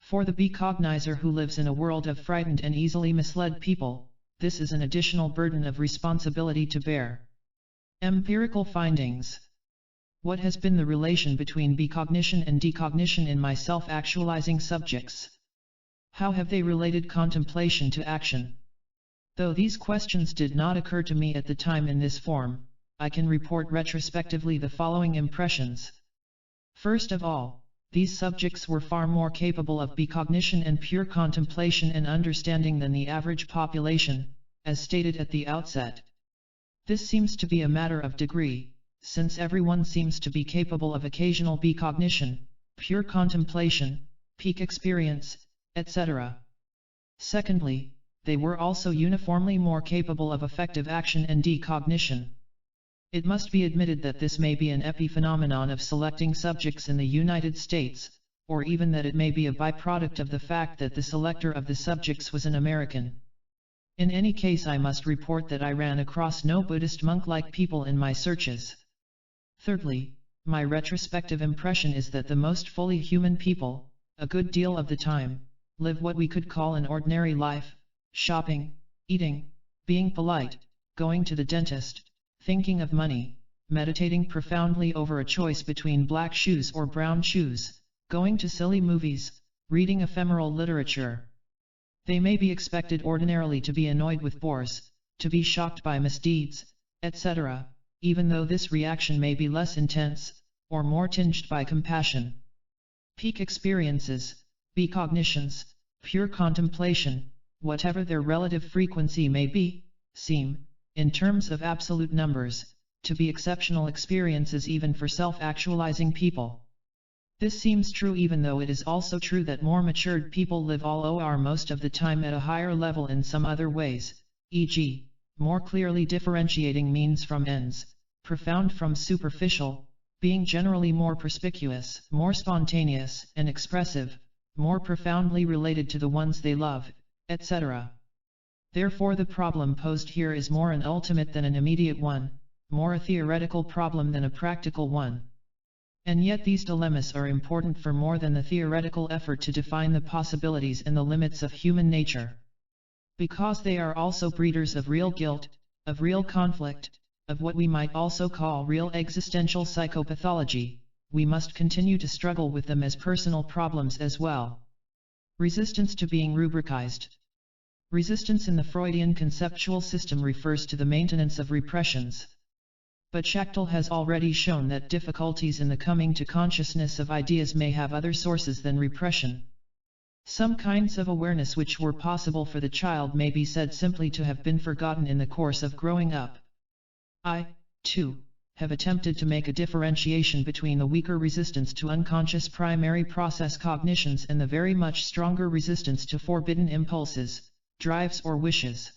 For the becognizer who lives in a world of frightened and easily misled people, this is an additional burden of responsibility to bear. Empirical findings. What has been the relation between becognition and decognition in my self-actualizing subjects? How have they related contemplation to action? Though these questions did not occur to me at the time in this form, I can report retrospectively the following impressions. First of all, these subjects were far more capable of becognition and pure contemplation and understanding than the average population, as stated at the outset. This seems to be a matter of degree, since everyone seems to be capable of occasional becognition, pure contemplation, peak experience, etc. Secondly, they were also uniformly more capable of effective action and decognition. It must be admitted that this may be an epiphenomenon of selecting subjects in the United States, or even that it may be a byproduct of the fact that the selector of the subjects was an American. In any case, I must report that I ran across no Buddhist monk-like people in my searches. Thirdly, my retrospective impression is that the most fully human people, a good deal of the time, live what we could call an ordinary life, shopping, eating, being polite, going to the dentist, thinking of money, meditating profoundly over a choice between black shoes or brown shoes, going to silly movies, reading ephemeral literature. They may be expected ordinarily to be annoyed with bores, to be shocked by misdeeds, etc., even though this reaction may be less intense, or more tinged by compassion. Peak experiences, becognitions, pure contemplation, whatever their relative frequency may be, seem, in terms of absolute numbers, to be exceptional experiences even for self-actualizing people. This seems true even though it is also true that more matured people live all or most of the time at a higher level in some other ways, e.g., more clearly differentiating means from ends, profound from superficial, being generally more perspicuous, more spontaneous and expressive, more profoundly related to the ones they love, etc. Therefore the problem posed here is more an ultimate than an immediate one, more a theoretical problem than a practical one. And yet these dilemmas are important for more than the theoretical effort to define the possibilities and the limits of human nature. Because they are also breeders of real guilt, of real conflict, of what we might also call real existential psychopathology, we must continue to struggle with them as personal problems as well. Resistance to being rubricized. Resistance in the Freudian conceptual system refers to the maintenance of repressions. But Schachtel has already shown that difficulties in the coming to consciousness of ideas may have other sources than repression. Some kinds of awareness which were possible for the child may be said simply to have been forgotten in the course of growing up. I, too, have attempted to make a differentiation between the weaker resistance to unconscious primary process cognitions and the very much stronger resistance to forbidden impulses, drives or wishes.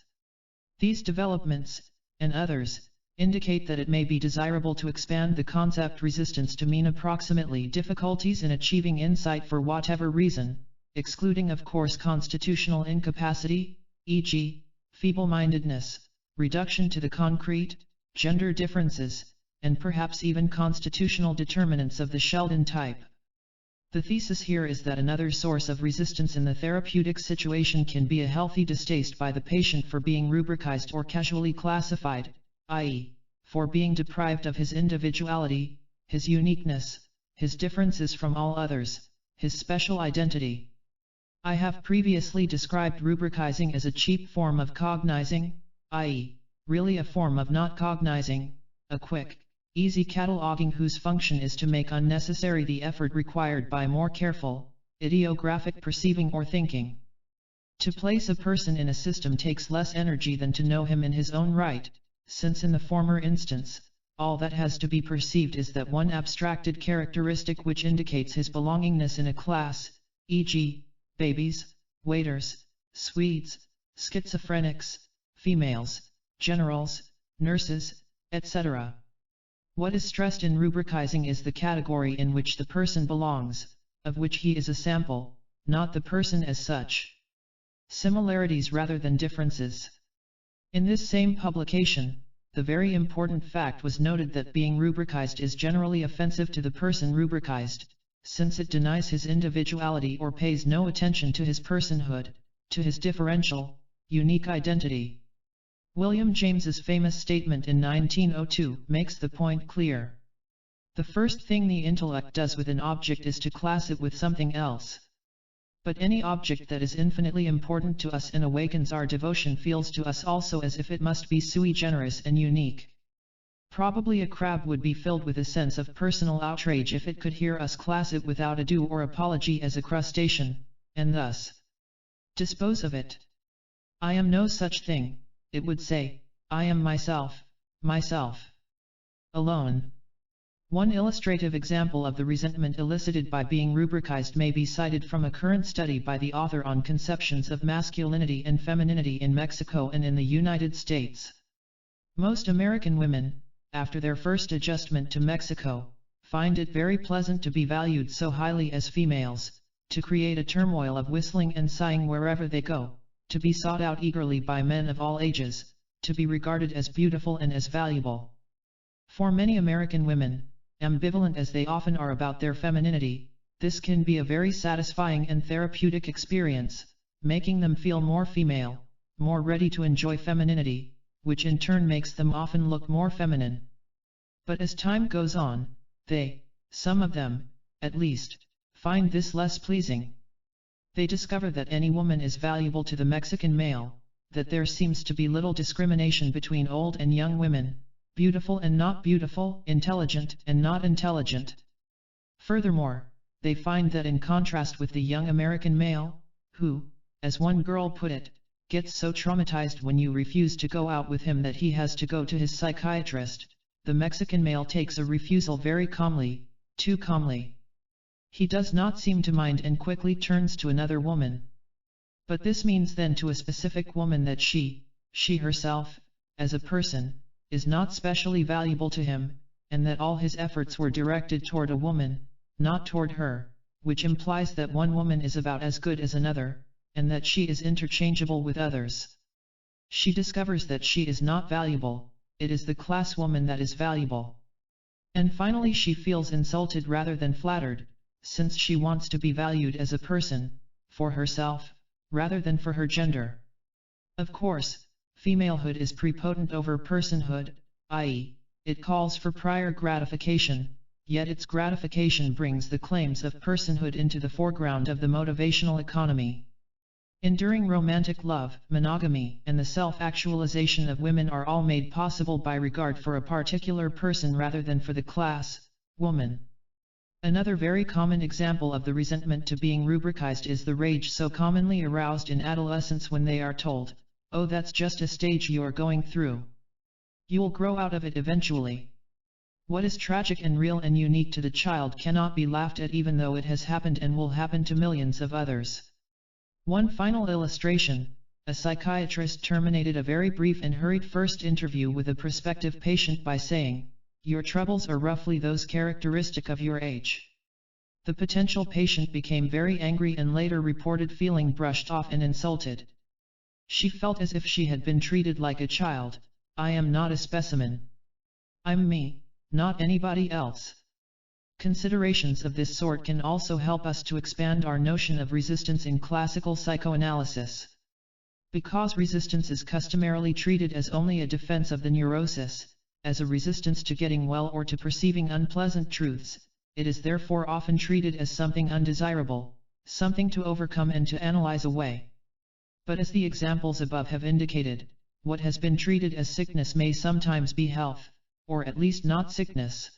These developments, and others, indicate that it may be desirable to expand the concept resistance to mean approximately difficulties in achieving insight for whatever reason, excluding of course constitutional incapacity, e.g., feeble-mindedness, reduction to the concrete, gender differences, and perhaps even constitutional determinants of the Sheldon type. The thesis here is that another source of resistance in the therapeutic situation can be a healthy distaste by the patient for being rubricized or casually classified, i.e., for being deprived of his individuality, his uniqueness, his differences from all others, his special identity. I have previously described rubricizing as a cheap form of cognizing, i.e., really a form of not cognizing, a quick, easy cataloging whose function is to make unnecessary the effort required by more careful, idiographic perceiving or thinking. To place a person in a system takes less energy than to know him in his own right, since in the former instance, all that has to be perceived is that one abstracted characteristic which indicates his belongingness in a class, e.g., babies, waiters, Swedes, schizophrenics, females, generals, nurses, etc. What is stressed in rubricizing is the category in which the person belongs, of which he is a sample, not the person as such. Similarities rather than differences. In this same publication, the very important fact was noted that being rubricized is generally offensive to the person rubricized, since it denies his individuality or pays no attention to his personhood, to his differential, unique identity. William James's famous statement in 1902 makes the point clear. The first thing the intellect does with an object is to class it with something else. But any object that is infinitely important to us and awakens our devotion feels to us also as if it must be sui generis and unique. Probably a crab would be filled with a sense of personal outrage if it could hear us class it without ado or apology as a crustacean, and thus dispose of it. I am no such thing, it would say, I am myself, myself alone. One illustrative example of the resentment elicited by being rubricized may be cited from a current study by the author on conceptions of masculinity and femininity in Mexico and in the United States. Most American women, after their first adjustment to Mexico, find it very pleasant to be valued so highly as females, to create a turmoil of whistling and sighing wherever they go, to be sought out eagerly by men of all ages, to be regarded as beautiful and as valuable. For many American women, ambivalent as they often are about their femininity, this can be a very satisfying and therapeutic experience, making them feel more female, more ready to enjoy femininity, which in turn makes them often look more feminine. But as time goes on, they, some of them, at least, find this less pleasing. They discover that any woman is valuable to the Mexican male, that there seems to be little discrimination between old and young women, beautiful and not beautiful, intelligent and not intelligent. Furthermore, they find that in contrast with the young American male, who, as one girl put it, gets so traumatized when you refuse to go out with him that he has to go to his psychiatrist, the Mexican male takes a refusal very calmly, too calmly. He does not seem to mind and quickly turns to another woman. But this means then to a specific woman that she herself, as a person, is not specially valuable to him, and that all his efforts were directed toward a woman, not toward her, which implies that one woman is about as good as another, and that she is interchangeable with others. She discovers that she is not valuable, it is the class woman that is valuable. And finally she feels insulted rather than flattered, since she wants to be valued as a person, for herself, rather than for her gender. Of course, femalehood is prepotent over personhood, i.e., it calls for prior gratification, yet its gratification brings the claims of personhood into the foreground of the motivational economy. Enduring romantic love, monogamy, and the self-actualization of women are all made possible by regard for a particular person rather than for the class, woman. Another very common example of the resentment to being rubricized is the rage so commonly aroused in adolescents when they are told, "Oh, that's just a stage you are going through. You'll grow out of it eventually." What is tragic and real and unique to the child cannot be laughed at even though it has happened and will happen to millions of others. One final illustration, a psychiatrist terminated a very brief and hurried first interview with a prospective patient by saying, "Your troubles are roughly those characteristic of your age." The potential patient became very angry and later reported feeling brushed off and insulted. She felt as if she had been treated like a child. "I am not a specimen. I'm me, not anybody else." Considerations of this sort can also help us to expand our notion of resistance in classical psychoanalysis. Because resistance is customarily treated as only a defense of the neurosis, as a resistance to getting well or to perceiving unpleasant truths, it is therefore often treated as something undesirable, something to overcome and to analyze away. But as the examples above have indicated, what has been treated as sickness may sometimes be health, or at least not sickness.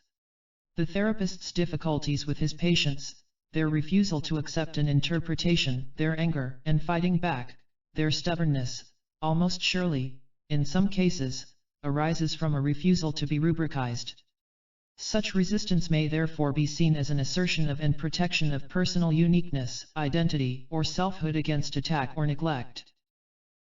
The therapist's difficulties with his patients, their refusal to accept an interpretation, their anger and fighting back, their stubbornness, almost surely, in some cases, arises from a refusal to be rubricized. Such resistance may therefore be seen as an assertion of and protection of personal uniqueness, identity, or selfhood against attack or neglect.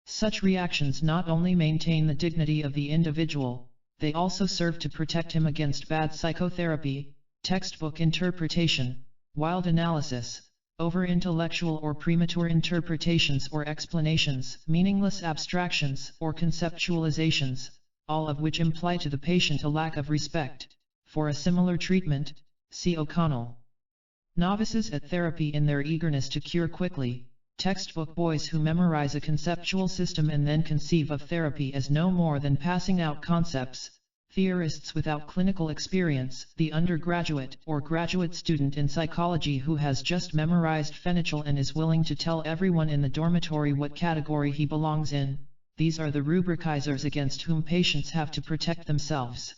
Such reactions not only maintain the dignity of the individual, they also serve to protect him against bad psychotherapy, textbook interpretation, wild analysis, over-intellectual or premature interpretations or explanations, meaningless abstractions or conceptualizations, all of which imply to the patient a lack of respect. For a similar treatment, see O'Connell. Novices at therapy in their eagerness to cure quickly, textbook boys who memorize a conceptual system and then conceive of therapy as no more than passing out concepts, theorists without clinical experience, the undergraduate or graduate student in psychology who has just memorized Fenichel and is willing to tell everyone in the dormitory what category he belongs in, these are the rubricizers against whom patients have to protect themselves.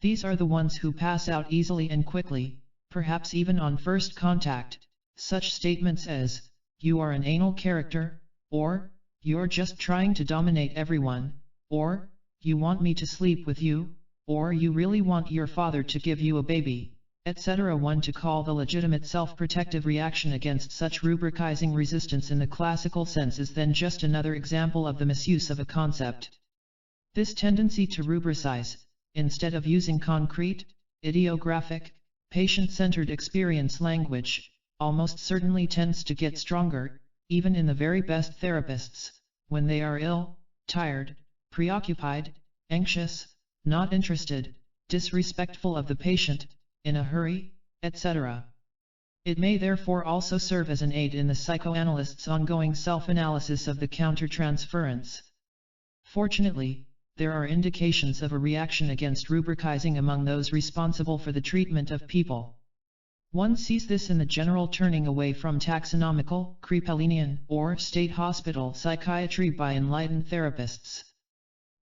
These are the ones who pass out easily and quickly, perhaps even on first contact, such statements as, "You are an anal character," or, "You're just trying to dominate everyone," or, "You want me to sleep with you," or "You really want your father to give you a baby," etc. One to call the legitimate self-protective reaction against such rubricizing resistance in the classical sense is then just another example of the misuse of a concept. This tendency to rubricize, instead of using concrete, ideographic, patient-centered experience language, almost certainly tends to get stronger, even in the very best therapists, when they are ill, tired, preoccupied, anxious, not interested, disrespectful of the patient, in a hurry, etc. It may therefore also serve as an aid in the psychoanalyst's ongoing self-analysis of the countertransference. Fortunately, there are indications of a reaction against rubricizing among those responsible for the treatment of people. One sees this in the general turning away from taxonomical, Krepelinian, or state hospital psychiatry by enlightened therapists.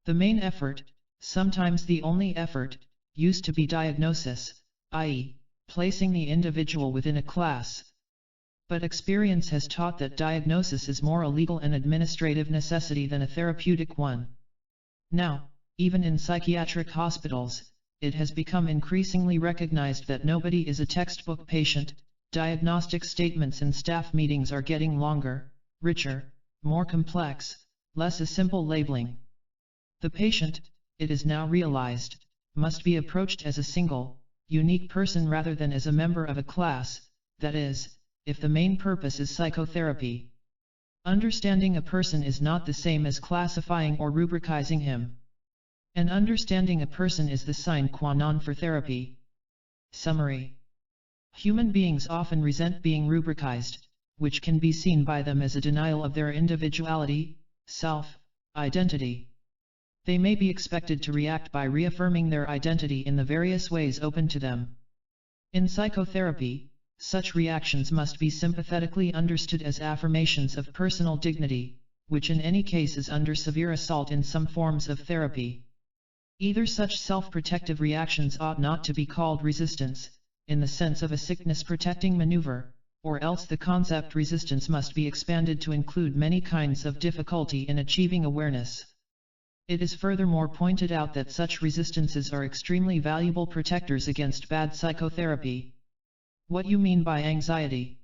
The main effort, sometimes the only effort, used to be diagnosis, i.e., placing the individual within a class. But experience has taught that diagnosis is more a legal and administrative necessity than a therapeutic one. Now, even in psychiatric hospitals, it has become increasingly recognized that nobody is a textbook patient. Diagnostic statements in staff meetings are getting longer, richer, more complex, less a simple labeling. The patient, it is now realized, must be approached as a single, unique person rather than as a member of a class, that is, if the main purpose is psychotherapy. Understanding a person is not the same as classifying or rubricizing him. And understanding a person is the sine qua non for therapy. Summary. Human beings often resent being rubricized, which can be seen by them as a denial of their individuality, self-identity. They may be expected to react by reaffirming their identity in the various ways open to them. In psychotherapy, such reactions must be sympathetically understood as affirmations of personal dignity, which in any case is under severe assault in some forms of therapy. Either such self-protective reactions ought not to be called resistance, in the sense of a sickness-protecting maneuver, or else the concept resistance must be expanded to include many kinds of difficulty in achieving awareness. It is furthermore pointed out that such resistances are extremely valuable protectors against bad psychotherapy. What you mean by anxiety?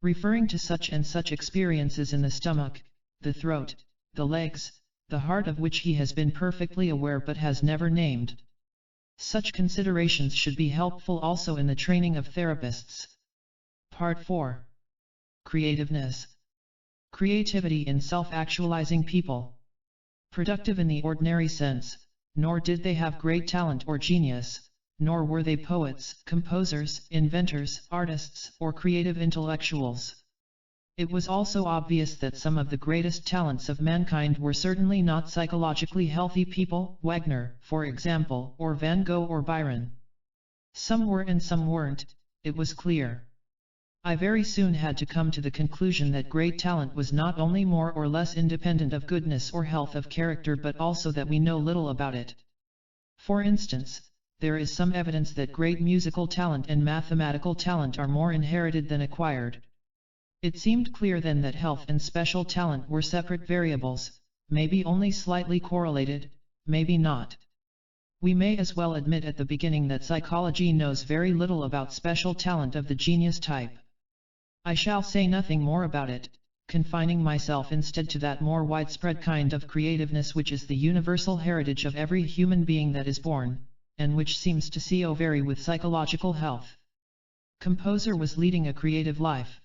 Referring to such and such experiences in the stomach, the throat, the legs, the heart of which he has been perfectly aware but has never named. Such considerations should be helpful also in the training of therapists. Part 4. Creativeness. Creativity in self-actualizing people. Productive in the ordinary sense, nor did they have great talent or genius, nor were they poets, composers, inventors, artists, or creative intellectuals. It was also obvious that some of the greatest talents of mankind were certainly not psychologically healthy people, Wagner, for example, or Van Gogh or Byron. Some were and some weren't, it was clear. I very soon had to come to the conclusion that great talent was not only more or less independent of goodness or health of character but also that we know little about it. For instance, there is some evidence that great musical talent and mathematical talent are more inherited than acquired. It seemed clear then that health and special talent were separate variables, maybe only slightly correlated, maybe not. We may as well admit at the beginning that psychology knows very little about special talent of the genius type. I shall say nothing more about it, confining myself instead to that more widespread kind of creativeness which is the universal heritage of every human being that is born, and which seems to so vary with psychological health. Composer was leading a creative life.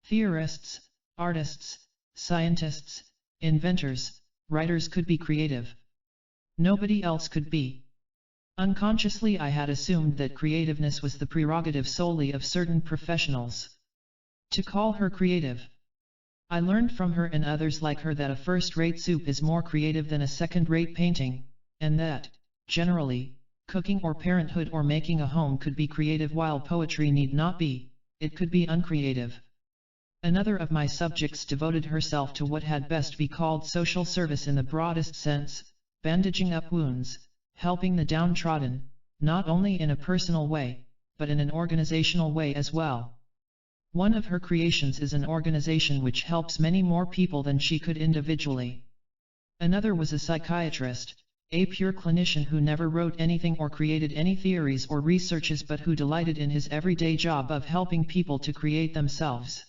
Theorists, artists, scientists, inventors, writers could be creative. Nobody else could be. Unconsciously I had assumed that creativeness was the prerogative solely of certain professionals. To call her creative. I learned from her and others like her that a first-rate soup is more creative than a second-rate painting, and that, generally, cooking or parenthood or making a home could be creative while poetry need not be, it could be uncreative. Another of my subjects devoted herself to what had best be called social service in the broadest sense, bandaging up wounds, helping the downtrodden, not only in a personal way, but in an organizational way as well. One of her creations is an organization which helps many more people than she could individually. Another was a psychiatrist, a pure clinician who never wrote anything or created any theories or researches but who delighted in his everyday job of helping people to create themselves.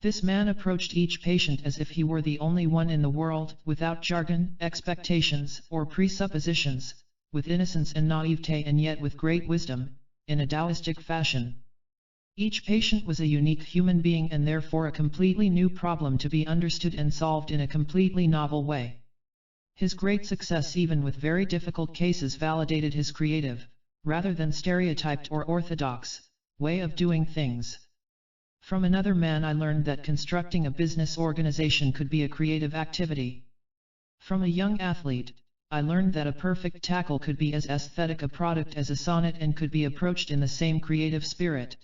This man approached each patient as if he were the only one in the world, without jargon, expectations, or presuppositions, with innocence and naivete and yet with great wisdom, in a Taoistic fashion. Each patient was a unique human being and therefore a completely new problem to be understood and solved in a completely novel way. His great success even with very difficult cases validated his creative, rather than stereotyped or orthodox, way of doing things. From another man I learned that constructing a business organization could be a creative activity. From a young athlete, I learned that a perfect tackle could be as aesthetic a product as a sonnet and could be approached in the same creative spirit.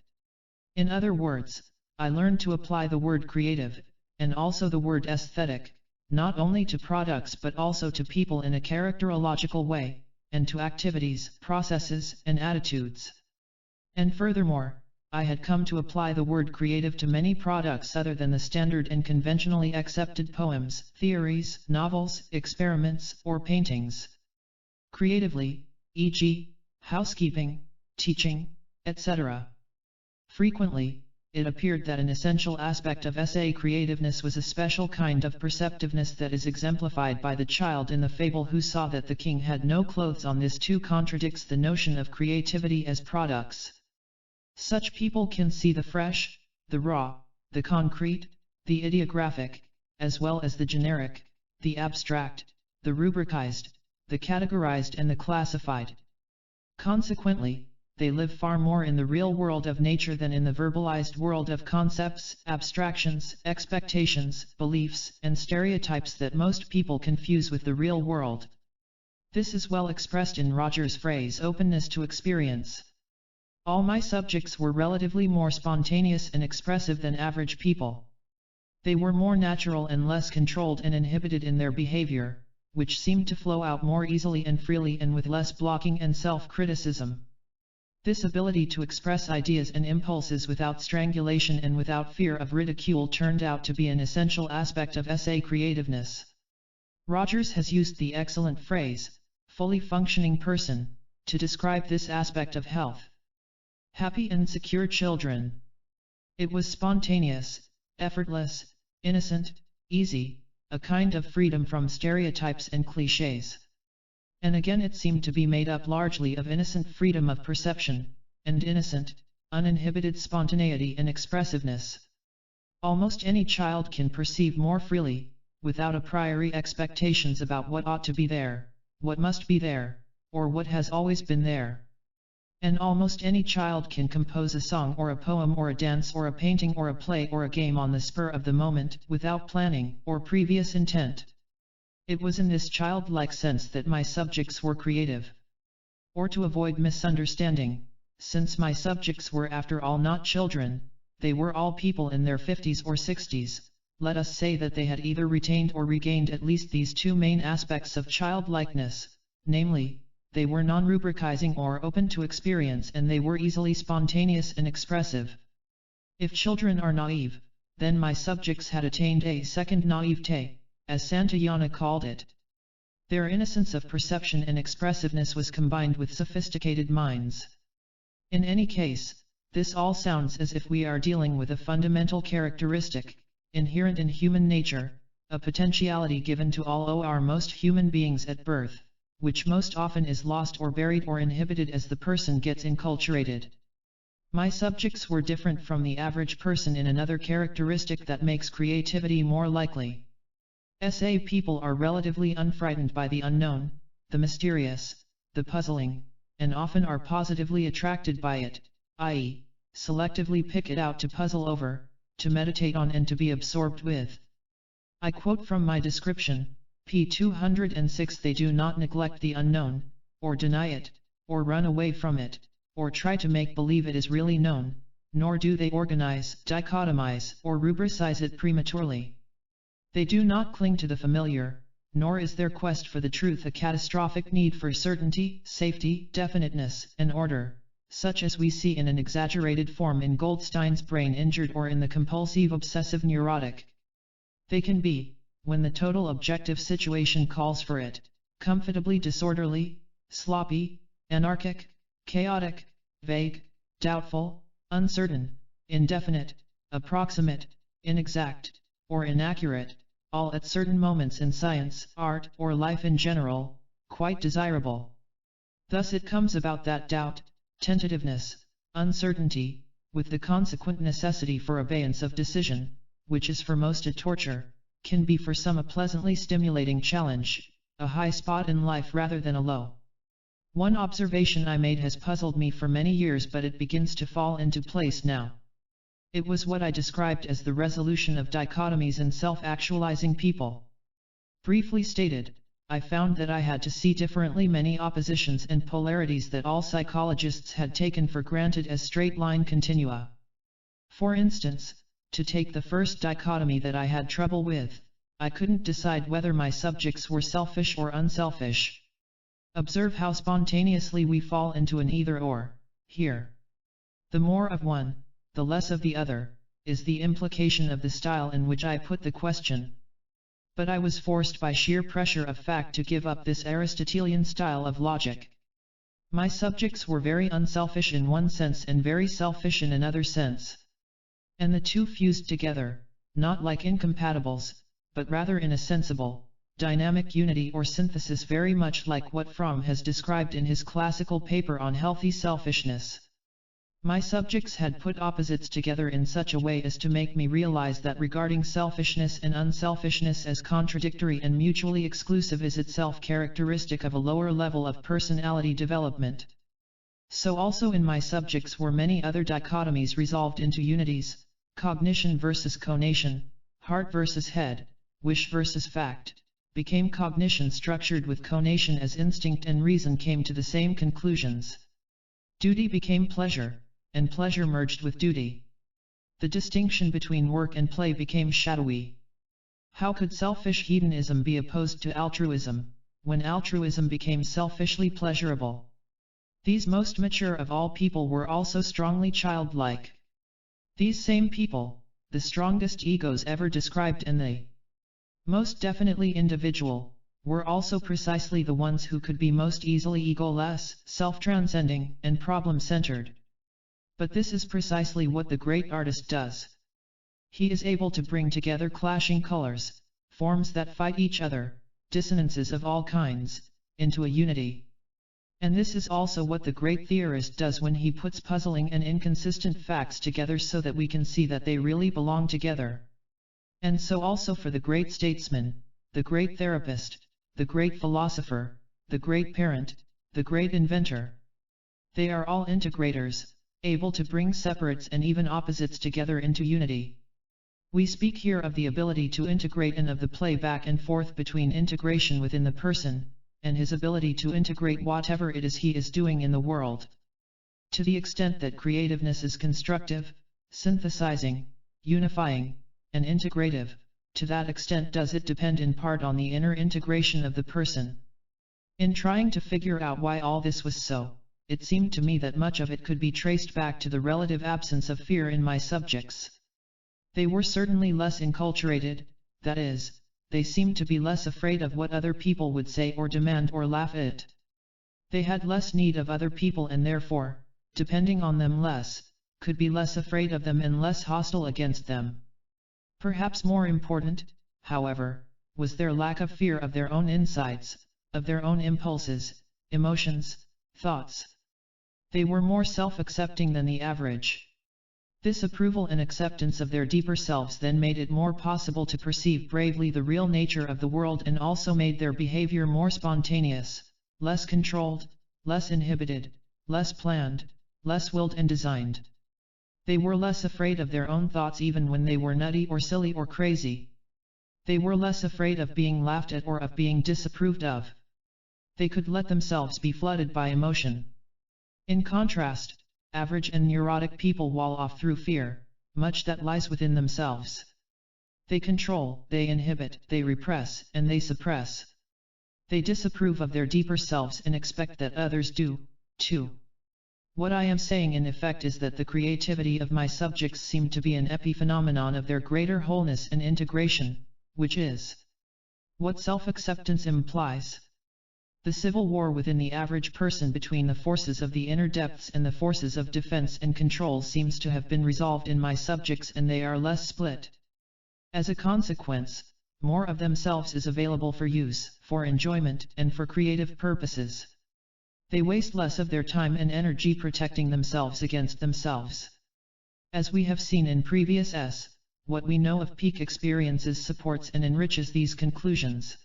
In other words, I learned to apply the word creative, and also the word aesthetic, not only to products but also to people in a characterological way, and to activities, processes, and attitudes. And furthermore, I had come to apply the word creative to many products other than the standard and conventionally accepted poems, theories, novels, experiments, or paintings. Creatively, e.g., housekeeping, teaching, etc. Frequently, it appeared that an essential aspect of creativeness was a special kind of perceptiveness that is exemplified by the child in the fable who saw that the king had no clothes on. This too contradicts the notion of creativity as products. Such people can see the fresh, the raw, the concrete, the ideographic, as well as the generic, the abstract, the rubricized, the categorized and the classified. Consequently, they live far more in the real world of nature than in the verbalized world of concepts, abstractions, expectations, beliefs, and stereotypes that most people confuse with the real world. This is well expressed in Roger's phrase openness to experience. All my subjects were relatively more spontaneous and expressive than average people. They were more natural and less controlled and inhibited in their behavior, which seemed to flow out more easily and freely and with less blocking and self-criticism. This ability to express ideas and impulses without strangulation and without fear of ridicule turned out to be an essential aspect of creativeness. Rogers has used the excellent phrase, fully functioning person, to describe this aspect of health. Happy and secure children. It was spontaneous, effortless, innocent, easy, a kind of freedom from stereotypes and clichés. And again it seemed to be made up largely of innocent freedom of perception, and innocent, uninhibited spontaneity and expressiveness. Almost any child can perceive more freely, without a priori expectations about what ought to be there, what must be there, or what has always been there. And almost any child can compose a song or a poem or a dance or a painting or a play or a game on the spur of the moment, without planning or previous intent. It was in this childlike sense that my subjects were creative. Or to avoid misunderstanding, since my subjects were after all not children, they were all people in their 50s or 60s, let us say that they had either retained or regained at least these two main aspects of childlikeness, namely, they were non-rubricizing or open to experience, and they were easily spontaneous and expressive. If children are naive, then my subjects had attained a second naivete, as Santayana called it. Their innocence of perception and expressiveness was combined with sophisticated minds. In any case, this all sounds as if we are dealing with a fundamental characteristic, inherent in human nature, a potentiality given to all our most human beings at birth, which most often is lost or buried or inhibited as the person gets enculturated. My subjects were different from the average person in another characteristic that makes creativity more likely. SA people are relatively unfrightened by the unknown, the mysterious, the puzzling, and often are positively attracted by it, i.e., selectively pick it out to puzzle over, to meditate on and to be absorbed with. I quote from my description, p. 206. They do not neglect the unknown, or deny it, or run away from it, or try to make believe it is really known, nor do they organize, dichotomize, or rubricize it prematurely. They do not cling to the familiar, nor is their quest for the truth a catastrophic need for certainty, safety, definiteness, and order, such as we see in an exaggerated form in Goldstein's brain injured or in the compulsive obsessive neurotic. They can be, when the total objective situation calls for it, comfortably disorderly, sloppy, anarchic, chaotic, vague, doubtful, uncertain, indefinite, approximate, inexact, or inaccurate, all at certain moments in science, art, or life in general, quite desirable. Thus it comes about that doubt, tentativeness, uncertainty, with the consequent necessity for abeyance of decision, which is for most a torture, can be for some a pleasantly stimulating challenge, a high spot in life rather than a low. One observation I made has puzzled me for many years, but it begins to fall into place now. It was what I described as the resolution of dichotomies in self-actualizing people. Briefly stated, I found that I had to see differently many oppositions and polarities that all psychologists had taken for granted as straight-line continua. For instance, to take the first dichotomy that I had trouble with, I couldn't decide whether my subjects were selfish or unselfish. Observe how spontaneously we fall into an either-or, here. The more of one, the less of the other, is the implication of the style in which I put the question. But I was forced by sheer pressure of fact to give up this Aristotelian style of logic. My subjects were very unselfish in one sense and very selfish in another sense. And the two fused together, not like incompatibles, but rather in a sensible, dynamic unity or synthesis, very much like what Fromm has described in his classical paper on healthy selfishness. My subjects had put opposites together in such a way as to make me realize that regarding selfishness and unselfishness as contradictory and mutually exclusive is itself characteristic of a lower level of personality development. So also in my subjects were many other dichotomies resolved into unities: cognition versus conation, heart versus head, wish versus fact. Became cognition structured with conation as instinct, and reason came to the same conclusions. Duty became pleasure, and pleasure merged with duty. The distinction between work and play became shadowy. How could selfish hedonism be opposed to altruism, when altruism became selfishly pleasurable? These most mature of all people were also strongly childlike. These same people, the strongest egos ever described and the most definitely individual, were also precisely the ones who could be most easily egoless, self-transcending, and problem-centered. But this is precisely what the great artist does. He is able to bring together clashing colors, forms that fight each other, dissonances of all kinds, into a unity. And this is also what the great theorist does when he puts puzzling and inconsistent facts together so that we can see that they really belong together. And so also for the great statesman, the great therapist, the great philosopher, the great parent, the great inventor. They are all integrators, able to bring separates and even opposites together into unity. We speak here of the ability to integrate and of the play back and forth between integration within the person, and his ability to integrate whatever it is he is doing in the world. To the extent that creativeness is constructive, synthesizing, unifying, and integrative, to that extent does it depend in part on the inner integration of the person. In trying to figure out why all this was so, it seemed to me that much of it could be traced back to the relative absence of fear in my subjects. They were certainly less enculturated, that is, they seemed to be less afraid of what other people would say or demand or laugh at. They had less need of other people and therefore, depending on them less, could be less afraid of them and less hostile against them. Perhaps more important, however, was their lack of fear of their own insides, of their own impulses, emotions, thoughts. They were more self-accepting than the average. This approval and acceptance of their deeper selves then made it more possible to perceive bravely the real nature of the world and also made their behavior more spontaneous, less controlled, less inhibited, less planned, less willed and designed. They were less afraid of their own thoughts even when they were nutty or silly or crazy. They were less afraid of being laughed at or of being disapproved of. They could let themselves be flooded by emotion. In contrast, average and neurotic people wall off through fear, much that lies within themselves. They control, they inhibit, they repress, and they suppress. They disapprove of their deeper selves and expect that others do, too. What I am saying in effect is that the creativity of my subjects seemed to be an epiphenomenon of their greater wholeness and integration, which is what self-acceptance implies. The civil war within the average person between the forces of the inner depths and the forces of defense and control seems to have been resolved in my subjects and they are less split. As a consequence, more of themselves is available for use, for enjoyment, and for creative purposes. They waste less of their time and energy protecting themselves against themselves. As we have seen in previous what we know of peak experiences supports and enriches these conclusions.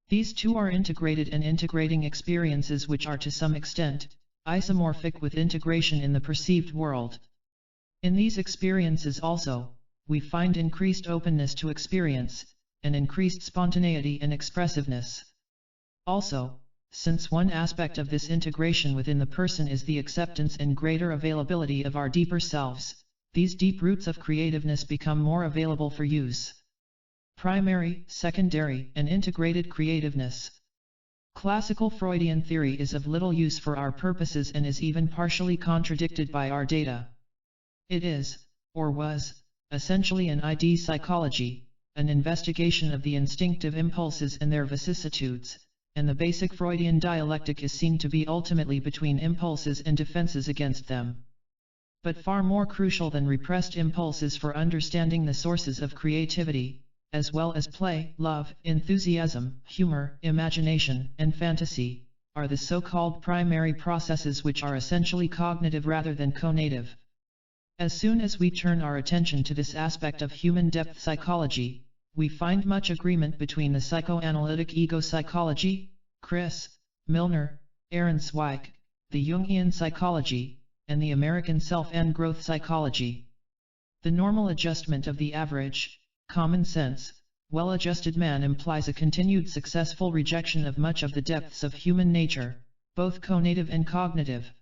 These two are integrated and integrating experiences which are to some extent isomorphic with integration in the perceived world. In these experiences also, we find increased openness to experience, and increased spontaneity and expressiveness. Also, since one aspect of this integration within the person is the acceptance and greater availability of our deeper selves, these deep roots of creativeness become more available for use. Primary, secondary, and integrated creativeness. Classical Freudian theory is of little use for our purposes and is even partially contradicted by our data. It is, or was, essentially an ID psychology, an investigation of the instinctive impulses and their vicissitudes, and the basic Freudian dialectic is seen to be ultimately between impulses and defenses against them. But far more crucial than repressed impulses for understanding the sources of creativity, as well as play, love, enthusiasm, humor, imagination, and fantasy, are the so-called primary processes which are essentially cognitive rather than conative. As soon as we turn our attention to this aspect of human depth psychology, we find much agreement between the psychoanalytic ego psychology, Chris, Milner, Aaron Zweig, the Jungian psychology, and the American self and growth psychology. The normal adjustment of the average, common sense, well-adjusted man implies a continued successful rejection of much of the depths of human nature, both conative and cognitive.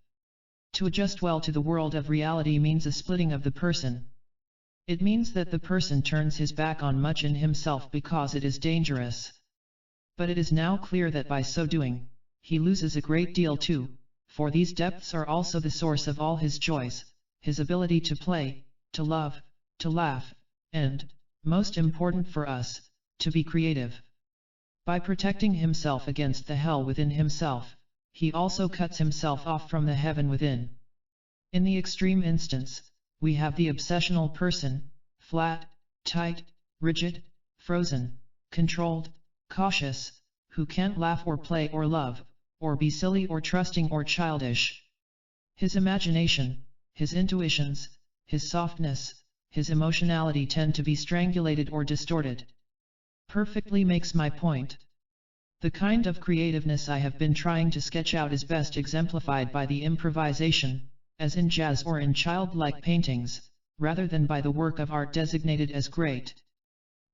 To adjust well to the world of reality means a splitting of the person. It means that the person turns his back on much in himself because it is dangerous. But it is now clear that by so doing, he loses a great deal too, for these depths are also the source of all his joys, his ability to play, to love, to laugh, and, most important for us, to be creative. By protecting himself against the hell within himself, he also cuts himself off from the heaven within. In the extreme instance, we have the obsessional person, flat, tight, rigid, frozen, controlled, cautious, who can't laugh or play or love, or be silly or trusting or childish. His imagination, his intuitions, his softness, his emotionality tend to be strangulated or distorted. Perfectly makes my point. The kind of creativeness I have been trying to sketch out is best exemplified by the improvisation, as in jazz or in childlike paintings, rather than by the work of art designated as great.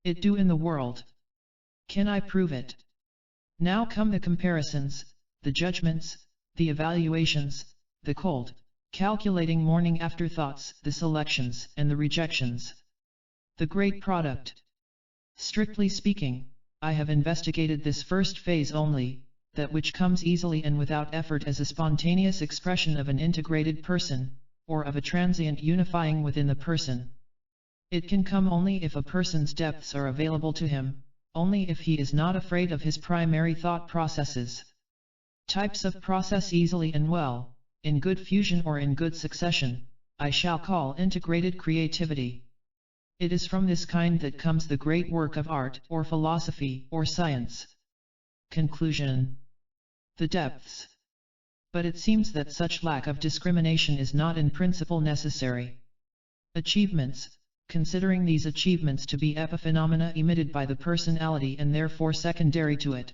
It do in the world. Can I prove it? Now come the comparisons, the judgments, the evaluations, the cold, calculating morning afterthoughts, the selections and the rejections. The great product. Strictly speaking, I have investigated this first phase only, that which comes easily and without effort as a spontaneous expression of an integrated person, or of a transient unifying within the person. It can come only if a person's depths are available to him, only if he is not afraid of his primary thought processes. Types of process easily and well, in good fusion or in good succession, I shall call integrated creativity. It is from this kind that comes the great work of art, or philosophy, or science. Conclusion. The depths. But it seems that such lack of discrimination is not in principle necessary. Achievements, considering these achievements to be epiphenomena emitted by the personality and therefore secondary to it.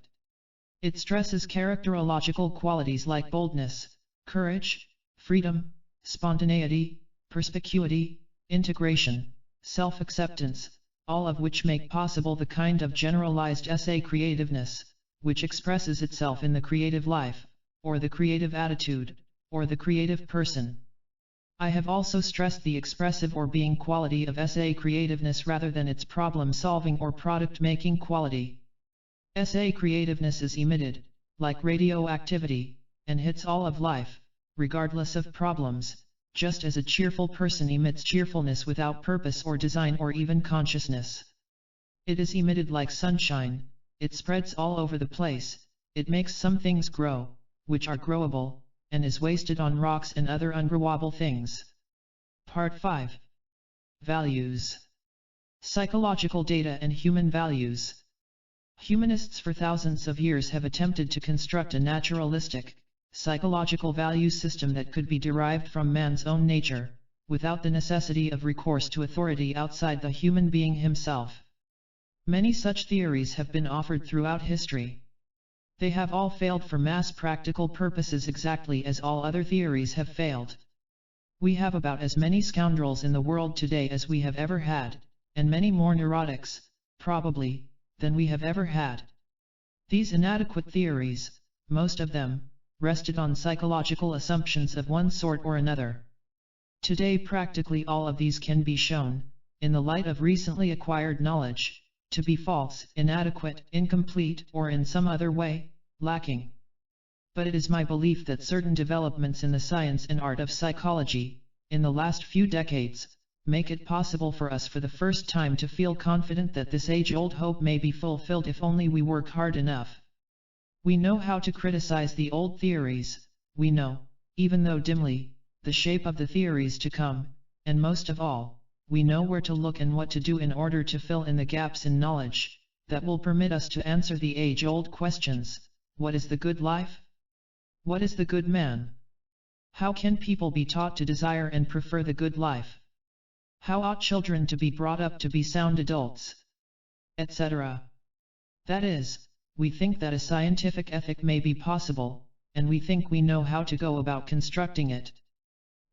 It stresses characterological qualities like boldness, courage, freedom, spontaneity, perspicuity, integration, self-acceptance, all of which make possible the kind of generalized essay creativeness, which expresses itself in the creative life, or the creative attitude, or the creative person. I have also stressed the expressive or being quality of essay creativeness rather than its problem-solving or product-making quality. Essay creativeness is emitted, like radioactivity, and hits all of life, regardless of problems, just as a cheerful person emits cheerfulness without purpose or design or even consciousness. It is emitted like sunshine, it spreads all over the place, it makes some things grow, which are growable, and is wasted on rocks and other ungrowable things. Part 5. Values. Psychological data and human values. Humanists for thousands of years have attempted to construct a naturalistic, psychological value system that could be derived from man's own nature, without the necessity of recourse to authority outside the human being himself. Many such theories have been offered throughout history. They have all failed for mass practical purposes exactly as all other theories have failed. We have about as many scoundrels in the world today as we have ever had, and many more neurotics, probably, than we have ever had. These inadequate theories, most of them, rested on psychological assumptions of one sort or another. Today practically all of these can be shown, in the light of recently acquired knowledge, to be false, inadequate, incomplete, or in some other way, lacking. But it is my belief that certain developments in the science and art of psychology, in the last few decades, make it possible for us for the first time to feel confident that this age-old hope may be fulfilled if only we work hard enough. We know how to criticize the old theories, we know, even though dimly, the shape of the theories to come, and most of all, we know where to look and what to do in order to fill in the gaps in knowledge, that will permit us to answer the age-old questions. What is the good life? What is the good man? How can people be taught to desire and prefer the good life? How ought children to be brought up to be sound adults? Etc. That is, we think that a scientific ethic may be possible, and we think we know how to go about constructing it.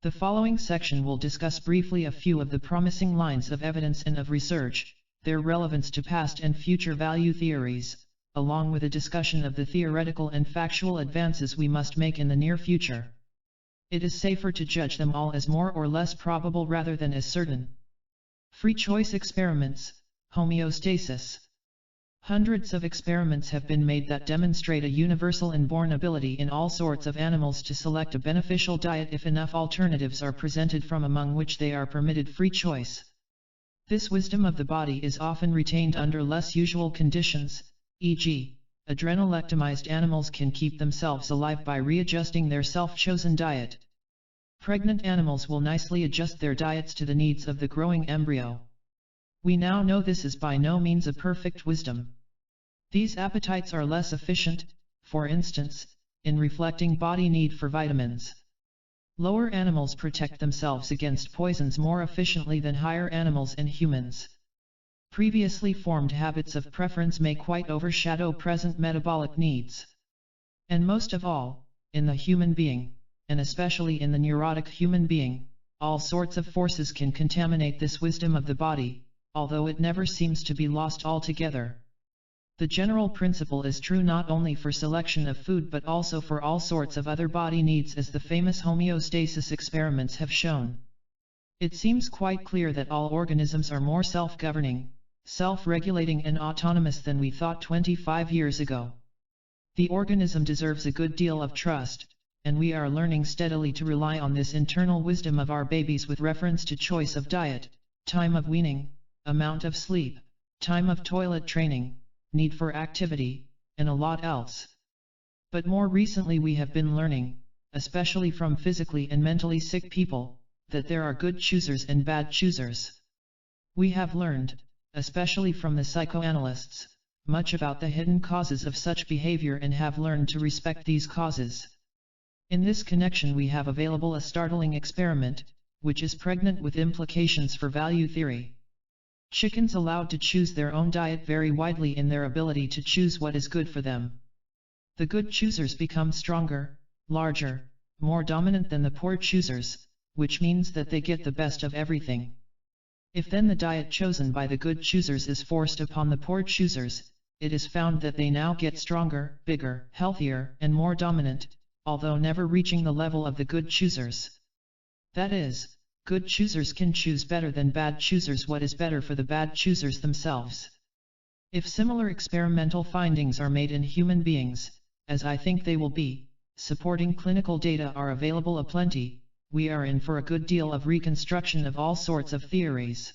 The following section will discuss briefly a few of the promising lines of evidence and of research, their relevance to past and future value theories, along with a discussion of the theoretical and factual advances we must make in the near future. It is safer to judge them all as more or less probable rather than as certain. Free choice experiments, homeostasis. Hundreds of experiments have been made that demonstrate a universal inborn ability in all sorts of animals to select a beneficial diet if enough alternatives are presented from among which they are permitted free choice. This wisdom of the body is often retained under less usual conditions, e.g., adrenalectomized animals can keep themselves alive by readjusting their self-chosen diet. Pregnant animals will nicely adjust their diets to the needs of the growing embryo. We now know this is by no means a perfect wisdom. These appetites are less efficient, for instance, in reflecting body need for vitamins. Lower animals protect themselves against poisons more efficiently than higher animals and humans. Previously formed habits of preference may quite overshadow present metabolic needs. And most of all, in the human being, and especially in the neurotic human being, all sorts of forces can contaminate this wisdom of the body, although it never seems to be lost altogether. The general principle is true not only for selection of food but also for all sorts of other body needs, as the famous homeostasis experiments have shown. It seems quite clear that all organisms are more self-governing, self-regulating and autonomous than we thought 25 years ago. The organism deserves a good deal of trust, and we are learning steadily to rely on this internal wisdom of our babies with reference to choice of diet, time of weaning, amount of sleep, time of toilet training, need for activity, and a lot else. But more recently we have been learning, especially from physically and mentally sick people, that there are good choosers and bad choosers. We have learned, especially from the psychoanalysts, much about the hidden causes of such behavior and have learned to respect these causes. In this connection we have available a startling experiment, which is pregnant with implications for value theory. Chickens allowed to choose their own diet vary widely in their ability to choose what is good for them. The good choosers become stronger, larger, more dominant than the poor choosers, which means that they get the best of everything. If then the diet chosen by the good choosers is forced upon the poor choosers, it is found that they now get stronger, bigger, healthier, and more dominant, although never reaching the level of the good choosers. That is, good choosers can choose better than bad choosers what is better for the bad choosers themselves. If similar experimental findings are made in human beings, as I think they will be, supporting clinical data are available aplenty, we are in for a good deal of reconstruction of all sorts of theories.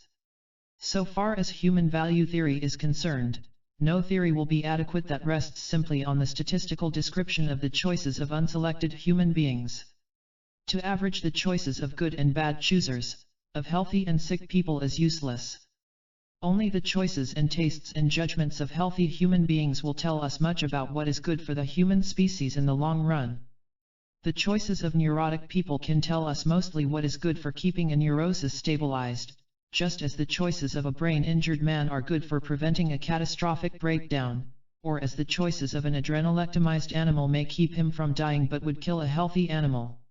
So far as human value theory is concerned, no theory will be adequate that rests simply on the statistical description of the choices of unselected human beings. To average the choices of good and bad choosers, of healthy and sick people is useless. Only the choices and tastes and judgments of healthy human beings will tell us much about what is good for the human species in the long run. The choices of neurotic people can tell us mostly what is good for keeping a neurosis stabilized, just as the choices of a brain-injured man are good for preventing a catastrophic breakdown, or as the choices of an adrenalectomized animal may keep him from dying but would kill a healthy animal.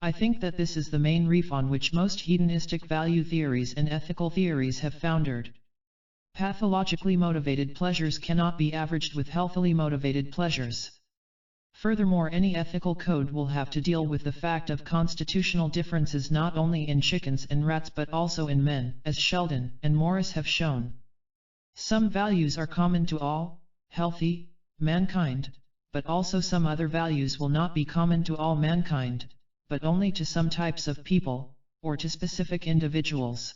I think that this is the main reef on which most hedonistic value theories and ethical theories have foundered. Pathologically motivated pleasures cannot be averaged with healthily motivated pleasures. Furthermore, any ethical code will have to deal with the fact of constitutional differences not only in chickens and rats but also in men, as Sheldon and Morris have shown. Some values are common to all, healthy, mankind, but also some other values will not be common to all mankind, but only to some types of people, or to specific individuals.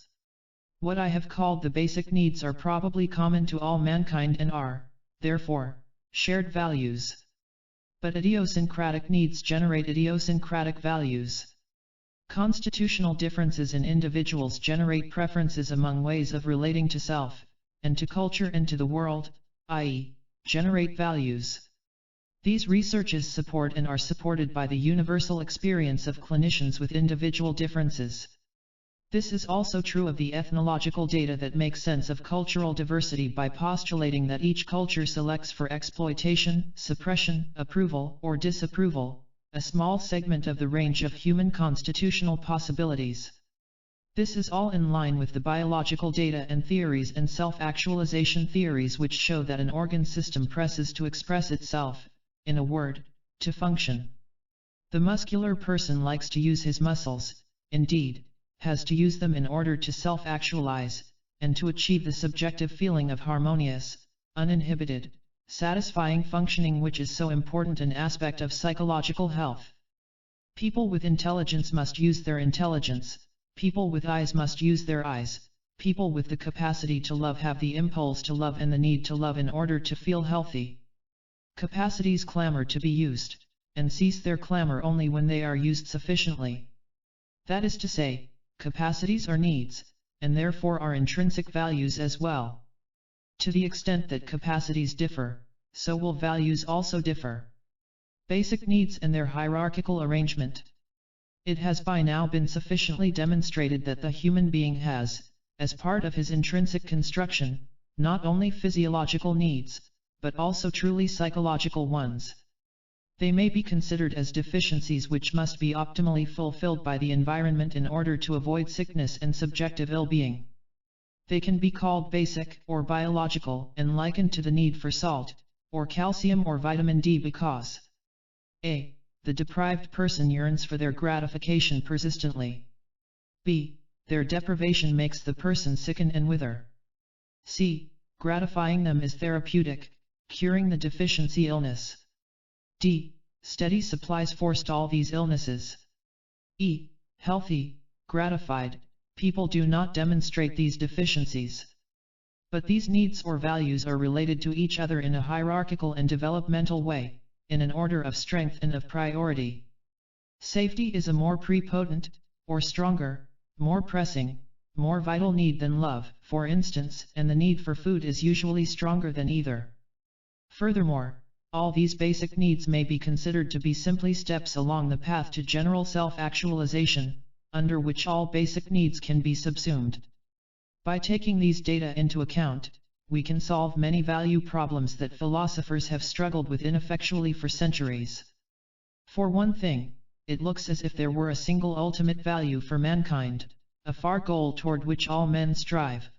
What I have called the basic needs are probably common to all mankind and are, therefore, shared values. But idiosyncratic needs generate idiosyncratic values. Constitutional differences in individuals generate preferences among ways of relating to self, and to culture and to the world, i.e., generate values. These researches support and are supported by the universal experience of clinicians with individual differences. This is also true of the ethnological data that make sense of cultural diversity by postulating that each culture selects for exploitation, suppression, approval, or disapproval, a small segment of the range of human constitutional possibilities. This is all in line with the biological data and theories and self-actualization theories which show that an organ system presses to express itself, in a word, to function. The muscular person likes to use his muscles, indeed, has to use them in order to self-actualize, and to achieve the subjective feeling of harmonious, uninhibited, satisfying functioning which is so important an aspect of psychological health. People with intelligence must use their intelligence, people with eyes must use their eyes, people with the capacity to love have the impulse to love and the need to love in order to feel healthy. Capacities clamor to be used, and cease their clamor only when they are used sufficiently. That is to say, capacities are needs, and therefore are intrinsic values as well. To the extent that capacities differ, so will values also differ. Basic needs and their hierarchical arrangement. It has by now been sufficiently demonstrated that the human being has, as part of his intrinsic construction, not only physiological needs, but also truly psychological ones. They may be considered as deficiencies which must be optimally fulfilled by the environment in order to avoid sickness and subjective ill-being. They can be called basic or biological and likened to the need for salt, or calcium or vitamin D because a. The deprived person yearns for their gratification persistently. b. Their deprivation makes the person sicken and wither. c. Gratifying them is therapeutic, curing the deficiency illness. d. Steady supplies forestall these illnesses. e. Healthy, gratified people do not demonstrate these deficiencies. But these needs or values are related to each other in a hierarchical and developmental way, in an order of strength and of priority. Safety is a more prepotent, or stronger, more pressing, more vital need than love, for instance, and the need for food is usually stronger than either. Furthermore, all these basic needs may be considered to be simply steps along the path to general self-actualization, under which all basic needs can be subsumed. By taking these data into account, we can solve many value problems that philosophers have struggled with ineffectually for centuries. For one thing, it looks as if there were a single ultimate value for mankind, a far goal toward which all men strive.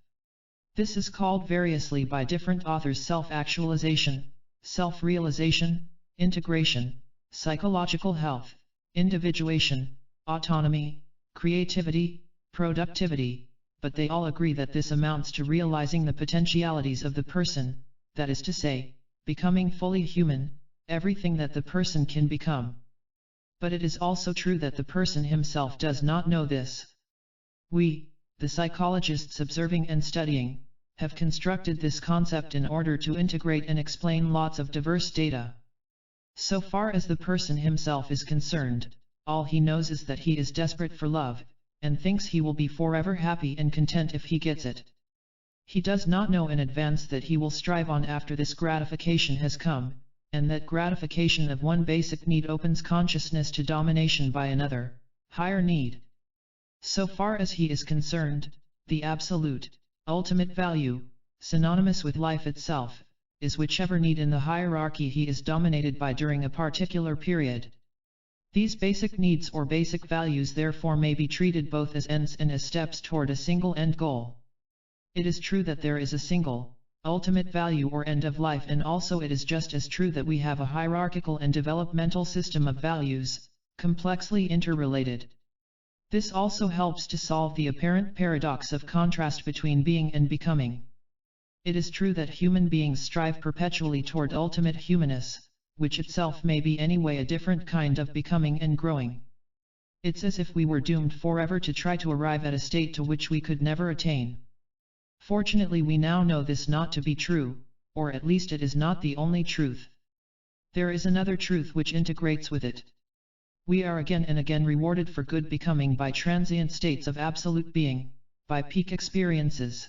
This is called variously by different authors self-actualization, self-realization, integration, psychological health, individuation, autonomy, creativity, productivity, but they all agree that this amounts to realizing the potentialities of the person, that is to say, becoming fully human, everything that the person can become. But it is also true that the person himself does not know this. We, the psychologists observing and studying, have constructed this concept in order to integrate and explain lots of diverse data. So far as the person himself is concerned, all he knows is that he is desperate for love, and thinks he will be forever happy and content if he gets it. He does not know in advance that he will strive on after this gratification has come, and that gratification of one basic need opens consciousness to domination by another, higher need. So far as he is concerned, the absolute, ultimate value, synonymous with life itself, is whichever need in the hierarchy he is dominated by during a particular period. These basic needs or basic values therefore may be treated both as ends and as steps toward a single end goal. It is true that there is a single, ultimate value or end of life, and also it is just as true that we have a hierarchical and developmental system of values, complexly interrelated. This also helps to solve the apparent paradox of contrast between being and becoming. It is true that human beings strive perpetually toward ultimate humanness, which itself may be anyway a different kind of becoming and growing. It's as if we were doomed forever to try to arrive at a state to which we could never attain. Fortunately, we now know this not to be true, or at least it is not the only truth. There is another truth which integrates with it. We are again and again rewarded for good becoming by transient states of absolute being, by peak experiences.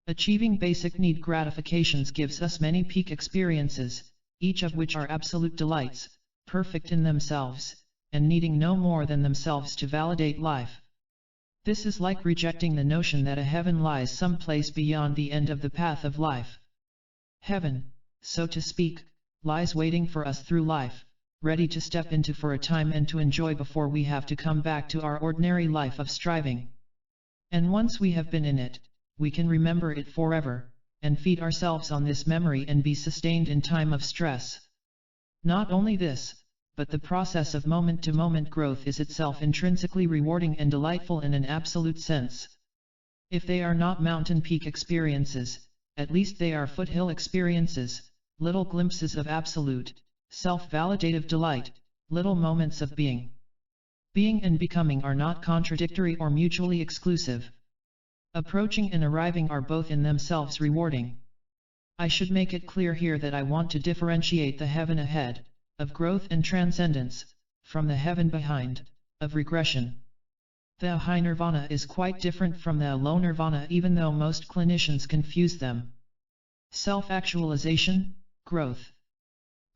Achieving basic need gratifications gives us many peak experiences, each of which are absolute delights, perfect in themselves, and needing no more than themselves to validate life. This is like rejecting the notion that a heaven lies someplace beyond the end of the path of life. Heaven, so to speak, lies waiting for us through life, ready to step into for a time and to enjoy before we have to come back to our ordinary life of striving. And once we have been in it, we can remember it forever, and feed ourselves on this memory and be sustained in time of stress. Not only this, but the process of moment-to-moment growth is itself intrinsically rewarding and delightful in an absolute sense. If they are not mountain peak experiences, at least they are foothill experiences, little glimpses of absolute, self-validative delight, little moments of being. Being and becoming are not contradictory or mutually exclusive. Approaching and arriving are both in themselves rewarding. I should make it clear here that I want to differentiate the heaven ahead, of growth and transcendence, from the heaven behind, of regression. The high nirvana is quite different from the low nirvana, even though most clinicians confuse them. Self-actualization, growth.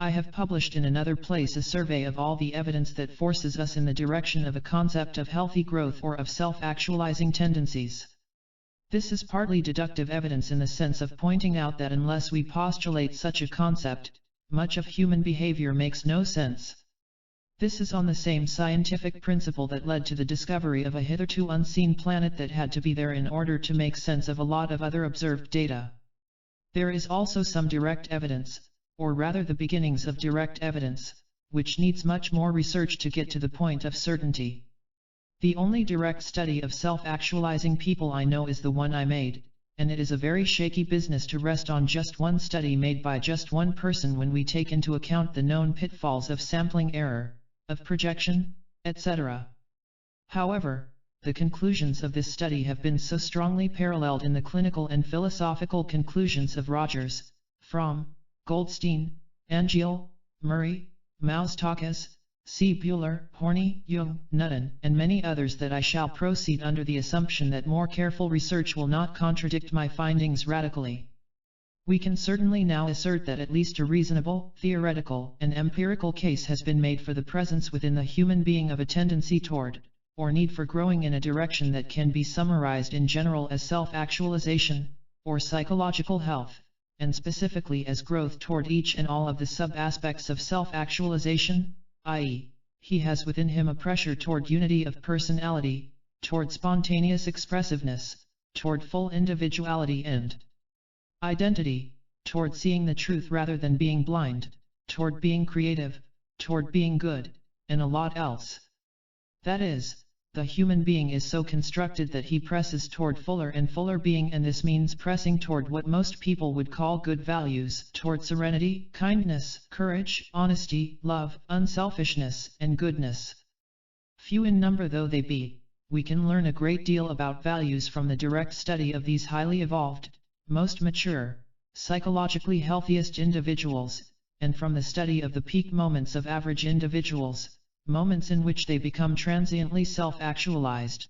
I have published in another place a survey of all the evidence that forces us in the direction of a concept of healthy growth or of self-actualizing tendencies. This is partly deductive evidence in the sense of pointing out that unless we postulate such a concept, much of human behavior makes no sense. This is on the same scientific principle that led to the discovery of a hitherto unseen planet that had to be there in order to make sense of a lot of other observed data. There is also some direct evidence, or rather the beginnings of direct evidence, which needs much more research to get to the point of certainty. The only direct study of self-actualizing people I know is the one I made, and it is a very shaky business to rest on just one study made by just one person when we take into account the known pitfalls of sampling error, of projection, etc. However, the conclusions of this study have been so strongly paralleled in the clinical and philosophical conclusions of Rogers, Fromm, Goldstein, Angeal, Murray, Maustakis, C. Buehler, Horney, Jung, Nutten, and many others that I shall proceed under the assumption that more careful research will not contradict my findings radically. We can certainly now assert that at least a reasonable, theoretical, and empirical case has been made for the presence within the human being of a tendency toward, or need for growing in a direction that can be summarized in general as self-actualization, or psychological health, and specifically as growth toward each and all of the sub-aspects of self-actualization, i.e., he has within him a pressure toward unity of personality, toward spontaneous expressiveness, toward full individuality and identity, toward seeing the truth rather than being blind, toward being creative, toward being good, and a lot else. That is, the human being is so constructed that he presses toward fuller and fuller being, and this means pressing toward what most people would call good values, toward serenity, kindness, courage, honesty, love, unselfishness, and goodness. Few in number though they be, we can learn a great deal about values from the direct study of these highly evolved, most mature, psychologically healthiest individuals, and from the study of the peak moments of average individuals, moments in which they become transiently self-actualized.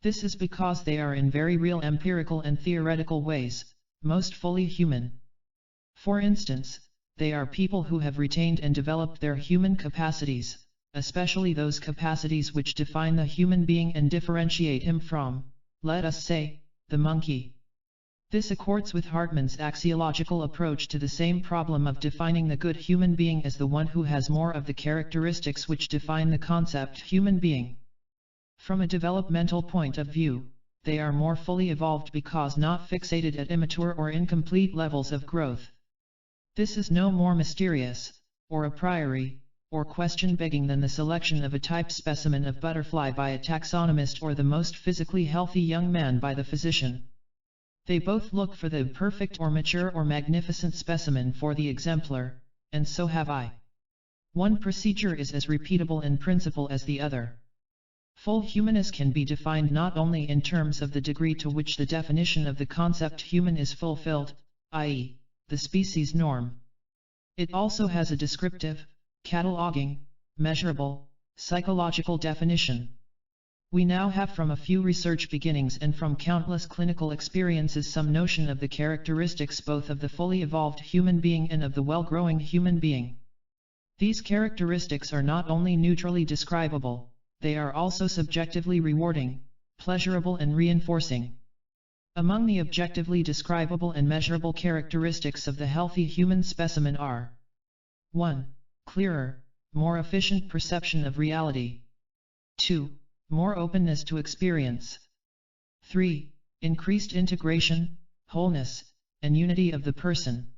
This is because they are in very real empirical and theoretical ways, most fully human. For instance, they are people who have retained and developed their human capacities, especially those capacities which define the human being and differentiate him from, let us say, the monkey. This accords with Hartman's axiological approach to the same problem of defining the good human being as the one who has more of the characteristics which define the concept human being. From a developmental point of view, they are more fully evolved because not fixated at immature or incomplete levels of growth. This is no more mysterious, or a priori, or question-begging than the selection of a type specimen of butterfly by a taxonomist or the most physically healthy young man by the physician. They both look for the perfect or mature or magnificent specimen for the exemplar, and so have I. One procedure is as repeatable in principle as the other. Full humanness can be defined not only in terms of the degree to which the definition of the concept human is fulfilled, i.e., the species norm. It also has a descriptive, cataloging, measurable, psychological definition. We now have from a few research beginnings and from countless clinical experiences some notion of the characteristics both of the fully evolved human being and of the well-growing human being. These characteristics are not only neutrally describable, they are also subjectively rewarding, pleasurable and reinforcing. Among the objectively describable and measurable characteristics of the healthy human specimen are 1. Clearer, more efficient perception of reality. 2. More openness to experience. 3. Increased integration, wholeness, and unity of the person.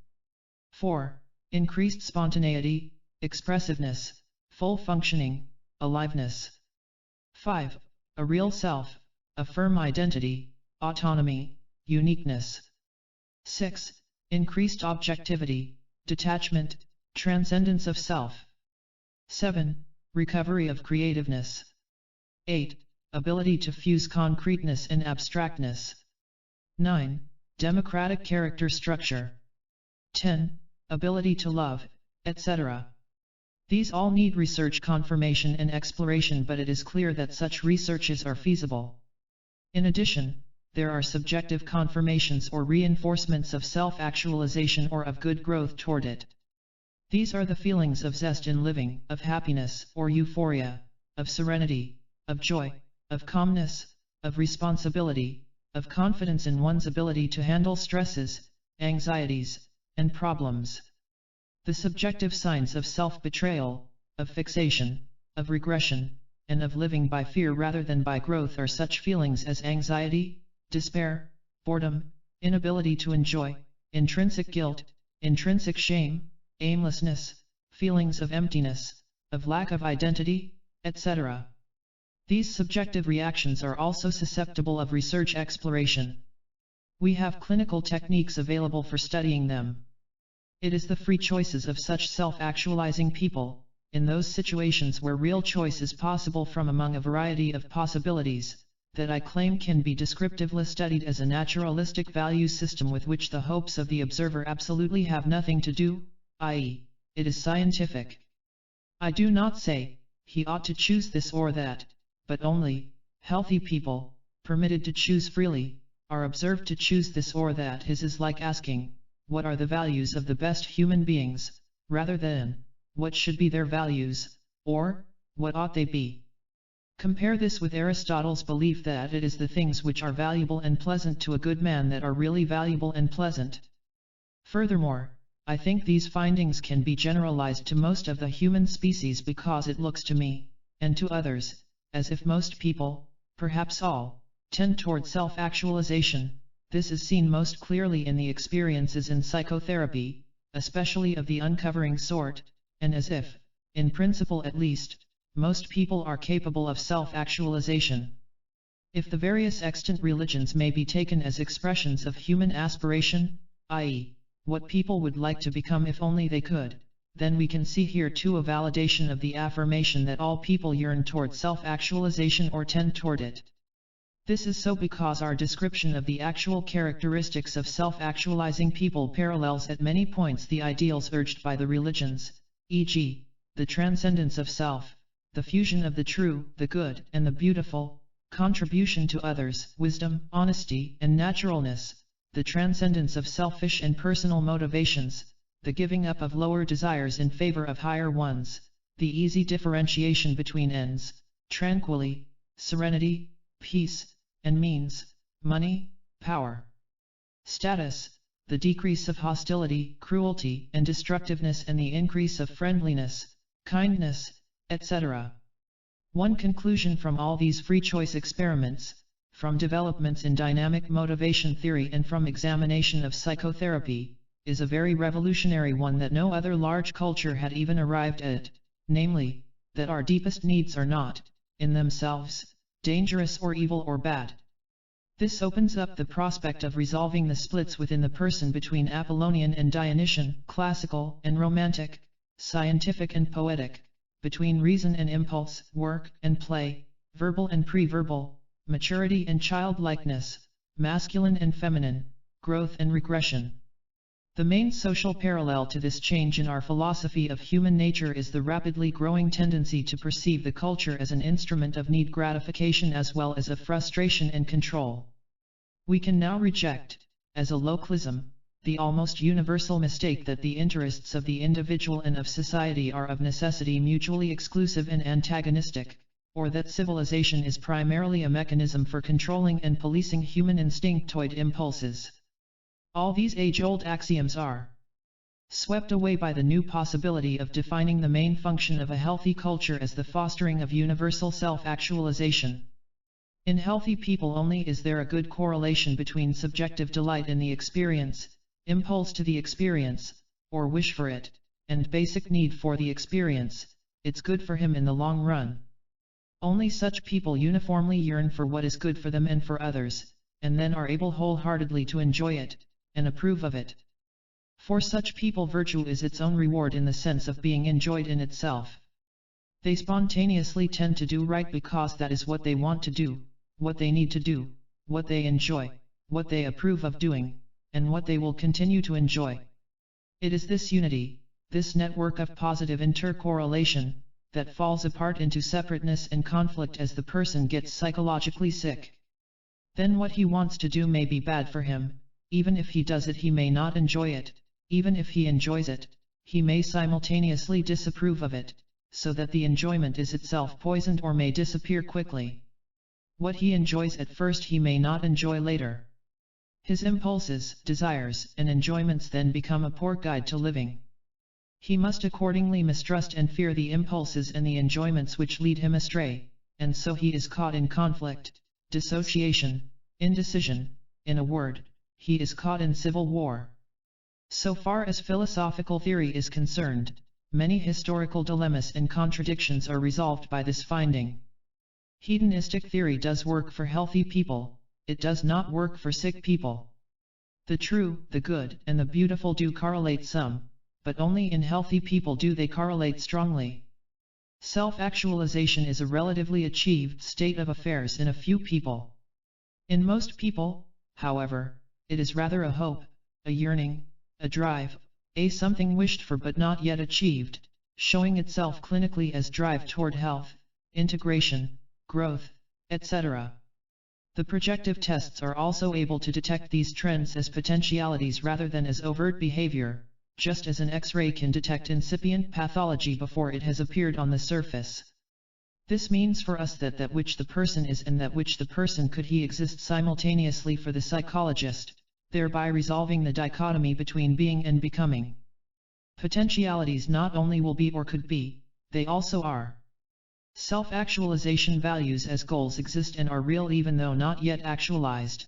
4. Increased spontaneity, expressiveness, full functioning, aliveness. 5. A real self, a firm identity, autonomy, uniqueness. 6. Increased objectivity, detachment, transcendence of self. 7. Recovery of creativeness. 8. Ability to fuse concreteness and abstractness. 9. Democratic character structure. 10. Ability to love, etc. These all need research confirmation and exploration, but it is clear that such researches are feasible. In addition, there are subjective confirmations or reinforcements of self-actualization or of good growth toward it. These are the feelings of zest in living, of happiness or euphoria, of serenity, of joy, of calmness, of responsibility, of confidence in one's ability to handle stresses, anxieties, and problems. The subjective signs of self-betrayal, of fixation, of regression, and of living by fear rather than by growth are such feelings as anxiety, despair, boredom, inability to enjoy, intrinsic guilt, intrinsic shame, aimlessness, feelings of emptiness, of lack of identity, etc. These subjective reactions are also susceptible of research exploration. We have clinical techniques available for studying them. It is the free choices of such self-actualizing people, in those situations where real choice is possible from among a variety of possibilities, that I claim can be descriptively studied as a naturalistic value system with which the hopes of the observer absolutely have nothing to do, i.e., it is scientific. I do not say, he ought to choose this or that, but only, healthy people, permitted to choose freely, are observed to choose this or that. His is like asking, what are the values of the best human beings, rather than, what should be their values, or, what ought they be? Compare this with Aristotle's belief that it is the things which are valuable and pleasant to a good man that are really valuable and pleasant. Furthermore, I think these findings can be generalized to most of the human species because it looks to me, and to others, as if most people, perhaps all, tend toward self-actualization. This is seen most clearly in the experiences in psychotherapy, especially of the uncovering sort, and as if, in principle at least, most people are capable of self-actualization. If the various extant religions may be taken as expressions of human aspiration, i.e., what people would like to become if only they could, then we can see here too a validation of the affirmation that all people yearn toward self-actualization or tend toward it. This is so because our description of the actual characteristics of self-actualizing people parallels at many points the ideals urged by the religions, e.g., the transcendence of self, the fusion of the true, the good, and the beautiful, contribution to others, wisdom, honesty, and naturalness, the transcendence of selfish and personal motivations, the giving up of lower desires in favor of higher ones, the easy differentiation between ends, tranquility, serenity, peace, and means, money, power, status, the decrease of hostility, cruelty, and destructiveness and the increase of friendliness, kindness, etc. One conclusion from all these free choice experiments, from developments in dynamic motivation theory and from examination of psychotherapy, is a very revolutionary one that no other large culture had even arrived at, namely, that our deepest needs are not, in themselves, dangerous or evil or bad. This opens up the prospect of resolving the splits within the person between Apollonian and Dionysian, classical and romantic, scientific and poetic, between reason and impulse, work and play, verbal and pre-verbal, maturity and childlikeness, masculine and feminine, growth and regression. The main social parallel to this change in our philosophy of human nature is the rapidly growing tendency to perceive the culture as an instrument of need gratification as well as of frustration and control. We can now reject, as a localism, the almost universal mistake that the interests of the individual and of society are of necessity mutually exclusive and antagonistic, or that civilization is primarily a mechanism for controlling and policing human instinctoid impulses. All these age-old axioms are swept away by the new possibility of defining the main function of a healthy culture as the fostering of universal self-actualization. In healthy people only is there a good correlation between subjective delight in the experience, impulse to the experience, or wish for it, and basic need for the experience. It's good for him in the long run. Only such people uniformly yearn for what is good for them and for others, and then are able wholeheartedly to enjoy it, and approve of it. For such people virtue is its own reward in the sense of being enjoyed in itself. They spontaneously tend to do right because that is what they want to do, what they need to do, what they enjoy, what they approve of doing, and what they will continue to enjoy. It is this unity, this network of positive intercorrelation, that falls apart into separateness and conflict as the person gets psychologically sick. Then what he wants to do may be bad for him. Even if he does it he may not enjoy it, even if he enjoys it, he may simultaneously disapprove of it, so that the enjoyment is itself poisoned or may disappear quickly. What he enjoys at first he may not enjoy later. His impulses, desires, and enjoyments then become a poor guide to living. He must accordingly mistrust and fear the impulses and the enjoyments which lead him astray, and so he is caught in conflict, dissociation, indecision, in a word, he is caught in civil war. So far as philosophical theory is concerned, many historical dilemmas and contradictions are resolved by this finding. Hedonistic theory does work for healthy people, it does not work for sick people. The true, the good, and the beautiful do correlate some, but only in healthy people do they correlate strongly. Self-actualization is a relatively achieved state of affairs in a few people. In most people, however, it is rather a hope, a yearning, a drive, a something wished for but not yet achieved, showing itself clinically as drive toward health, integration, growth, etc. The projective tests are also able to detect these trends as potentialities rather than as overt behavior, just as an X-ray can detect incipient pathology before it has appeared on the surface. This means for us that that which the person is and that which the person could he exist simultaneously for the psychologist, thereby resolving the dichotomy between being and becoming. Potentialities not only will be or could be, they also are. Self-actualization values as goals exist and are real even though not yet actualized.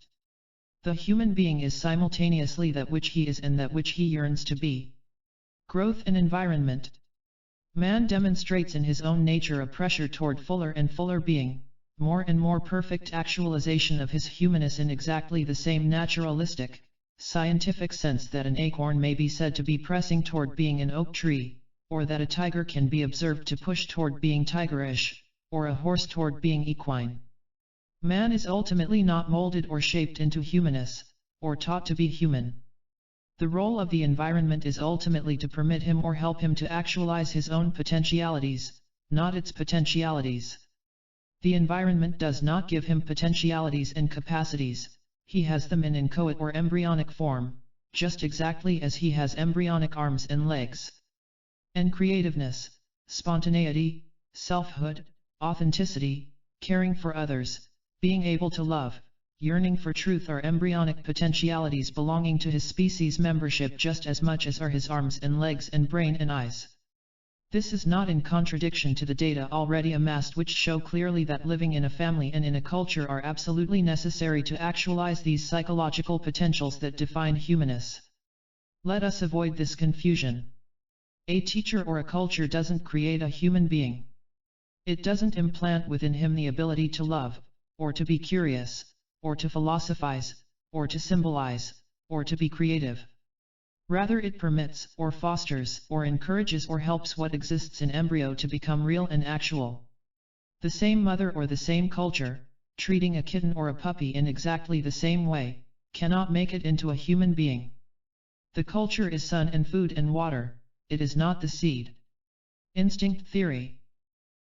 The human being is simultaneously that which he is and that which he yearns to be. Growth and environment. Man demonstrates in his own nature a pressure toward fuller and fuller being, more and more perfect actualization of his humanness in exactly the same naturalistic, scientific sense that an acorn may be said to be pressing toward being an oak tree, or that a tiger can be observed to push toward being tigerish, or a horse toward being equine. Man is ultimately not molded or shaped into humanness, or taught to be human. The role of the environment is ultimately to permit him or help him to actualize his own potentialities, not its potentialities. The environment does not give him potentialities and capacities, he has them in inchoate or embryonic form, just exactly as he has embryonic arms and legs. And creativeness, spontaneity, selfhood, authenticity, caring for others, being able to love, yearning for truth are embryonic potentialities belonging to his species membership just as much as are his arms and legs and brain and eyes. This is not in contradiction to the data already amassed which show clearly that living in a family and in a culture are absolutely necessary to actualize these psychological potentials that define humanness. Let us avoid this confusion. A teacher or a culture doesn't create a human being. It doesn't implant within him the ability to love, or to be curious, or to philosophize, or to symbolize, or to be creative. Rather it permits, or fosters, or encourages or helps what exists in embryo to become real and actual. The same mother or the same culture, treating a kitten or a puppy in exactly the same way, cannot make it into a human being. The culture is sun and food and water, it is not the seed. Instinct theory.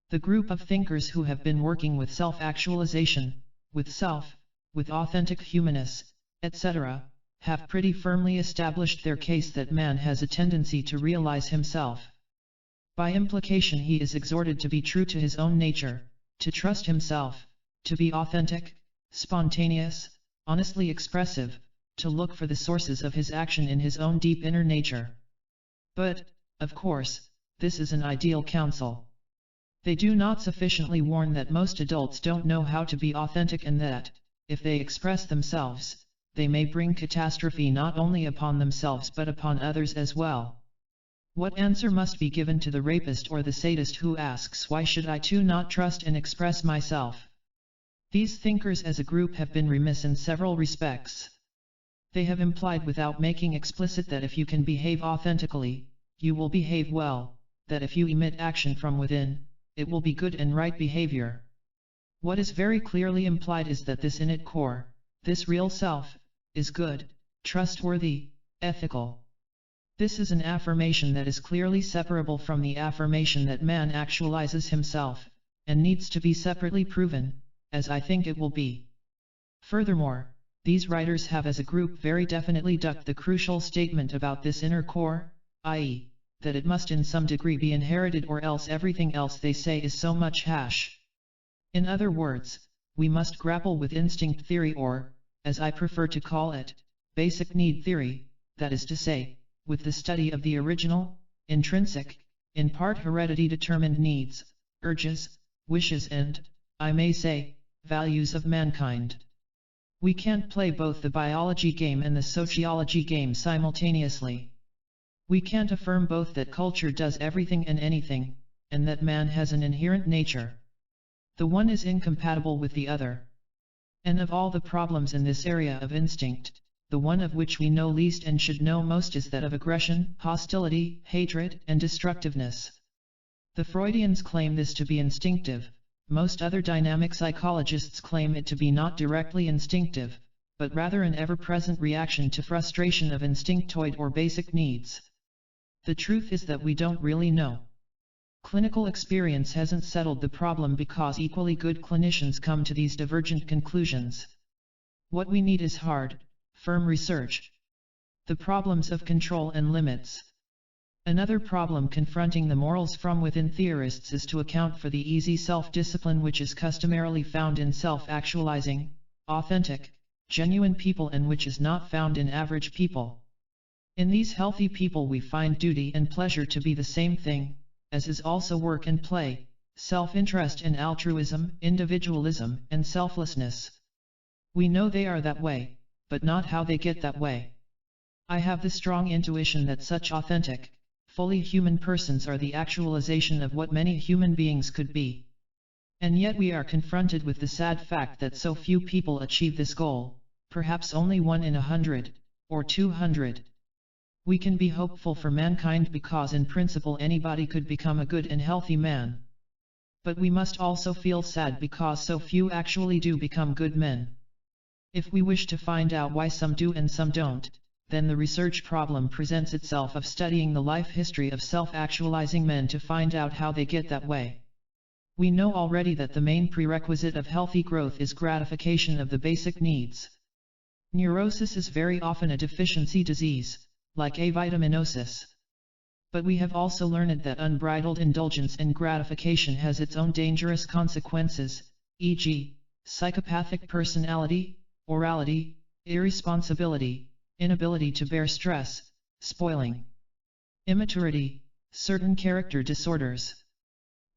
The group of thinkers who have been working with self-actualization, with self, with authentic humanness, etc., have pretty firmly established their case that man has a tendency to realize himself. By implication he is exhorted to be true to his own nature, to trust himself, to be authentic, spontaneous, honestly expressive, to look for the sources of his action in his own deep inner nature. But, of course, this is an ideal counsel. They do not sufficiently warn that most adults don't know how to be authentic and that, if they express themselves, they may bring catastrophe not only upon themselves but upon others as well. What answer must be given to the rapist or the sadist who asks why should I too not trust and express myself? These thinkers as a group have been remiss in several respects. They have implied without making explicit that if you can behave authentically, you will behave well, that if you emit action from within, it will be good and right behavior. What is very clearly implied is that this innate core, this real self, is good, trustworthy, ethical. This is an affirmation that is clearly separable from the affirmation that man actualizes himself, and needs to be separately proven, as I think it will be. Furthermore, these writers have as a group very definitely ducked the crucial statement about this inner core, i.e., that it must in some degree be inherited or else everything else they say is so much hash. In other words, we must grapple with instinct theory or, as I prefer to call it, basic need theory, that is to say, with the study of the original, intrinsic, in part heredity-determined needs, urges, wishes and, I may say, values of mankind. We can't play both the biology game and the sociology game simultaneously. We can't affirm both that culture does everything and anything, and that man has an inherent nature. The one is incompatible with the other. And of all the problems in this area of instinct, the one of which we know least and should know most is that of aggression, hostility, hatred, and destructiveness. The Freudians claim this to be instinctive. Most other dynamic psychologists claim it to be not directly instinctive, but rather an ever-present reaction to frustration of instinctoid or basic needs. The truth is that we don't really know. Clinical experience hasn't settled the problem because equally good clinicians come to these divergent conclusions. What we need is hard, firm research. The problems of control and limits. Another problem confronting the morals from within theorists is to account for the easy self-discipline which is customarily found in self-actualizing, authentic, genuine people and which is not found in average people. In these healthy people we find duty and pleasure to be the same thing, as is also work and play, self-interest and altruism, individualism and selflessness. We know they are that way, but not how they get that way. I have the strong intuition that such authentic, fully human persons are the actualization of what many human beings could be. And yet we are confronted with the sad fact that so few people achieve this goal, perhaps only 1 in 100, or 200. We can be hopeful for mankind because in principle anybody could become a good and healthy man. But we must also feel sad because so few actually do become good men. If we wish to find out why some do and some don't, then the research problem presents itself of studying the life history of self-actualizing men to find out how they get that way. We know already that the main prerequisite of healthy growth is gratification of the basic needs. Neurosis is very often a deficiency disease, like avitaminosis. But we have also learned that unbridled indulgence in gratification has its own dangerous consequences, e.g., psychopathic personality, orality, irresponsibility, inability to bear stress, spoiling, immaturity, certain character disorders.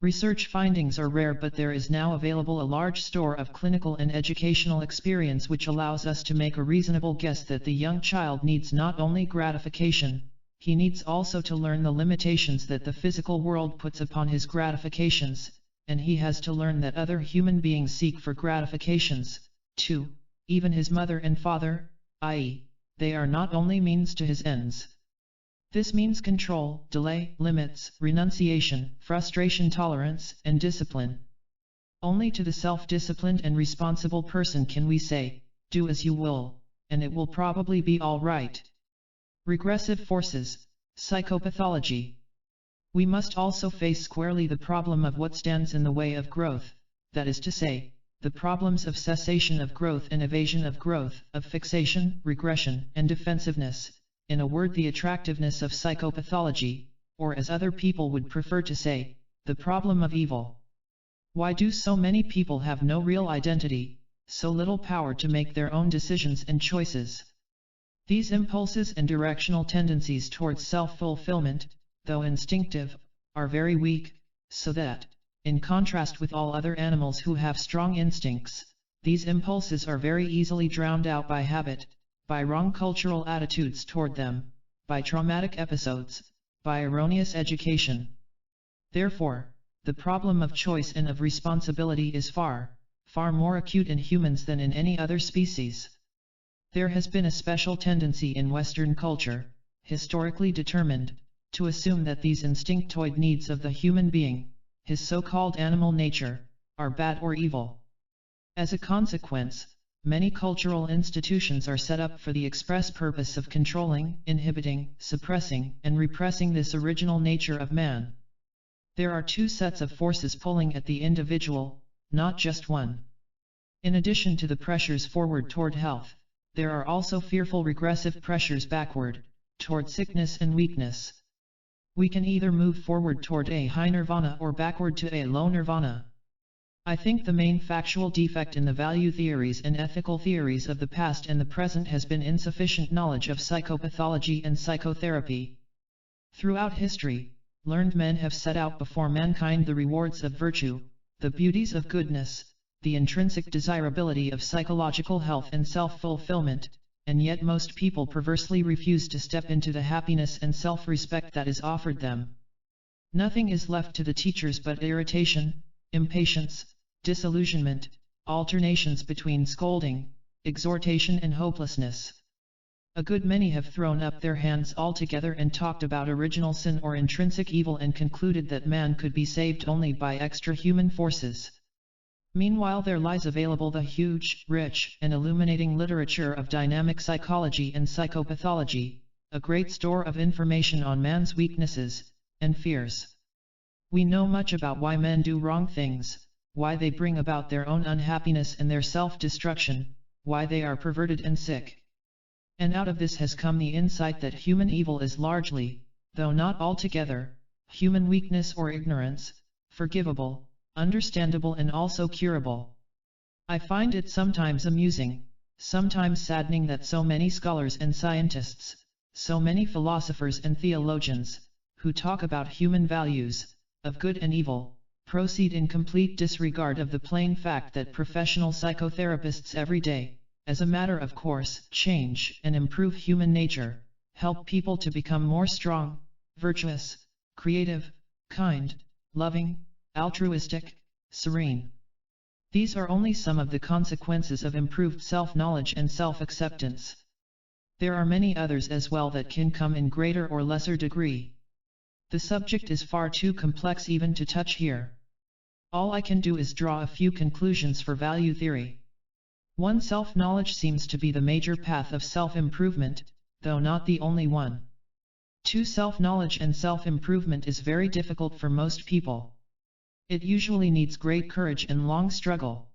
Research findings are rare, but there is now available a large store of clinical and educational experience which allows us to make a reasonable guess that the young child needs not only gratification, he needs also to learn the limitations that the physical world puts upon his gratifications, and he has to learn that other human beings seek for gratifications, too, even his mother and father, i.e., they are not only means to his ends. This means control, delay, limits, renunciation, frustration tolerance, and discipline. Only to the self-disciplined and responsible person can we say, do as you will, and it will probably be all right. Regressive forces, psychopathology. We must also face squarely the problem of what stands in the way of growth, that is to say, the problems of cessation of growth and evasion of growth, of fixation, regression, and defensiveness, in a word the attractiveness of psychopathology, or as other people would prefer to say, the problem of evil. Why do so many people have no real identity, so little power to make their own decisions and choices? These impulses and directional tendencies towards self-fulfillment, though instinctive, are very weak, so that, in contrast with all other animals who have strong instincts, these impulses are very easily drowned out by habit, by wrong cultural attitudes toward them, by traumatic episodes, by erroneous education. Therefore, the problem of choice and of responsibility is far, far more acute in humans than in any other species. There has been a special tendency in Western culture, historically determined, to assume that these instinctoid needs of the human being, his so-called animal nature, are bad or evil. As a consequence, many cultural institutions are set up for the express purpose of controlling, inhibiting, suppressing, and repressing this original nature of man. There are two sets of forces pulling at the individual, not just one. In addition to the pressures forward toward health, there are also fearful regressive pressures backward, toward sickness and weakness. We can either move forward toward a high nirvana or backward to a low nirvana. I think the main factual defect in the value theories and ethical theories of the past and the present has been insufficient knowledge of psychopathology and psychotherapy. Throughout history, learned men have set out before mankind the rewards of virtue, the beauties of goodness, the intrinsic desirability of psychological health and self-fulfillment, and yet most people perversely refuse to step into the happiness and self-respect that is offered them. Nothing is left to the teachers but irritation, impatience, disillusionment, alternations between scolding, exhortation and hopelessness. A good many have thrown up their hands altogether and talked about original sin or intrinsic evil and concluded that man could be saved only by extra-human forces. Meanwhile there lies available the huge, rich, and illuminating literature of dynamic psychology and psychopathology, a great store of information on man's weaknesses and fears. We know much about why men do wrong things, why they bring about their own unhappiness and their self-destruction, why they are perverted and sick. And out of this has come the insight that human evil is largely, though not altogether, human weakness or ignorance, forgivable, understandable and also curable. I find it sometimes amusing, sometimes saddening that so many scholars and scientists, so many philosophers and theologians, who talk about human values, of good and evil, proceed in complete disregard of the plain fact that professional psychotherapists every day, as a matter of course, change and improve human nature, help people to become more strong, virtuous, creative, kind, loving, altruistic, serene. These are only some of the consequences of improved self-knowledge and self-acceptance. There are many others as well that can come in greater or lesser degree. The subject is far too complex even to touch here. All I can do is draw a few conclusions for value theory. 1. Self-knowledge seems to be the major path of self-improvement, though not the only one. 2. Self-knowledge and self-improvement is very difficult for most people. It usually needs great courage and long struggle.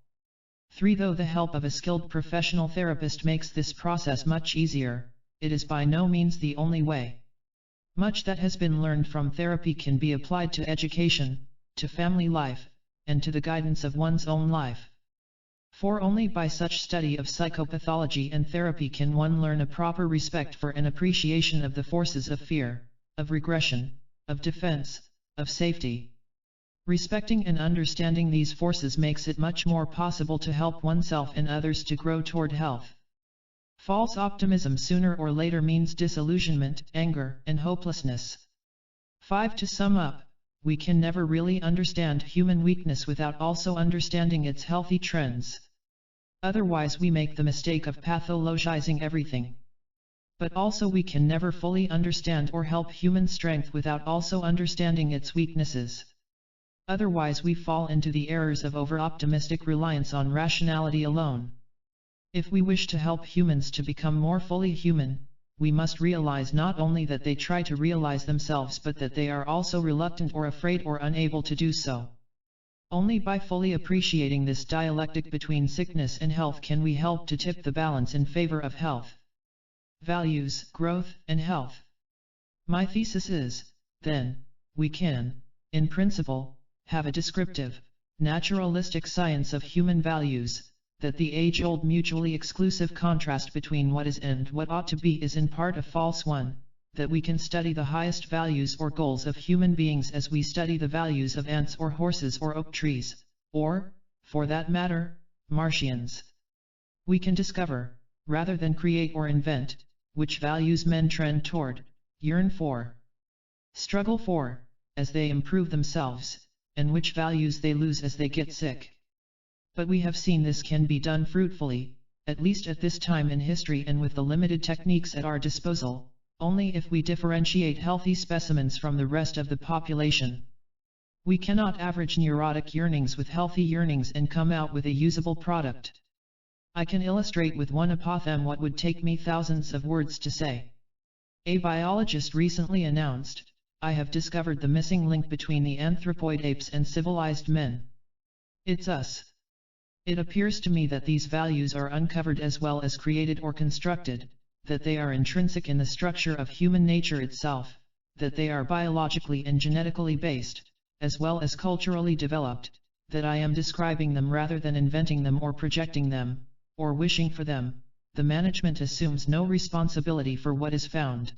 3. Though the help of a skilled professional therapist makes this process much easier, it is by no means the only way. Much that has been learned from therapy can be applied to education, to family life, and to the guidance of one's own life. For only by such study of psychopathology and therapy can one learn a proper respect for and appreciation of the forces of fear, of regression, of defense, of safety. Respecting and understanding these forces makes it much more possible to help oneself and others to grow toward health. False optimism sooner or later means disillusionment, anger, and hopelessness. 5. To sum up, we can never really understand human weakness without also understanding its healthy trends. Otherwise we make the mistake of pathologizing everything. But also we can never fully understand or help human strength without also understanding its weaknesses. Otherwise we fall into the errors of over-optimistic reliance on rationality alone. If we wish to help humans to become more fully human, we must realize not only that they try to realize themselves but that they are also reluctant or afraid or unable to do so. Only by fully appreciating this dialectic between sickness and health can we help to tip the balance in favor of health, values, growth, and health. My thesis is, then, we can, in principle, have a descriptive, naturalistic science of human values, that the age-old mutually exclusive contrast between what is and what ought to be is in part a false one, that we can study the highest values or goals of human beings as we study the values of ants or horses or oak trees, or, for that matter, Martians. We can discover, rather than create or invent, which values men trend toward, yearn for, struggle for, as they improve themselves, and which values they lose as they get sick. But we have seen this can be done fruitfully, at least at this time in history and with the limited techniques at our disposal, only if we differentiate healthy specimens from the rest of the population. We cannot average neurotic yearnings with healthy yearnings and come out with a usable product. I can illustrate with one apothegm what would take me thousands of words to say. A biologist recently announced, "I have discovered the missing link between the anthropoid apes and civilized men. It's us." It appears to me that these values are uncovered as well as created or constructed, that they are intrinsic in the structure of human nature itself, that they are biologically and genetically based, as well as culturally developed, that I am describing them rather than inventing them or projecting them, or wishing for them, the management assumes no responsibility for what is found.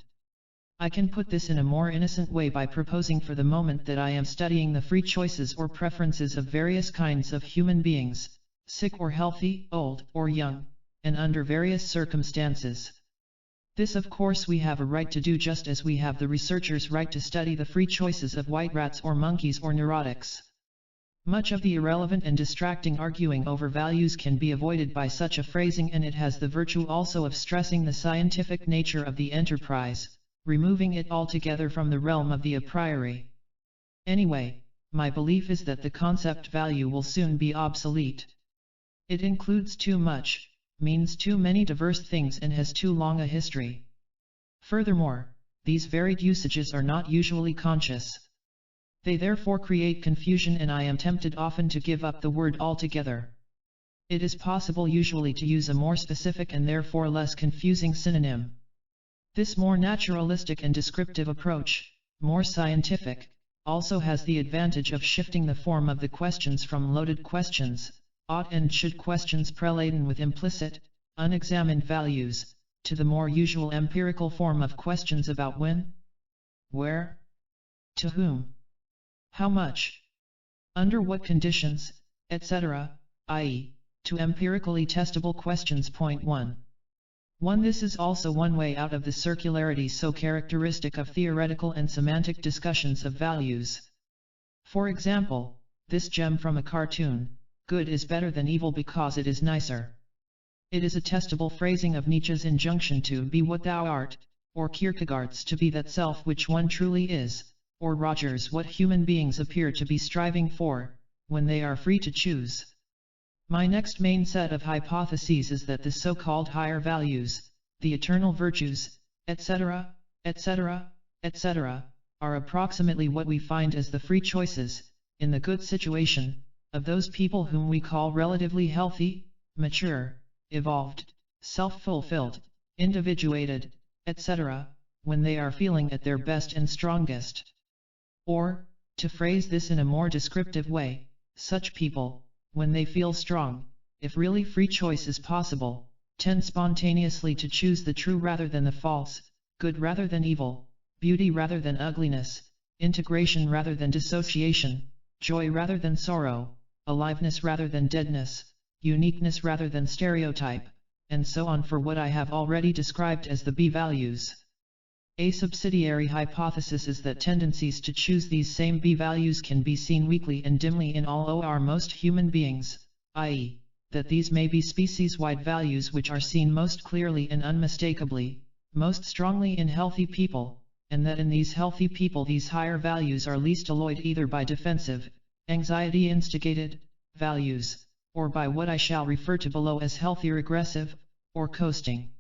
I can put this in a more innocent way by proposing for the moment that I am studying the free choices or preferences of various kinds of human beings, sick or healthy, old or young, and under various circumstances. This of course we have a right to do, just as we have the researcher's right to study the free choices of white rats or monkeys or neurotics. Much of the irrelevant and distracting arguing over values can be avoided by such a phrasing, and it has the virtue also of stressing the scientific nature of the enterprise, removing it altogether from the realm of the a priori. Anyway, my belief is that the concept value will soon be obsolete. It includes too much, means too many diverse things, and has too long a history. Furthermore, these varied usages are not usually conscious. They therefore create confusion, and I am tempted often to give up the word altogether. It is possible usually to use a more specific and therefore less confusing synonym. This more naturalistic and descriptive approach, more scientific, also has the advantage of shifting the form of the questions from loaded questions, ought and should questions preladen with implicit, unexamined values, to the more usual empirical form of questions about when, where, to whom, how much, under what conditions, etc., i.e., to empirically testable questions. Point 1. This is also one way out of the circularity so characteristic of theoretical and semantic discussions of values. For example, this gem from a cartoon, good is better than evil because it is nicer. It is a testable phrasing of Nietzsche's injunction to be what thou art, or Kierkegaard's to be that self which one truly is, or Rogers' what human beings appear to be striving for, when they are free to choose. My next main set of hypotheses is that the so-called higher values, the eternal virtues, etc., etc., etc., are approximately what we find as the free choices, in the good situation, of those people whom we call relatively healthy, mature, evolved, self-fulfilled, individuated, etc., when they are feeling at their best and strongest. Or, to phrase this in a more descriptive way, such people, when they feel strong, if really free choice is possible, tend spontaneously to choose the true rather than the false, good rather than evil, beauty rather than ugliness, integration rather than dissociation, joy rather than sorrow, aliveness rather than deadness, uniqueness rather than stereotype, and so on, for what I have already described as the B values. A subsidiary hypothesis is that tendencies to choose these same B values can be seen weakly and dimly in all or most human beings, i.e., that these may be species-wide values which are seen most clearly and unmistakably, most strongly in healthy people, and that in these healthy people these higher values are least alloyed either by defensive, anxiety-instigated, values, or by what I shall refer to below as healthy regressive, or coasting.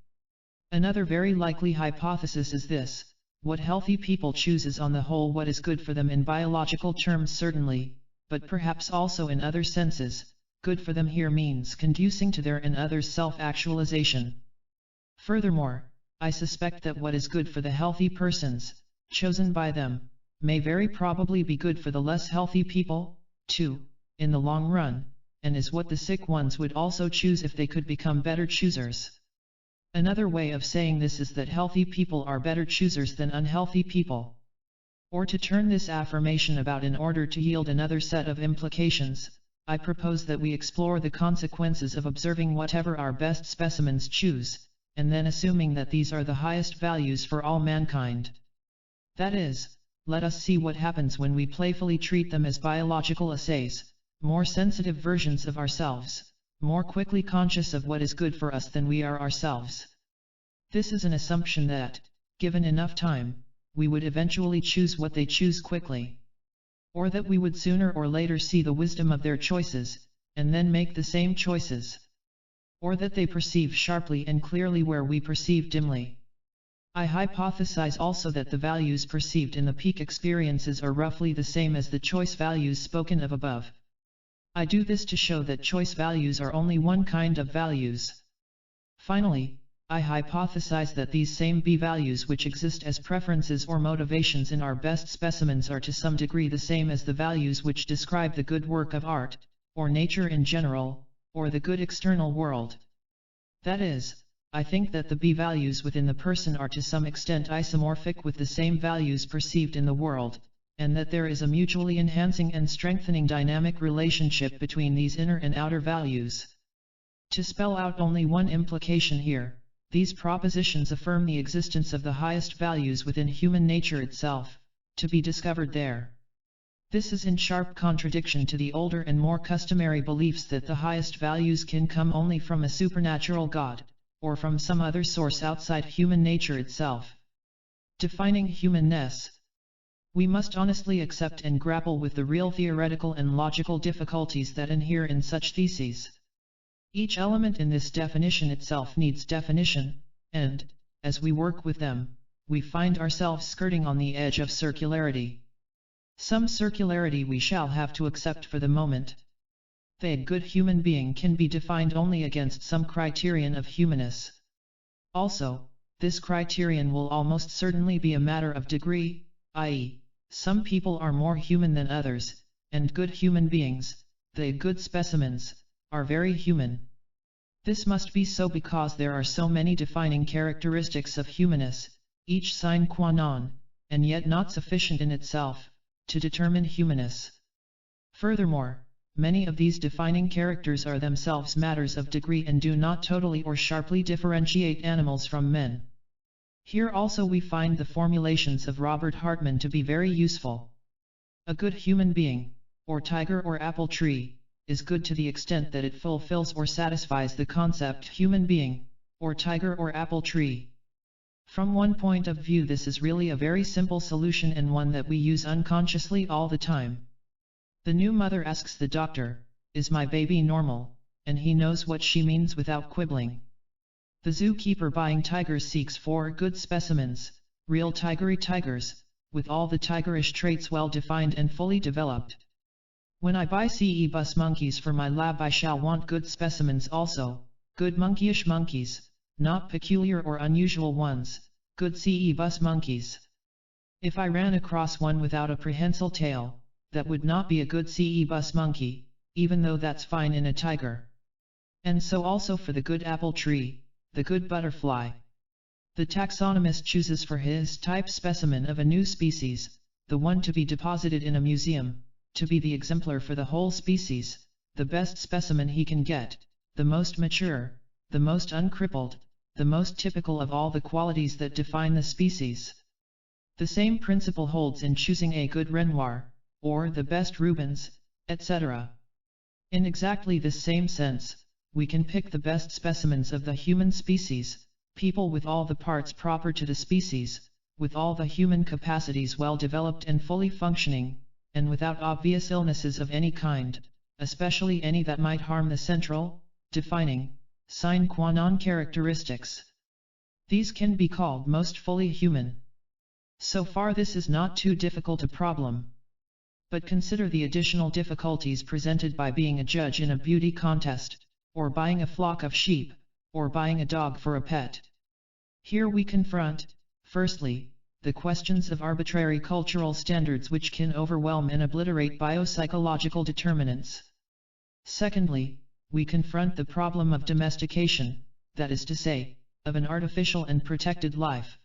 Another very likely hypothesis is this: what healthy people choose is on the whole what is good for them in biological terms certainly, but perhaps also in other senses. Good for them here means conducing to their and others' self-actualization. Furthermore, I suspect that what is good for the healthy persons, chosen by them, may very probably be good for the less healthy people, too, in the long run, and is what the sick ones would also choose if they could become better choosers. Another way of saying this is that healthy people are better choosers than unhealthy people. Or to turn this affirmation about in order to yield another set of implications, I propose that we explore the consequences of observing whatever our best specimens choose, and then assuming that these are the highest values for all mankind. That is, let us see what happens when we playfully treat them as biological assays, more sensitive versions of ourselves, more quickly conscious of what is good for us than we are ourselves. This is an assumption that, given enough time, we would eventually choose what they choose quickly. Or that we would sooner or later see the wisdom of their choices, and then make the same choices. Or that they perceive sharply and clearly where we perceive dimly. I hypothesize also that the values perceived in the peak experiences are roughly the same as the choice values spoken of above. I do this to show that choice values are only one kind of values. Finally, I hypothesize that these same B-values which exist as preferences or motivations in our best specimens are to some degree the same as the values which describe the good work of art, or nature in general, or the good external world. That is, I think that the B-values within the person are to some extent isomorphic with the same values perceived in the world, and that there is a mutually enhancing and strengthening dynamic relationship between these inner and outer values. To spell out only one implication here, these propositions affirm the existence of the highest values within human nature itself, to be discovered there. This is in sharp contradiction to the older and more customary beliefs that the highest values can come only from a supernatural God, or from some other source outside human nature itself. Defining humanness. We must honestly accept and grapple with the real theoretical and logical difficulties that inhere in such theses. Each element in this definition itself needs definition, and, as we work with them, we find ourselves skirting on the edge of circularity. Some circularity we shall have to accept for the moment. The good human being can be defined only against some criterion of humanness. Also, this criterion will almost certainly be a matter of degree, i.e., some people are more human than others, and good human beings, the good specimens, are very human. This must be so because there are so many defining characteristics of humanness, each sine qua non, and yet not sufficient in itself, to determine humanness. Furthermore, many of these defining characters are themselves matters of degree and do not totally or sharply differentiate animals from men. Here also we find the formulations of Robert Hartman to be very useful. A good human being, or tiger or apple tree, is good to the extent that it fulfills or satisfies the concept human being, or tiger or apple tree. From one point of view this is really a very simple solution and one that we use unconsciously all the time. The new mother asks the doctor, "Is my baby normal?" and he knows what she means without quibbling. The zookeeper buying tigers seeks for good specimens, real tigery tigers, with all the tigerish traits well defined and fully developed. When I buy CE bus monkeys for my lab I shall want good specimens also, good monkeyish monkeys, not peculiar or unusual ones, good CE bus monkeys. If I ran across one without a prehensile tail, that would not be a good CE bus monkey, even though that's fine in a tiger. And so also for the good apple tree, the good butterfly. The taxonomist chooses for his type specimen of a new species, the one to be deposited in a museum, to be the exemplar for the whole species, the best specimen he can get, the most mature, the most uncrippled, the most typical of all the qualities that define the species. The same principle holds in choosing a good Renoir, or the best Rubens, etc. In exactly this same sense, we can pick the best specimens of the human species, people with all the parts proper to the species, with all the human capacities well developed and fully functioning, and without obvious illnesses of any kind, especially any that might harm the central, defining, sine qua non characteristics. These can be called most fully human. So far this is not too difficult a problem. But consider the additional difficulties presented by being a judge in a beauty contest, or buying a flock of sheep, or buying a dog for a pet. Here we confront, firstly, the questions of arbitrary cultural standards which can overwhelm and obliterate biopsychological determinants. Secondly, we confront the problem of domestication, that is to say, of an artificial and protected life.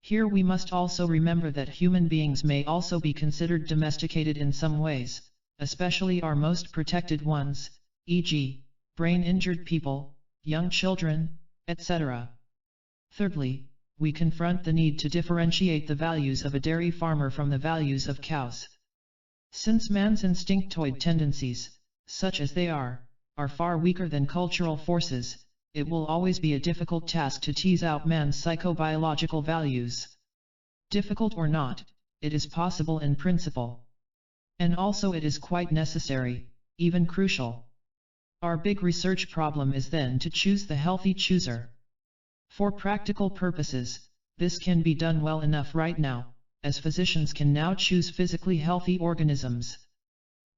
Here we must also remember that human beings may also be considered domesticated in some ways, especially our most protected ones, e.g., brain-injured people, young children, etc. Thirdly, we confront the need to differentiate the values of a dairy farmer from the values of cows. Since man's instinctoid tendencies, such as they are far weaker than cultural forces, it will always be a difficult task to tease out man's psychobiological values. Difficult or not, it is possible in principle. And also it is quite necessary, even crucial. Our big research problem is then to choose the healthy chooser. For practical purposes, this can be done well enough right now, as physicians can now choose physically healthy organisms.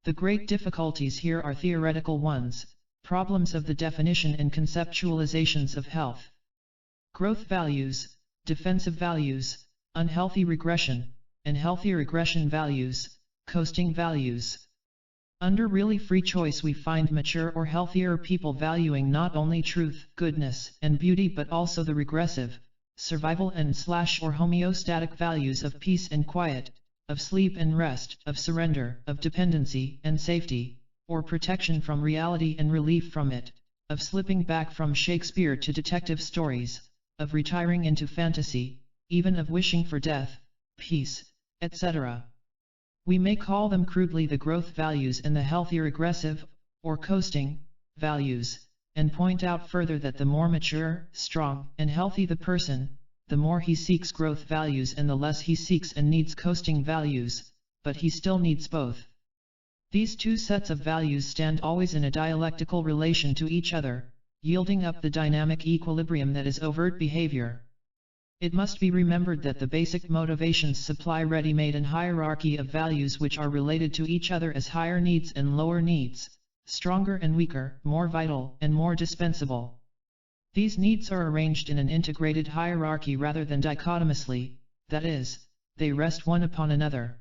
The great difficulties here are theoretical ones, problems of the definition and conceptualizations of health. growth values, defensive values, unhealthy regression, and healthy regression values, coasting values. Under really free choice we find mature or healthier people valuing not only truth, goodness, and beauty but also the regressive, survival and / or homeostatic values of peace and quiet, of sleep and rest, of surrender, of dependency and safety, or protection from reality and relief from it, of slipping back from Shakespeare to detective stories, of retiring into fantasy, even of wishing for death, peace, etc. We may call them crudely the growth values and the healthy regressive, or coasting, values, and point out further that the more mature, strong, and healthy the person, the more he seeks growth values and the less he seeks and needs coasting values, but he still needs both. These two sets of values stand always in a dialectical relation to each other, yielding up the dynamic equilibrium that is overt behavior. It must be remembered that the basic motivations supply ready-made and hierarchy of values which are related to each other as higher needs and lower needs, stronger and weaker, more vital and more dispensable. These needs are arranged in an integrated hierarchy rather than dichotomously, that is, they rest one upon another.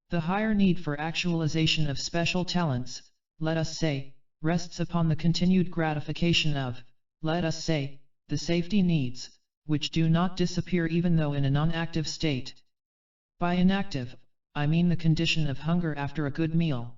The higher need for actualization of special talents, let us say, rests upon the continued gratification of, let us say, the safety needs, which do not disappear even though in a non-active state. By inactive, I mean the condition of hunger after a good meal.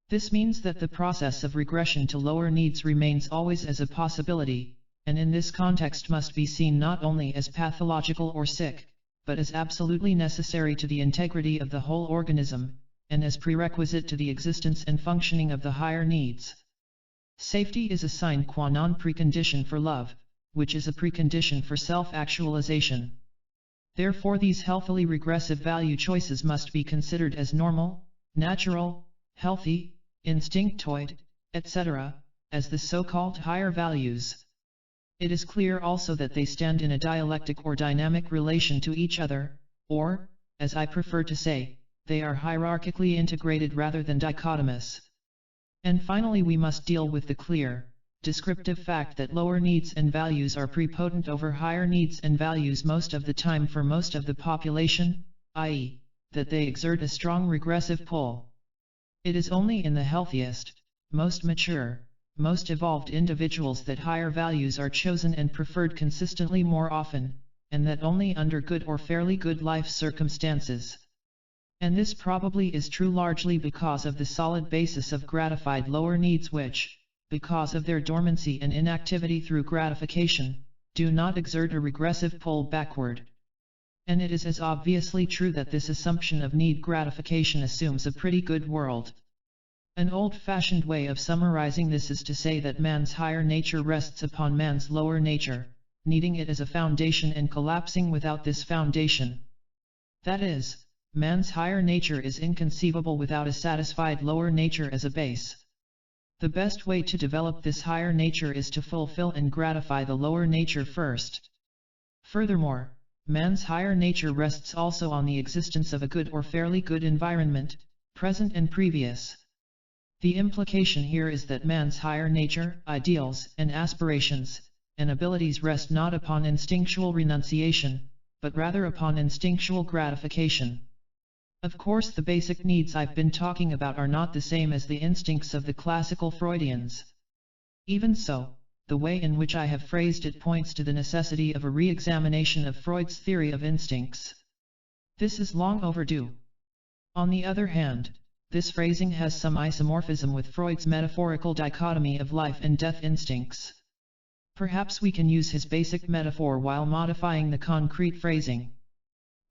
This means that the process of regression to lower needs remains always as a possibility, and in this context must be seen not only as pathological or sick, but as absolutely necessary to the integrity of the whole organism, and as prerequisite to the existence and functioning of the higher needs. Safety is a sine qua non precondition for love, which is a precondition for self-actualization. Therefore these healthily regressive value choices must be considered as normal, natural, healthy, instinctoid, etc., as the so-called higher values. It is clear also that they stand in a dialectic or dynamic relation to each other, or, as I prefer to say, they are hierarchically integrated rather than dichotomous. And finally we must deal with the clear, descriptive fact that lower needs and values are prepotent over higher needs and values most of the time for most of the population, i.e., that they exert a strong regressive pull. It is only in the healthiest, most mature, most evolved individuals that higher values are chosen and preferred consistently more often, and that only under good or fairly good life circumstances. And this probably is true largely because of the solid basis of gratified lower needs which, because of their dormancy and inactivity through gratification, do not exert a regressive pull backward. And it is as obviously true that this assumption of need gratification assumes a pretty good world. An old-fashioned way of summarizing this is to say that man's higher nature rests upon man's lower nature, needing it as a foundation and collapsing without this foundation. That is, man's higher nature is inconceivable without a satisfied lower nature as a base. The best way to develop this higher nature is to fulfill and gratify the lower nature first. Furthermore, man's higher nature rests also on the existence of a good or fairly good environment, present and previous. The implication here is that man's higher nature, ideals, and aspirations, and abilities rest not upon instinctual renunciation, but rather upon instinctual gratification. Of course the basic needs I've been talking about are not the same as the instincts of the classical Freudians. Even so, the way in which I have phrased it points to the necessity of a re-examination of Freud's theory of instincts. This is long overdue. On the other hand, this phrasing has some isomorphism with Freud's metaphorical dichotomy of life and death instincts. Perhaps we can use his basic metaphor while modifying the concrete phrasing.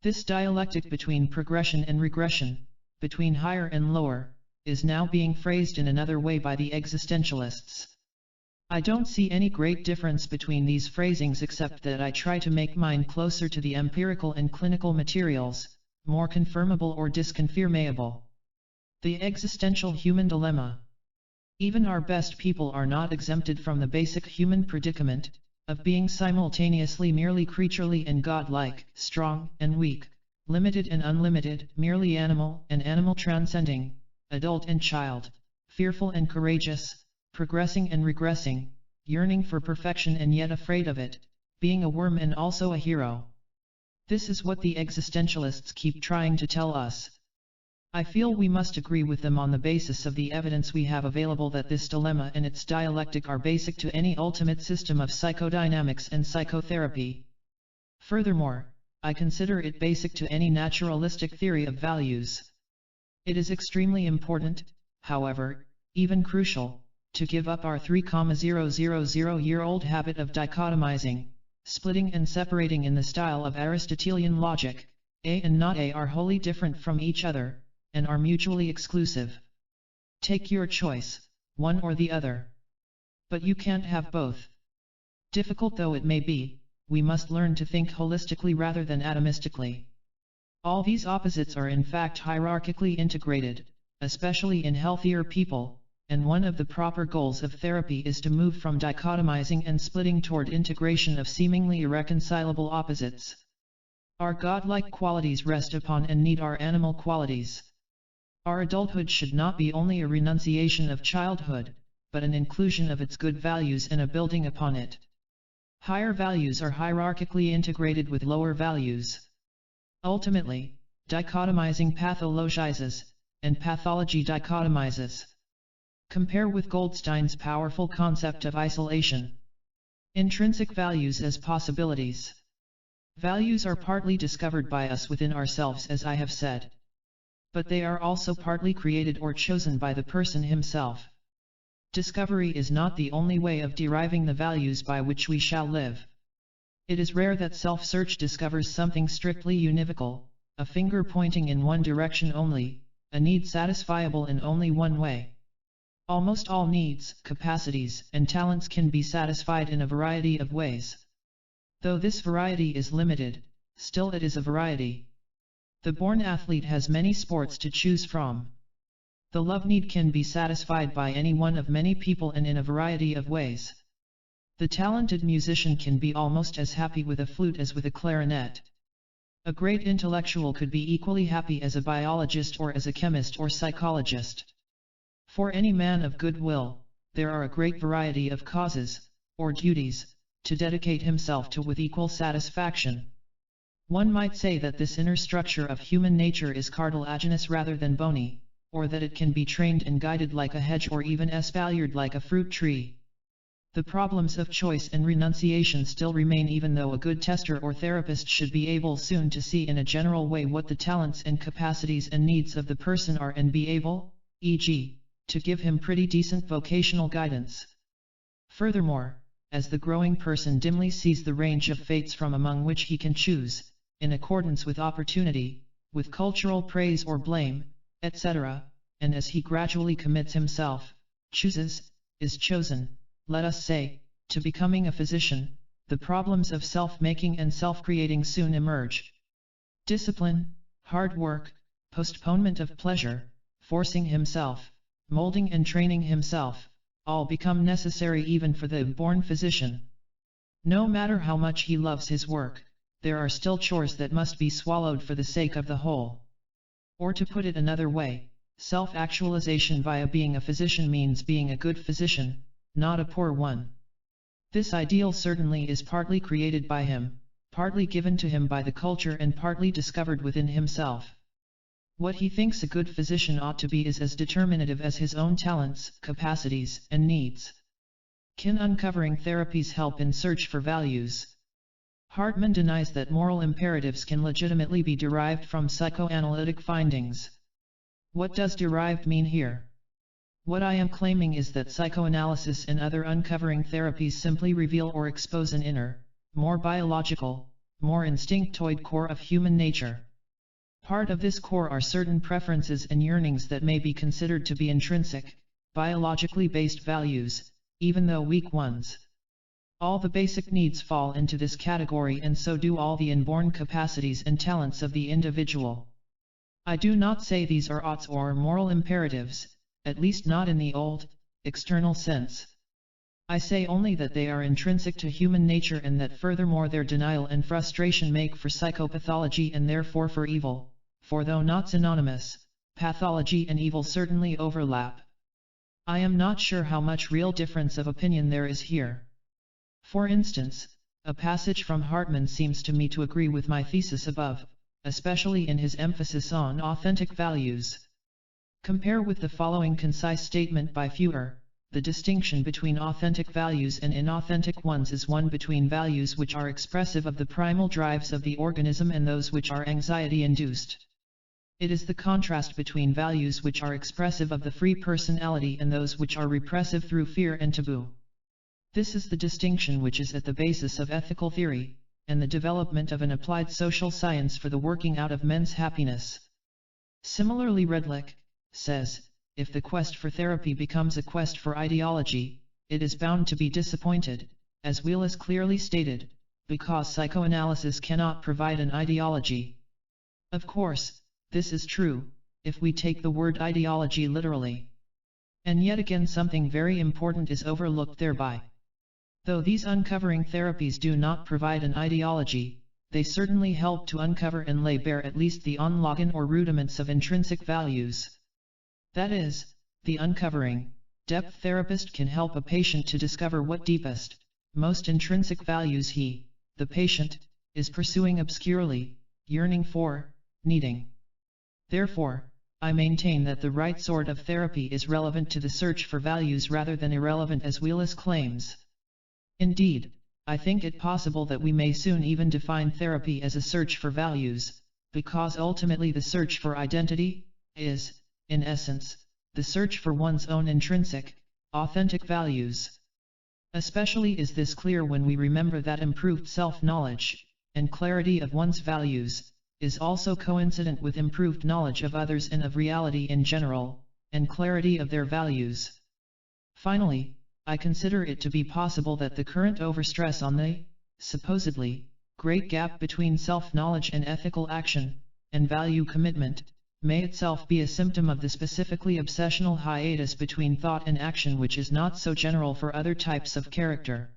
This dialectic between progression and regression, between higher and lower, is now being phrased in another way by the existentialists. I don't see any great difference between these phrasings except that I try to make mine closer to the empirical and clinical materials, more confirmable or disconfirmable. The existential human dilemma. Even our best people are not exempted from the basic human predicament, of being simultaneously merely creaturely and godlike, strong and weak, limited and unlimited, merely animal and animal transcending, adult and child, fearful and courageous, progressing and regressing, yearning for perfection and yet afraid of it, being a worm and also a hero. This is what the existentialists keep trying to tell us. I feel we must agree with them on the basis of the evidence we have available that this dilemma and its dialectic are basic to any ultimate system of psychodynamics and psychotherapy. Furthermore, I consider it basic to any naturalistic theory of values. It is extremely important, however, even crucial, to give up our 3,000-year-old habit of dichotomizing, splitting and separating in the style of Aristotelian logic. A and not A are wholly different from each other, and are mutually exclusive. Take your choice, one or the other. But you can't have both. Difficult though it may be, we must learn to think holistically rather than atomistically. All these opposites are in fact hierarchically integrated, especially in healthier people, and one of the proper goals of therapy is to move from dichotomizing and splitting toward integration of seemingly irreconcilable opposites. Our godlike qualities rest upon and need our animal qualities. Our adulthood should not be only a renunciation of childhood, but an inclusion of its good values and a building upon it. Higher values are hierarchically integrated with lower values. Ultimately, dichotomizing pathologizes, and pathology dichotomizes. Compare with Goldstein's powerful concept of isolation. Intrinsic values as possibilities. Values are partly discovered by us within ourselves, as I have said. But they are also partly created or chosen by the person himself. Discovery is not the only way of deriving the values by which we shall live. It is rare that self-search discovers something strictly univocal, a finger pointing in one direction only, a need satisfiable in only one way. Almost all needs, capacities, and talents can be satisfied in a variety of ways. Though this variety is limited, still it is a variety. The born athlete has many sports to choose from. The love need can be satisfied by any one of many people and in a variety of ways. The talented musician can be almost as happy with a flute as with a clarinet. A great intellectual could be equally happy as a biologist or as a chemist or psychologist. For any man of good will, there are a great variety of causes, or duties, to dedicate himself to with equal satisfaction. One might say that this inner structure of human nature is cartilaginous rather than bony, or that it can be trained and guided like a hedge or even espaliered like a fruit tree. The problems of choice and renunciation still remain, even though a good tester or therapist should be able soon to see in a general way what the talents and capacities and needs of the person are and be able, e.g., to give him pretty decent vocational guidance. Furthermore, as the growing person dimly sees the range of fates from among which he can choose, in accordance with opportunity, with cultural praise or blame, etc., and as he gradually commits himself, chooses, is chosen, let us say, to becoming a physician, the problems of self-making and self-creating soon emerge. Discipline, hard work, postponement of pleasure, forcing himself, molding and training himself, all become necessary even for the born physician. No matter how much he loves his work, there are still chores that must be swallowed for the sake of the whole. Or to put it another way, self-actualization via being a physician means being a good physician, not a poor one. This ideal certainly is partly created by him, partly given to him by the culture and partly discovered within himself. What he thinks a good physician ought to be is as determinative as his own talents, capacities, and needs. Can uncovering therapies help in search for values? Hartman denies that moral imperatives can legitimately be derived from psychoanalytic findings. What does derived mean here? What I am claiming is that psychoanalysis and other uncovering therapies simply reveal or expose an inner, more biological, more instinctoid core of human nature. Part of this core are certain preferences and yearnings that may be considered to be intrinsic, biologically based values, even though weak ones. All the basic needs fall into this category, and so do all the inborn capacities and talents of the individual. I do not say these are oughts or moral imperatives, at least not in the old, external sense. I say only that they are intrinsic to human nature, and that furthermore their denial and frustration make for psychopathology and therefore for evil, for though not synonymous, pathology and evil certainly overlap. I am not sure how much real difference of opinion there is here. For instance, A passage from Hartman seems to me to agree with my thesis above, especially in his emphasis on authentic values. Compare with the following concise statement by Feuer: the distinction between authentic values and inauthentic ones is one between values which are expressive of the primal drives of the organism and those which are anxiety-induced. It is the contrast between values which are expressive of the free personality and those which are repressive through fear and taboo. This is the distinction which is at the basis of ethical theory, and the development of an applied social science for the working out of men's happiness. Similarly, Redlich says, if the quest for therapy becomes a quest for ideology, it is bound to be disappointed, as Wheelis clearly stated, because psychoanalysis cannot provide an ideology. Of course, this is true, if we take the word ideology literally. And yet again something very important is overlooked thereby. Though these uncovering therapies do not provide an ideology, they certainly help to uncover and lay bare at least the Anlagen or rudiments of intrinsic values. That is, the uncovering, depth therapist can help a patient to discover what deepest, most intrinsic values he, the patient, is pursuing obscurely, yearning for, needing. Therefore, I maintain that the right sort of therapy is relevant to the search for values rather than irrelevant as Wheelis claims. Indeed, I think it possible that we may soon even define therapy as a search for values, because ultimately the search for identity is, in essence, the search for one's own intrinsic, authentic values. Especially is this clear when we remember that improved self-knowledge, and clarity of one's values, is also coincident with improved knowledge of others and of reality in general, and clarity of their values. Finally, I consider it to be possible that the current overstress on the, supposedly, great gap between self-knowledge and ethical action, and value commitment, may itself be a symptom of the specifically obsessional hiatus between thought and action which is not so general for other types of character.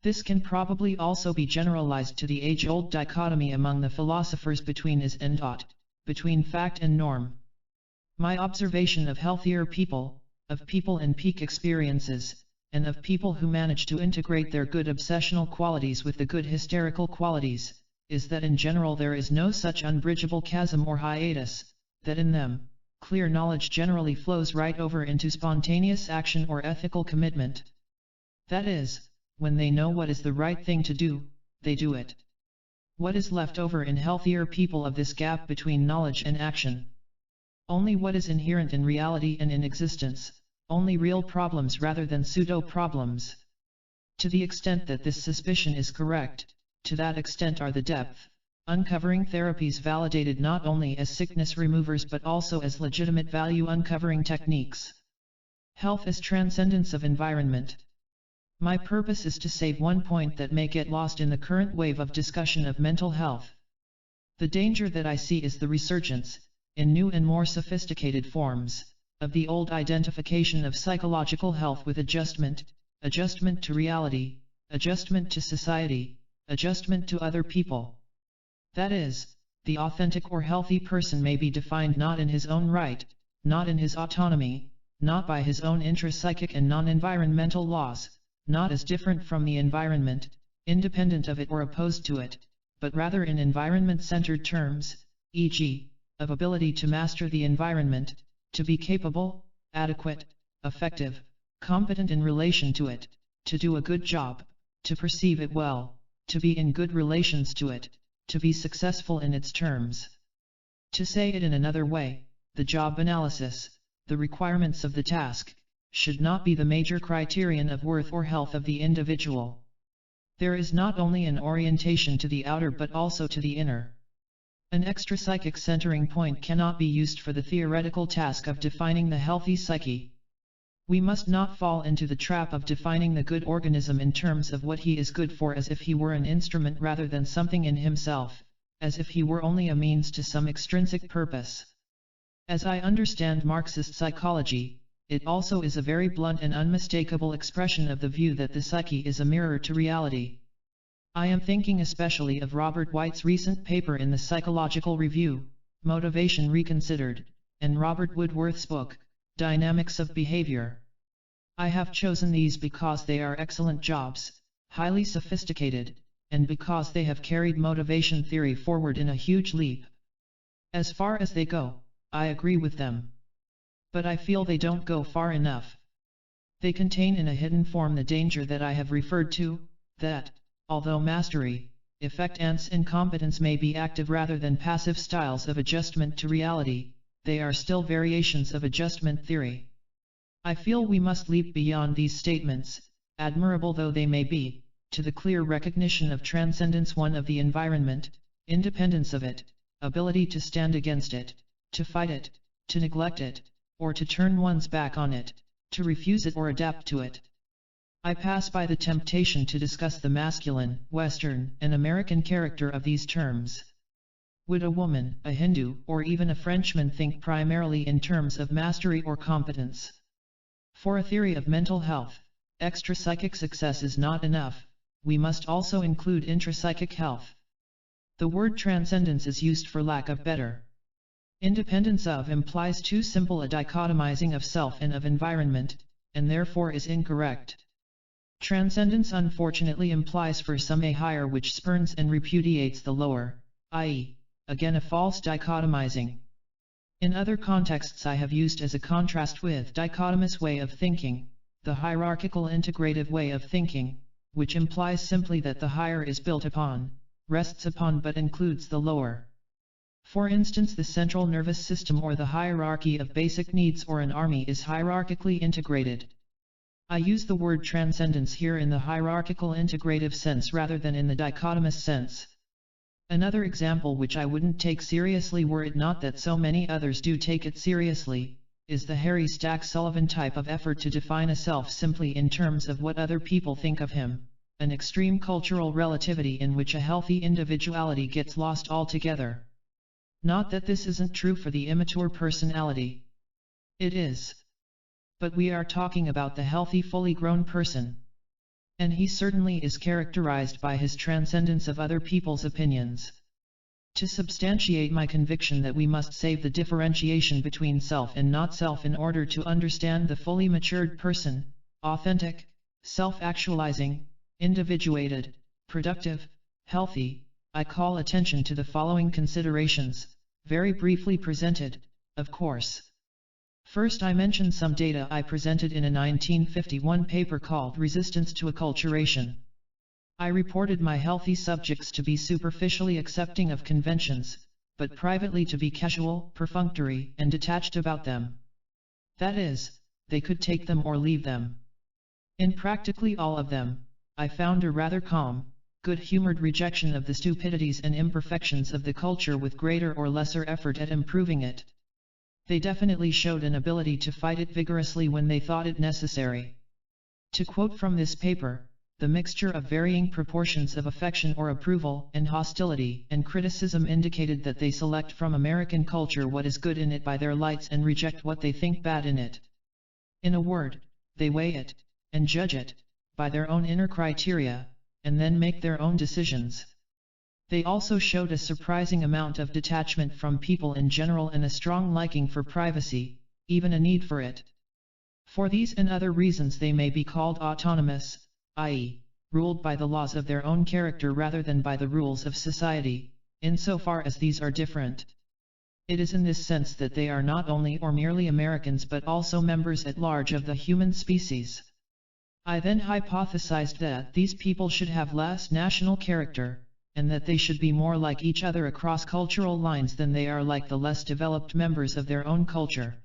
This can probably also be generalized to the age-old dichotomy among the philosophers between is and ought, between fact and norm. My observation of healthier people, of people in peak experiences, and of people who manage to integrate their good obsessional qualities with the good hysterical qualities, is that in general there is no such unbridgeable chasm or hiatus, that in them, clear knowledge generally flows right over into spontaneous action or ethical commitment. That is, when they know what is the right thing to do, they do it. What is left over in healthier people of this gap between knowledge and action? Only what is inherent in reality and in existence, only real problems rather than pseudo-problems. To the extent that this suspicion is correct, to that extent are the depth, uncovering therapies validated not only as sickness removers but also as legitimate value uncovering techniques. Health as transcendence of environment. My purpose is to save one point that may get lost in the current wave of discussion of mental health. The danger that I see is the resurgence, in new and more sophisticated forms, of the old identification of psychological health with adjustment, adjustment to reality, adjustment to society, adjustment to other people. That is, the authentic or healthy person may be defined not in his own right, not in his autonomy, not by his own intrapsychic and non-environmental laws, not as different from the environment, independent of it or opposed to it, but rather in environment-centered terms, e.g., of ability to master the environment, to be capable, adequate, effective, competent in relation to it, to do a good job, to perceive it well, to be in good relations to it, to be successful in its terms. To say it in another way, the job analysis, the requirements of the task, should not be the major criterion of worth or health of the individual. There is not only an orientation to the outer but also to the inner. An extrapsychic centering point cannot be used for the theoretical task of defining the healthy psyche. We must not fall into the trap of defining the good organism in terms of what he is good for as if he were an instrument rather than something in himself, as if he were only a means to some extrinsic purpose. As I understand Marxist psychology, it also is a very blunt and unmistakable expression of the view that the psyche is a mirror to reality. I am thinking especially of Robert White's recent paper in the Psychological Review, Motivation Reconsidered, and Robert Woodworth's book, Dynamics of Behavior. I have chosen these because they are excellent jobs, highly sophisticated, and because they have carried motivation theory forward in a huge leap. As far as they go, I agree with them. But I feel they don't go far enough. They contain in a hidden form the danger that I have referred to, that, although mastery, effect and incompetence may be active rather than passive styles of adjustment to reality, they are still variations of adjustment theory. I feel we must leap beyond these statements, admirable though they may be, to the clear recognition of transcendence one of the environment, independence of it, ability to stand against it, to fight it, to neglect it, or to turn one's back on it, to refuse it or adapt to it. I pass by the temptation to discuss the masculine, Western, and American character of these terms. Would a woman, a Hindu, or even a Frenchman think primarily in terms of mastery or competence? For a theory of mental health, extrapsychic success is not enough, we must also include intrapsychic health. The word transcendence is used for lack of better. Independence of implies too simple a dichotomizing of self and of environment, and therefore is incorrect. Transcendence unfortunately implies for some a higher which spurns and repudiates the lower, i.e., again a false dichotomizing. In other contexts I have used as a contrast with dichotomous way of thinking, the hierarchical integrative way of thinking, which implies simply that the higher is built upon, rests upon but includes the lower. For instance, the central nervous system or the hierarchy of basic needs or an army is hierarchically integrated. I use the word transcendence here in the hierarchical integrative sense rather than in the dichotomous sense. Another example which I wouldn't take seriously were it not that so many others do take it seriously, is the Harry Stack Sullivan type of effort to define a self simply in terms of what other people think of him, an extreme cultural relativity in which a healthy individuality gets lost altogether. Not that this isn't true for the immature personality. It is. But we are talking about the healthy fully grown person. And he certainly is characterized by his transcendence of other people's opinions. To substantiate my conviction that we must save the differentiation between self and not self in order to understand the fully matured person, authentic, self-actualizing, individuated, productive, healthy, I call attention to the following considerations, very briefly presented, of course. First, I mention some data I presented in a 1951 paper called Resistance to Acculturation. I reported my healthy subjects to be superficially accepting of conventions, but privately to be casual, perfunctory, and detached about them. That is, they could take them or leave them. In practically all of them, I found a rather calm, good-humored rejection of the stupidities and imperfections of the culture with greater or lesser effort at improving it. They definitely showed an ability to fight it vigorously when they thought it necessary. To quote from this paper, the mixture of varying proportions of affection or approval, and hostility, and criticism indicated that they select from American culture what is good in it by their lights and reject what they think bad in it. In a word, they weigh it, and judge it, by their own inner criteria, and then make their own decisions. They also showed a surprising amount of detachment from people in general and a strong liking for privacy, even a need for it. For these and other reasons they may be called autonomous, i.e., ruled by the laws of their own character rather than by the rules of society, insofar as these are different. It is in this sense that they are not only or merely Americans but also members at large of the human species. I then hypothesized that these people should have less national character, and that they should be more like each other across cultural lines than they are like the less developed members of their own culture.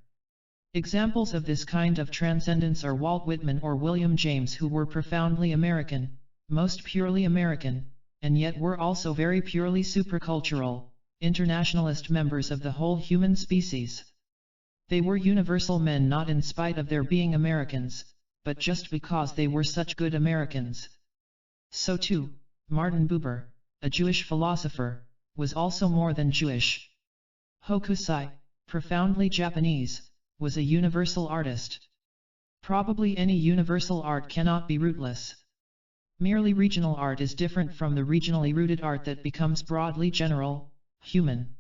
Examples of this kind of transcendence are Walt Whitman or William James, who were profoundly American, most purely American, and yet were also very purely supercultural, internationalist members of the whole human species. They were universal men not in spite of their being Americans, but just because they were such good Americans. So too, Martin Buber, a Jewish philosopher, was also more than Jewish. Hokusai, profoundly Japanese, was a universal artist. Probably any universal art cannot be rootless. Merely regional art is different from the regionally rooted art that becomes broadly general, human.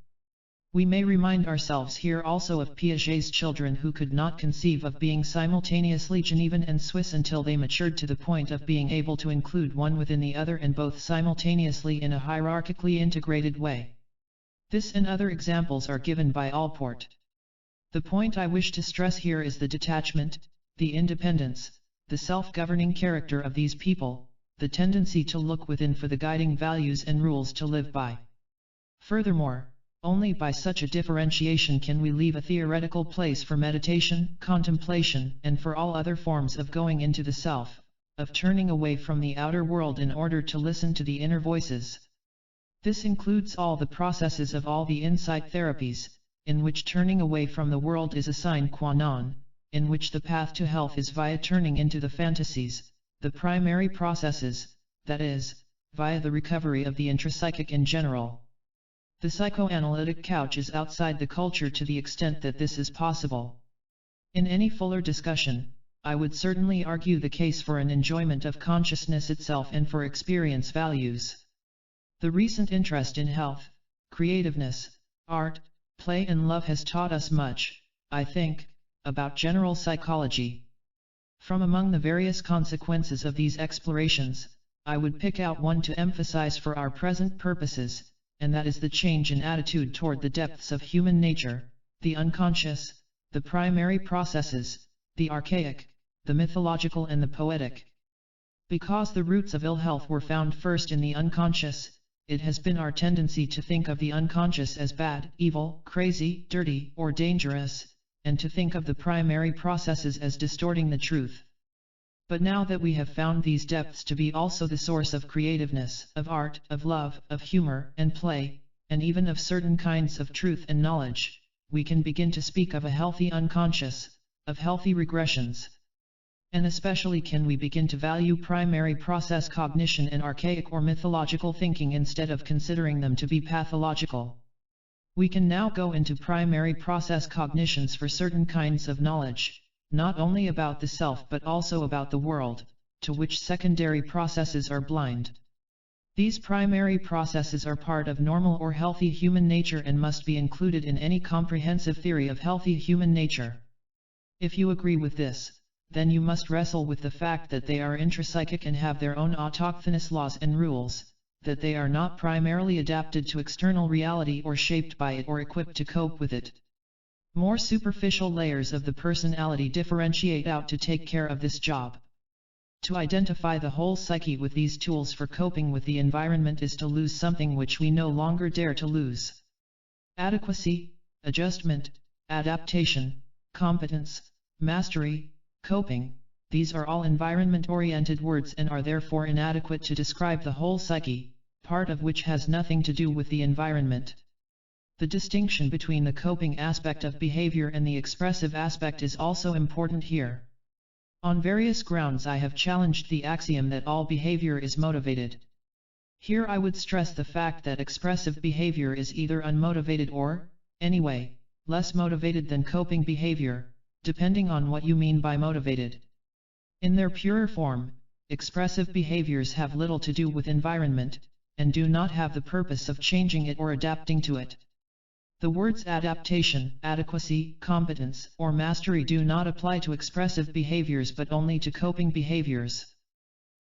We may remind ourselves here also of Piaget's children who could not conceive of being simultaneously Genevan and Swiss until they matured to the point of being able to include one within the other and both simultaneously in a hierarchically integrated way. This and other examples are given by Allport. The point I wish to stress here is the detachment, the independence, the self-governing character of these people, the tendency to look within for the guiding values and rules to live by. Furthermore, only by such a differentiation can we leave a theoretical place for meditation, contemplation, and for all other forms of going into the self, of turning away from the outer world in order to listen to the inner voices. This includes all the processes of all the insight therapies, in which turning away from the world is a sine qua non, in which the path to health is via turning into the fantasies, the primary processes, that is, via the recovery of the intrapsychic in general. The psychoanalytic couch is outside the culture to the extent that this is possible. In any fuller discussion, I would certainly argue the case for an enjoyment of consciousness itself and for experience values. The recent interest in health, creativeness, art, play and love has taught us much, I think, about general psychology. From among the various consequences of these explorations, I would pick out one to emphasize for our present purposes, and that is the change in attitude toward the depths of human nature, the unconscious, the primary processes, the archaic, the mythological and the poetic. Because the roots of ill health were found first in the unconscious, it has been our tendency to think of the unconscious as bad, evil, crazy, dirty, or dangerous, and to think of the primary processes as distorting the truth. But now that we have found these depths to be also the source of creativeness, of art, of love, of humor and play, and even of certain kinds of truth and knowledge, we can begin to speak of a healthy unconscious, of healthy regressions. And especially can we begin to value primary process cognition and archaic or mythological thinking instead of considering them to be pathological. We can now go into primary process cognitions for certain kinds of knowledge, not only about the self but also about the world, to which secondary processes are blind. These primary processes are part of normal or healthy human nature and must be included in any comprehensive theory of healthy human nature. If you agree with this, then you must wrestle with the fact that they are intrapsychic and have their own autochthonous laws and rules, that they are not primarily adapted to external reality or shaped by it or equipped to cope with it. More superficial layers of the personality differentiate out to take care of this job. To identify the whole psyche with these tools for coping with the environment is to lose something which we no longer dare to lose. Adequacy, adjustment, adaptation, competence, mastery, coping, these are all environment-oriented words and are therefore inadequate to describe the whole psyche, part of which has nothing to do with the environment. The distinction between the coping aspect of behavior and the expressive aspect is also important here. On various grounds I have challenged the axiom that all behavior is motivated. Here I would stress the fact that expressive behavior is either unmotivated or, anyway, less motivated than coping behavior, depending on what you mean by motivated. In their purer form, expressive behaviors have little to do with environment, and do not have the purpose of changing it or adapting to it. The words adaptation, adequacy, competence, or mastery do not apply to expressive behaviors but only to coping behaviors.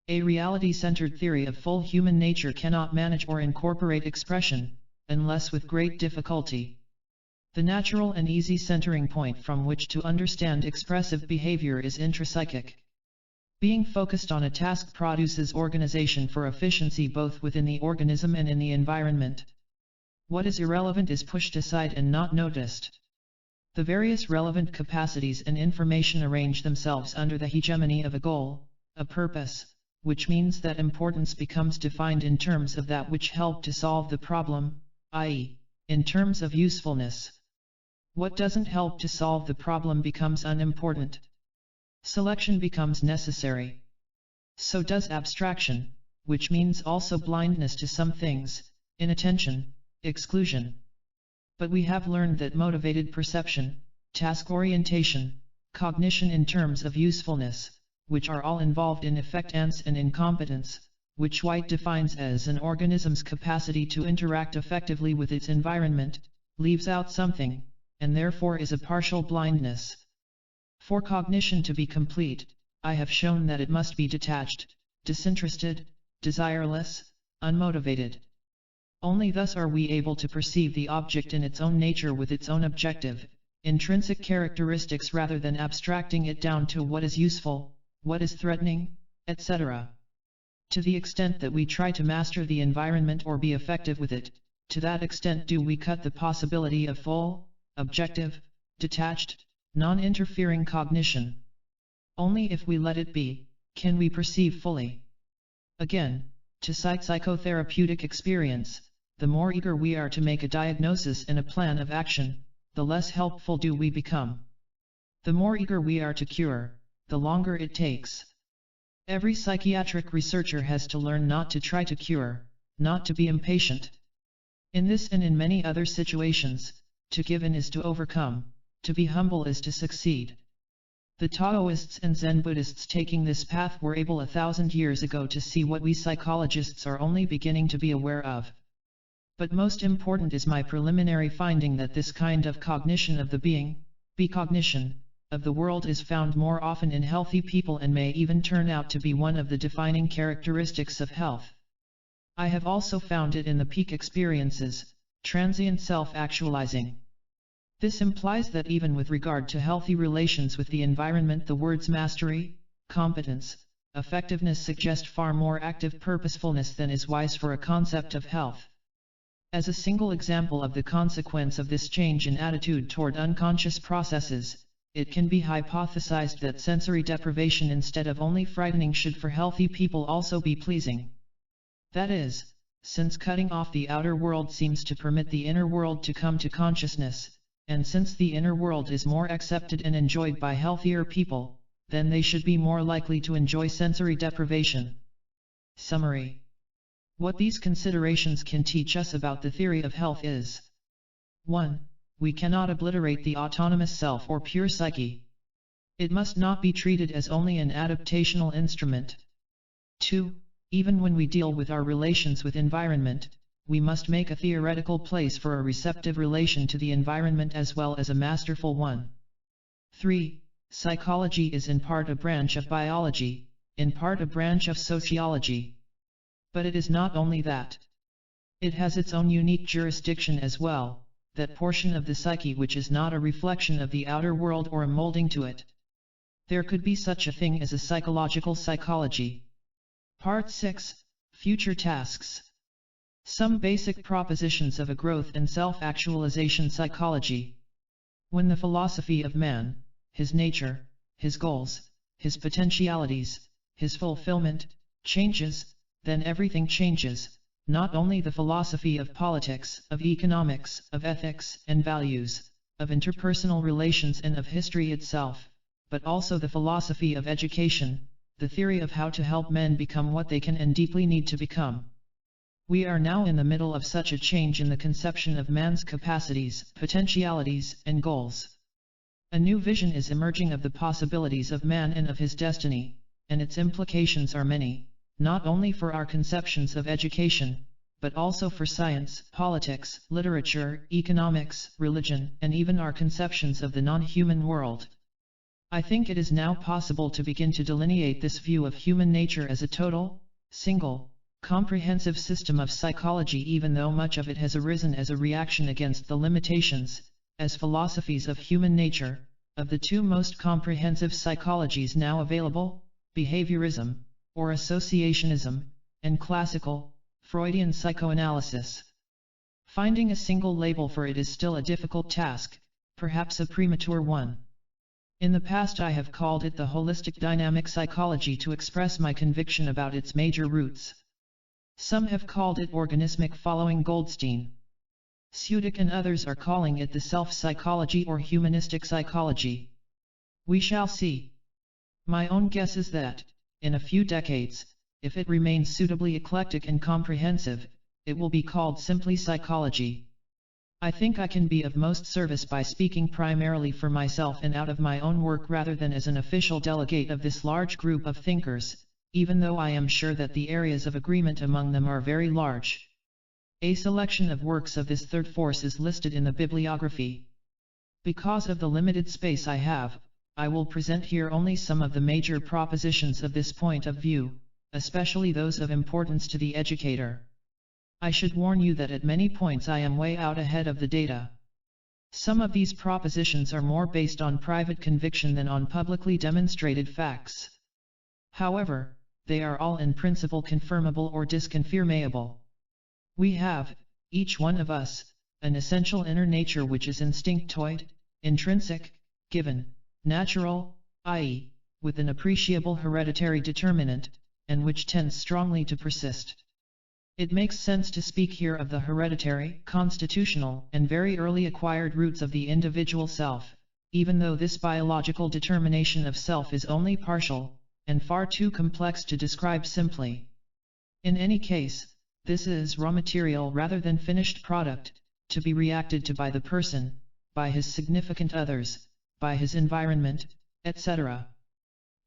A reality-centered theory of full human nature cannot manage or incorporate expression, unless with great difficulty. The natural and easy centering point from which to understand expressive behavior is intrapsychic. Being focused on a task produces organization for efficiency both within the organism and in the environment. What is irrelevant is pushed aside and not noticed. The various relevant capacities and information arrange themselves under the hegemony of a goal, a purpose, which means that importance becomes defined in terms of that which helped to solve the problem, i.e., in terms of usefulness. What doesn't help to solve the problem becomes unimportant. Selection becomes necessary. So does abstraction, which means also blindness to some things, inattention, exclusion. But we have learned that motivated perception, task orientation, cognition in terms of usefulness, which are all involved in effectance and incompetence, which White defines as an organism's capacity to interact effectively with its environment, leaves out something, and therefore is a partial blindness. For cognition to be complete, I have shown that it must be detached, disinterested, desireless, unmotivated. Only thus are we able to perceive the object in its own nature with its own objective, intrinsic characteristics rather than abstracting it down to what is useful, what is threatening, etc. To the extent that we try to master the environment or be effective with it, to that extent do we cut the possibility of full, objective, detached, non-interfering cognition. Only if we let it be, can we perceive fully. Again, to cite psychotherapeutic experience, the more eager we are to make a diagnosis and a plan of action, the less helpful do we become. The more eager we are to cure, the longer it takes. Every psychiatric researcher has to learn not to try to cure, not to be impatient. In this and in many other situations, to give in is to overcome, to be humble is to succeed. The Taoists and Zen Buddhists taking this path were able 1,000 years ago to see what we psychologists are only beginning to be aware of. But most important is my preliminary finding that this kind of cognition of the being, cognition, of the world is found more often in healthy people and may even turn out to be one of the defining characteristics of health. I have also found it in the peak experiences, transient self-actualizing. This implies that even with regard to healthy relations with the environment, the words mastery, competence, effectiveness suggest far more active purposefulness than is wise for a concept of health. As a single example of the consequence of this change in attitude toward unconscious processes, it can be hypothesized that sensory deprivation instead of only frightening should for healthy people also be pleasing. That is, since cutting off the outer world seems to permit the inner world to come to consciousness, and since the inner world is more accepted and enjoyed by healthier people, then they should be more likely to enjoy sensory deprivation. Summary. What these considerations can teach us about the theory of health is: 1. We cannot obliterate the autonomous self or pure psyche. It must not be treated as only an adaptational instrument. 2. Even when we deal with our relations with environment, we must make a theoretical place for a receptive relation to the environment as well as a masterful one. 3. Psychology is in part a branch of biology, in part a branch of sociology. But it is not only that. It has its own unique jurisdiction as well, that portion of the psyche which is not a reflection of the outer world or a molding to it. There could be such a thing as a psychological psychology. Part 6, Future Tasks. Some basic propositions of a growth and self-actualization psychology. When the philosophy of man, his nature, his goals, his potentialities, his fulfillment, changes, then everything changes, not only the philosophy of politics, of economics, of ethics and values, of interpersonal relations and of history itself, but also the philosophy of education, the theory of how to help men become what they can and deeply need to become. We are now in the middle of such a change in the conception of man's capacities, potentialities, and goals. A new vision is emerging of the possibilities of man and of his destiny, and its implications are many, not only for our conceptions of education, but also for science, politics, literature, economics, religion, and even our conceptions of the non-human world. I think it is now possible to begin to delineate this view of human nature as a total, single, comprehensive system of psychology, even though much of it has arisen as a reaction against the limitations, as philosophies of human nature, of the two most comprehensive psychologies now available, behaviorism, or associationism, and classical, Freudian psychoanalysis. Finding a single label for it is still a difficult task, perhaps a premature one. In the past I have called it the holistic dynamic psychology to express my conviction about its major roots. Some have called it organismic following Goldstein. Sudik and others are calling it the self-psychology or humanistic psychology. We shall see. My own guess is that, in a few decades, if it remains suitably eclectic and comprehensive, it will be called simply psychology. I think I can be of most service by speaking primarily for myself and out of my own work rather than as an official delegate of this large group of thinkers, even though I am sure that the areas of agreement among them are very large. A selection of works of this third force is listed in the bibliography. Because of the limited space I have, I will present here only some of the major propositions of this point of view, especially those of importance to the educator. I should warn you that at many points I am way out ahead of the data. Some of these propositions are more based on private conviction than on publicly demonstrated facts. However, they are all in principle confirmable or disconfirmable. We have, each one of us, an essential inner nature which is instinctoid, intrinsic, given, natural, i.e., with an appreciable hereditary determinant, and which tends strongly to persist. It makes sense to speak here of the hereditary, constitutional, and very early acquired roots of the individual self, even though this biological determination of self is only partial, and far too complex to describe simply. In any case, this is raw material rather than finished product, to be reacted to by the person, by his significant others, by his environment, etc.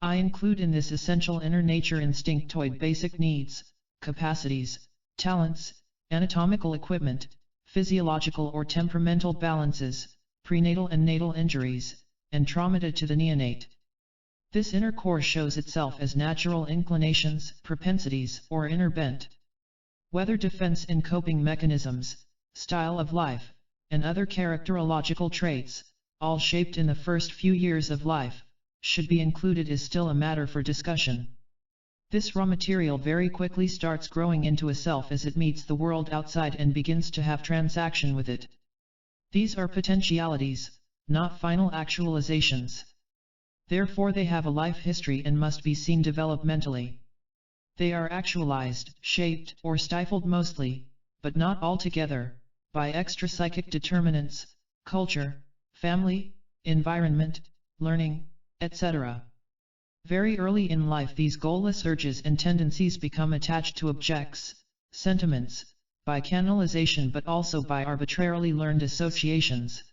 I include in this essential inner nature instinctoid basic needs, capacities, talents, anatomical equipment, physiological or temperamental balances, prenatal and natal injuries, and traumata to the neonate. This inner core shows itself as natural inclinations, propensities, or inner bent. Whether defense in coping mechanisms, style of life, and other characterological traits, all shaped in the first few years of life, should be included is still a matter for discussion. This raw material very quickly starts growing into a self as it meets the world outside and begins to have transaction with it. These are potentialities, not final actualizations. Therefore they have a life history and must be seen developmentally. They are actualized, shaped, or stifled mostly, but not altogether, by extra-psychic determinants, culture, family, environment, learning, etc. Very early in life these goalless urges and tendencies become attached to objects, sentiments, by canalization but also by arbitrarily learned associations.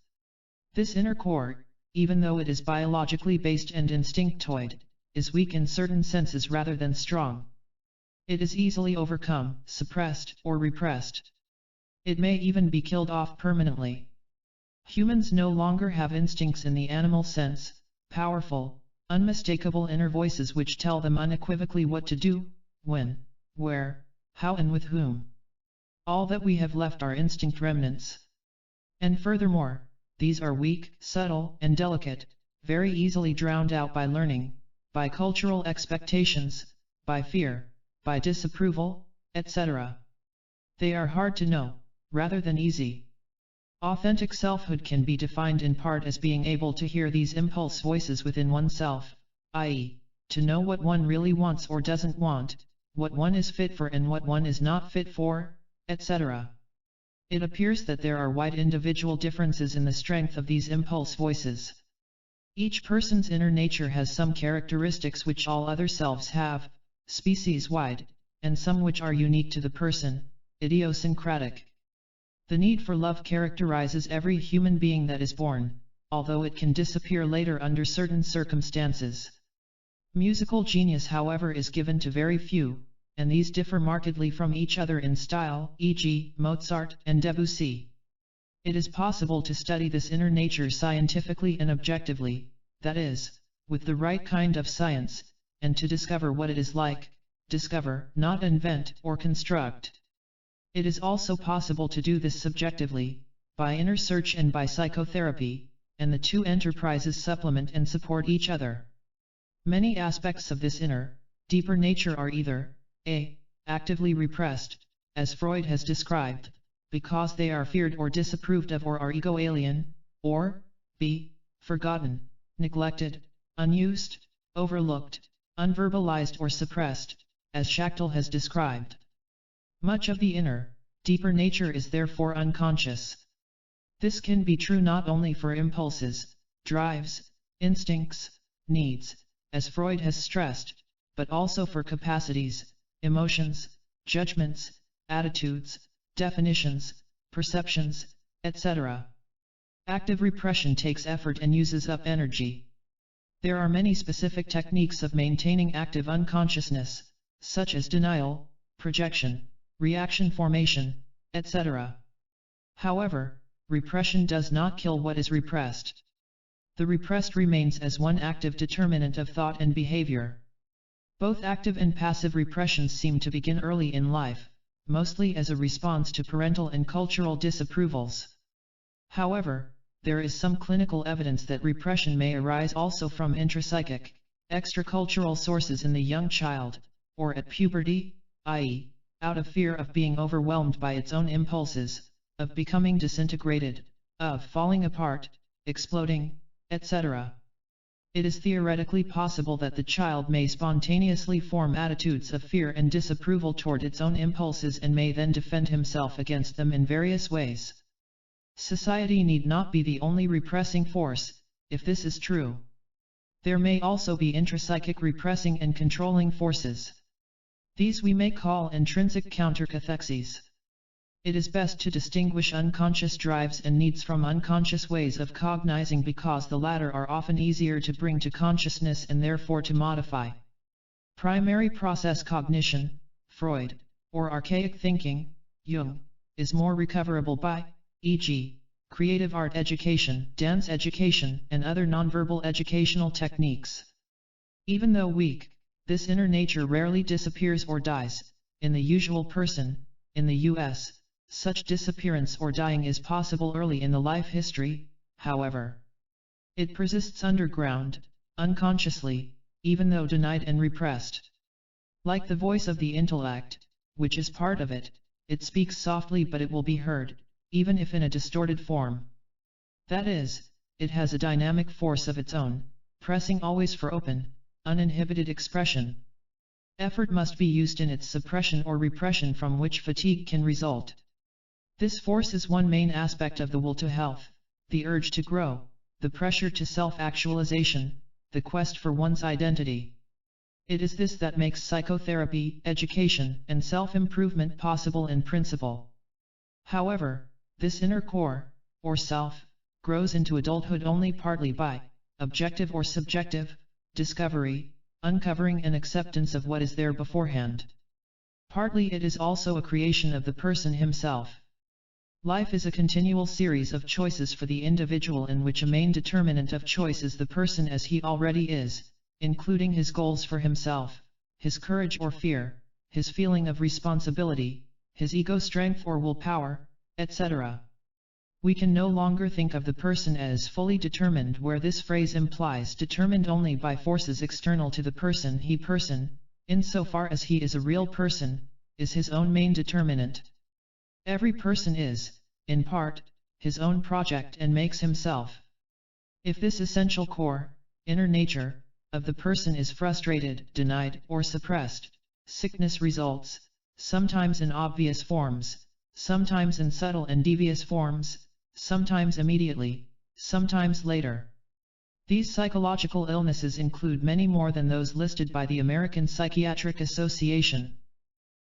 This inner core, even though it is biologically based and instinctoid, is weak in certain senses rather than strong. It is easily overcome, suppressed, or repressed. It may even be killed off permanently. Humans no longer have instincts in the animal sense, powerful, unmistakable inner voices which tell them unequivocally what to do, when, where, how and with whom. All that we have left are instinct remnants. And furthermore, these are weak, subtle, and delicate, very easily drowned out by learning, by cultural expectations, by fear, by disapproval, etc. They are hard to know, rather than easy. Authentic selfhood can be defined in part as being able to hear these impulse voices within oneself, i.e., to know what one really wants or doesn't want, what one is fit for and what one is not fit for, etc. It appears that there are wide individual differences in the strength of these impulse voices. Each person's inner nature has some characteristics which all other selves have, species-wide, and some which are unique to the person, idiosyncratic. The need for love characterizes every human being that is born, although it can disappear later under certain circumstances. Musical genius, however, is given to very few, and these differ markedly from each other in style, e.g., Mozart and Debussy. It is possible to study this inner nature scientifically and objectively, that is, with the right kind of science, and to discover what it is like, discover, not invent or construct. It is also possible to do this subjectively, by inner search and by psychotherapy, and the two enterprises supplement and support each other. Many aspects of this inner, deeper nature are either a. actively repressed, as Freud has described, because they are feared or disapproved of or are ego-alien, or b. forgotten, neglected, unused, overlooked, unverbalized or suppressed, as Schachtel has described. Much of the inner, deeper nature is therefore unconscious. This can be true not only for impulses, drives, instincts, needs, as Freud has stressed, but also for capacities, emotions, judgments, attitudes, definitions, perceptions, etc. Active repression takes effort and uses up energy. There are many specific techniques of maintaining active unconsciousness, such as denial, projection, reaction formation, etc. However, repression does not kill what is repressed. The repressed remains as one active determinant of thought and behavior. Both active and passive repressions seem to begin early in life, mostly as a response to parental and cultural disapprovals. However, there is some clinical evidence that repression may arise also from intrapsychic, extracultural sources in the young child, or at puberty, i.e., out of fear of being overwhelmed by its own impulses, of becoming disintegrated, of falling apart, exploding, etc. It is theoretically possible that the child may spontaneously form attitudes of fear and disapproval toward its own impulses and may then defend himself against them in various ways. Society need not be the only repressing force, if this is true. There may also be intrapsychic repressing and controlling forces. These we may call intrinsic countercathexes. It is best to distinguish unconscious drives and needs from unconscious ways of cognizing because the latter are often easier to bring to consciousness and therefore to modify. Primary process cognition, Freud, or archaic thinking, Jung, is more recoverable by, e.g., creative art education, dance education, and other nonverbal educational techniques. Even though weak, this inner nature rarely disappears or dies. In the usual person, in the U.S., such disappearance or dying is possible early in the life history, however. It persists underground, unconsciously, even though denied and repressed. Like the voice of the intellect, which is part of it, it speaks softly but it will be heard, even if in a distorted form. That is, it has a dynamic force of its own, pressing always for open, uninhibited expression. Effort must be used in its suppression or repression from which fatigue can result. This force is one main aspect of the will to health, the urge to grow, the pressure to self-actualization, the quest for one's identity. It is this that makes psychotherapy, education, and self-improvement possible in principle. However, this inner core, or self, grows into adulthood only partly by objective or subjective discovery, uncovering and acceptance of what is there beforehand. Partly it is also a creation of the person himself. Life is a continual series of choices for the individual in which a main determinant of choice is the person as he already is, including his goals for himself, his courage or fear, his feeling of responsibility, his ego strength or willpower, etc. We can no longer think of the person as fully determined where this phrase implies determined only by forces external to the person. He person, insofar as he is a real person, is his own main determinant. Every person is, in part, his own project and makes himself. If this essential core, inner nature, of the person is frustrated, denied, or suppressed, sickness results, sometimes in obvious forms, sometimes in subtle and devious forms, sometimes immediately, sometimes later. These psychological illnesses include many more than those listed by the American Psychiatric Association.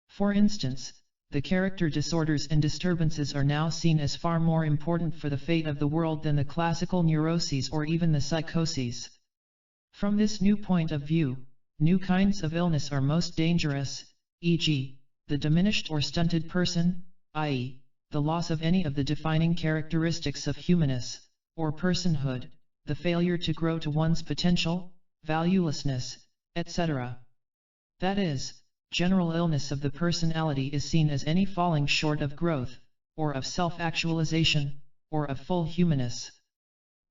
For instance, the character disorders and disturbances are now seen as far more important for the fate of the world than the classical neuroses or even the psychoses. From this new point of view, new kinds of illness are most dangerous, e.g., the diminished or stunted person, i.e., the loss of any of the defining characteristics of humanness, or personhood, the failure to grow to one's potential, valuelessness, etc. That is, general illness of the personality is seen as any falling short of growth, or of self-actualization, or of full humanness.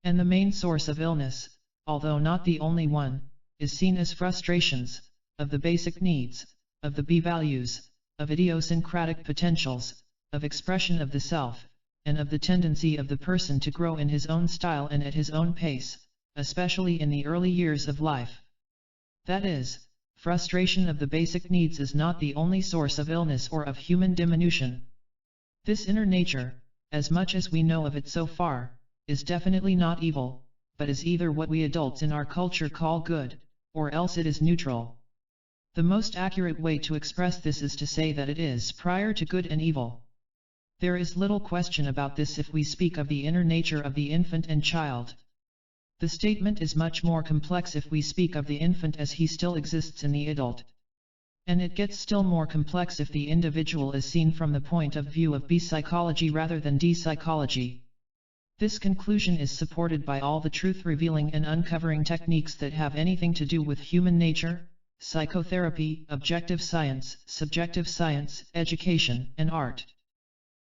And the main source of illness, although not the only one, is seen as frustrations, of the basic needs, of the B-values, of idiosyncratic potentials, of expression of the self, and of the tendency of the person to grow in his own style and at his own pace, especially in the early years of life. That is, frustration of the basic needs is not the only source of illness or of human diminution. This inner nature, as much as we know of it so far, is definitely not evil, but is either what we adults in our culture call good, or else it is neutral. The most accurate way to express this is to say that it is prior to good and evil. There is little question about this if we speak of the inner nature of the infant and child. The statement is much more complex if we speak of the infant as he still exists in the adult. And it gets still more complex if the individual is seen from the point of view of B psychology rather than D psychology. This conclusion is supported by all the truth-revealing and uncovering techniques that have anything to do with human nature, psychotherapy, objective science, subjective science, education, and art.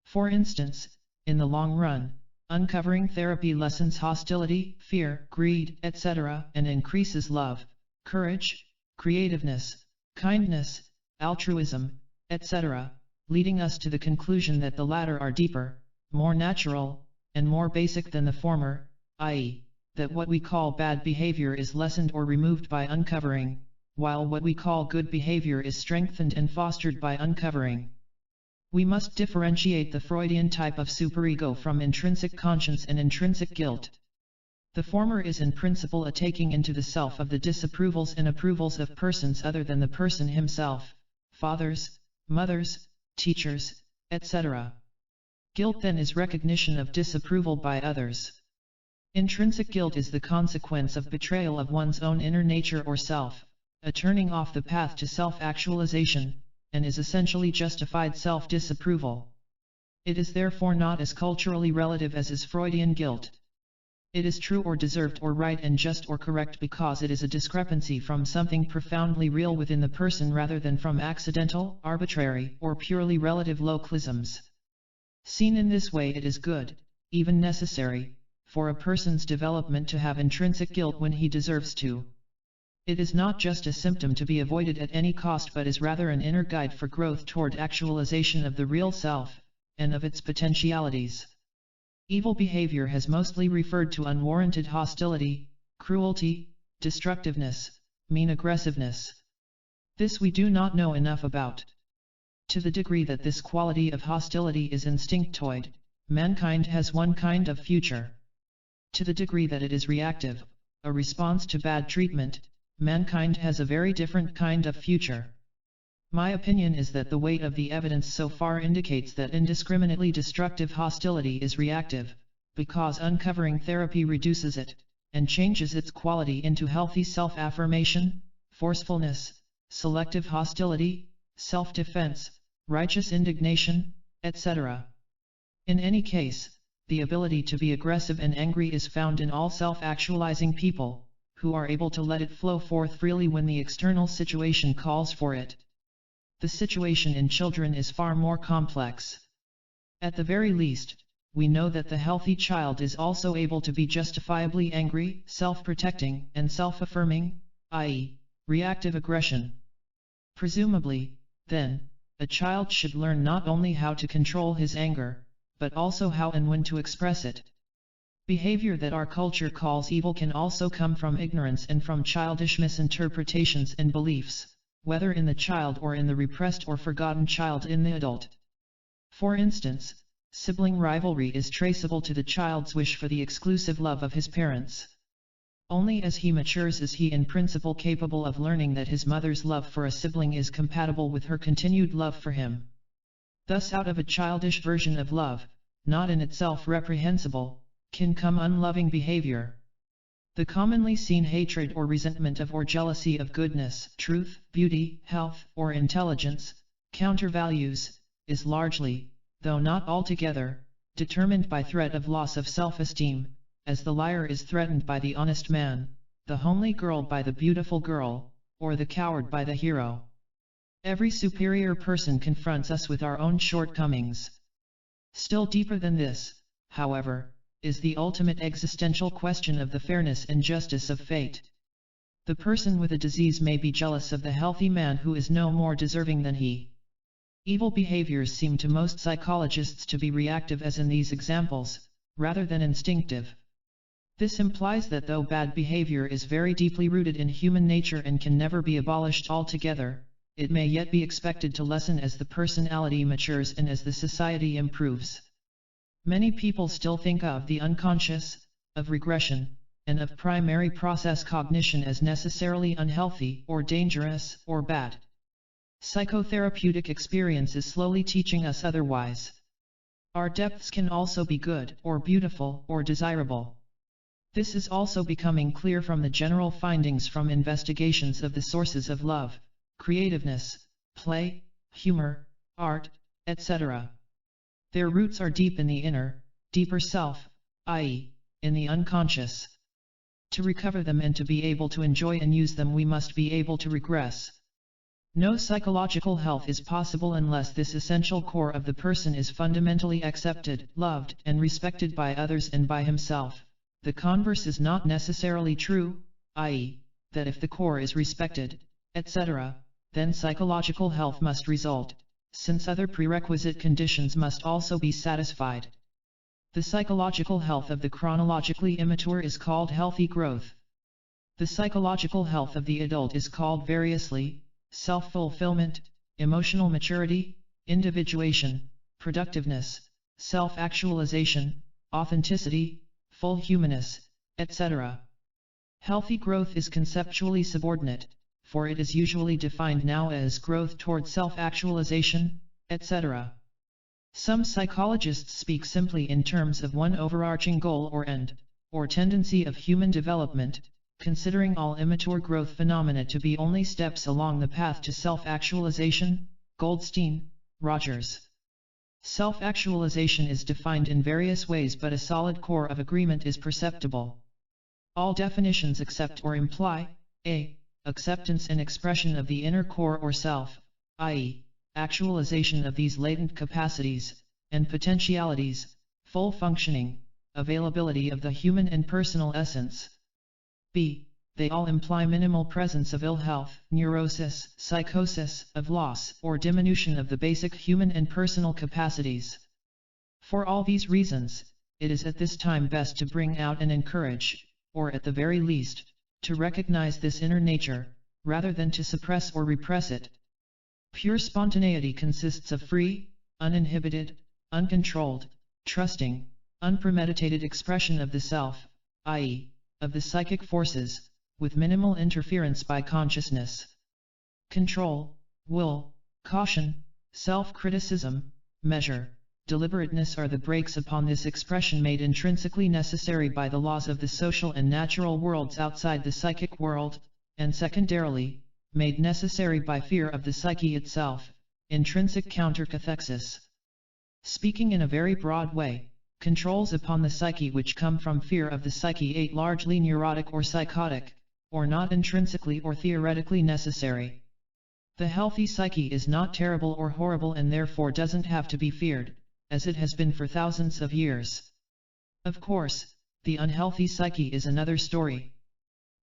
For instance, in the long run, uncovering therapy lessens hostility, fear, greed, etc., and increases love, courage, creativeness, kindness, altruism, etc., leading us to the conclusion that the latter are deeper, more natural, and more basic than the former, i.e., that what we call bad behavior is lessened or removed by uncovering, while what we call good behavior is strengthened and fostered by uncovering. We must differentiate the Freudian type of superego from intrinsic conscience and intrinsic guilt. The former is in principle a taking into the self of the disapprovals and approvals of persons other than the person himself, fathers, mothers, teachers, etc. Guilt then is recognition of disapproval by others. Intrinsic guilt is the consequence of betrayal of one's own inner nature or self, a turning off the path to self-actualization, and is essentially justified self-disapproval. It is therefore not as culturally relative as is Freudian guilt. It is true or deserved or right and just or correct because it is a discrepancy from something profoundly real within the person rather than from accidental, arbitrary, or purely relative localisms. Seen in this way, it is good, even necessary, for a person's development to have intrinsic guilt when he deserves to. It is not just a symptom to be avoided at any cost but is rather an inner guide for growth toward actualization of the real self, and of its potentialities. Evil behavior has mostly referred to unwarranted hostility, cruelty, destructiveness, mean aggressiveness. This we do not know enough about. To the degree that this quality of hostility is instinctoid, mankind has one kind of future. To the degree that it is reactive, a response to bad treatment, mankind has a very different kind of future. My opinion is that the weight of the evidence so far indicates that indiscriminately destructive hostility is reactive, because uncovering therapy reduces it, and changes its quality into healthy self-affirmation, forcefulness, selective hostility, self-defense, righteous indignation, etc. In any case, the ability to be aggressive and angry is found in all self-actualizing people, who are able to let it flow forth freely when the external situation calls for it. The situation in children is far more complex. At the very least, we know that the healthy child is also able to be justifiably angry, self-protecting, and self-affirming, i.e., reactive aggression. Presumably, then, a child should learn not only how to control his anger, but also how and when to express it. Behavior that our culture calls evil can also come from ignorance and from childish misinterpretations and beliefs, whether in the child or in the repressed or forgotten child in the adult. For instance, sibling rivalry is traceable to the child's wish for the exclusive love of his parents. Only as he matures is he in principle capable of learning that his mother's love for a sibling is compatible with her continued love for him. Thus out of a childish version of love, not in itself reprehensible, can come unloving behavior. The commonly seen hatred or resentment of or jealousy of goodness, truth, beauty, health, or intelligence, counter-values, is largely, though not altogether, determined by threat of loss of self-esteem, as the liar is threatened by the honest man, the homely girl by the beautiful girl, or the coward by the hero. Every superior person confronts us with our own shortcomings. Still deeper than this, however, is the ultimate existential question of the fairness and justice of fate. The person with a disease may be jealous of the healthy man who is no more deserving than he. Evil behaviors seem to most psychologists to be reactive as in these examples, rather than instinctive. This implies that though bad behavior is very deeply rooted in human nature and can never be abolished altogether, it may yet be expected to lessen as the personality matures and as the society improves. Many people still think of the unconscious, of regression, and of primary process cognition as necessarily unhealthy, or dangerous, or bad. Psychotherapeutic experience is slowly teaching us otherwise. Our depths can also be good, or beautiful, or desirable. This is also becoming clear from the general findings from investigations of the sources of love, creativeness, play, humor, art, etc. Their roots are deep in the inner, deeper self, i.e., in the unconscious. To recover them and to be able to enjoy and use them, we must be able to regress. No psychological health is possible unless this essential core of the person is fundamentally accepted, loved, and respected by others and by himself. The converse is not necessarily true, i.e., that if the core is respected, etc., then psychological health must result, since other prerequisite conditions must also be satisfied. The psychological health of the chronologically immature is called healthy growth. The psychological health of the adult is called variously self-fulfillment, emotional maturity, individuation, productiveness, self-actualization, authenticity, full humanness, etc. Healthy growth is conceptually subordinate, for it is usually defined now as growth toward self-actualization, etc. Some psychologists speak simply in terms of one overarching goal or end, or tendency of human development, considering all immature growth phenomena to be only steps along the path to self-actualization. Goldstein, Rogers. Self-actualization is defined in various ways, but a solid core of agreement is perceptible. All definitions accept or imply a. Acceptance and expression of the inner core or self, i.e., actualization of these latent capacities and potentialities, full functioning, availability of the human and personal essence. B. They all imply minimal presence of ill health, neurosis, psychosis, of loss or diminution of the basic human and personal capacities. For all these reasons, it is at this time best to bring out and encourage, or at the very least, to recognize this inner nature, rather than to suppress or repress it. Pure spontaneity consists of free, uninhibited, uncontrolled, trusting, unpremeditated expression of the self, i.e., of the psychic forces, with minimal interference by consciousness. Control, will, caution, self-criticism, measure, deliberateness are the brakes upon this expression, made intrinsically necessary by the laws of the social and natural worlds outside the psychic world, and secondarily, made necessary by fear of the psyche itself, intrinsic countercathexis. Speaking in a very broad way, controls upon the psyche which come from fear of the psyche ain't largely neurotic or psychotic, or not intrinsically or theoretically necessary. The healthy psyche is not terrible or horrible and therefore doesn't have to be feared, as it has been for thousands of years. Of course, the unhealthy psyche is another story.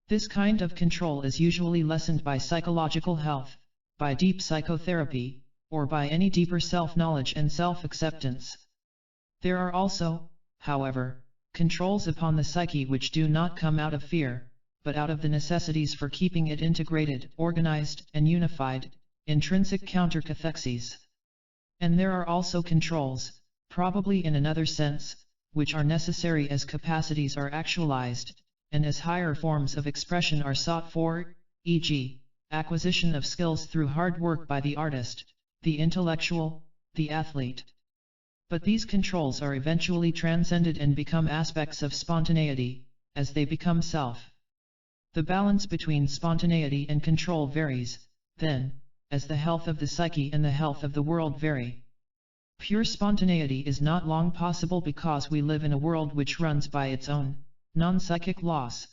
This kind of control is usually lessened by psychological health, by deep psychotherapy, or by any deeper self-knowledge and self-acceptance. There are also, however, controls upon the psyche which do not come out of fear, but out of the necessities for keeping it integrated, organized, and unified, intrinsic countercathexes. And there are also controls, probably in another sense, which are necessary as capacities are actualized, and as higher forms of expression are sought for, e.g., acquisition of skills through hard work by the artist, the intellectual, the athlete. But these controls are eventually transcended and become aspects of spontaneity, as they become self. The balance between spontaneity and control varies, then, as the health of the psyche and the health of the world vary. Pure spontaneity is not long possible because we live in a world which runs by its own, non-psychic laws.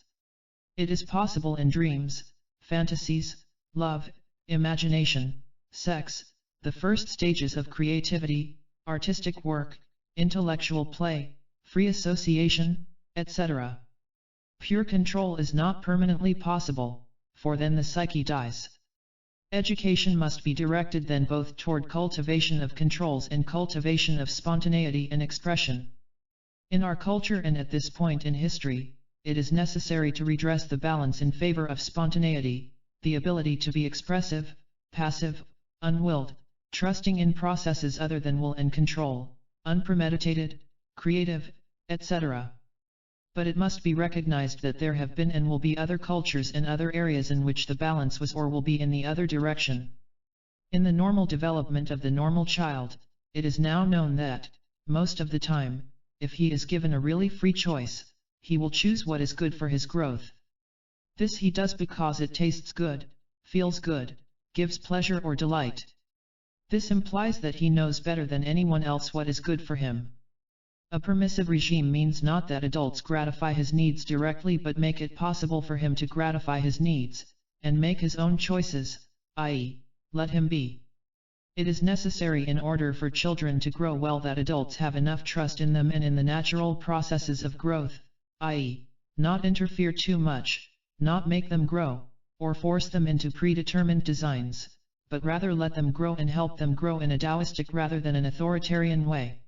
It is possible in dreams, fantasies, love, imagination, sex, the first stages of creativity, artistic work, intellectual play, free association, etc. Pure control is not permanently possible, for then the psyche dies. Education must be directed then both toward cultivation of controls and cultivation of spontaneity and expression. In our culture and at this point in history, it is necessary to redress the balance in favor of spontaneity, the ability to be expressive, passive, unwilled, trusting in processes other than will and control, unpremeditated, creative, etc. But it must be recognized that there have been and will be other cultures and other areas in which the balance was or will be in the other direction. In the normal development of the normal child, it is now known that, most of the time, if he is given a really free choice, he will choose what is good for his growth. This he does because it tastes good, feels good, gives pleasure or delight. This implies that he knows better than anyone else what is good for him. A permissive regime means not that adults gratify his needs directly but make it possible for him to gratify his needs, and make his own choices, i.e., let him be. It is necessary in order for children to grow well that adults have enough trust in them and in the natural processes of growth, i.e., not interfere too much, not make them grow, or force them into predetermined designs, but rather let them grow and help them grow in a Taoistic rather than an authoritarian way.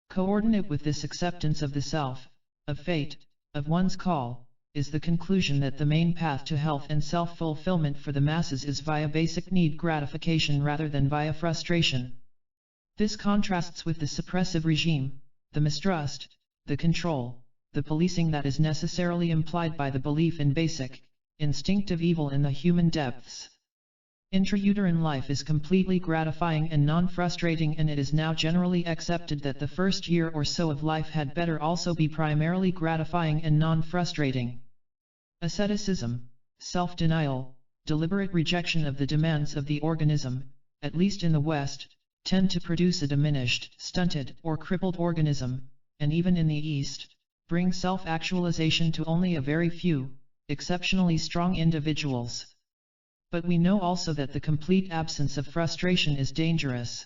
Coordinate with this acceptance of the self, of fate, of one's call, is the conclusion that the main path to health and self-fulfillment for the masses is via basic need gratification rather than via frustration. This contrasts with the suppressive regime, the mistrust, the control, the policing that is necessarily implied by the belief in basic, instinctive evil in the human depths. Intrauterine life is completely gratifying and non-frustrating, and it is now generally accepted that the first year or so of life had better also be primarily gratifying and non-frustrating. Asceticism, self-denial, deliberate rejection of the demands of the organism, at least in the West, tend to produce a diminished, stunted, or crippled organism, and even in the East, bring self-actualization to only a very few, exceptionally strong individuals. But we know also that the complete absence of frustration is dangerous.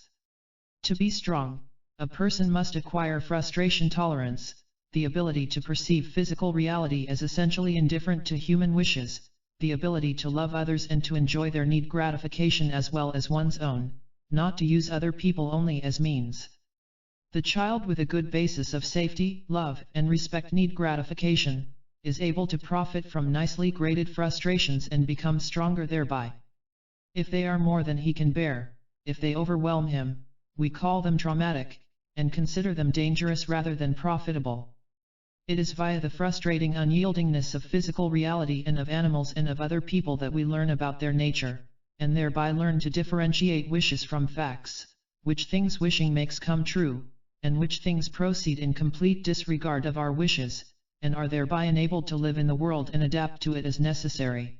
To be strong, a person must acquire frustration tolerance, the ability to perceive physical reality as essentially indifferent to human wishes, the ability to love others and to enjoy their need gratification as well as one's own, not to use other people only as means. The child with a good basis of safety, love, and respect need gratification, is able to profit from nicely graded frustrations and become stronger thereby. If they are more than he can bear, if they overwhelm him, we call them traumatic, and consider them dangerous rather than profitable. It is via the frustrating unyieldingness of physical reality and of animals and of other people that we learn about their nature, and thereby learn to differentiate wishes from facts, which things wishing makes come true, and which things proceed in complete disregard of our wishes, and are thereby enabled to live in the world and adapt to it as necessary.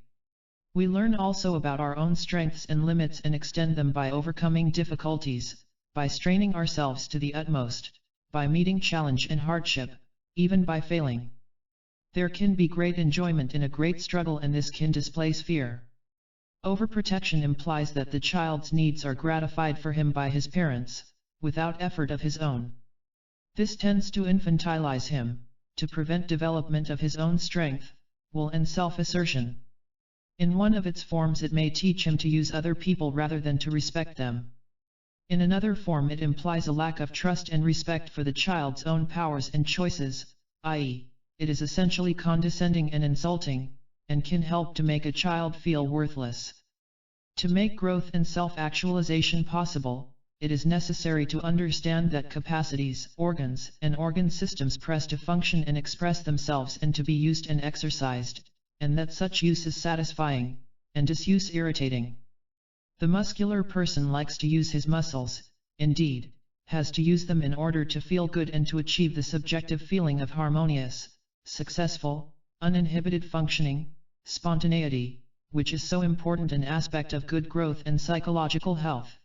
We learn also about our own strengths and limits and extend them by overcoming difficulties, by straining ourselves to the utmost, by meeting challenge and hardship, even by failing. There can be great enjoyment in a great struggle, and this can displace fear. Overprotection implies that the child's needs are gratified for him by his parents, without effort of his own. This tends to infantilize him, to prevent development of his own strength, will and self-assertion. In one of its forms it may teach him to use other people rather than to respect them. In another form it implies a lack of trust and respect for the child's own powers and choices, i.e., it is essentially condescending and insulting, and can help to make a child feel worthless. To make growth and self-actualization possible, it is necessary to understand that capacities, organs, and organ systems press to function and express themselves and to be used and exercised, and that such use is satisfying, and disuse irritating. The muscular person likes to use his muscles, indeed, has to use them in order to feel good and to achieve the subjective feeling of harmonious, successful, uninhibited functioning, spontaneity, which is so important an aspect of good growth and psychological health.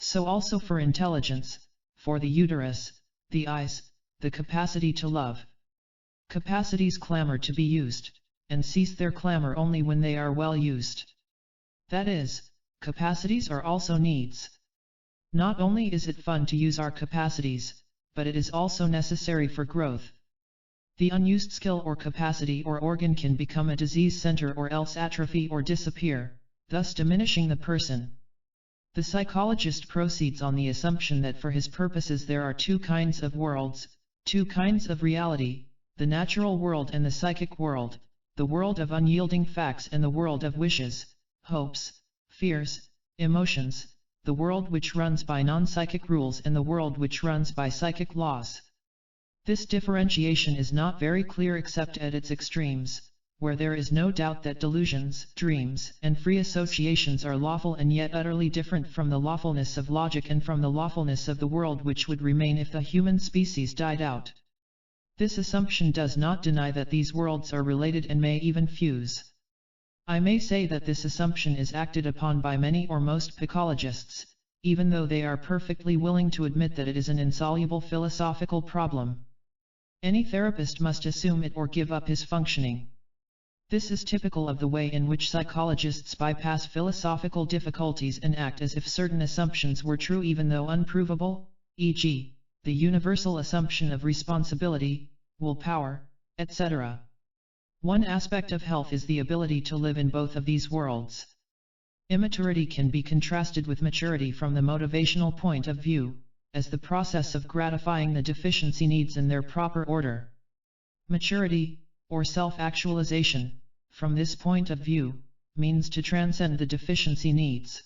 So also for intelligence, for the uterus, the eyes, the capacity to love. Capacities clamor to be used, and cease their clamor only when they are well used. That is, capacities are also needs. Not only is it fun to use our capacities, but it is also necessary for growth. The unused skill or capacity or organ can become a disease center or else atrophy or disappear, thus diminishing the person. The psychologist proceeds on the assumption that for his purposes there are two kinds of worlds, two kinds of reality, the natural world and the psychic world, the world of unyielding facts and the world of wishes, hopes, fears, emotions, the world which runs by non-psychic rules and the world which runs by psychic laws. This differentiation is not very clear except at its extremes, where there is no doubt that delusions, dreams, and free associations are lawful and yet utterly different from the lawfulness of logic and from the lawfulness of the world which would remain if the human species died out. This assumption does not deny that these worlds are related and may even fuse. I may say that this assumption is acted upon by many or most psychologists, even though they are perfectly willing to admit that it is an insoluble philosophical problem. Any therapist must assume it or give up his functioning. This is typical of the way in which psychologists bypass philosophical difficulties and act as if certain assumptions were true even though unprovable, e.g., the universal assumption of responsibility, willpower, etc. One aspect of health is the ability to live in both of these worlds. Immaturity can be contrasted with maturity from the motivational point of view, as the process of gratifying the deficiency needs in their proper order. Maturity, or self-actualization, from this point of view, means to transcend the deficiency needs.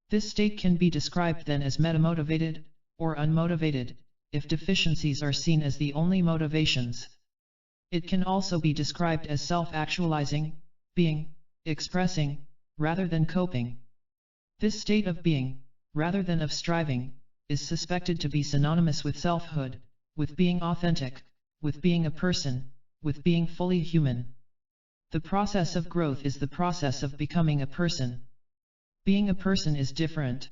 This state can be described then as metamotivated, or unmotivated, if deficiencies are seen as the only motivations. It can also be described as self-actualizing, being, expressing, rather than coping. This state of being, rather than of striving, is suspected to be synonymous with selfhood, with being authentic, with being a person, with being fully human. The process of growth is the process of becoming a person. Being a person is different.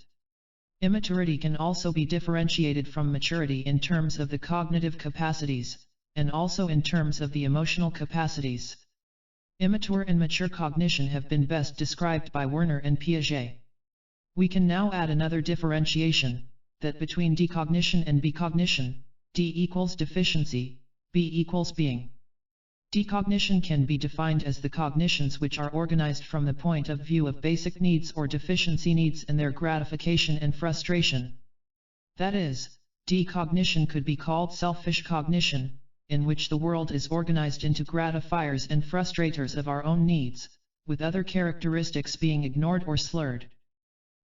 Immaturity can also be differentiated from maturity in terms of the cognitive capacities, and also in terms of the emotional capacities. Immature and mature cognition have been best described by Werner and Piaget. We can now add another differentiation, that between decognition and becognition, D equals deficiency, B equals being. Decognition can be defined as the cognitions which are organized from the point of view of basic needs or deficiency needs and their gratification and frustration. That is, decognition could be called selfish cognition, in which the world is organized into gratifiers and frustrators of our own needs, with other characteristics being ignored or slurred.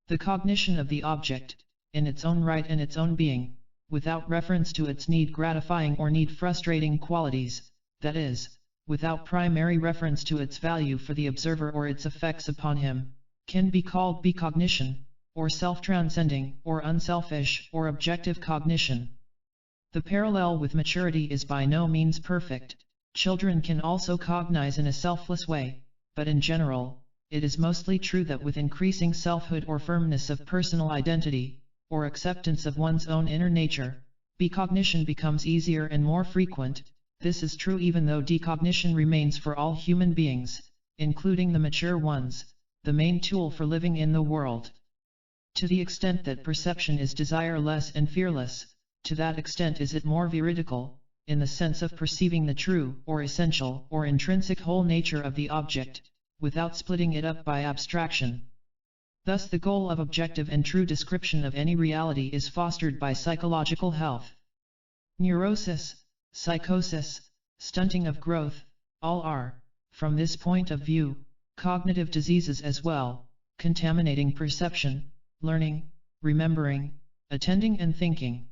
The cognition of the object, in its own right and its own being, without reference to its need gratifying or need frustrating qualities, that is, without primary reference to its value for the observer or its effects upon him, can be called becognition, or self-transcending, or unselfish, or objective cognition. The parallel with maturity is by no means perfect. Children can also cognize in a selfless way, but in general, it is mostly true that with increasing selfhood or firmness of personal identity, or acceptance of one's own inner nature, becognition becomes easier and more frequent. This is true even though decognition remains for all human beings, including the mature ones, the main tool for living in the world. To the extent that perception is desireless and fearless, to that extent is it more veridical, in the sense of perceiving the true, or essential, or intrinsic whole nature of the object, without splitting it up by abstraction. Thus the goal of objective and true description of any reality is fostered by psychological health. Neurosis, psychosis, stunting of growth, all are, from this point of view, cognitive diseases as well, contaminating perception, learning, remembering, attending and thinking.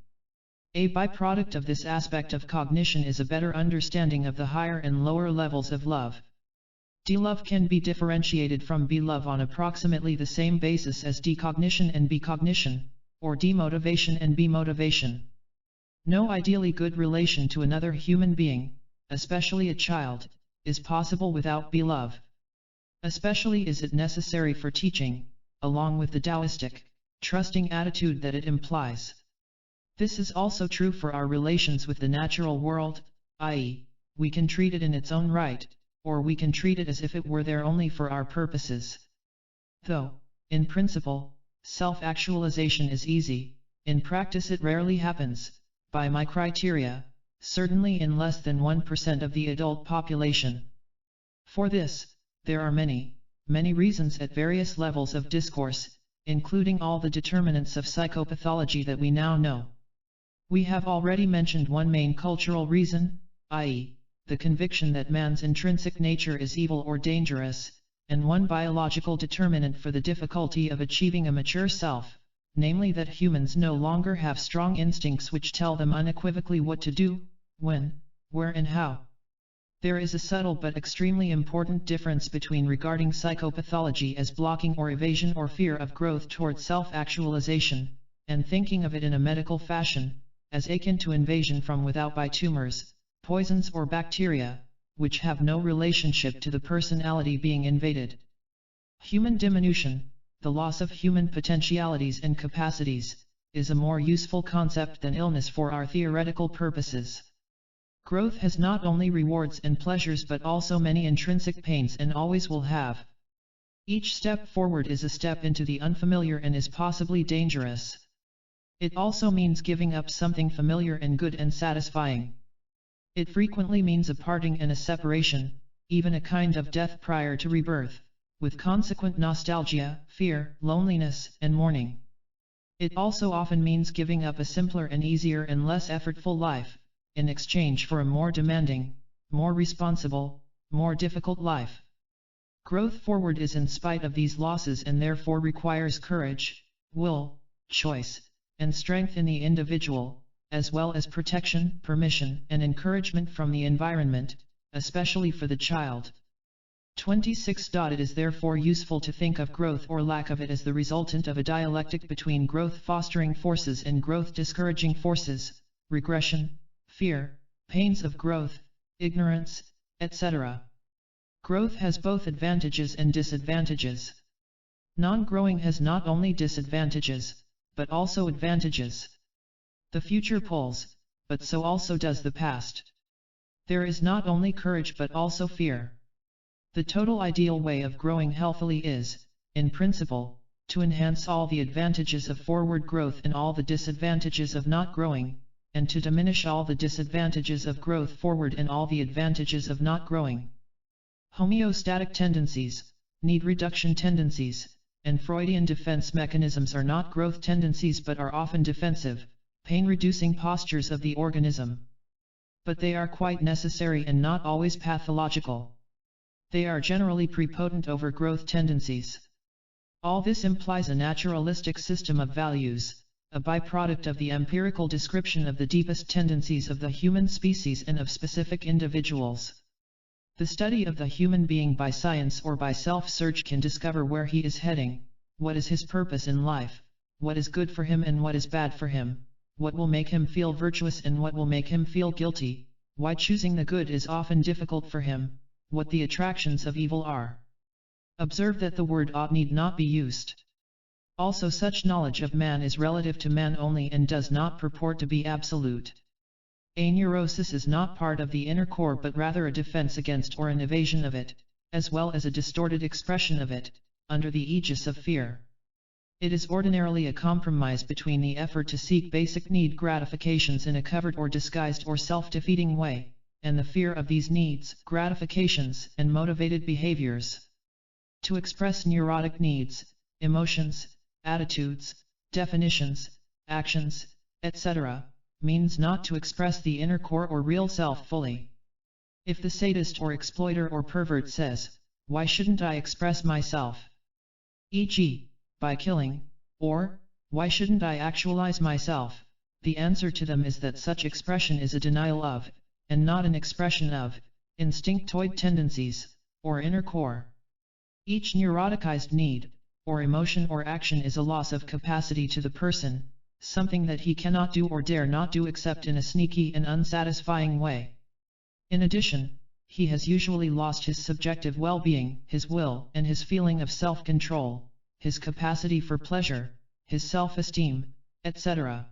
A byproduct of this aspect of cognition is a better understanding of the higher and lower levels of love. D-love can be differentiated from B-love on approximately the same basis as decognition and becognition, or demotivation and bemotivation. No ideally good relation to another human being, especially a child, is possible without B-love. Especially is it necessary for teaching, along with the Taoistic, trusting attitude that it implies. This is also true for our relations with the natural world, i.e., we can treat it in its own right, or we can treat it as if it were there only for our purposes. Though, in principle, self-actualization is easy, in practice it rarely happens, by my criteria, certainly in less than 1% of the adult population. For this, there are many reasons at various levels of discourse, including all the determinants of psychopathology that we now know. We have already mentioned one main cultural reason, i.e., the conviction that man's intrinsic nature is evil or dangerous, and one biological determinant for the difficulty of achieving a mature self, namely that humans no longer have strong instincts which tell them unequivocally what to do, when, where and how. There is a subtle but extremely important difference between regarding psychopathology as blocking or evasion or fear of growth towards self-actualization, and thinking of it in a medical fashion, as akin to invasion from without by tumors, poisons or bacteria, which have no relationship to the personality being invaded. Human diminution, the loss of human potentialities and capacities, is a more useful concept than illness for our theoretical purposes. Growth has not only rewards and pleasures but also many intrinsic pains and always will have. Each step forward is a step into the unfamiliar and is possibly dangerous. It also means giving up something familiar and good and satisfying. It frequently means a parting and a separation, even a kind of death prior to rebirth, with consequent nostalgia, fear, loneliness, and mourning. It also often means giving up a simpler and easier and less effortful life, in exchange for a more demanding, more responsible, more difficult life. Growth forward is in spite of these losses and therefore requires courage, will, choice, and strength in the individual, as well as protection, permission, and encouragement from the environment, especially for the child. 26. It is therefore useful to think of growth or lack of it as the resultant of a dialectic between growth-fostering forces and growth-discouraging forces, regression, fear, pains of growth, ignorance, etc. Growth has both advantages and disadvantages. Non-growing has not only disadvantages, but also advantages. The future pulls, but so also does the past. There is not only courage but also fear. The total ideal way of growing healthily is, in principle, to enhance all the advantages of forward growth and all the disadvantages of not growing, and to diminish all the disadvantages of growth forward and all the advantages of not growing. Homeostatic tendencies, need reduction tendencies, and Freudian defense mechanisms are not growth tendencies but are often defensive, pain-reducing postures of the organism. But they are quite necessary and not always pathological. They are generally prepotent over growth tendencies. All this implies a naturalistic system of values, a byproduct of the empirical description of the deepest tendencies of the human species and of specific individuals. The study of the human being by science or by self-search can discover where he is heading, what is his purpose in life, what is good for him and what is bad for him, what will make him feel virtuous and what will make him feel guilty, why choosing the good is often difficult for him, what the attractions of evil are. Observe that the word ought need not be used. Also, such knowledge of man is relative to man only and does not purport to be absolute. A neurosis is not part of the inner core but rather a defense against or an evasion of it, as well as a distorted expression of it, under the aegis of fear. It is ordinarily a compromise between the effort to seek basic need gratifications in a covert or disguised or self-defeating way, and the fear of these needs, gratifications, and motivated behaviors. To express neurotic needs, emotions, attitudes, definitions, actions, etc., means not to express the inner core or real self fully. If the sadist or exploiter or pervert says, "Why shouldn't I express myself?" e.g., by killing, or, "Why shouldn't I actualize myself?" the answer to them is that such expression is a denial of, and not an expression of, instinctoid tendencies, or inner core. Each neuroticized need, or emotion or action is a loss of capacity to the person, something that he cannot do or dare not do except in a sneaky and unsatisfying way. In addition, he has usually lost his subjective well-being, his will, and his feeling of self-control, his capacity for pleasure, his self-esteem, etc.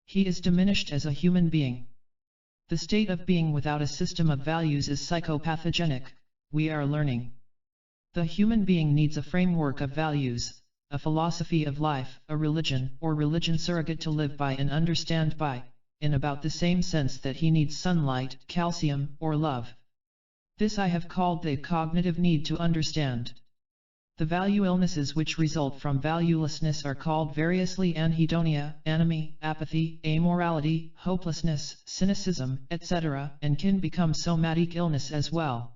He is diminished as a human being. The state of being without a system of values is psychopathogenic, we are learning. The human being needs a framework of values, a philosophy of life, a religion or religion surrogate to live by and understand by, in about the same sense that he needs sunlight, calcium, or love. This I have called the cognitive need to understand. The value illnesses which result from valuelessness are called variously anhedonia, anomie, apathy, amorality, hopelessness, cynicism, etc., and can become somatic illness as well.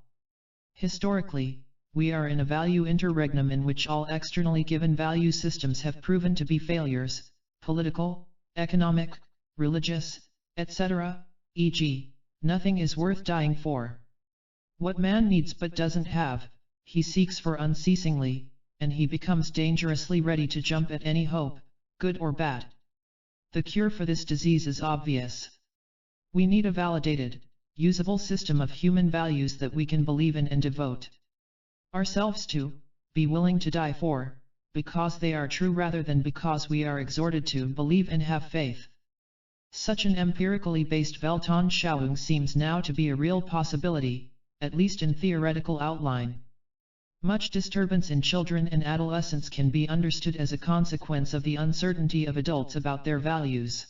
Historically, we are in a value interregnum in which all externally given value systems have proven to be failures, political, economic, religious, etc., e.g., nothing is worth dying for. What man needs but doesn't have, he seeks for unceasingly, and he becomes dangerously ready to jump at any hope, good or bad. The cure for this disease is obvious. We need a validated, usable system of human values that we can believe in and devote ourselves to, be willing to die for, because they are true rather than because we are exhorted to believe and have faith. Such an empirically based Weltanschauung seems now to be a real possibility, at least in theoretical outline. Much disturbance in children and adolescents can be understood as a consequence of the uncertainty of adults about their values.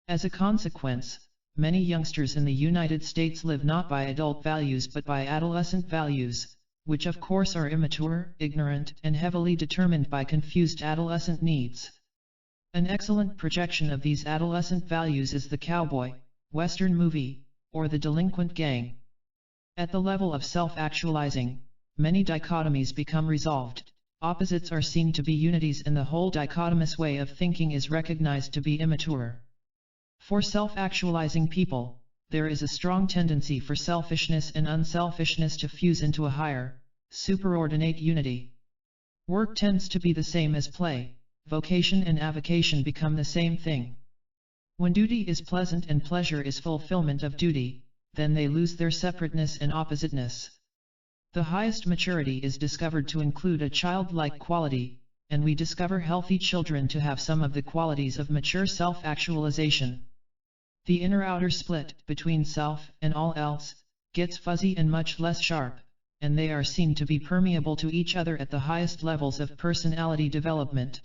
As a consequence, many youngsters in the United States live not by adult values but by adolescent values, which of course are immature, ignorant, and heavily determined by confused adolescent needs. An excellent projection of these adolescent values is the cowboy, Western movie, or the delinquent gang. At the level of self-actualizing, many dichotomies become resolved, opposites are seen to be unities, and the whole dichotomous way of thinking is recognized to be immature. For self-actualizing people, there is a strong tendency for selfishness and unselfishness to fuse into a higher, superordinate unity. Work tends to be the same as play, vocation and avocation become the same thing. When duty is pleasant and pleasure is fulfillment of duty, then they lose their separateness and oppositeness. The highest maturity is discovered to include a childlike quality, and we discover healthy children to have some of the qualities of mature self-actualization. The inner-outer split, between self and all else, gets fuzzy and much less sharp, and they are seen to be permeable to each other at the highest levels of personality development.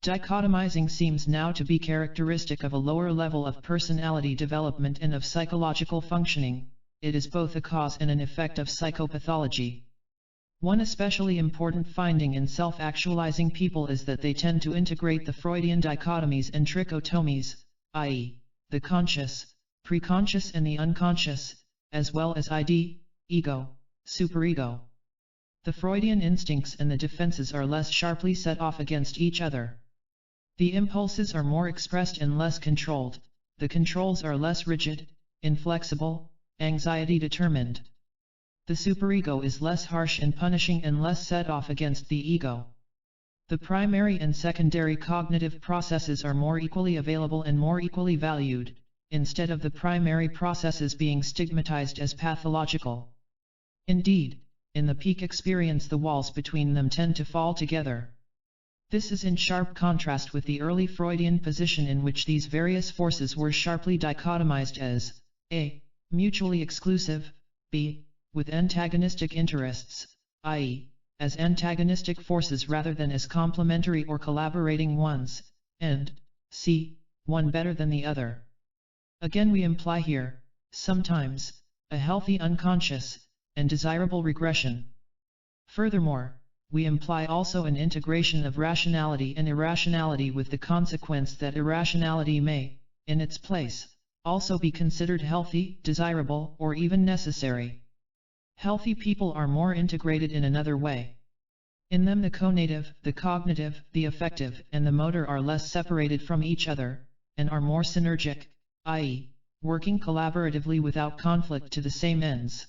Dichotomizing seems now to be characteristic of a lower level of personality development and of psychological functioning. It is both a cause and an effect of psychopathology. One especially important finding in self-actualizing people is that they tend to integrate the Freudian dichotomies and trichotomies, i.e., the conscious, preconscious and the unconscious, as well as id, ego, superego. The Freudian instincts and the defenses are less sharply set off against each other. The impulses are more expressed and less controlled, the controls are less rigid, inflexible, anxiety determined. The superego is less harsh and punishing and less set off against the ego. The primary and secondary cognitive processes are more equally available and more equally valued, instead of the primary processes being stigmatized as pathological. Indeed, in the peak experience the walls between them tend to fall together. This is in sharp contrast with the early Freudian position in which these various forces were sharply dichotomized as a. Mutually exclusive, b. With antagonistic interests, i.e., as antagonistic forces rather than as complementary or collaborating ones, and c. One better than the other. Again we imply here, sometimes, a healthy unconscious, and desirable regression. Furthermore, we imply also an integration of rationality and irrationality with the consequence that irrationality may, in its place, also be considered healthy, desirable, or even necessary. Healthy people are more integrated in another way. In them the conative, the cognitive, the affective, and the motor are less separated from each other, and are more synergic, i.e., working collaboratively without conflict to the same ends.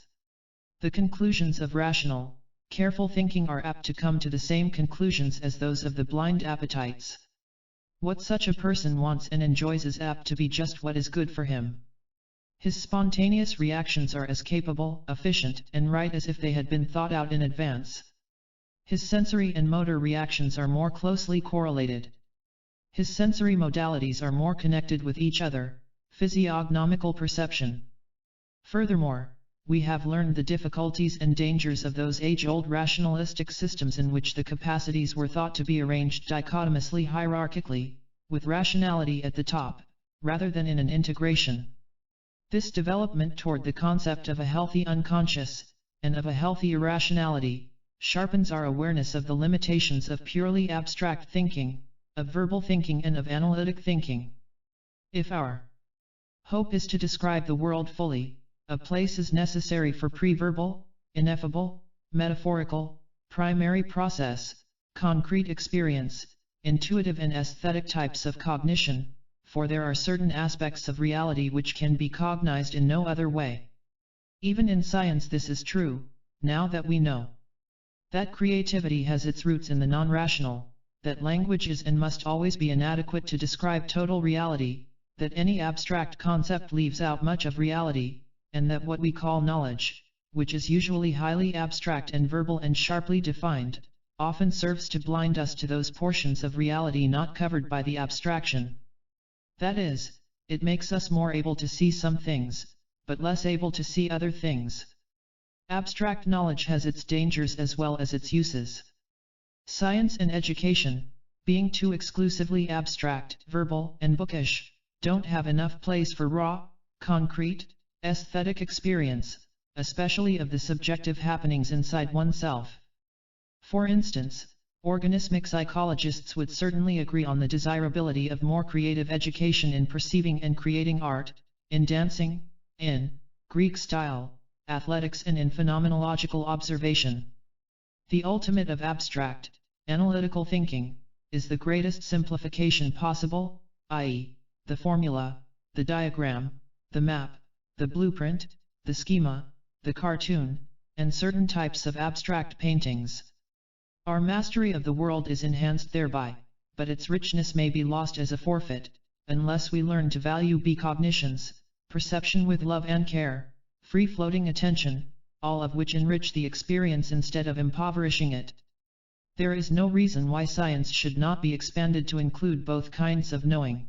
The conclusions of rational, careful thinking are apt to come to the same conclusions as those of the blind appetites. What such a person wants and enjoys is apt to be just what is good for him. His spontaneous reactions are as capable, efficient, and right as if they had been thought out in advance. His sensory and motor reactions are more closely correlated. His sensory modalities are more connected with each other, physiognomical perception. Furthermore, we have learned the difficulties and dangers of those age-old rationalistic systems in which the capacities were thought to be arranged dichotomously hierarchically, with rationality at the top, rather than in an integration. This development toward the concept of a healthy unconscious, and of a healthy irrationality, sharpens our awareness of the limitations of purely abstract thinking, of verbal thinking and of analytic thinking. If our hope is to describe the world fully, a place is necessary for pre-verbal, ineffable, metaphorical, primary process, concrete experience, intuitive and aesthetic types of cognition, for there are certain aspects of reality which can be cognized in no other way. Even in science this is true, now that we know that creativity has its roots in the non-rational, that language is and must always be inadequate to describe total reality, that any abstract concept leaves out much of reality, and that what we call knowledge, which is usually highly abstract and verbal and sharply defined, often serves to blind us to those portions of reality not covered by the abstraction. That is, it makes us more able to see some things, but less able to see other things. Abstract knowledge has its dangers as well as its uses. Science and education, being too exclusively abstract, verbal, and bookish, don't have enough place for raw, concrete, aesthetic experience, especially of the subjective happenings inside oneself. For instance, organismic psychologists would certainly agree on the desirability of more creative education in perceiving and creating art, in dancing, in Greek style, athletics, and in phenomenological observation. The ultimate of abstract, analytical thinking, is the greatest simplification possible, i.e., the formula, the diagram, the map, the blueprint, the schema, the cartoon, and certain types of abstract paintings. Our mastery of the world is enhanced thereby, but its richness may be lost as a forfeit, unless we learn to value cognitions, perception with love and care, free-floating attention, all of which enrich the experience instead of impoverishing it. There is no reason why science should not be expanded to include both kinds of knowing.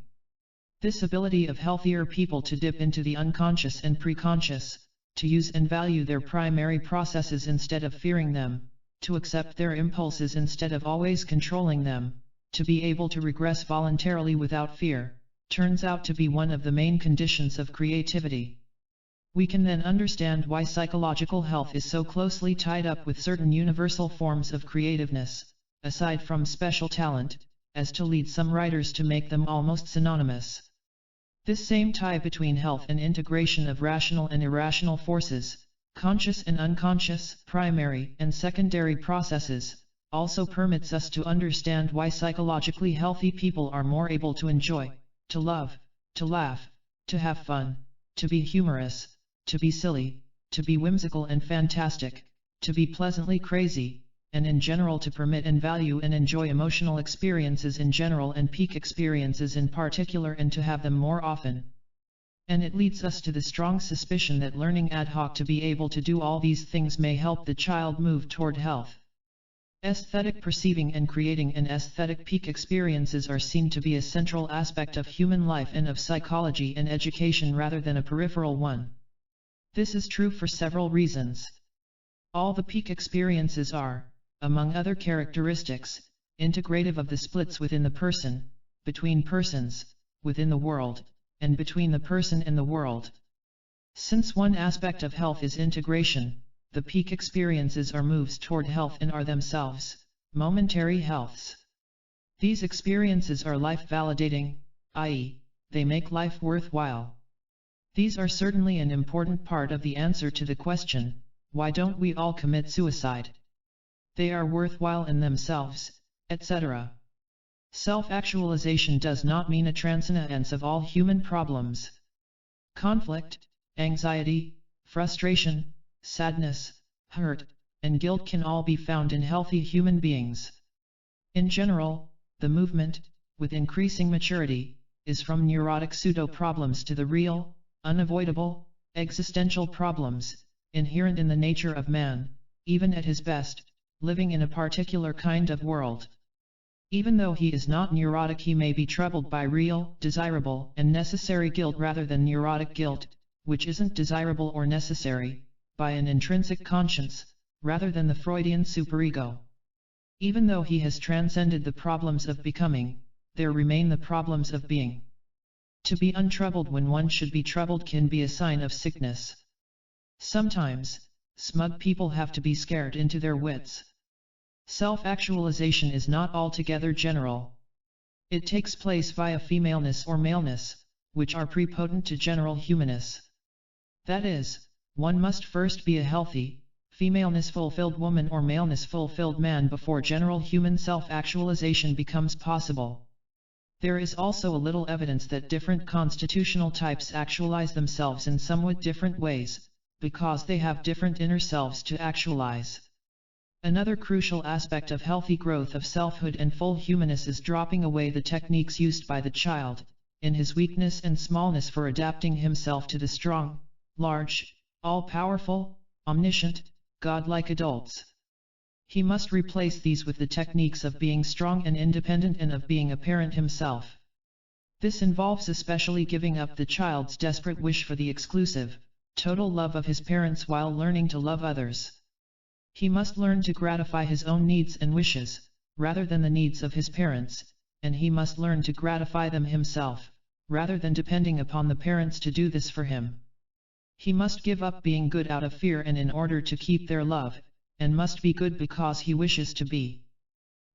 This ability of healthier people to dip into the unconscious and preconscious, to use and value their primary processes instead of fearing them, to accept their impulses instead of always controlling them, to be able to regress voluntarily without fear, turns out to be one of the main conditions of creativity. We can then understand why psychological health is so closely tied up with certain universal forms of creativeness, aside from special talent, as to lead some writers to make them almost synonymous. This same tie between health and integration of rational and irrational forces, conscious and unconscious, primary and secondary processes, also permits us to understand why psychologically healthy people are more able to enjoy, to love, to laugh, to have fun, to be humorous, to be silly, to be whimsical and fantastic, to be pleasantly crazy, and in general to permit and value and enjoy emotional experiences in general and peak experiences in particular, and to have them more often. And it leads us to the strong suspicion that learning ad hoc to be able to do all these things may help the child move toward health. Aesthetic perceiving and creating and aesthetic peak experiences are seen to be a central aspect of human life and of psychology and education rather than a peripheral one. This is true for several reasons. All the peak experiences are, among other characteristics, integrative of the splits within the person, between persons, within the world, and between the person and the world. Since one aspect of health is integration, the peak experiences are moves toward health and are themselves momentary healths. These experiences are life-validating, i.e., they make life worthwhile. These are certainly an important part of the answer to the question, why don't we all commit suicide? They are worthwhile in themselves, etc. Self-actualization does not mean a transcendence of all human problems. Conflict, anxiety, frustration, sadness, hurt, and guilt can all be found in healthy human beings. In general, the movement, with increasing maturity, is from neurotic pseudo-problems to the real, unavoidable, existential problems, inherent in the nature of man, even at his best, living in a particular kind of world. Even though he is not neurotic, he may be troubled by real, desirable, and necessary guilt rather than neurotic guilt, which isn't desirable or necessary, by an intrinsic conscience, rather than the Freudian superego. Even though he has transcended the problems of becoming, there remain the problems of being. To be untroubled when one should be troubled can be a sign of sickness. Sometimes, smug people have to be scared into their wits. Self-actualization is not altogether general. It takes place via femaleness or maleness, which are prepotent to general humanness. That is, one must first be a healthy, femaleness-fulfilled woman or maleness-fulfilled man before general human self-actualization becomes possible. There is also a little evidence that different constitutional types actualize themselves in somewhat different ways, because they have different inner selves to actualize. Another crucial aspect of healthy growth of selfhood and full humanness is dropping away the techniques used by the child, in his weakness and smallness, for adapting himself to the strong, large, all-powerful, omniscient, godlike adults. He must replace these with the techniques of being strong and independent and of being a parent himself. This involves especially giving up the child's desperate wish for the exclusive, total love of his parents while learning to love others. He must learn to gratify his own needs and wishes, rather than the needs of his parents, and he must learn to gratify them himself, rather than depending upon the parents to do this for him. He must give up being good out of fear and in order to keep their love, and must be good because he wishes to be.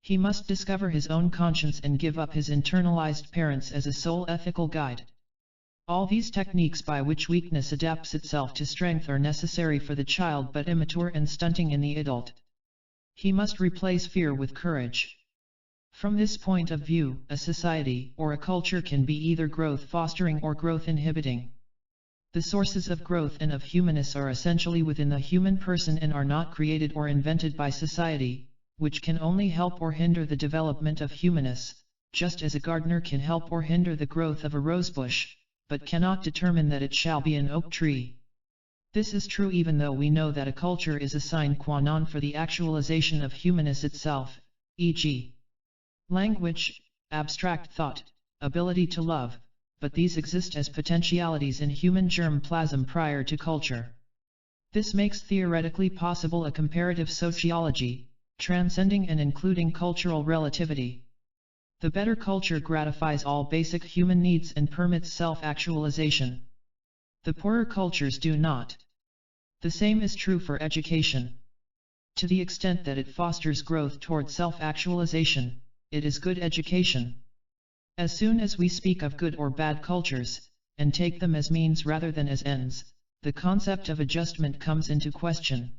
He must discover his own conscience and give up his internalized parents as a sole ethical guide. All these techniques by which weakness adapts itself to strength are necessary for the child but immature and stunting in the adult. He must replace fear with courage. From this point of view, a society or a culture can be either growth fostering or growth inhibiting. The sources of growth and of humanness are essentially within the human person and are not created or invented by society, which can only help or hinder the development of humanness, just as a gardener can help or hinder the growth of a rosebush, but cannot determine that it shall be an oak tree. This is true even though we know that a culture is a sine qua non for the actualization of humanness itself, e.g. language, abstract thought, ability to love, but these exist as potentialities in human germ plasm prior to culture. This makes theoretically possible a comparative sociology, transcending and including cultural relativity. The better culture gratifies all basic human needs and permits self-actualization. The poorer cultures do not. The same is true for education. To the extent that it fosters growth toward self-actualization, it is good education. As soon as we speak of good or bad cultures, and take them as means rather than as ends, the concept of adjustment comes into question.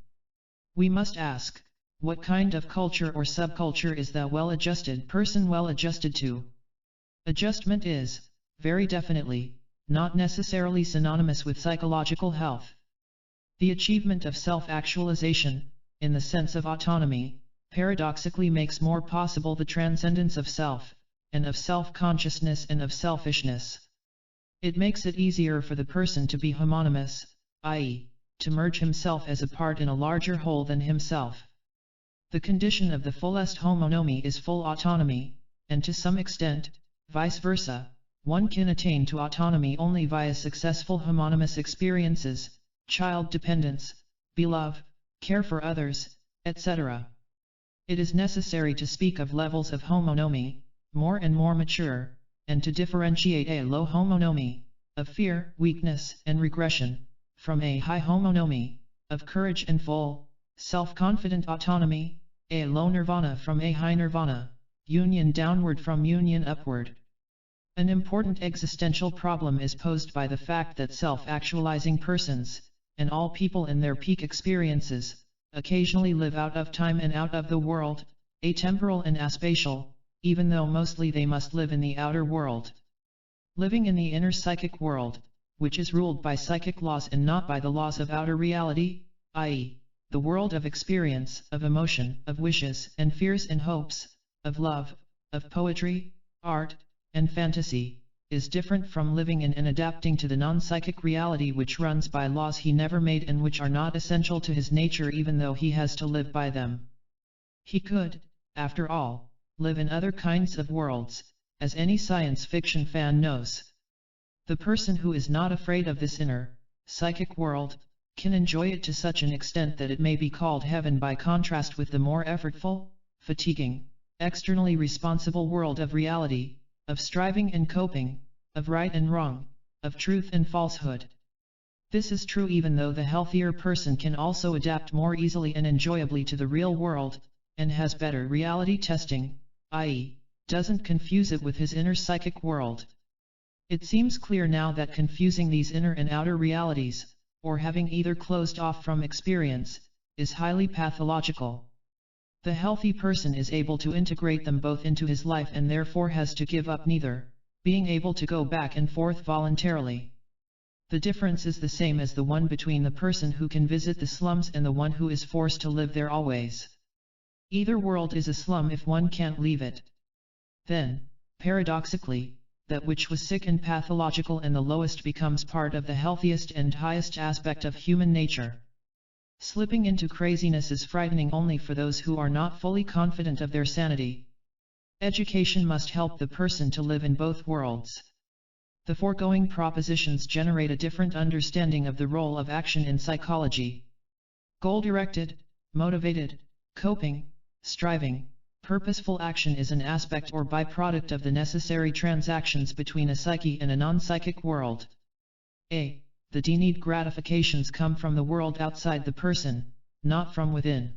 We must ask, what kind of culture or subculture is the well-adjusted person well adjusted to? Adjustment is, very definitely, not necessarily synonymous with psychological health. The achievement of self-actualization, in the sense of autonomy, paradoxically makes more possible the transcendence of self, and of self-consciousness and of selfishness. It makes it easier for the person to be homonymous, i.e., to merge himself as a part in a larger whole than himself. The condition of the fullest homonomy is full autonomy, and to some extent, vice versa, one can attain to autonomy only via successful homonymous experiences, child dependence, belove, care for others, etc. It is necessary to speak of levels of homonomy, more and more mature, and to differentiate a low homonomy, of fear, weakness, and regression, from a high homonomy, of courage and full, self-confident autonomy, a low nirvana from a high nirvana, union downward from union upward. An important existential problem is posed by the fact that self-actualizing persons, and all people in their peak experiences, occasionally live out of time and out of the world, atemporal and aspatial, even though mostly they must live in the outer world. Living in the inner psychic world, which is ruled by psychic laws and not by the laws of outer reality, i.e., the world of experience, of emotion, of wishes and fears and hopes, of love, of poetry, art, and fantasy, is different from living in and adapting to the non-psychic reality which runs by laws he never made and which are not essential to his nature even though he has to live by them. He could, after all, live in other kinds of worlds, as any science fiction fan knows. The person who is not afraid of this inner, psychic world, can enjoy it to such an extent that it may be called heaven by contrast with the more effortful, fatiguing, externally responsible world of reality, of striving and coping, of right and wrong, of truth and falsehood. This is true even though the healthier person can also adapt more easily and enjoyably to the real world, and has better reality testing, i.e., doesn't confuse it with his inner psychic world. It seems clear now that confusing these inner and outer realities, or having either closed off from experience, is highly pathological. The healthy person is able to integrate them both into his life and therefore has to give up neither, being able to go back and forth voluntarily. The difference is the same as the one between the person who can visit the slums and the one who is forced to live there always. Either world is a slum if one can't leave it. Then, paradoxically, that which was sick and pathological and the lowest becomes part of the healthiest and highest aspect of human nature. Slipping into craziness is frightening only for those who are not fully confident of their sanity. Education must help the person to live in both worlds. The foregoing propositions generate a different understanding of the role of action in psychology. Goal-directed, motivated, coping, striving, purposeful action is an aspect or byproduct of the necessary transactions between a psyche and a non-psychic world. A. The need gratifications come from the world outside the person, not from within.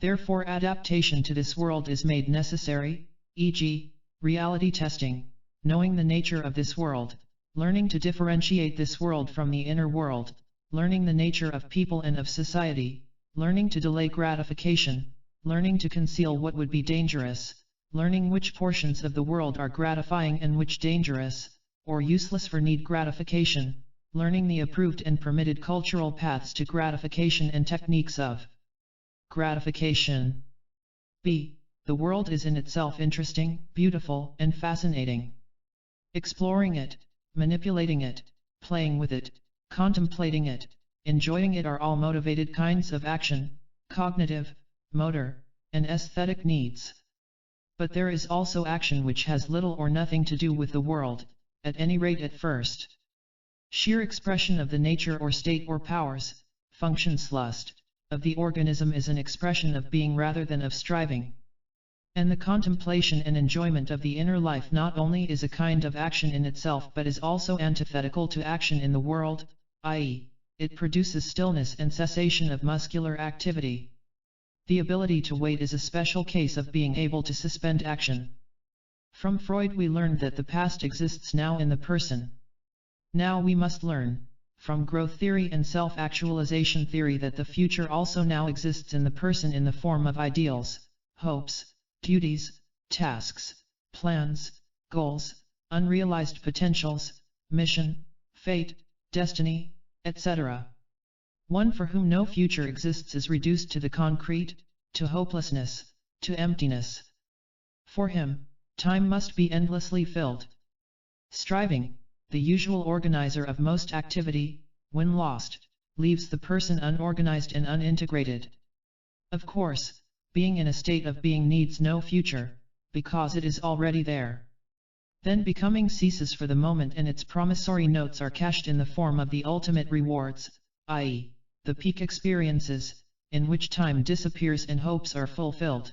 Therefore adaptation to this world is made necessary, e.g., reality testing, knowing the nature of this world, learning to differentiate this world from the inner world, learning the nature of people and of society, learning to delay gratification, learning to conceal what would be dangerous, learning which portions of the world are gratifying and which dangerous, or useless for need gratification, learning the approved and permitted cultural paths to gratification and techniques of gratification. B. The world is in itself interesting, beautiful, and fascinating. Exploring it, manipulating it, playing with it, contemplating it, enjoying it are all motivated kinds of action, cognitive, motor, and aesthetic needs. But there is also action which has little or nothing to do with the world, at any rate at first. Sheer expression of the nature or state or powers, functions lust, of the organism is an expression of being rather than of striving. And the contemplation and enjoyment of the inner life not only is a kind of action in itself but is also antithetical to action in the world, i.e., it produces stillness and cessation of muscular activity. The ability to wait is a special case of being able to suspend action. From Freud we learned that the past exists now in the person. Now we must learn, from growth theory and self-actualization theory, that the future also now exists in the person in the form of ideals, hopes, duties, tasks, plans, goals, unrealized potentials, mission, fate, destiny, etc. One for whom no future exists is reduced to the concrete, to hopelessness, to emptiness. For him, time must be endlessly filled. Striving, the usual organizer of most activity, when lost, leaves the person unorganized and unintegrated. Of course, being in a state of being needs no future, because it is already there. Then becoming ceases for the moment and its promissory notes are cashed in the form of the ultimate rewards, i.e., the peak experiences, in which time disappears and hopes are fulfilled.